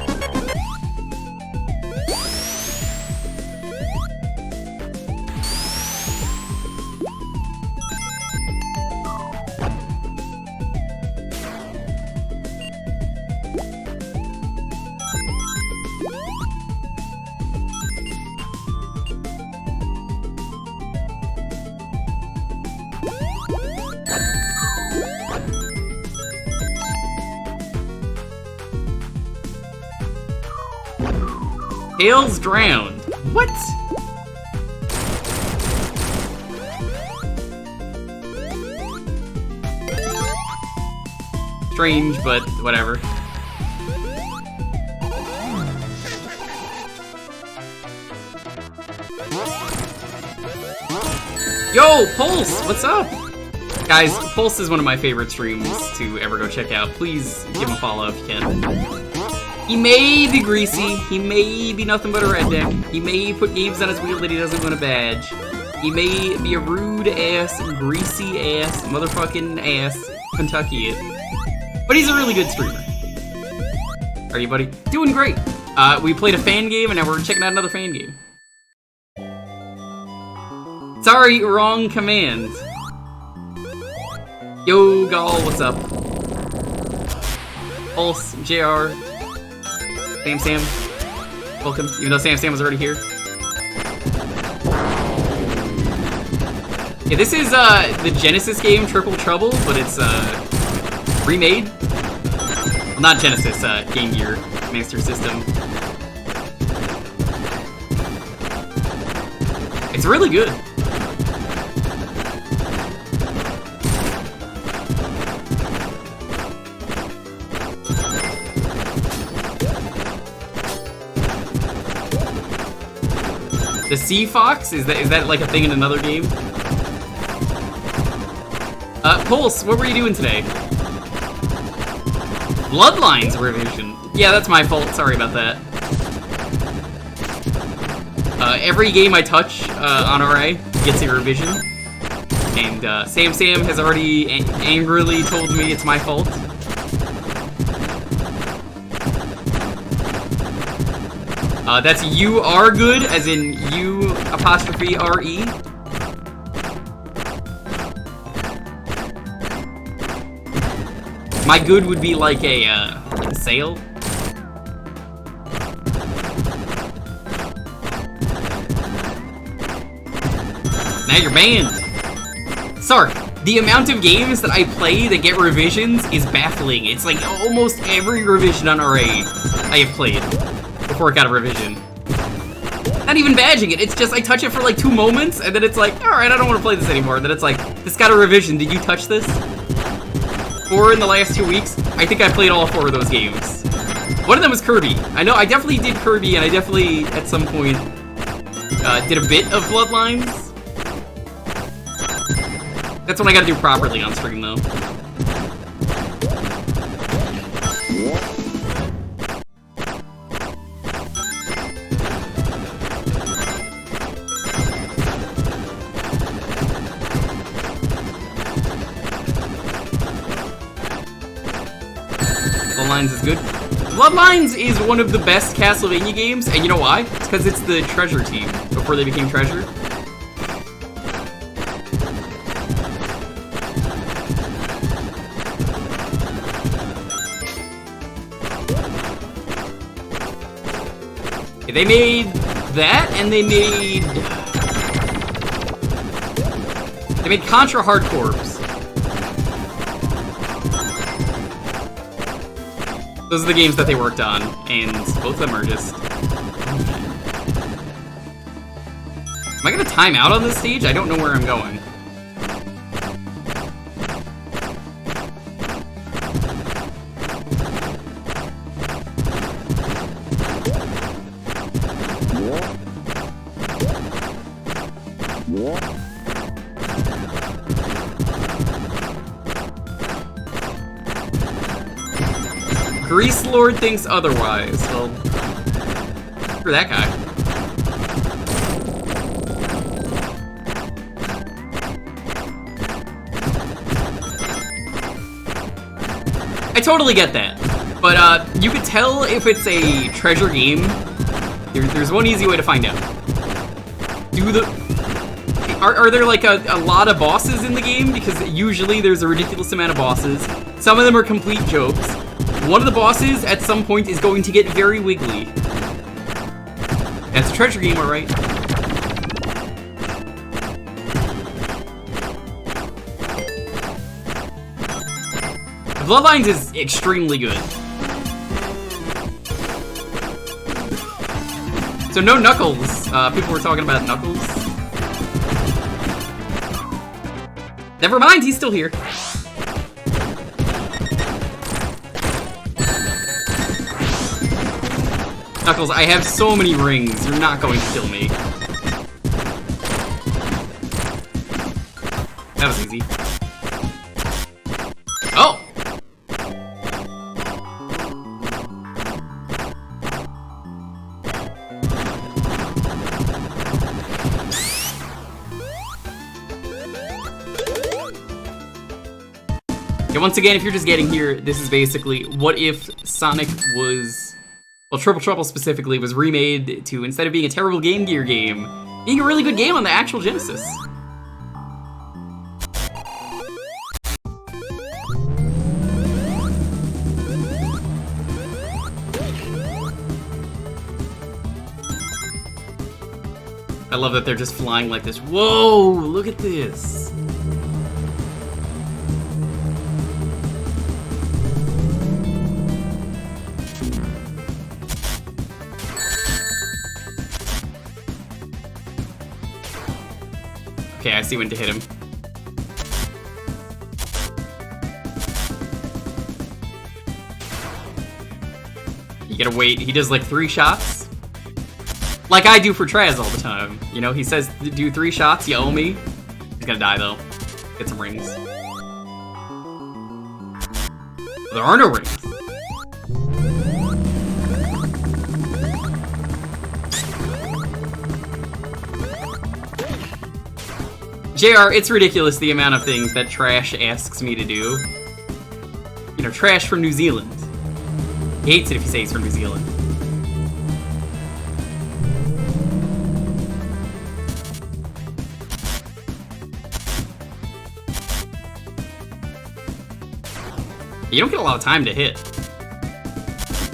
Tails drowned. What? Strange, but whatever. Yo, Pulse, what's up? Guys, Pulse is one of my favorite streams to ever go check out. Please give him a follow if you can. He may be greasy, he may be nothing but a redneck, he may put games on his wheel that he doesn't want to badge, He may be a rude ass, greasy ass, motherfucking ass Kentuckian, but he's a really good streamer. How are you, buddy? Doing great. We played a fan game, and now we're checking out another fan game. Sorry, wrong command. Yo, Gall, what's up? Pulse, JR, Sam, welcome, even though Sam was already here. Yeah, this is the Genesis game Triple Trouble, but it's remade. Well, not Genesis, Game Gear Master System. It's really good. The Sea Fox? Is that like a thing in another game? Pulse, what were you doing today? Bloodlines revision. Yeah, that's my fault. Sorry about that. Every game I touch on RA gets a revision. And Sam has already angrily told me it's my fault. That's you are good, as in U''RE. My good would be like a sail. Now you're banned. Sorry, the amount of games that I play that get revisions is baffling. It's like almost every revision on RA I have played before it got a revision. Not even badging it, it's just I touch it for like 2 moments, and then it's like, alright, I don't want to play this anymore. And then it's like, this got a revision, did you touch this? 4 in the last 2 weeks? I think I played all 4 of those games. One of them was Kirby. I know, I definitely did Kirby, and I definitely, at some point, did a bit of Bloodlines. That's when I gotta do properly on stream, though. Bloodlines is good. Bloodlines is one of the best Castlevania games, and you know why? It's because it's the Treasure team, before they became Treasure. They made that, and they made Contra Hard Corps. Those are the games that they worked on, and both of them are just... Am I gonna time out on this stage? I don't know where I'm going. Grease Lord thinks otherwise. Well, for that guy. I totally get that, but you could tell if it's a treasure game. There's one easy way to find out. Are there like a lot of bosses in the game? Because usually there's a ridiculous amount of bosses. Some of them are complete jokes. One of the bosses, at some point, is going to get very wiggly. That's a treasure game, alright. Bloodlines is extremely good. So no Knuckles. People were talking about Knuckles. Never mind, he's still here. Knuckles, I have so many rings, you're not going to kill me. That was easy. Oh! Yeah, once again, if you're just getting here, this is basically what if Sonic was, well, Triple Trouble specifically was remade to, instead of being a terrible Game Gear game, being a really good game on the actual Genesis. I love that they're just flying like this. Whoa, look at this. Okay, I see when to hit him. You gotta wait. He does like 3 shots. Like I do for Traz all the time. You know, he says do 3 shots, you owe me. He's gonna die though. Get some rings. There are no rings. JR, it's ridiculous the amount of things that Trash asks me to do. You know, Trash from New Zealand. He hates it if you say he's from New Zealand. You don't get a lot of time to hit.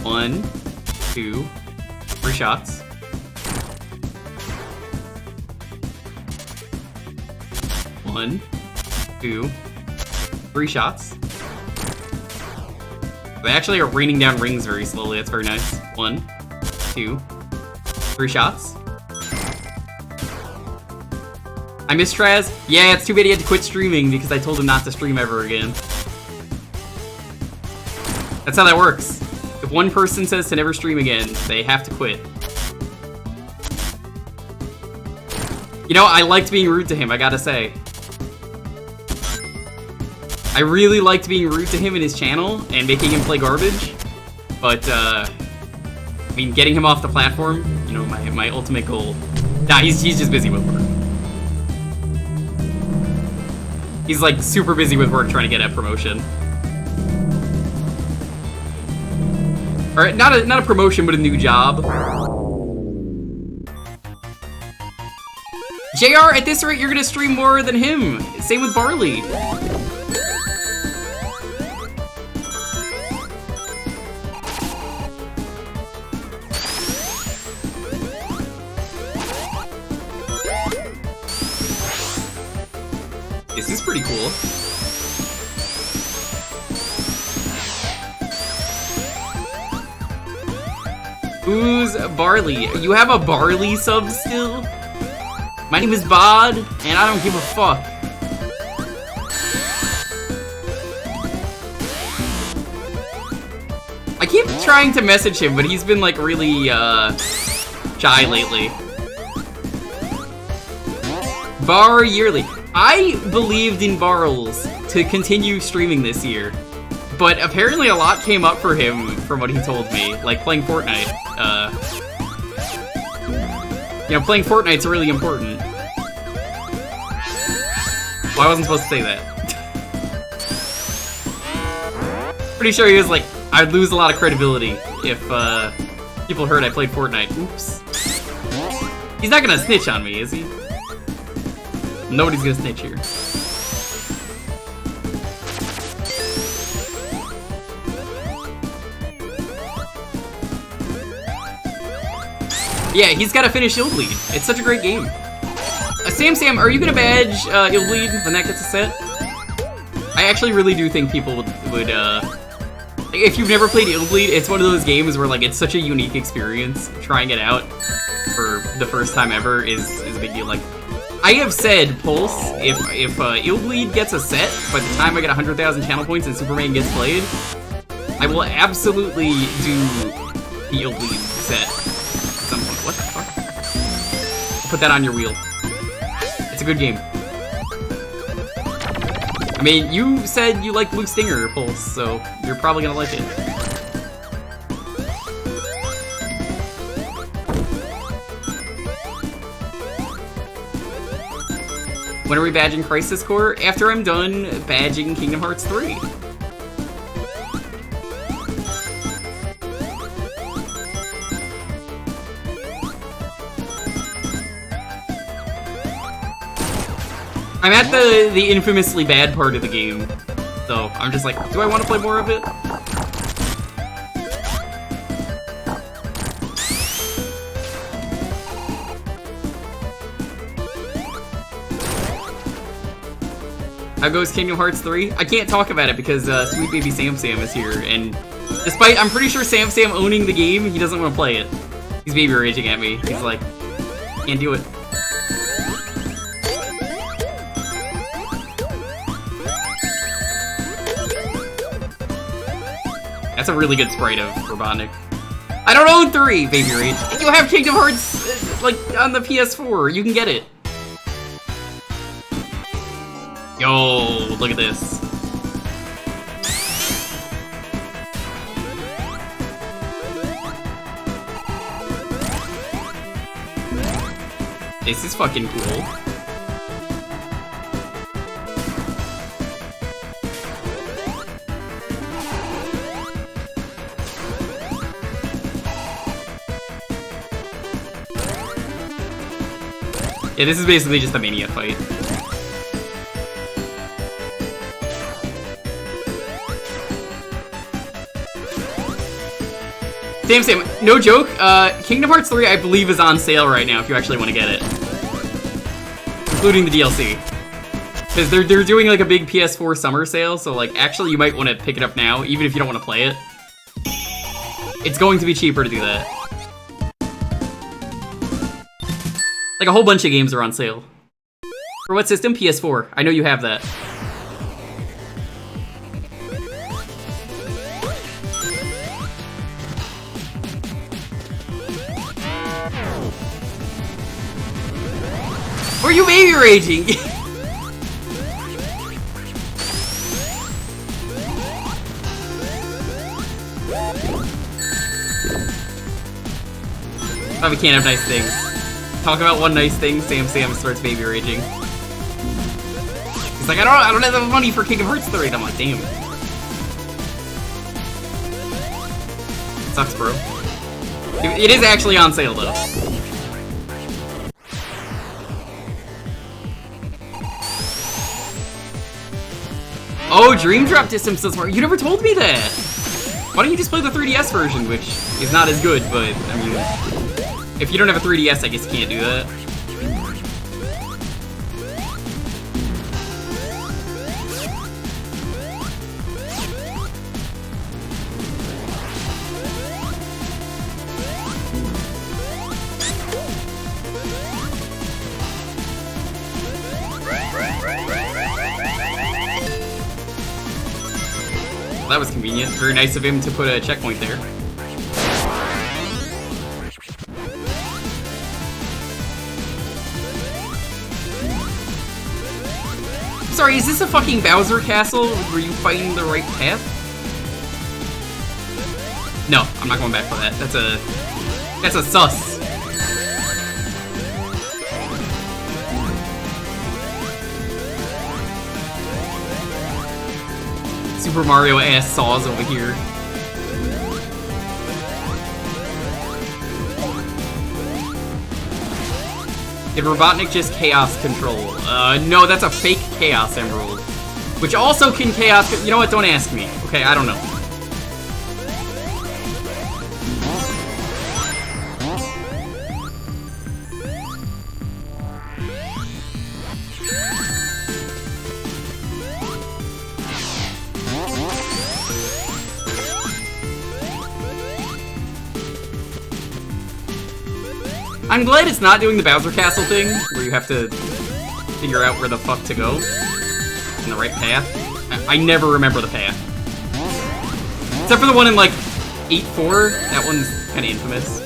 1, 2, 3 shots. 1, 2, 3 shots. They actually are raining down rings very slowly. That's very nice. 1, 2, 3 shots. I miss Traz. Yeah, it's too bad he had to quit streaming because I told him not to stream ever again. That's how that works. If one person says to never stream again, they have to quit. You know, I liked being rude to him, I gotta say. I really liked being rude to him in his channel and making him play garbage. But, I mean, getting him off the platform, you know, my ultimate goal. Nah, he's just busy with work. He's, like, super busy with work trying to get a promotion. Alright, not a promotion, but a new job. JR, at this rate, you're gonna stream more than him. Same with Barley. This is pretty cool. Who's Barley? You have a Barley sub still? My name is Bod, and I don't give a fuck. I keep trying to message him, but he's been like really shy lately. Bar yearly. I believed in Barles to continue streaming this year, but apparently a lot came up for him from what he told me, like playing Fortnite. You know, playing Fortnite's really important. Well, I wasn't supposed to say that. Pretty sure he was like, I'd lose a lot of credibility if people heard I played Fortnite. Oops. He's not gonna snitch on me, is he? Nobody's gonna snitch here. Yeah, he's gotta finish Ildlead. It's such a great game. Sam, are you gonna badge Ildlead when that gets a set? I actually really do think people would if you've never played Ildlead, it's one of those games where like it's such a unique experience. Trying it out for the first time ever is a big deal. Like, I have said, Pulse, if Ildlead gets a set by the time I get 100,000 channel points and Superman gets played, I will absolutely do the Ildlead set at some point. What the fuck? I'll put that on your wheel. It's a good game. I mean, you said you like Blue Stinger, Pulse, so you're probably gonna like it. When are we badging Crisis Core? After I'm done badging Kingdom Hearts 3. I'm at the infamously bad part of the game, so I'm just like, do I want to play more of it? How goes Kingdom Hearts 3? I can't talk about it because Sweet Baby Sam Sam is here, and despite I'm pretty sure Sam Sam owning the game, he doesn't want to play it. He's baby raging at me. He's like, can't do it. That's a really good sprite of Robotnik. I don't own 3, baby rage. You have Kingdom Hearts like on the PS4. You can get it. Yo, look at this. This is fucking cool. Yeah, this is basically just a Mania fight. Sam, no joke, Kingdom Hearts 3 I believe is on sale right now if you actually want to get it. Including the DLC. Because they're doing like a big PS4 summer sale, so like actually you might want to pick it up now, even if you don't want to play it. It's going to be cheaper to do that. Like a whole bunch of games are on sale. For what system? PS4. I know you have that. Were you baby raging? Probably can't have nice things. Talk about one nice thing, Sam starts baby raging. He's like, I don't have the money for Kingdom Hearts 3. I'm like, damn. Sucks, bro. It is actually on sale though. Oh, Dream Drop Distance does more. You never told me that! Why don't you just play the 3DS version, which is not as good, but, I mean... If you don't have a 3DS, I guess you can't do that. That was convenient. Very nice of him to put a checkpoint there. Sorry, is this a fucking Bowser castle? Were you fighting the right path? No, I'm not going back for that. That's a sus. Super Mario ass saws over here. Did Robotnik just Chaos Control? No, that's a fake Chaos Emerald. Which also can Chaos... You know what? Don't ask me. Okay, I don't know. I'm glad it's not doing the Bowser Castle thing, where you have to figure out where the fuck to go. In the right path. I never remember the path. Except for the one in, like, 8-4. That one's kinda infamous.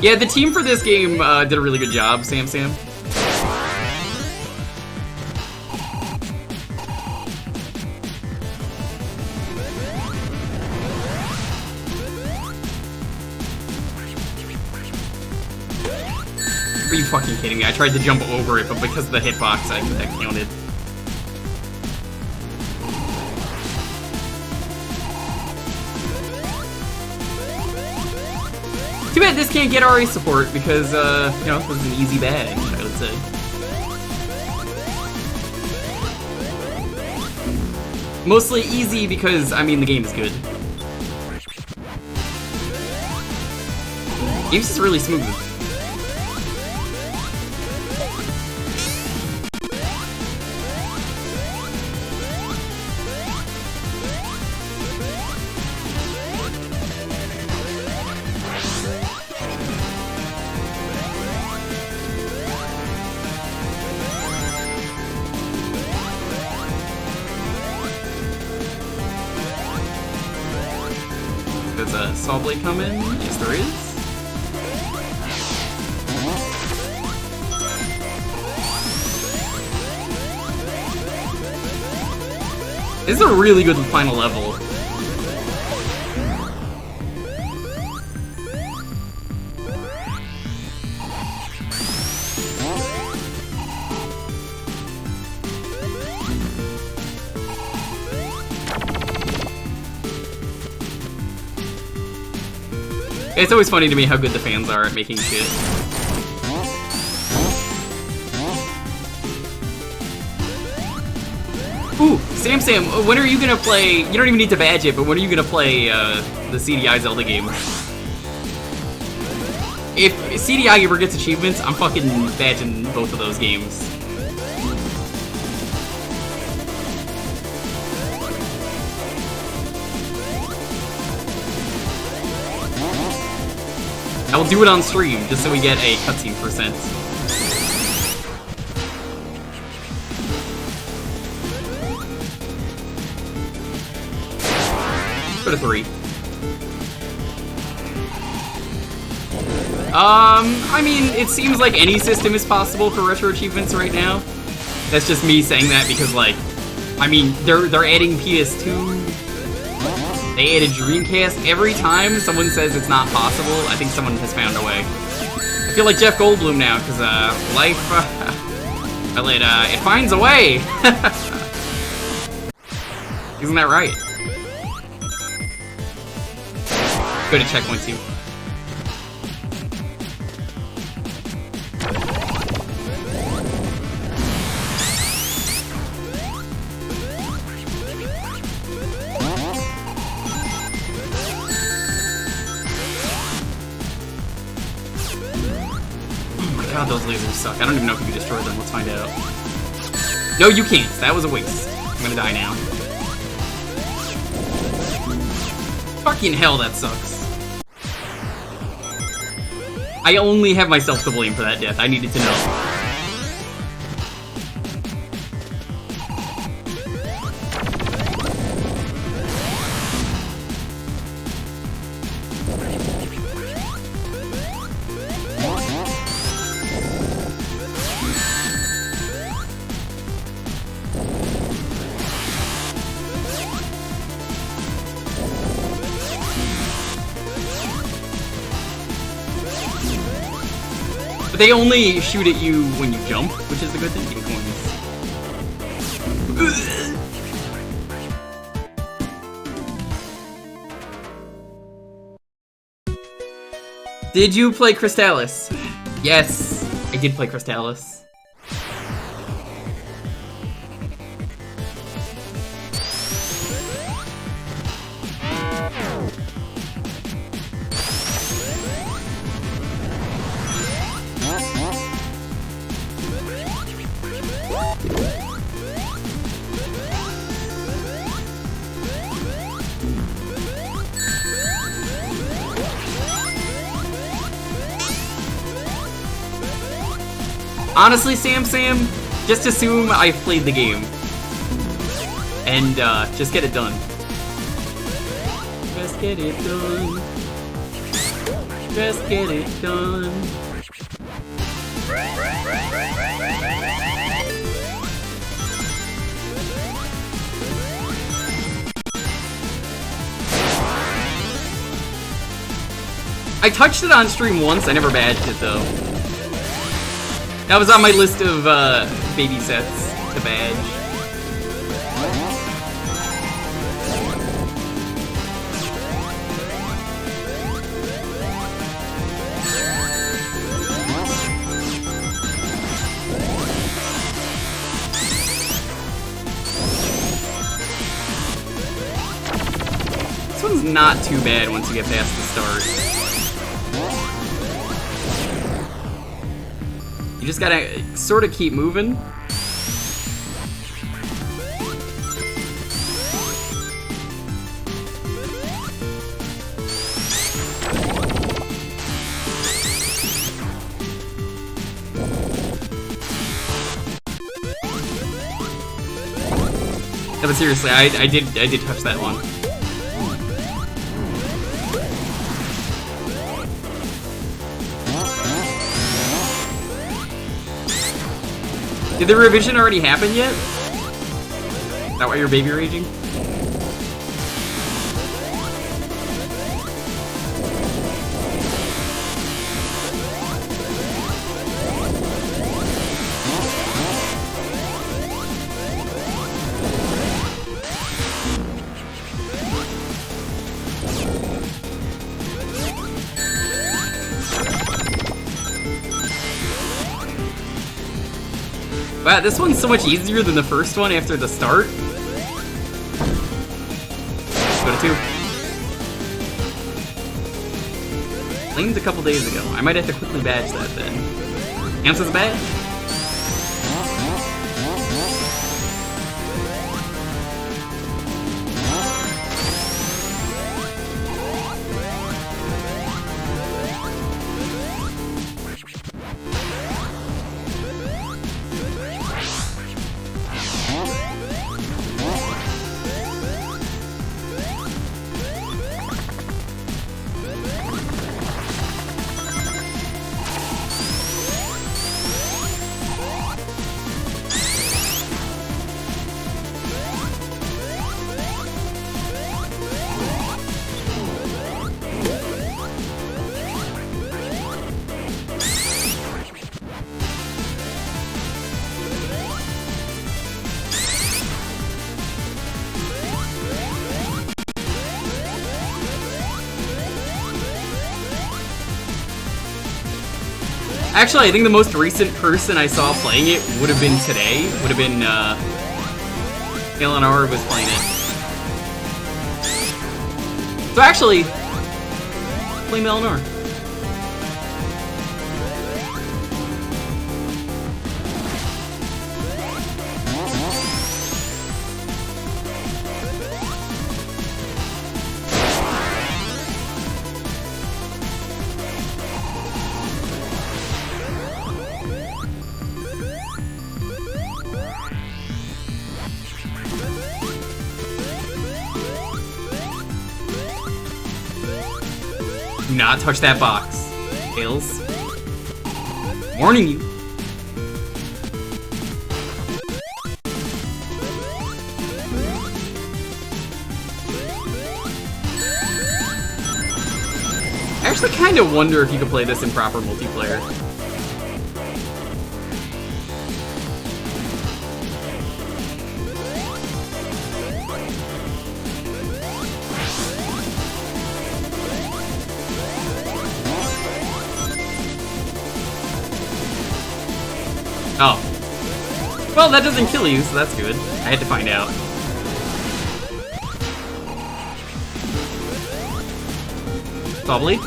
Yeah, the team for this game did a really good job, Sam. Are you fucking kidding me? I tried to jump over it, but because of the hitbox, that counted. Too bad this can't get RA support because, you know, this is an easy bag, I would say. Mostly easy because, I mean, the game is good. Game's just really smooth. There's a saw blade coming. Yes, there is. This is a really good final level. It's always funny to me how good the fans are at making shit. Ooh, Sam, when are you gonna play? You don't even need to badge it, but when are you gonna play the CDI Zelda game? If CDI ever gets achievements, I'm fucking badging both of those games. I will do it on stream, just so we get a cutscene %. Go to 3. I mean, it seems like any system is possible for retro achievements right now. That's just me saying that because, like, I mean, they're adding PS2. They added Dreamcast. Every time someone says it's not possible, I think someone has found a way. I feel like Jeff Goldblum now, because life, well, it finds a way. Isn't that right? Go to checkpoint 2. God, those lasers suck. I don't even know if you can destroy them. Let's find out. No, you can't. That was a waste. I'm gonna die now. Fucking hell, that sucks. I only have myself to blame for that death. I needed to know. But they only shoot at you when you jump, which is the good thing. Getting coins. Did you play Crystalis? Yes, I did play Crystalis. Honestly, Sam, just assume I've played the game. And, just get it done. Just get it done. Just get it done. I touched it on stream once, I never badged it though. That was on my list of baby sets to badge. This one's not too bad once you get past the start. You just gotta sort of keep moving. No, but seriously, I did touch that one. Did the revision already happen yet? Is that why you're baby raging? Wow, this one's so much easier than the first one after the start. Let's go to 2. Lane's a couple days ago. I might have to quickly badge that then. Counts as a badge? Actually, I think the most recent person I saw playing it would have been today. Would have been, Eleanor was playing it. So actually, blame Eleanor. Do not touch that box, Tails. Warning you. I actually kind of wonder if you could play this in proper multiplayer. Oh. Well, that doesn't kill you, so that's good. I had to find out. Probably.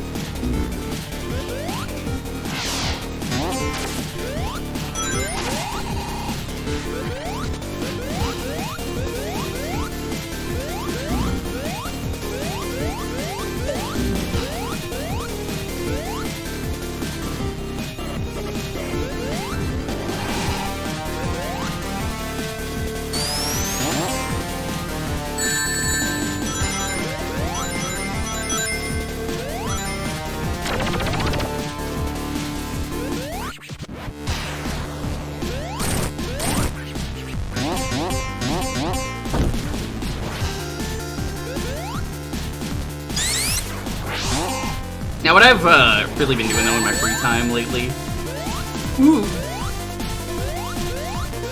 Now, what I've really been doing though in my free time lately,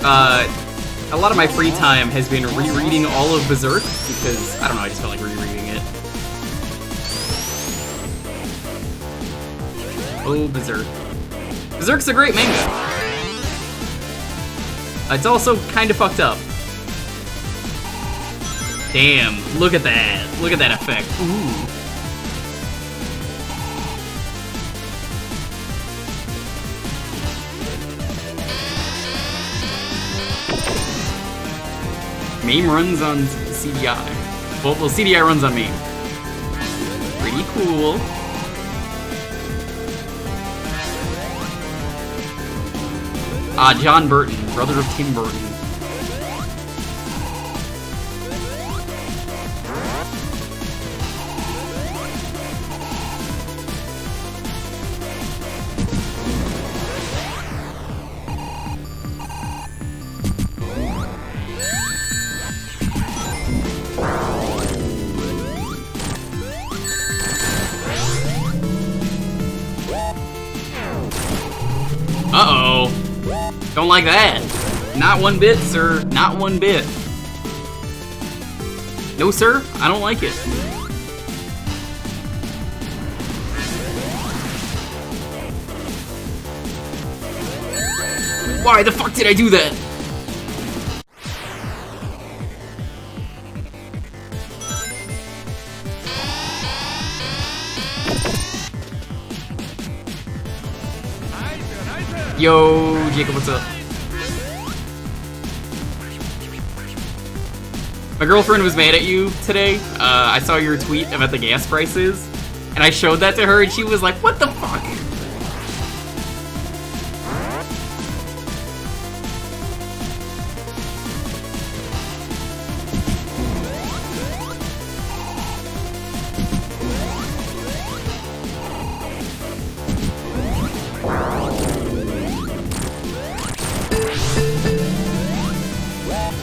A lot of my free time has been rereading all of Berserk because, I don't know, I just felt like rereading it. Oh, Berserk. Berserk's a great manga. It's also kind of fucked up. Damn, look at that. Look at that effect. Ooh. MAME runs on CDI. Well, CDI runs on MAME. Pretty cool. John Burton, brother of Tim Burton. Uh-oh. Don't like that. Not one bit, sir. Not one bit. No, sir. I don't like it. Why the fuck did I do that? Yo, Jacob, what's up? My girlfriend was mad at you today. I saw your tweet about the gas prices, and I showed that to her, and she was like, what the fuck?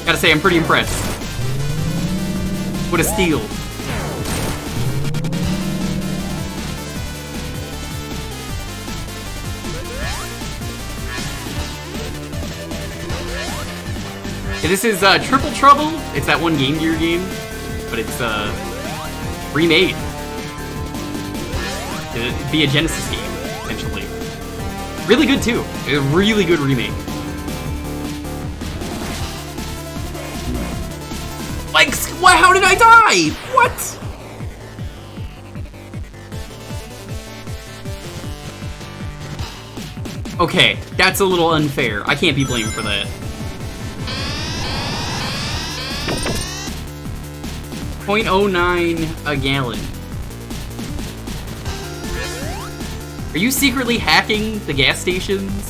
Gotta say, I'm pretty impressed. What a steal. Yeah, this is Triple Trouble. It's that one Game Gear game, but it's remade. It'd be a Genesis game, essentially. Really good too. A really good remake. Like, what? How did I die? What? Okay, that's a little unfair. I can't be blamed for that. 0.09 a gallon. Are you secretly hacking the gas stations?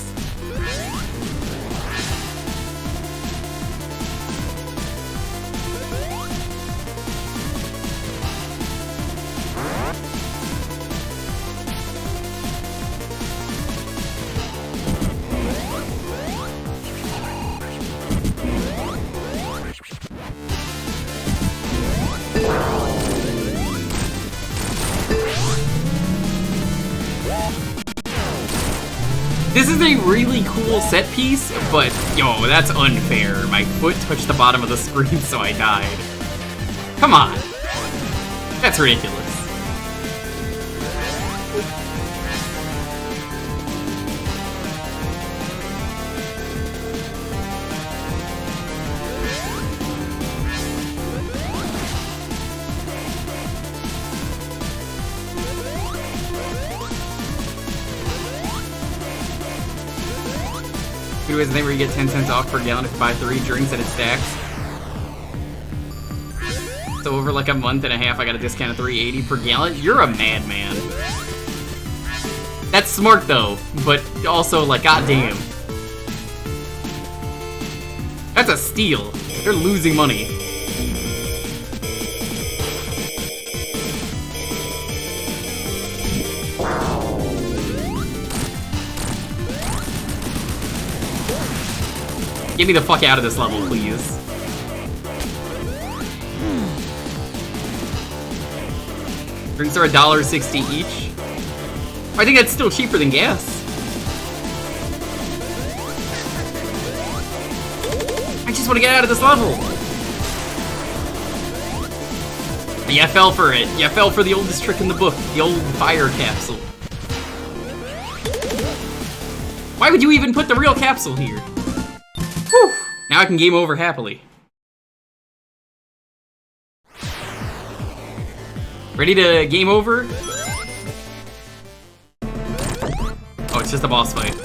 This is a really cool set piece, but yo, that's unfair. My foot touched the bottom of the screen, so I died. Come on. That's ridiculous. Anyways, I think where you get 10 cents off per gallon if you buy 3 drinks and it stacks. So over like a month and a half, I got a discount of $3.80 per gallon. You're a madman. That's smart though, but also like, goddamn. That's a steal. They're losing money. Get me the fuck out of this level, please. Drinks are $1.60 each. I think that's still cheaper than gas. want to get out of this level. But you fell for it. You fell for the oldest trick in the book, the old fire capsule. Why would you even put the real capsule here? Whew. Now I can game over happily. Ready to game over? Oh, it's just a boss fight.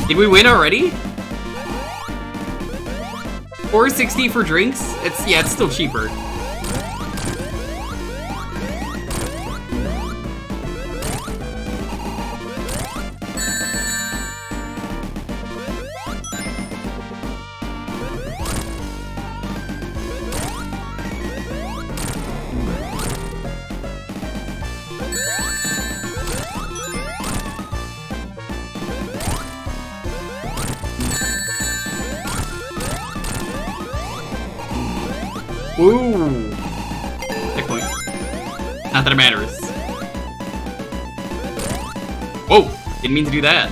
Did we win already? $4.60 for drinks? It's still cheaper. Ooh. Checkpoint. Not that it matters. Whoa! Didn't mean to do that.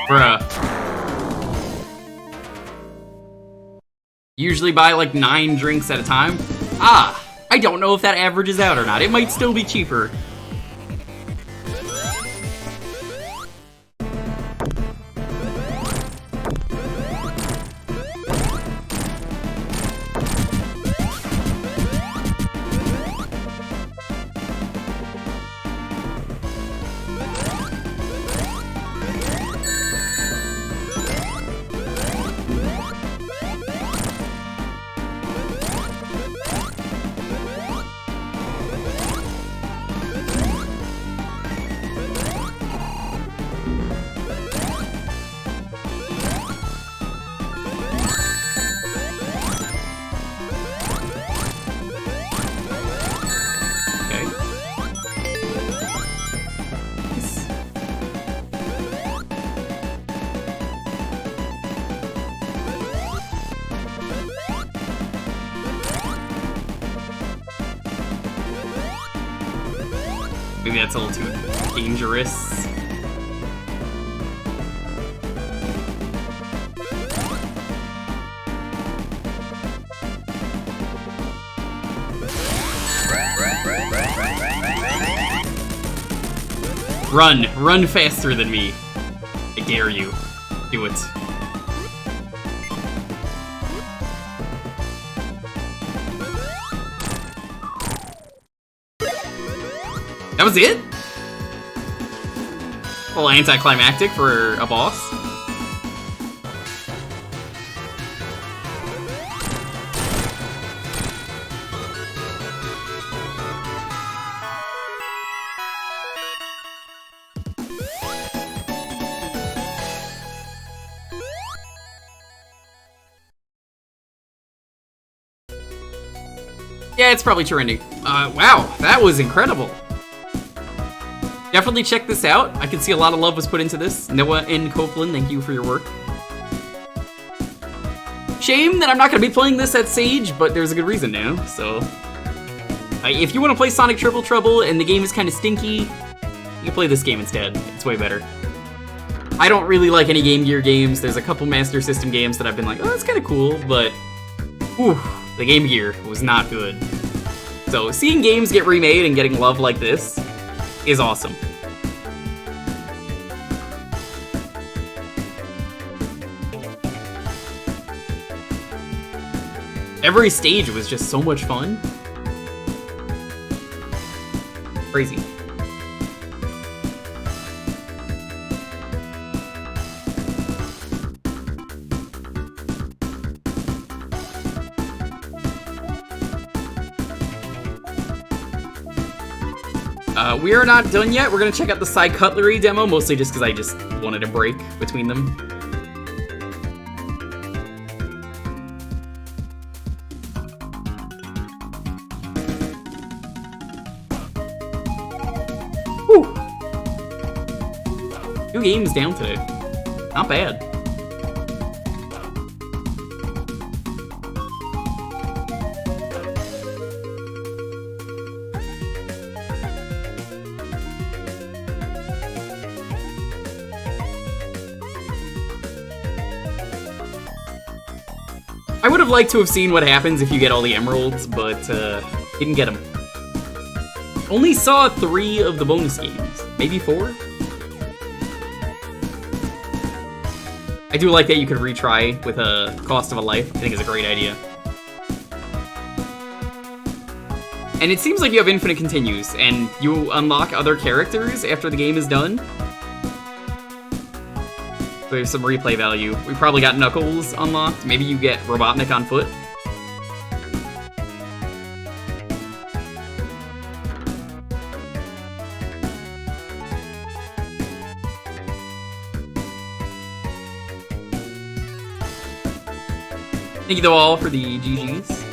Bruh. Usually buy like 9 drinks at a time. Ah, I don't know if that averages out or not. It might still be cheaper. Maybe that's a little too dangerous. Run faster than me. I dare you. Do it. That was it? A little anticlimactic for a boss. Yeah, it's probably trending. Wow, that was incredible. Definitely check this out. I can see a lot of love was put into this. Noah N. Copeland, thank you for your work. Shame that I'm not going to be playing this at Sage, but there's a good reason now, so... if you want to play Sonic Triple Trouble and the game is kind of stinky, you can play this game instead. It's way better. I don't really like any Game Gear games. There's a couple Master System games that I've been like, oh, that's kind of cool, but... Ooh, the Game Gear was not good. So, seeing games get remade and getting love like this is awesome. Every stage was just so much fun. Crazy. We are not done yet. We're gonna check out the Psycutlery Demo, mostly just because I just wanted a break between them. 2 games down today. Not bad. I would have liked to have seen what happens if you get all the emeralds, but didn't get them. Only saw 3 of the bonus games. Maybe 4? I do like that you could retry with a cost of a life. I think it's a great idea. And it seems like you have infinite continues, and you unlock other characters after the game is done. There's some replay value. We probably got Knuckles unlocked. Maybe you get Robotnik on foot. Thank you though all for the GGs.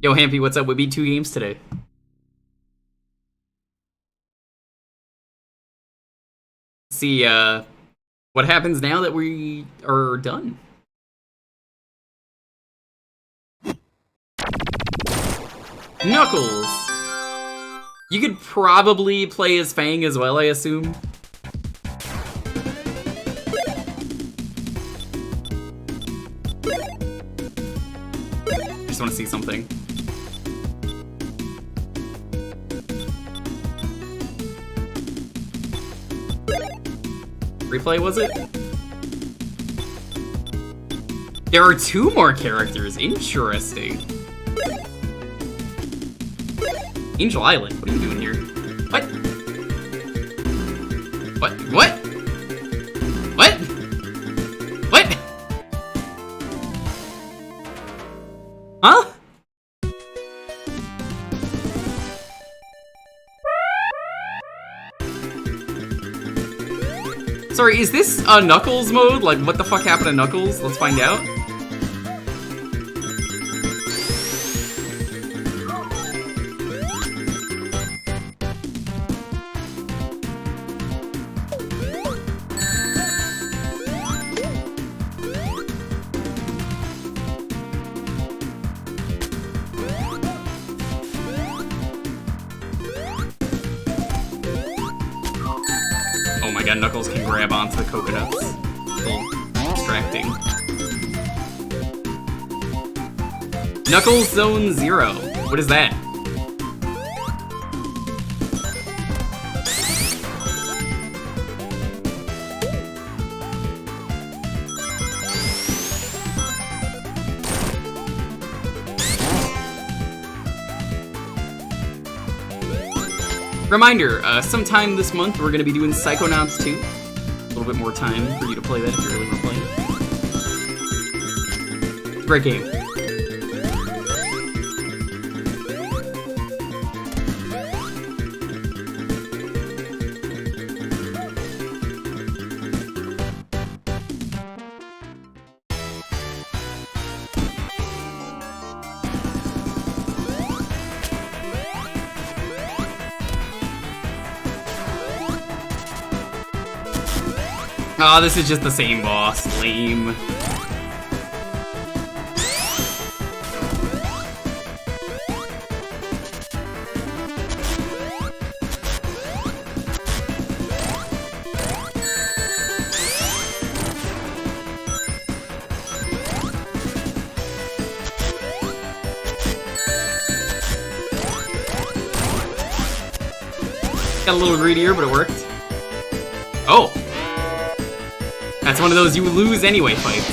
Yo, Hampy, what's up? We beat 2 games today. Let's see, what happens now that we are done? Knuckles! You could probably play as Fang as well, I assume. Just want to see something. Replay, was it? There are 2 more characters. Interesting. Angel Island. What are you doing here? What? What? What? What? Huh? Sorry, is this a Knuckles mode? Like, what the fuck happened to Knuckles? Let's find out. Oh my god, Knuckles can grab onto the coconuts. A little distracting. Knuckles Zone 0. What is that? Reminder, sometime this month we're going to be doing Psychonauts 2. A little bit more time for you to play that if you really want to play it. It's a great game. Oh, this is just the same boss. Lame. Got a little greedier, but it worked. Oh! That's one of those you lose anyway fights.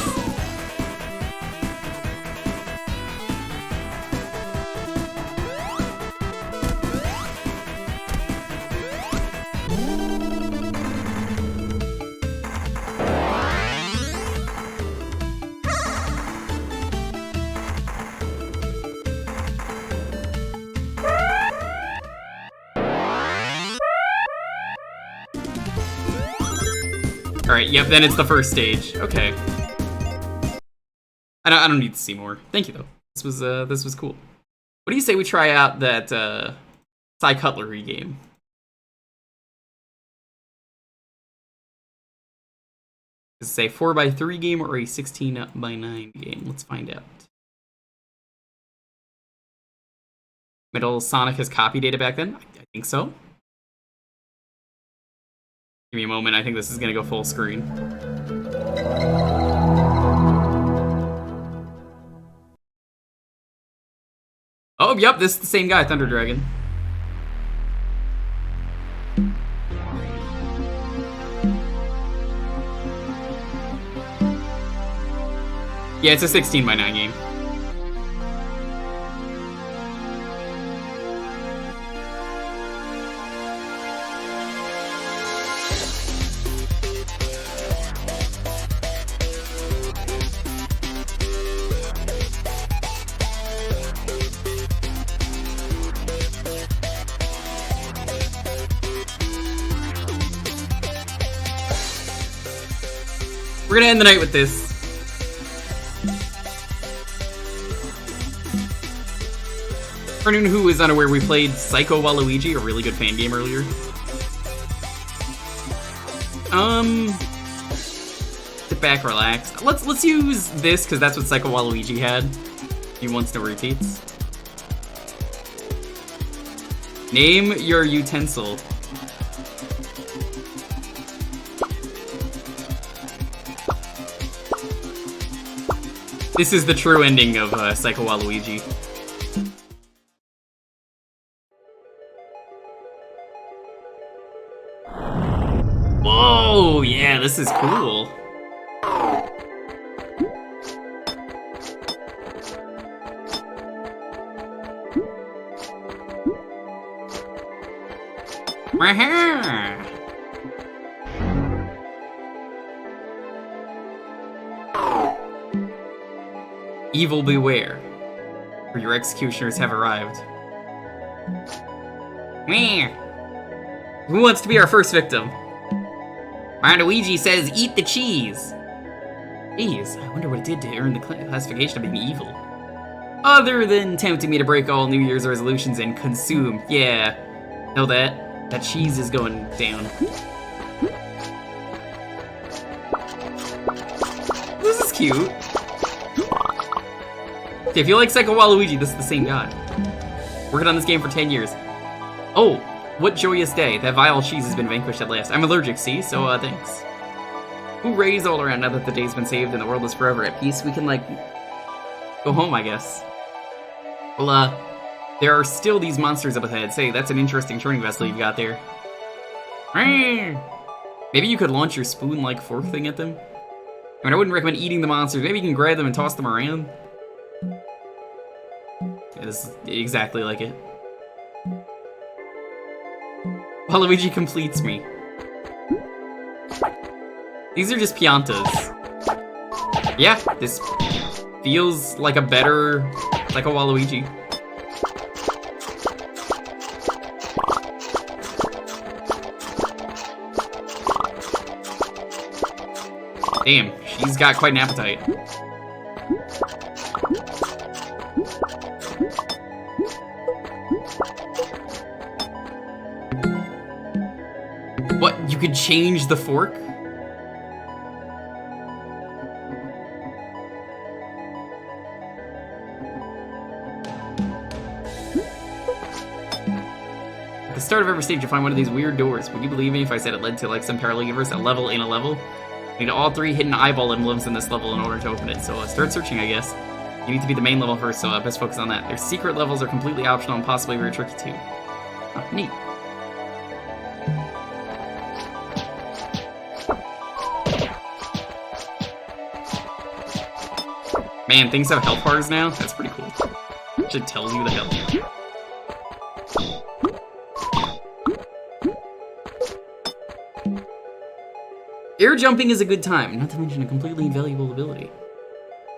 Alright, yep, then it's the first stage. Okay. I don't need to see more. Thank you, though. This was cool. What do you say we try out that, Psycutlery game? Is this a 4x3 game or a 16x9 game? Let's find out. Middle Sonic has copy data back then? I think so. Give me a moment, I think this is gonna go full screen. Oh, yep, this is the same guy, Thunder Dragon. Yeah, it's a 16x9 game. We're gonna end the night with this. For anyone who is unaware, we played Psycho Waluigi, a really good fan game earlier. Sit back, relax. Let's use this because that's what Psycho Waluigi had. He wants no repeats. Name your utensil. This is the true ending of Psycho Waluigi. Whoa, yeah, this is cool. Wah-ha! Evil beware, for your executioners have arrived. Meh. Who wants to be our first victim? Waluigi says eat the cheese. Jeez, I wonder what it did to earn the classification of being evil. Other than tempting me to break all New Year's resolutions and consume, yeah. Know that cheese is going down. This is cute. Okay, if you like Psycho Waluigi, this is the same guy. Working on this game for 10 years. Oh, what joyous day. That vile cheese has been vanquished at last. I'm allergic, see? So, thanks. Hoorays all around now that the day's been saved and the world is forever at peace. We can, like, go home, I guess. Well, there are still these monsters up ahead. Say, that's an interesting turning vessel you've got there. Maybe you could launch your spoon-like fork thing at them? I mean, I wouldn't recommend eating the monsters. Maybe you can grab them and toss them around. Yeah, this is exactly like it. Waluigi completes me. These are just Piantas. Yeah, this feels like a better Psycho Waluigi. Damn, she's got quite an appetite. What, you could change the fork? At the start of every stage, you find one of these weird doors. Would you believe me if I said it led to like some parallel universe, a level in a level? You need all 3 hidden eyeball emblems in this level in order to open it, so start searching, I guess. You need to be the main level first, so best focus on that. Their secret levels are completely optional and possibly very tricky too. Oh, neat. Man, things have health bars now? That's pretty cool. It just tells you the health. Air jumping is a good time, not to mention a completely invaluable ability.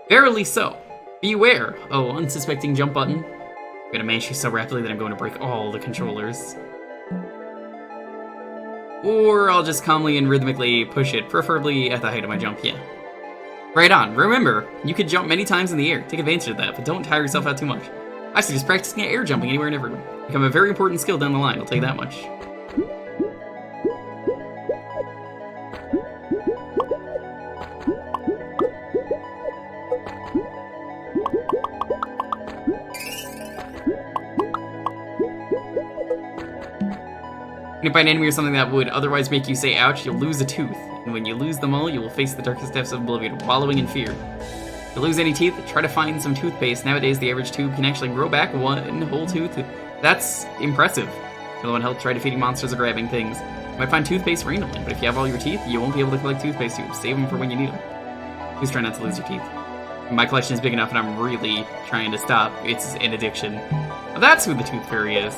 Verily so. Beware. Oh, unsuspecting jump button. I'm gonna manage you so rapidly that I'm going to break all the controllers. Or I'll just calmly and rhythmically push it, preferably at the height of my jump, yeah. Right on. Remember, you can jump many times in the air. Take advantage of that, but don't tire yourself out too much. I suggest practicing air jumping anywhere and everywhere. Become a very important skill down the line, I'll tell you that much. When you find an enemy or something that would otherwise make you say ouch, you'll lose a tooth. And when you lose them all, you will face the darkest depths of oblivion, wallowing in fear. If you lose any teeth, try to find some toothpaste. Nowadays, the average tube can actually grow back one whole tooth. That's impressive. It'll help try defeating monsters or grabbing things. You might find toothpaste randomly, but if you have all your teeth, you won't be able to collect toothpaste tubes. Save them for when you need them. Please try not to lose your teeth. My collection is big enough and I'm really trying to stop. It's an addiction. Well, that's who the Tooth Fairy is.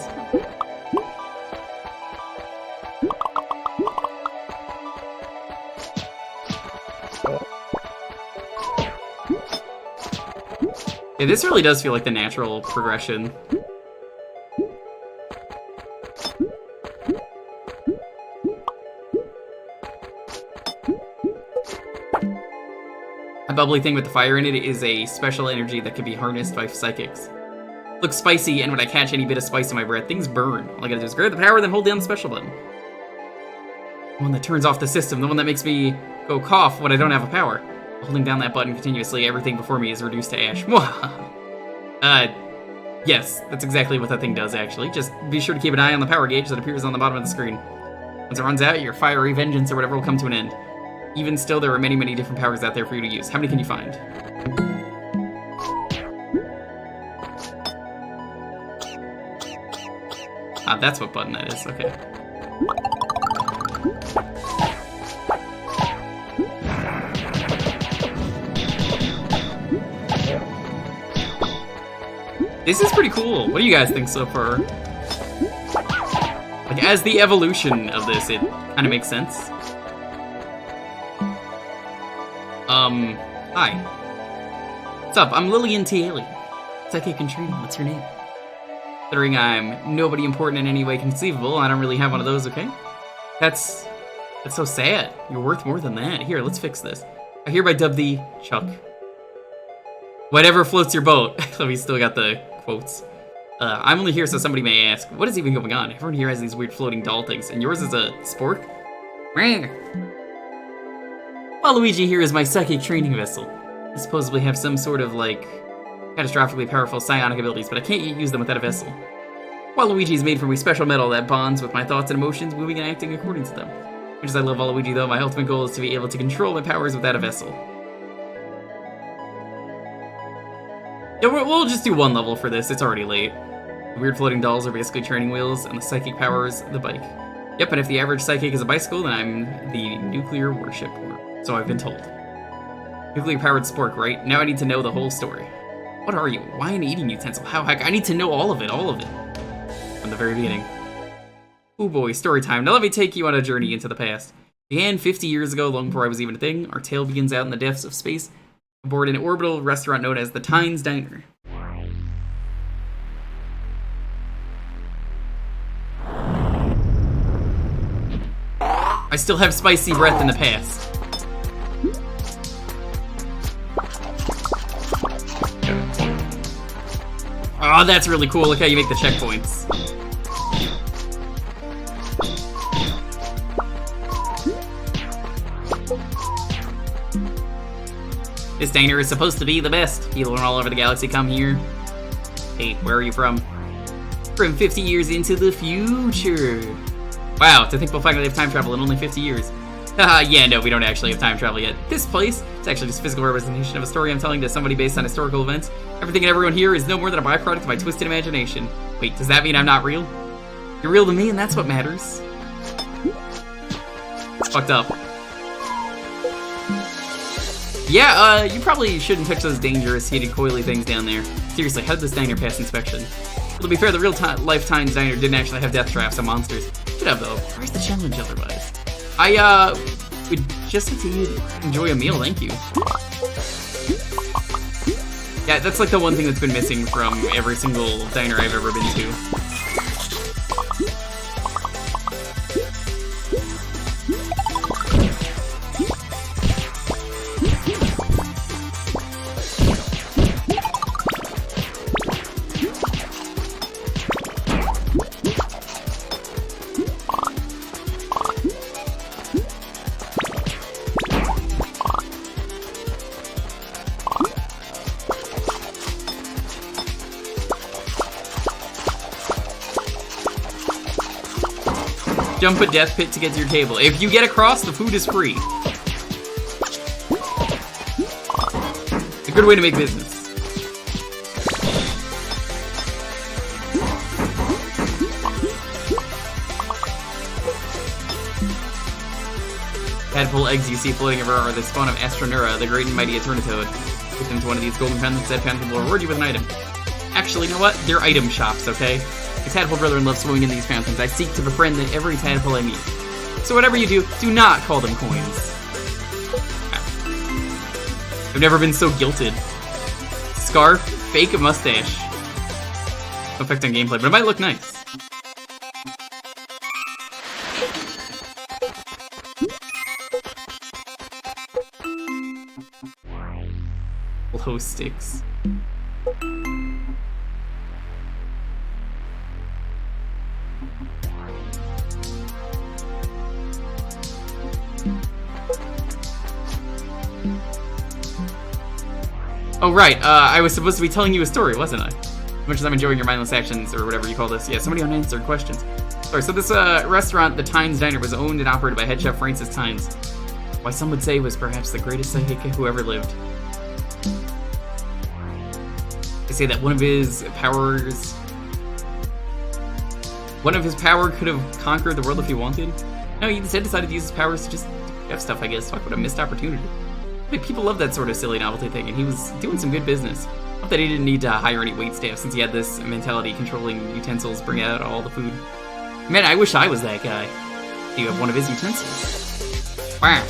Yeah, this really does feel like the natural progression. A bubbly thing with the fire in it is a special energy that can be harnessed by psychics. Looks spicy, and when I catch any bit of spice in my breath, things burn. All I gotta do is grab the power, then hold down the special button. The one that turns off the system, the one that makes me go cough when I don't have a power. Holding down that button continuously, everything before me is reduced to ash. Yes, that's exactly what that thing does, actually. Just be sure to keep an eye on the power gauge that appears on the bottom of the screen. Once it runs out, your fiery vengeance or whatever will come to an end. Even still, there are many, many different powers out there for you to use. How many can you find? Ah, that's what button that is, okay. This is pretty cool. What do you guys think so far? Like, as the evolution of this, it kind of makes sense. Hi. What's up? I'm Lillian T. Alien. Psychic and training. What's your name? Considering I'm nobody important in any way conceivable, I don't really have one of those, okay? That's so sad. You're worth more than that. Here, let's fix this. I hereby dub thee Chuck. Whatever floats your boat. So we still got the quotes. I'm only here so somebody may ask, what is even going on? Everyone here has these weird floating doll things, and yours is a spork? Waluigi here is my psychic training vessel. I supposedly have some sort of, like, catastrophically powerful psionic abilities, but I can't yet use them without a vessel. Waluigi is made from a special metal that bonds with my thoughts and emotions, moving and acting according to them. Much as I love Waluigi, though, my ultimate goal is to be able to control my powers without a vessel. Yeah, we'll just do one level for this, it's already late. The weird floating dolls are basically training wheels, and the psychic powers, the bike. Yep, and if the average psychic is a bicycle, then I'm the nuclear warship, so I've been told. Nuclear-powered spork, right? Now I need to know the whole story. What are you? Why an eating utensil? How heck? I need to know all of it. From the very beginning. Oh boy, story time. Now let me take you on a journey into the past. Began 50 years ago, long before I was even a thing. Our tale begins out in the depths of space, aboard an orbital restaurant known as the Tynes Diner. I still have spicy breath in the past. Oh, that's really cool. Look how you make the checkpoints. This diner is supposed to be the best. People from all over the galaxy come here. Hey, where are you from? From 50 years into the future. Wow, to think we'll finally have time travel in only 50 years. Yeah, no, we don't actually have time travel yet. This place, it's actually just a physical representation of a story I'm telling to somebody based on historical events. Everything and everyone here is no more than a byproduct of my twisted imagination. Wait, does that mean I'm not real? You're real to me, and that's what matters. It's fucked up. Yeah, you probably shouldn't touch those dangerous, heated, coily things down there. Seriously, how did this diner pass inspection? Well, to be fair, the real-life Tynes Diner didn't actually have death traps and monsters. Should have, though. Where's the challenge otherwise? I, would just like to enjoy a meal, thank you. Yeah, that's like the one thing that's been missing from every single diner I've ever been to. Jump a death pit to get to your table. If you get across, the food is free. It's a good way to make business. Tadpole eggs you see floating everywhere are the spawn of Astronura, the great and mighty Eternitoad. Get them to one of these golden fountains, said fountain will reward you with an item. Actually, you know what? They're item shops, okay? My tadpole brethren love swimming in these fountains. I seek to befriend every tadpole I meet. So whatever you do, do not call them coins. I've never been so guilted. Scarf, fake mustache. No effect on gameplay, but it might look nice. Glow sticks. Oh, right, I was supposed to be telling you a story, wasn't I? As much as I'm enjoying your mindless actions, or whatever you call this. Yeah, so many unanswered questions. Sorry, so this restaurant, the Tynes Diner, was owned and operated by head chef Francis Tynes. Why some would say was perhaps the greatest psychic who ever lived. They say that one of his power could have conquered the world if he wanted. No, he instead decided to use his powers to just chef stuff, I guess. Talk about a missed opportunity. Like, people love that sort of silly novelty thing, and he was doing some good business. Not that he didn't need to hire any waitstaff, since he had this mentality controlling utensils, bring out all the food. Man, I wish I was that guy. You have one of his utensils. Wow.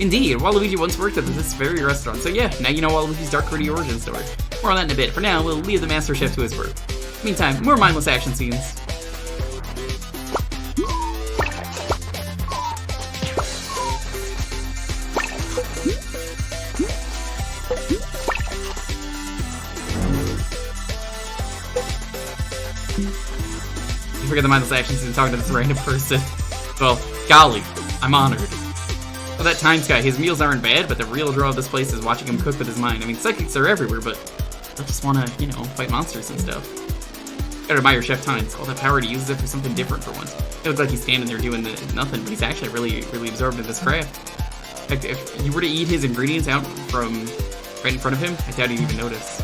Indeed, Waluigi once worked at this very restaurant, so yeah, now you know Waluigi's dark, gritty origin story. More on that in a bit. For now, we'll leave the Master Chef to his work. Meantime, more mindless action scenes. You forget the mindless action scene talking to this random person. Well, golly, I'm honored. Well, that Tynes guy, his meals aren't bad, but the real draw of this place is watching him cook with his mind. I mean, psychics are everywhere, but they'll just want to, you know, fight monsters and stuff. Gotta admire Chef Tynes. All that power, he uses it for something different for once. It looks like he's standing there doing nothing, but he's actually really absorbed in this craft. In fact, if you were to eat his ingredients out from right in front of him, I doubt he'd even notice.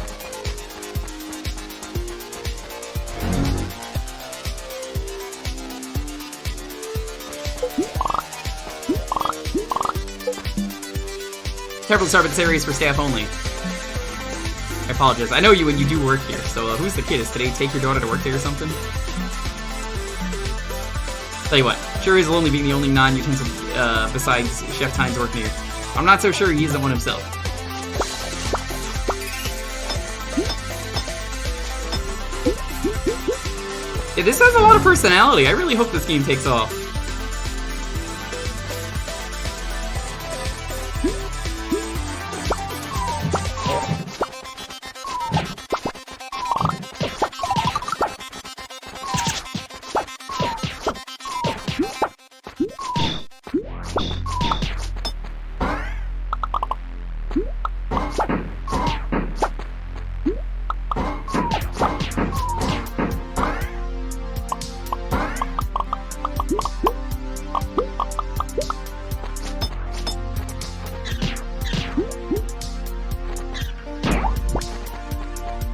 Careful to start with series for staff only. I apologize. I know you and you do work here, so who's the kid? Is today take your daughter to work there or something? Tell you what, sure is lonely being the only non-utensil besides Chef Tynes working here. I'm not so sure he isn't one himself. Yeah, this has a lot of personality. I really hope this game takes off.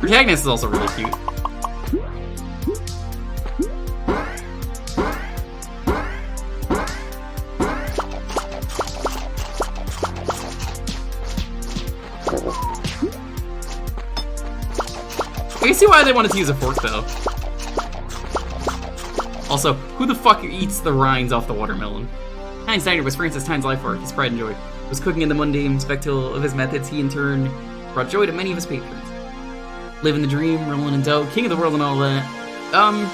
Protagonist is also really cute. I can see why they wanted to use a fork, though. Also, who the fuck eats the rinds off the watermelon? Tynes Diner was Francis Tynes' life work, his pride and joy. He was cooking in the mundane spectacle of his methods. He, in turn, brought joy to many of his patrons. Living the dream, rolling in dough, king of the world and all that.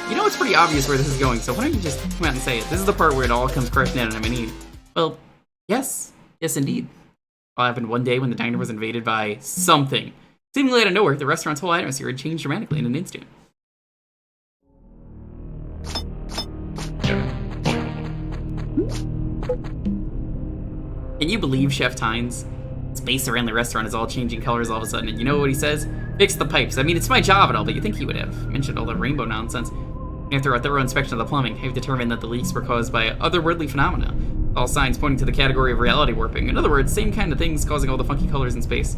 You know it's pretty obvious where this is going, so why don't you just come out and say it? This is the part where it all comes crashing down and I'm in need. Well, yes. Yes, indeed. All happened one day when the diner was invaded by something. Seemingly out of nowhere, the restaurant's whole atmosphere had changed dramatically in an instant. Can you believe Chef Tynes? Space around the restaurant is all changing colors all of a sudden, and you know what he says? Fix the pipes. I mean, it's my job and all, but you think he would have mentioned all the rainbow nonsense. After a thorough inspection of the plumbing, I've determined that the leaks were caused by otherworldly phenomena. All signs pointing to the category of reality warping. In other words, same kind of things causing all the funky colors in space.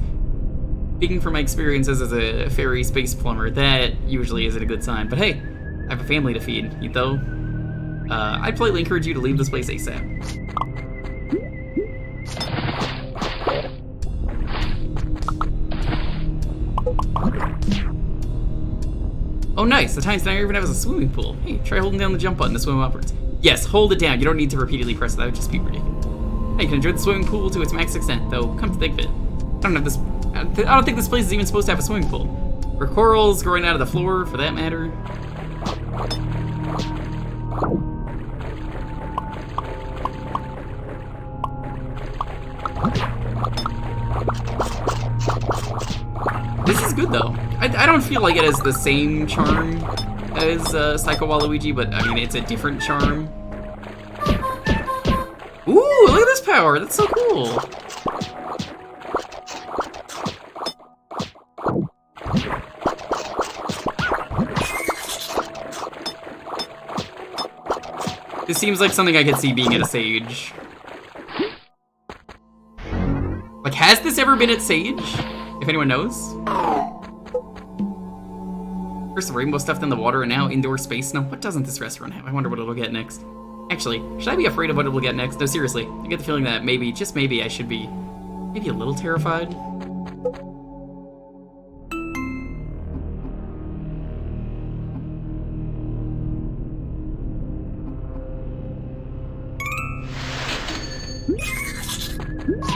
Speaking from my experiences as a fairy space plumber, that usually isn't a good sign. But hey, I have a family to feed, though. I'd politely encourage you to leave this place ASAP. Oh nice, the Times Diner even has a swimming pool. Hey, try holding down the jump button to swim upwards. Yes, hold it down. You don't need to repeatedly press it. That would just be ridiculous. Hey, you can enjoy the swimming pool to its max extent, though come to think of it, I don't think this place is even supposed to have a swimming pool. Or corals growing out of the floor, for that matter. This is good though. I don't feel like it has the same charm as Psycho Waluigi, but I mean it's a different charm. Ooh, look at this power! That's so cool. This seems like something I could see being at a Sage. Like, has this ever been at Sage? If anyone knows? First rainbow stuff, then the water, and now indoor space snow. What doesn't this restaurant have? I wonder what it'll get next. Actually, should I be afraid of what it'll get next? No, seriously. I get the feeling that maybe, just maybe, I should be maybe a little terrified.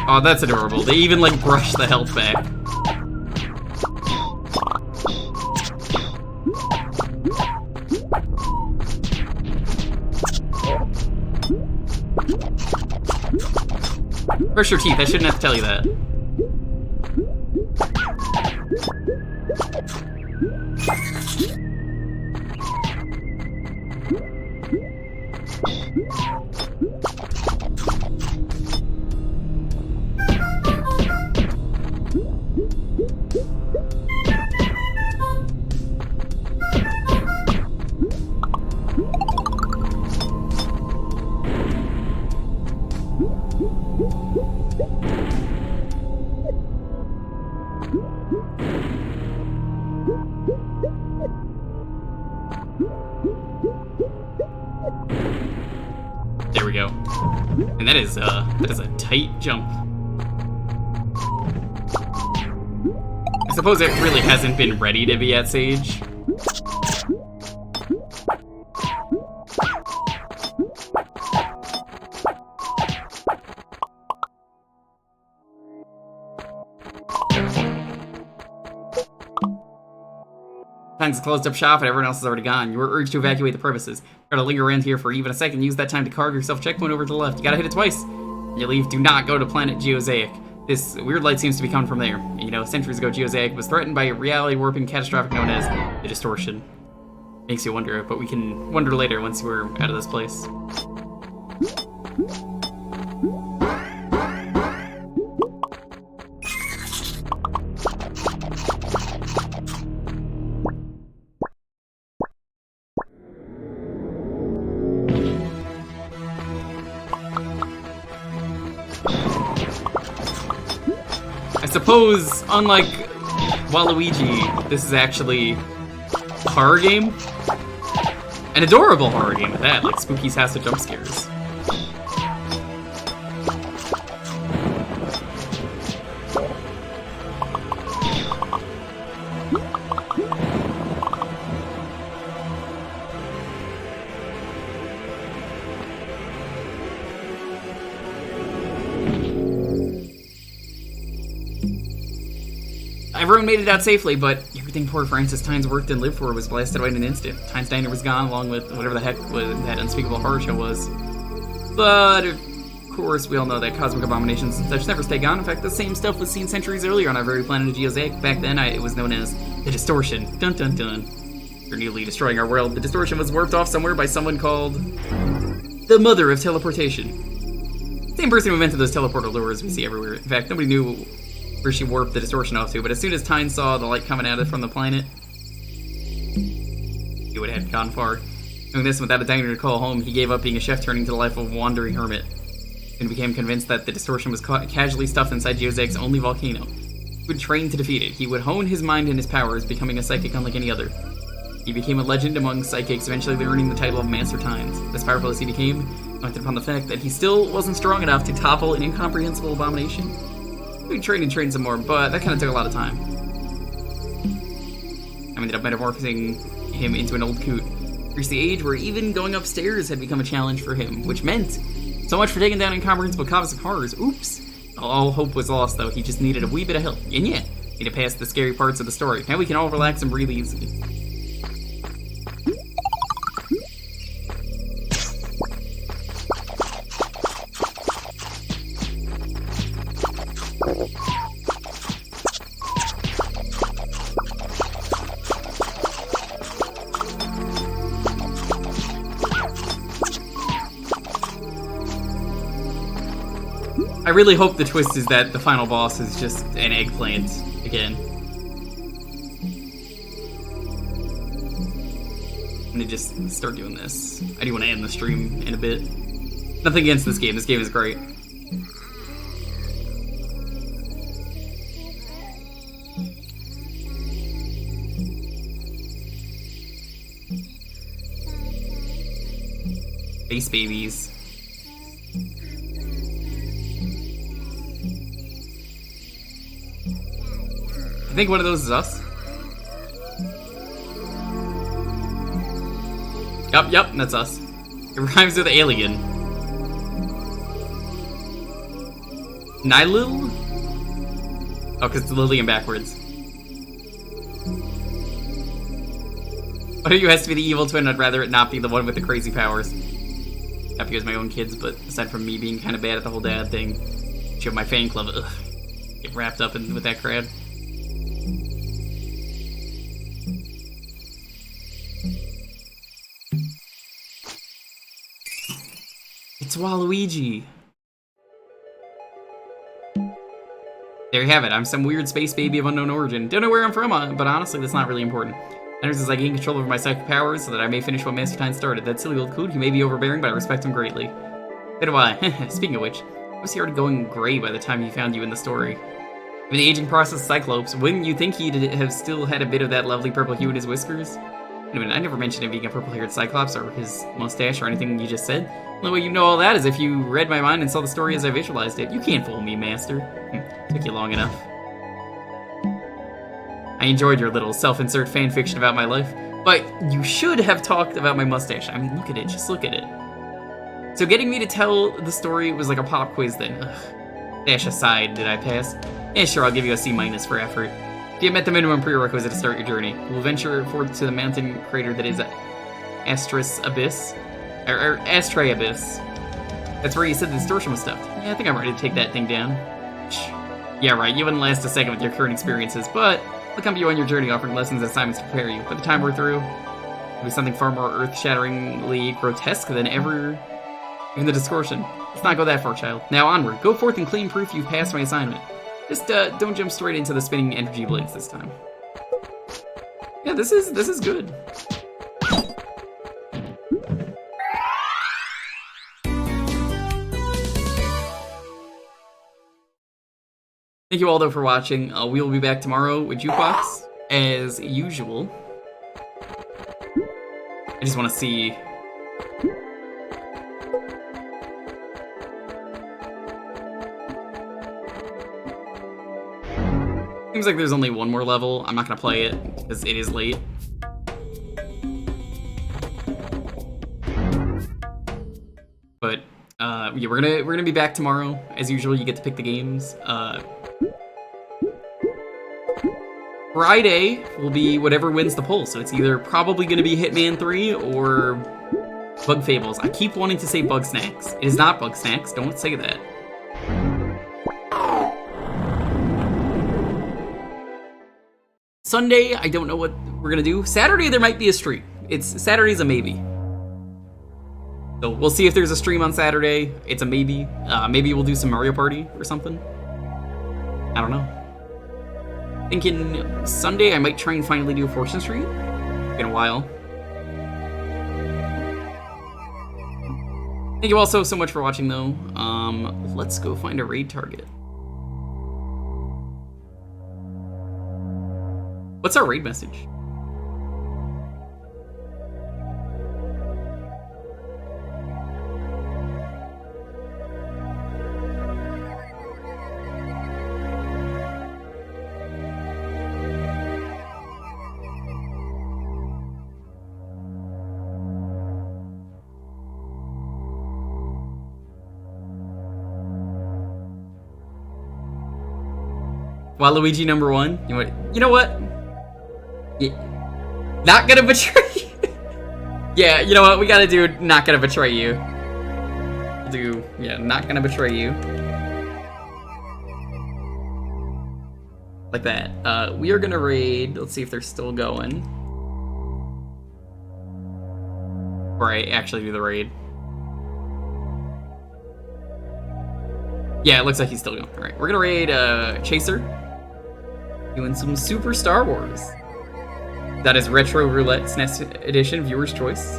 Oh, that's adorable. They even, like, brush the health back. Brush your teeth. I shouldn't have to tell you that. There we go. And that is a tight jump. I suppose it really hasn't been ready to be at Sage. Time's closed up shop and everyone else is already gone. You were urged to evacuate the premises. Try to linger around here for even a second. Use that time to carve yourself a checkpoint over to the left. You gotta hit it twice. When you leave, do not go to planet Geosaic. This weird light seems to be coming from there. You know, centuries ago, Geosaic was threatened by a reality warping catastrophic known as the distortion. Makes you wonder, but we can wonder later once we're out of this place. I suppose, unlike Waluigi, this is actually a horror game. An adorable horror game at that, like Spooky's House of Jump Scares. Everyone made it out safely, but everything poor Francis Tynes worked and lived for was blasted away in an instant. Tynes Diner was gone, along with whatever the heck that unspeakable horror show was. But, of course, we all know that cosmic abominations and such never stay gone. In fact, the same stuff was seen centuries earlier on our very planet of Geosaic. Back then, it was known as the Distortion. Dun dun dun. For nearly destroying our world, the Distortion was warped off somewhere by someone called the Mother of Teleportation. Same person who invented those teleporter lures we see everywhere. In fact, nobody knew where she warped the Distortion off to, but as soon as Tyne saw the light coming at it from the planet, knew it had gone far. Doing this without a diner to call home, he gave up being a chef, turning to the life of a wandering hermit, and became convinced that the distortion was casually stuffed inside Joseg's only volcano. He would train to defeat it. He would hone his mind and his powers, becoming a psychic unlike any other. He became a legend among psychics, eventually earning the title of Master Times. As powerful as he became, acted upon the fact that he still wasn't strong enough to topple an incomprehensible abomination. He would train and train some more, but that kind of took a lot of time. I ended up metamorphosing him into an old coot. He reached the age where even going upstairs had become a challenge for him, which meant so much for taking down incomprehensible cosmic horrors. Oops. All hope was lost, though. He just needed a wee bit of help. And yeah, he need to pass the scary parts of the story. Now we can all relax and breathe easy. I really hope the twist is that the final boss is just an eggplant again. I'm gonna just start doing this. I do want to end the stream in a bit. Nothing against this game. This game is great. Space babies. I think one of those is us. Yep, that's us. It rhymes with alien. Nylil? Oh, because it's Lillian backwards. One of you has to be the evil twin. I'd rather it not be the one with the crazy powers. Not because my own kids, but aside from me being kind of bad at the whole dad thing, show my fan club. Ugh, get wrapped up with that crowd. It's Waluigi. There you have it. I'm some weird space baby of unknown origin. Don't know where I'm from, but honestly, that's not really important. Matters is I gain control over my psychic powers so that I may finish what Master Time started. That silly old coot, he may be overbearing, but I respect him greatly. Bit of a speaking of which, was he already going gray by the time he found you in the story? With the aging process of Cyclops, wouldn't you think he'd have still had a bit of that lovely purple hue in his whiskers? Anyway, I never mentioned him being a purple-haired Cyclops or his mustache or anything you just said. The only way you know all that is if you read my mind and saw the story as I visualized it. You can't fool me, Master. Took you long enough. I enjoyed your little self-insert fanfiction about my life, but you should have talked about my mustache. I mean, look at it. Just look at it. So getting me to tell the story was like a pop quiz then. Ugh. Dash aside, did I pass? Yeah, sure, I'll give you a C- for effort. If you have met the minimum prerequisite to start your journey, we'll venture forth to the mountain crater that is Astris Abyss. Or Astray Abyss. That's where you said the distortion was stuffed. Yeah, I think I'm ready to take that thing down. Yeah, right, you wouldn't last a second with your current experiences, but I'll come to you on your journey offering lessons and assignments to prepare you. By the time we're through, it'll be something far more earth-shatteringly grotesque than ever in the distortion. Let's not go that far, child. Now onward, go forth and claim proof you've passed my assignment. Just don't jump straight into the spinning energy blades this time. Yeah, this is good. Thank you all, though, for watching. We will be back tomorrow with Jukebox, as usual. I just want to see... Seems like there's only one more level. I'm not going to play it, because it is late. But, yeah, we're gonna be back tomorrow. As usual, you get to pick the games. Friday will be whatever wins the poll, so it's either probably going to be Hitman 3 or Bug Fables. I keep wanting to say Bug Snacks. It is not Bug Snacks, don't say that. Sunday, I don't know what we're going to do. Saturday, there might be a stream. Saturday's a maybe. So we'll see if there's a stream on Saturday. It's a maybe. Maybe we'll do some Mario Party or something. I don't know. Thinking Sunday I might try and finally do a Fortune stream. It's been a while. Thank you all so much for watching, though. Let's go find a raid target. What's our raid message? Waluigi #1. You know what? Yeah. Not gonna betray you. Yeah, you know what? We gotta do not gonna betray you. Not gonna betray you. Like that. We are gonna raid. Let's see if they're still going. Or I actually do the raid. Yeah, it looks like he's still going. Alright, we're gonna raid Chaser. Doing some Super Star Wars. That is Retro Roulette SNES Edition, viewer's choice.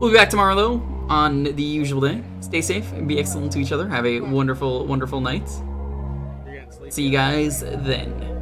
We'll be back tomorrow, though, on the usual day. Stay safe and be excellent to each other. Have a wonderful, wonderful night. See you guys then.